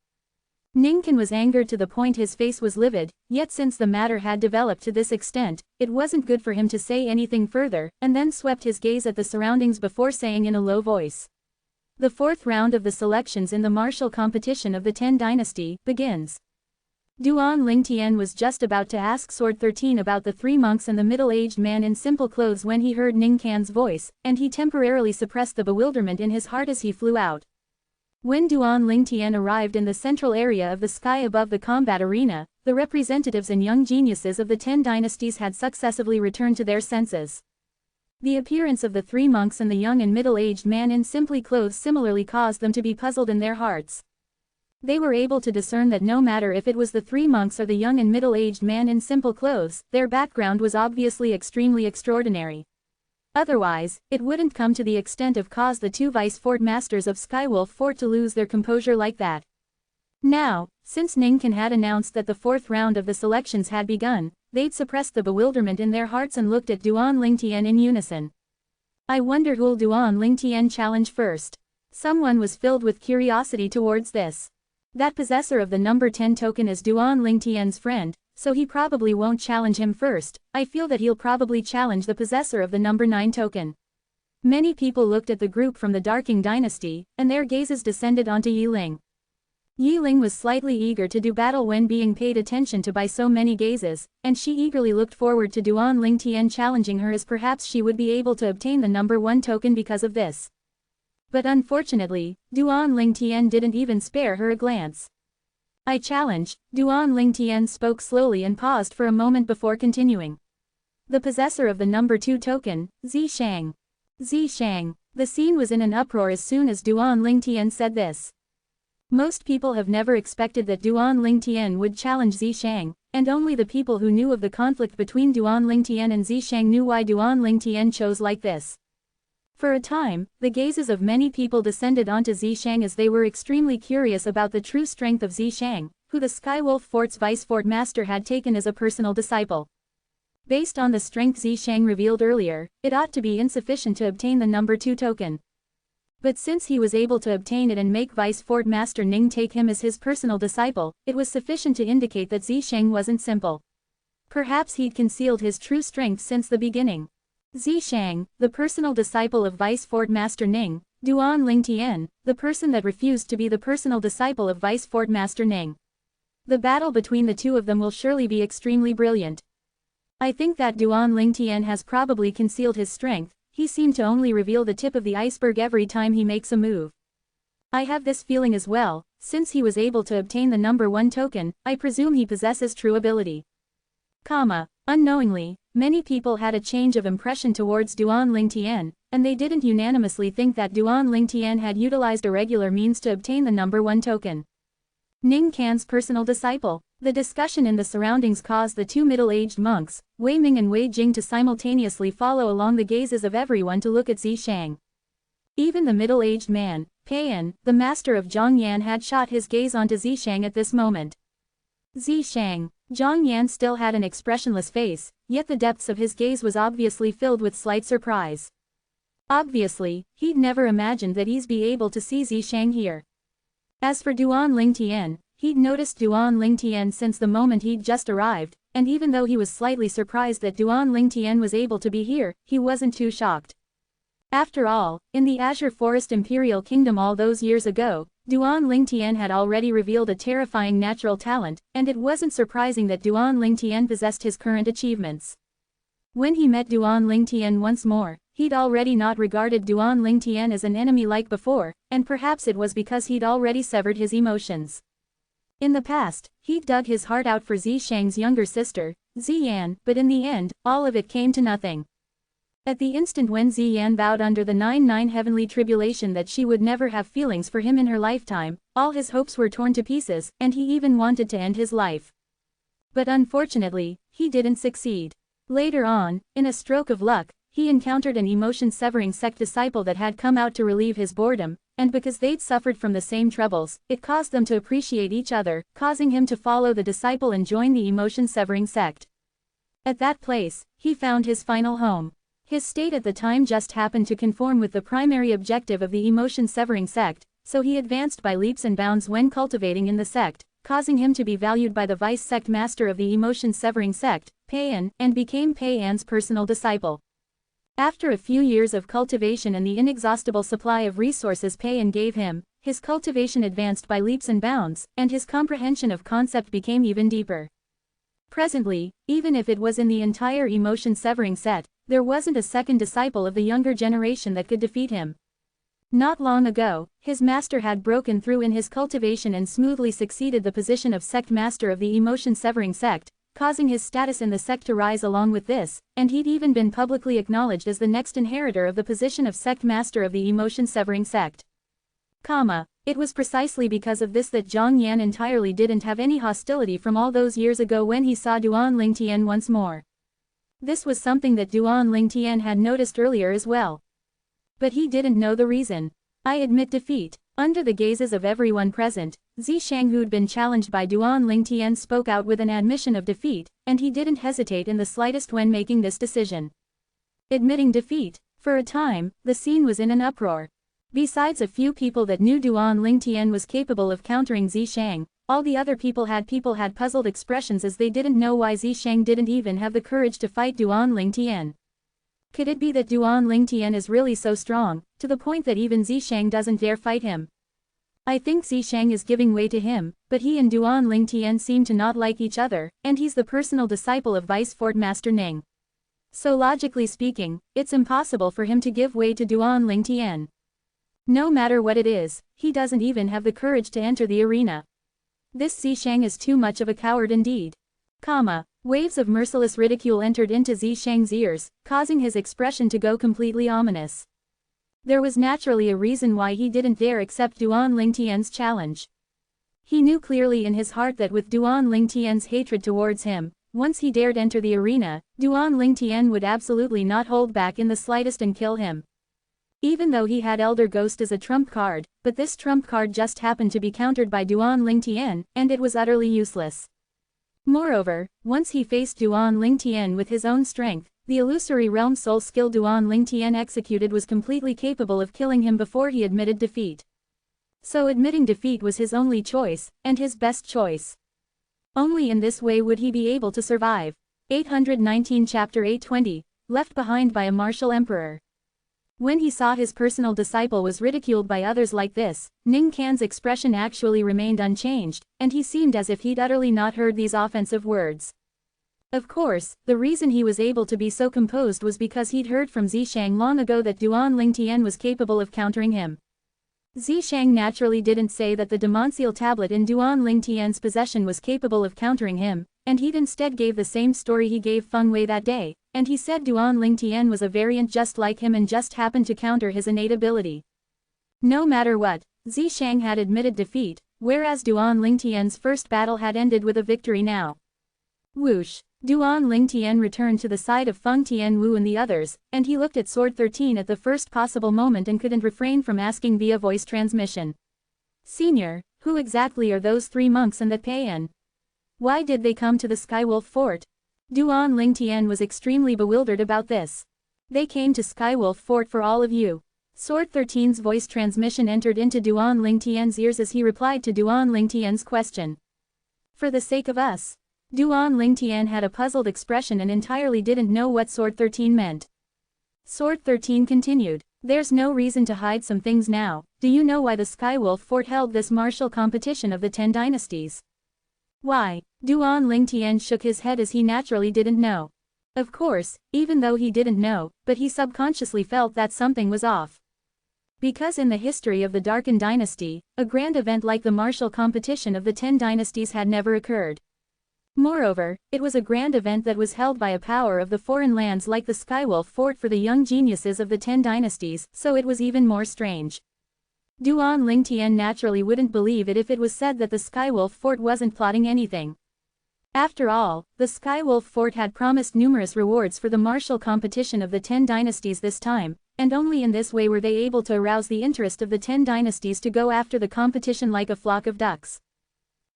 Ning Can was angered to the point his face was livid, yet since the matter had developed to this extent, it wasn't good for him to say anything further, and then swept his gaze at the surroundings before saying in a low voice. The 4th round of the selections in the martial competition of the 10 dynasty begins. Duan Lingtian was just about to ask Sword 13 about the 3 monks and the middle-aged man in simple clothes when he heard Ning Can's voice, and he temporarily suppressed the bewilderment in his heart as he flew out. When Duan Lingtian arrived in the central area of the sky above the combat arena, the representatives and young geniuses of the 10 dynasties had successively returned to their senses. The appearance of the 3 monks and the young and middle-aged man in simply clothes similarly caused them to be puzzled in their hearts. They were able to discern that no matter if it was the 3 monks or the young and middle-aged man in simple clothes, their background was obviously extremely extraordinary. Otherwise, it wouldn't come to the extent of cause the 2 vice fort masters of Skywolf Fort to lose their composure like that. Now, since Ning Can had announced that the 4th round of the selections had begun, they'd suppressed the bewilderment in their hearts and looked at Duan Lingtian in unison. I wonder who'll Duan Lingtian challenge first. Someone was filled with curiosity towards this. That possessor of the number 10 token is Duan Lingtian's friend, so he probably won't challenge him first. I feel that he'll probably challenge the possessor of the number 9 token. Many people looked at the group from the Darking Dynasty, and their gazes descended onto Yi Ling. Yi Ling was slightly eager to do battle when being paid attention to by so many gazes, and she eagerly looked forward to Duan Lingtian challenging her as perhaps she would be able to obtain the number 1 token because of this. But unfortunately, Duan Lingtian didn't even spare her a glance. I challenge, Duan Lingtian spoke slowly and paused for a moment before continuing. The possessor of the number 2 token, Zishang. Zishang. The scene was in an uproar as soon as Duan Lingtian said this. Most people have never expected that Duan Lingtian would challenge Zishang, and only the people who knew of the conflict between Duan Lingtian and Zishang knew why Duan Lingtian chose like this. For a time, the gazes of many people descended onto Zishang as they were extremely curious about the true strength of Zishang, who the Skywolf Fort's Vice Fort Master had taken as a personal disciple. Based on the strength Zishang revealed earlier, it ought to be insufficient to obtain the number 2 token. But since he was able to obtain it and make Vice Fort Master Ning take him as his personal disciple, it was sufficient to indicate that Zishang wasn't simple. Perhaps he'd concealed his true strength since the beginning. Zishang, the personal disciple of Vice Fort Master Ning, Duan Lingtian, the person that refused to be the personal disciple of Vice Fort Master Ning. The battle between the two of them will surely be extremely brilliant. I think that Duan Lingtian has probably concealed his strength. He seemed to only reveal the tip of the iceberg every time he makes a move. I have this feeling as well. Since he was able to obtain the number 1 token, I presume he possesses true ability. Unknowingly, many people had a change of impression towards Duan Lingtian, and they didn't unanimously think that Duan Lingtian had utilized irregular means to obtain the number 1 token. Ning Can's personal disciple. The discussion in the surroundings caused the two middle-aged monks, Wei Ming and Wei Jing, to simultaneously follow along the gazes of everyone to look at Zishang. Even the middle-aged man, Peiyan, the master of Zhongyan, had shot his gaze onto Zishang at this moment. Zishang. Zhongyan still had an expressionless face, yet the depths of his gaze was obviously filled with slight surprise. Obviously, he'd never imagined that he'd be able to see Zishang here. As for Duan Lingtian, he'd noticed Duan Lingtian since the moment he'd just arrived, and even though he was slightly surprised that Duan Lingtian was able to be here, he wasn't too shocked. After all, in the Azure Forest Imperial Kingdom all those years ago, Duan Lingtian had already revealed a terrifying natural talent, and it wasn't surprising that Duan Lingtian possessed his current achievements. When he met Duan Lingtian once more, he'd already not regarded Duan Lingtian as an enemy like before, and perhaps it was because he'd already severed his emotions. In the past, he'd dug his heart out for Zishang's younger sister, Ziyan, but in the end, all of it came to nothing. At the instant when Ziyan vowed under the 9 heavenly tribulation that she would never have feelings for him in her lifetime, all his hopes were torn to pieces, and he even wanted to end his life. But unfortunately, he didn't succeed. Later on, in a stroke of luck, he encountered an emotion-severing sect disciple that had come out to relieve his boredom, and because they'd suffered from the same troubles, it caused them to appreciate each other, causing him to follow the disciple and join the emotion-severing sect. At that place, he found his final home. His state at the time just happened to conform with the primary objective of the emotion-severing sect, so he advanced by leaps and bounds when cultivating in the sect, causing him to be valued by the vice-sect master of the emotion-severing sect, Peiyan, and became Peiyan's personal disciple. After a few years of cultivation and the inexhaustible supply of resources Peiyan gave him, his cultivation advanced by leaps and bounds, and his comprehension of concept became even deeper. Presently, even if it was in the entire emotion-severing set, there wasn't a second disciple of the younger generation that could defeat him. Not long ago, his master had broken through in his cultivation and smoothly succeeded the position of sect master of the emotion-severing sect, causing his status in the sect to rise along with this, and he'd even been publicly acknowledged as the next inheritor of the position of sect master of the emotion-severing sect. It was precisely because of this that Zhang Yan entirely didn't have any hostility from all those years ago when he saw Duan Lingtian once more. This was something that Duan Lingtian had noticed earlier as well. But he didn't know the reason. I admit defeat. Under the gazes of everyone present, Zishang, who'd been challenged by Duan Lingtian, spoke out with an admission of defeat, and he didn't hesitate in the slightest when making this decision. Admitting defeat. For a time, the scene was in an uproar. Besides a few people that knew Duan Lingtian was capable of countering Zishang, all the other people had puzzled expressions as they didn't know why Zishang didn't even have the courage to fight Duan Lingtian. Could it be that Duan Lingtian is really so strong, to the point that even Zishang doesn't dare fight him? I think Zishang is giving way to him, but he and Duan Lingtian seem to not like each other, and he's the personal disciple of Vice Fort Master Ning. So logically speaking, it's impossible for him to give way to Duan Lingtian. No matter what it is, he doesn't even have the courage to enter the arena. This Zishang is too much of a coward indeed. Waves of merciless ridicule entered into Zishang's ears, causing his expression to go completely ominous. There was naturally a reason why he didn't dare accept Duan Lingtian's challenge. He knew clearly in his heart that with Duan Lingtian's hatred towards him, once he dared enter the arena, Duan Lingtian would absolutely not hold back in the slightest and kill him. Even though he had Elder Ghost as a trump card, but this trump card just happened to be countered by Duan Lingtian, and it was utterly useless. Moreover, once he faced Duan Lingtian with his own strength, the illusory realm soul skill Duan Lingtian executed was completely capable of killing him before he admitted defeat. So admitting defeat was his only choice, and his best choice. Only in this way would he be able to survive. 819 Chapter 820, Left Behind by a Martial Emperor. When he saw his personal disciple was ridiculed by others like this, Ning Kan's expression actually remained unchanged, and he seemed as if he'd utterly not heard these offensive words. Of course, the reason he was able to be so composed was because he'd heard from Zishang long ago that Duan Lingtian was capable of countering him. Zishang naturally didn't say that the Damonseal tablet in Duan Lingtian's possession was capable of countering him, and he'd instead gave the same story he gave Feng Wei that day, and he said Duan Lingtian was a variant just like him and just happened to counter his innate ability. No matter what, Zishang had admitted defeat, whereas Duan Lingtian's first battle had ended with a victory now. Whoosh! Duan Lingtian returned to the side of Feng Tianwu and the others, and he looked at Sword 13 at the first possible moment and couldn't refrain from asking via voice transmission. Senior, who exactly are those 3 monks and that Payan? Why did they come to the Skywolf Fort? Duan Lingtian was extremely bewildered about this. They came to Skywolf Fort for all of you. Sword 13's voice transmission entered into Duan Lingtian's ears as he replied to Duan Lingtian's question. For the sake of us. Duan Lingtian had a puzzled expression and entirely didn't know what Sword 13 meant. Sword 13 continued, there's no reason to hide some things now. Do you know why the Skywolf Fort held this martial competition of the 10 dynasties? Why? Duan Lingtian shook his head as he naturally didn't know. Of course, even though he didn't know, but he subconsciously felt that something was off. Because in the history of the Darken Dynasty, a grand event like the martial competition of the 10 dynasties had never occurred. Moreover, it was a grand event that was held by a power of the foreign lands like the Skywolf Fort for the young geniuses of the 10 dynasties, so it was even more strange. Duan Lingtian naturally wouldn't believe it if it was said that the Skywolf Fort wasn't plotting anything. After all, the Skywolf Fort had promised numerous rewards for the martial competition of the 10 dynasties this time, and only in this way were they able to arouse the interest of the 10 dynasties to go after the competition like a flock of ducks.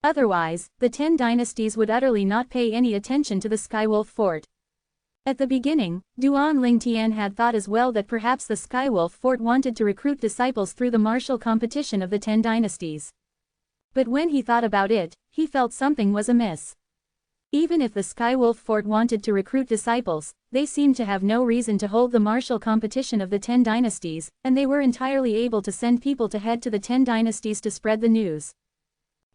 Otherwise, the 10 dynasties would utterly not pay any attention to the Skywolf Fort. At the beginning, Duan Lingtian had thought as well that perhaps the Skywolf Fort wanted to recruit disciples through the martial competition of the 10 dynasties. But when he thought about it, he felt something was amiss. Even if the Skywolf Fort wanted to recruit disciples, they seemed to have no reason to hold the martial competition of the 10 dynasties, and they were entirely able to send people to head to the 10 dynasties to spread the news.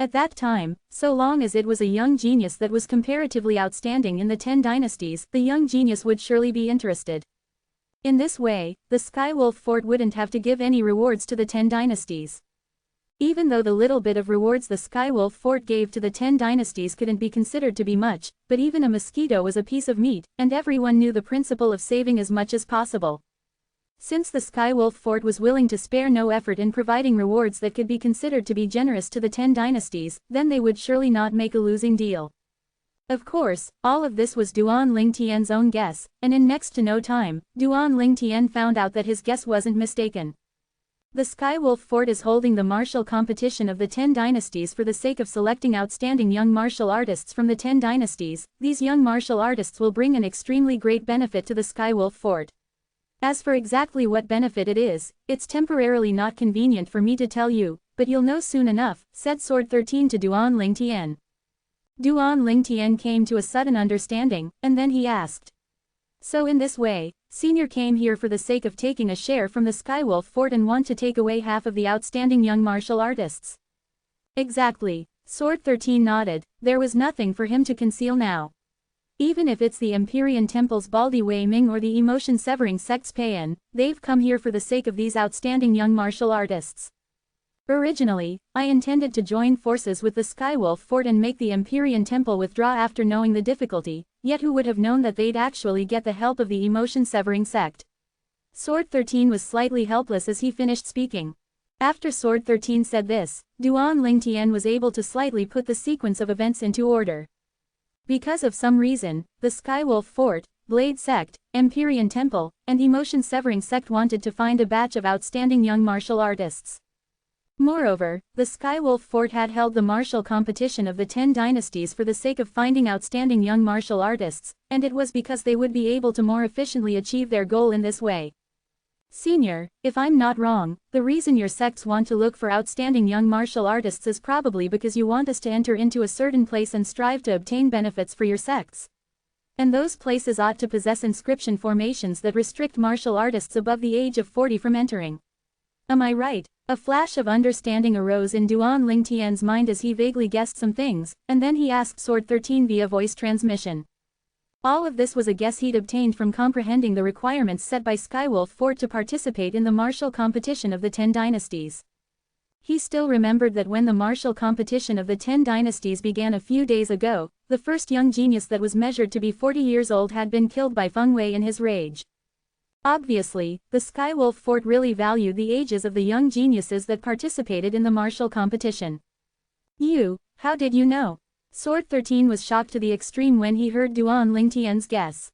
At that time, so long as it was a young genius that was comparatively outstanding in the 10 dynasties, the young genius would surely be interested. In this way, the Skywolf Fort wouldn't have to give any rewards to the 10 dynasties. Even though the little bit of rewards the Skywolf Fort gave to the 10 dynasties couldn't be considered to be much, but even a mosquito was a piece of meat, and everyone knew the principle of saving as much as possible. Since the Skywolf Fort was willing to spare no effort in providing rewards that could be considered to be generous to the 10 dynasties, then they would surely not make a losing deal. Of course, all of this was Duan Lingtian's own guess, and in next to no time, Duan Lingtian found out that his guess wasn't mistaken. The Skywolf Fort is holding the martial competition of the 10 dynasties for the sake of selecting outstanding young martial artists from the 10 dynasties. These young martial artists will bring an extremely great benefit to the Skywolf Fort. As for exactly what benefit it is, it's temporarily not convenient for me to tell you, but you'll know soon enough, said Sword 13 to Duan Lingtian. Duan Lingtian came to a sudden understanding, and then he asked. So in this way, Senior came here for the sake of taking a share from the Skywolf Fort and want to take away half of the outstanding young martial artists. Exactly, Sword 13 nodded, there was nothing for him to conceal now. Even if it's the Empyrean Temple's Baldi Wei Ming or the emotion-severing sect's Payan, they've come here for the sake of these outstanding young martial artists. Originally, I intended to join forces with the Skywolf Fort and make the Empyrean Temple withdraw after knowing the difficulty, yet who would have known that they'd actually get the help of the emotion-severing sect? Sword 13 was slightly helpless as he finished speaking. After Sword 13 said this, Duan Lingtian was able to slightly put the sequence of events into order. Because of some reason, the Skywolf Fort, Blade Sect, Empyrean Temple, and Emotion-Severing Sect wanted to find a batch of outstanding young martial artists. Moreover, the Skywolf Fort had held the martial competition of the 10 dynasties for the sake of finding outstanding young martial artists, and it was because they would be able to more efficiently achieve their goal in this way. Senior, if I'm not wrong, the reason your sects want to look for outstanding young martial artists is probably because you want us to enter into a certain place and strive to obtain benefits for your sects. And those places ought to possess inscription formations that restrict martial artists above the age of 40 from entering. Am I right? A flash of understanding arose in Duan Lingtian's mind as he vaguely guessed some things, and then he asked Sword 13 via voice transmission. All of this was a guess he'd obtained from comprehending the requirements set by Skywolf Fort to participate in the martial competition of the 10 dynasties. He still remembered that when the martial competition of the 10 dynasties began a few days ago, the first young genius that was measured to be 40 years old had been killed by Feng Wei in his rage. Obviously, the Skywolf Fort really valued the ages of the young geniuses that participated in the martial competition. How did you know? Sword 13 was shocked to the extreme when he heard Duan Lingtian's guess.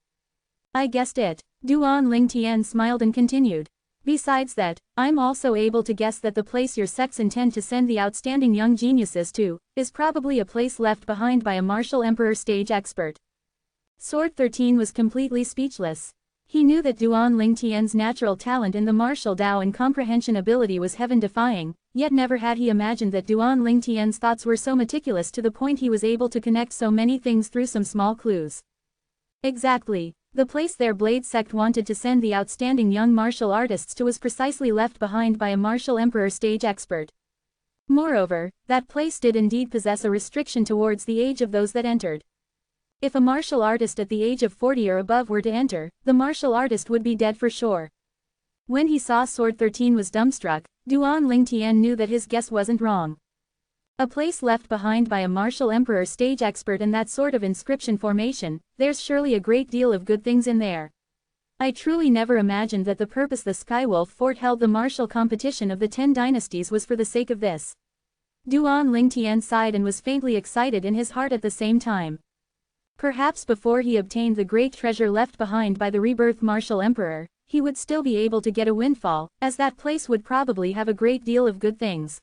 I guessed it. Duan Lingtian smiled and continued. Besides that, I'm also able to guess that the place your sects intend to send the outstanding young geniuses to, is probably a place left behind by a martial emperor stage expert. Sword 13 was completely speechless. He knew that Duan Lingtian's natural talent in the martial Dao and comprehension ability was heaven-defying, yet never had he imagined that Duan Lingtian's thoughts were so meticulous to the point he was able to connect so many things through some small clues. Exactly. The place their Blade sect wanted to send the outstanding young martial artists to was precisely left behind by a martial emperor stage expert. Moreover, that place did indeed possess a restriction towards the age of those that entered. If a martial artist at the age of 40 or above were to enter, the martial artist would be dead for sure. When he saw Sword 13 was dumbstruck, Duan Lingtian knew that his guess wasn't wrong. A place left behind by a martial emperor stage expert and that sort of inscription formation, there's surely a great deal of good things in there. I truly never imagined that the purpose the Skywolf Fort held the martial competition of the 10 dynasties was for the sake of this. Duan Lingtian sighed and was faintly excited in his heart at the same time. Perhaps before he obtained the great treasure left behind by the rebirth martial emperor, he would still be able to get a windfall, as that place would probably have a great deal of good things.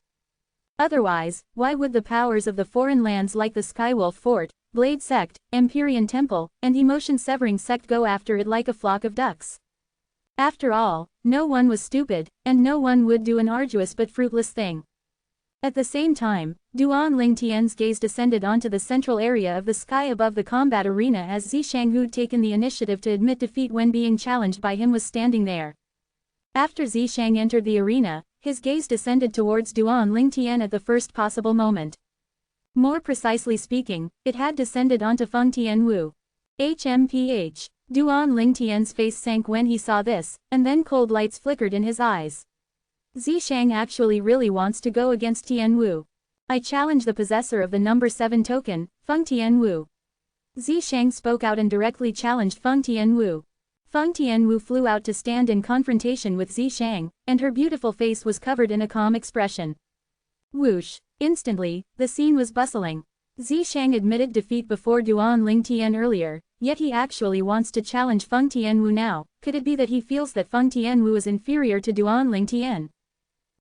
Otherwise, why would the powers of the foreign lands like the Skywolf Fort, Blade Sect, Empyrean Temple, and Emotion Severing Sect go after it like a flock of ducks? After all, no one was stupid, and no one would do an arduous but fruitless thing. At the same time, Duan Lingtian's gaze descended onto the central area of the sky above the combat arena as Zishang, who'd taken the initiative to admit defeat when being challenged by him, was standing there. After Zishang entered the arena, his gaze descended towards Duan Lingtian at the first possible moment. More precisely speaking, it had descended onto Feng Tianwu. HMPH. Duan Lingtian's face sank when he saw this, and then cold lights flickered in his eyes. Zishang actually really wants to go against Tianwu. I challenge the possessor of the number 7 token, Feng Tianwu. Zishang spoke out and directly challenged Feng Tianwu. Feng Tianwu flew out to stand in confrontation with Zishang, and her beautiful face was covered in a calm expression. Whoosh! Instantly, the scene was bustling. Zishang admitted defeat before Duan Lingtian earlier, yet he actually wants to challenge Feng Tianwu now. Could it be that he feels that Feng Tianwu is inferior to Duan Lingtian?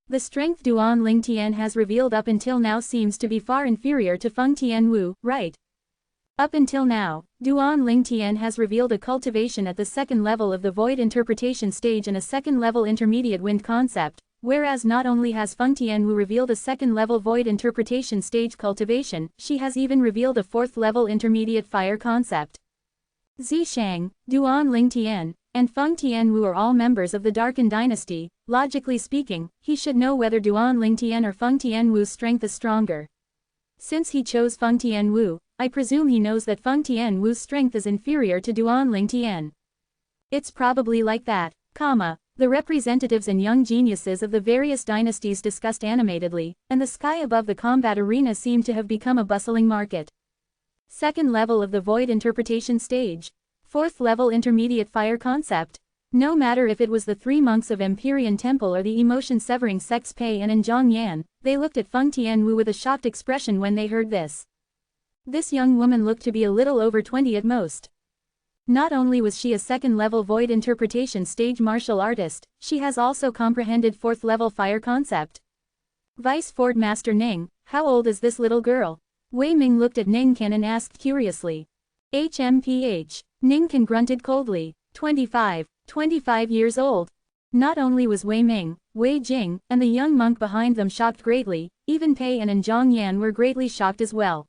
The strength Duan Lingtian has revealed up until now seems to be far inferior to Feng Tianwu, right? Up until now, Duan Lingtian has revealed a cultivation at the second level of the void interpretation stage and a second-level intermediate wind concept, whereas not only has Feng Tianwu revealed a second-level void interpretation stage cultivation, she has even revealed a fourth-level intermediate fire concept. Zishang, Duan Lingtian, and Feng Tianwu are all members of the Darken dynasty. Logically speaking, he should know whether Duan Lingtian or Feng Tianwu's strength is stronger. Since he chose Feng Tianwu, I presume he knows that Feng Tianwu's strength is inferior to Duan Lingtian. It's probably like that, the representatives and young geniuses of the various dynasties discussed animatedly, and the sky above the combat arena seemed to have become a bustling market. Second level of the void interpretation stage. Fourth level intermediate fire concept. No matter if it was the 3 monks of Empyrean Temple or the Emotion Severing sects Pei and Zhang Yan, they looked at Feng Tianwu with a shocked expression when they heard this. This young woman looked to be a little over 20 at most. Not only was she a second-level void interpretation stage martial artist, she has also comprehended fourth-level fire concept. Vice Fort Master Ning, how old is this little girl? Wei Ming looked at Ning Can and asked curiously. HMPH. Ning Can grunted coldly. 25 years old. Not only was Wei Ming, Wei Jing, and the young monk behind them shocked greatly, even Pei and Zhang Yan were greatly shocked as well.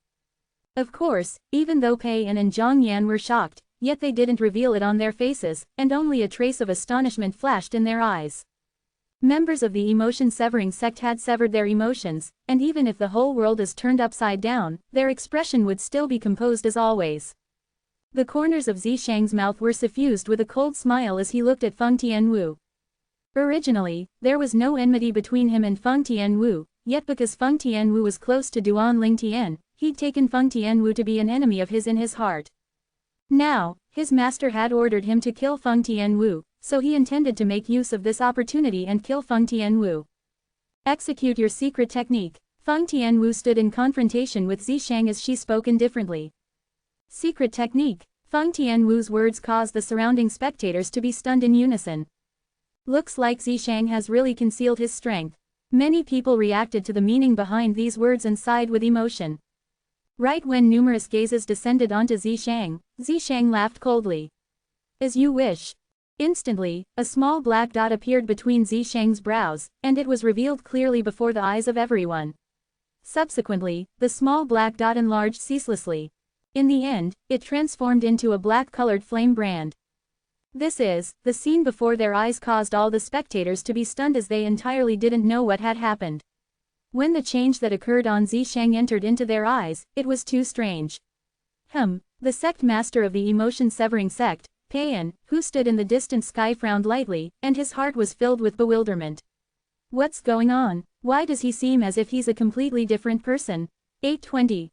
Of course, even though Pei and Zhang Yan were shocked, yet they didn't reveal it on their faces, and only a trace of astonishment flashed in their eyes. Members of the emotion-severing sect had severed their emotions, and even if the whole world is turned upside down, their expression would still be composed as always. The corners of Zishang's mouth were suffused with a cold smile as he looked at Feng Tianwu. Originally, there was no enmity between him and Feng Tianwu, yet because Feng Tianwu was close to Duan Lingtian, he'd taken Feng Tianwu to be an enemy of his in his heart. Now, his master had ordered him to kill Feng Tianwu, so he intended to make use of this opportunity and kill Feng Tianwu. Execute your secret technique. Feng Tianwu stood in confrontation with Zishang as she spoke indifferently. Secret technique. Feng Tianwu's words caused the surrounding spectators to be stunned in unison. Looks like Zishang has really concealed his strength. Many people reacted to the meaning behind these words and sighed with emotion. Right when numerous gazes descended onto Zishang, Zishang laughed coldly. As you wish. Instantly, a small black dot appeared between Zishang's brows, and it was revealed clearly before the eyes of everyone. Subsequently, the small black dot enlarged ceaselessly. In the end, it transformed into a black-colored flame brand. The scene before their eyes caused all the spectators to be stunned as they entirely didn't know what had happened. When the change that occurred on Zishang entered into their eyes, it was too strange. The sect master of the emotion-severing sect, Payan, who stood in the distant sky frowned lightly, and his heart was filled with bewilderment. What's going on? Why does he seem as if he's a completely different person? 820.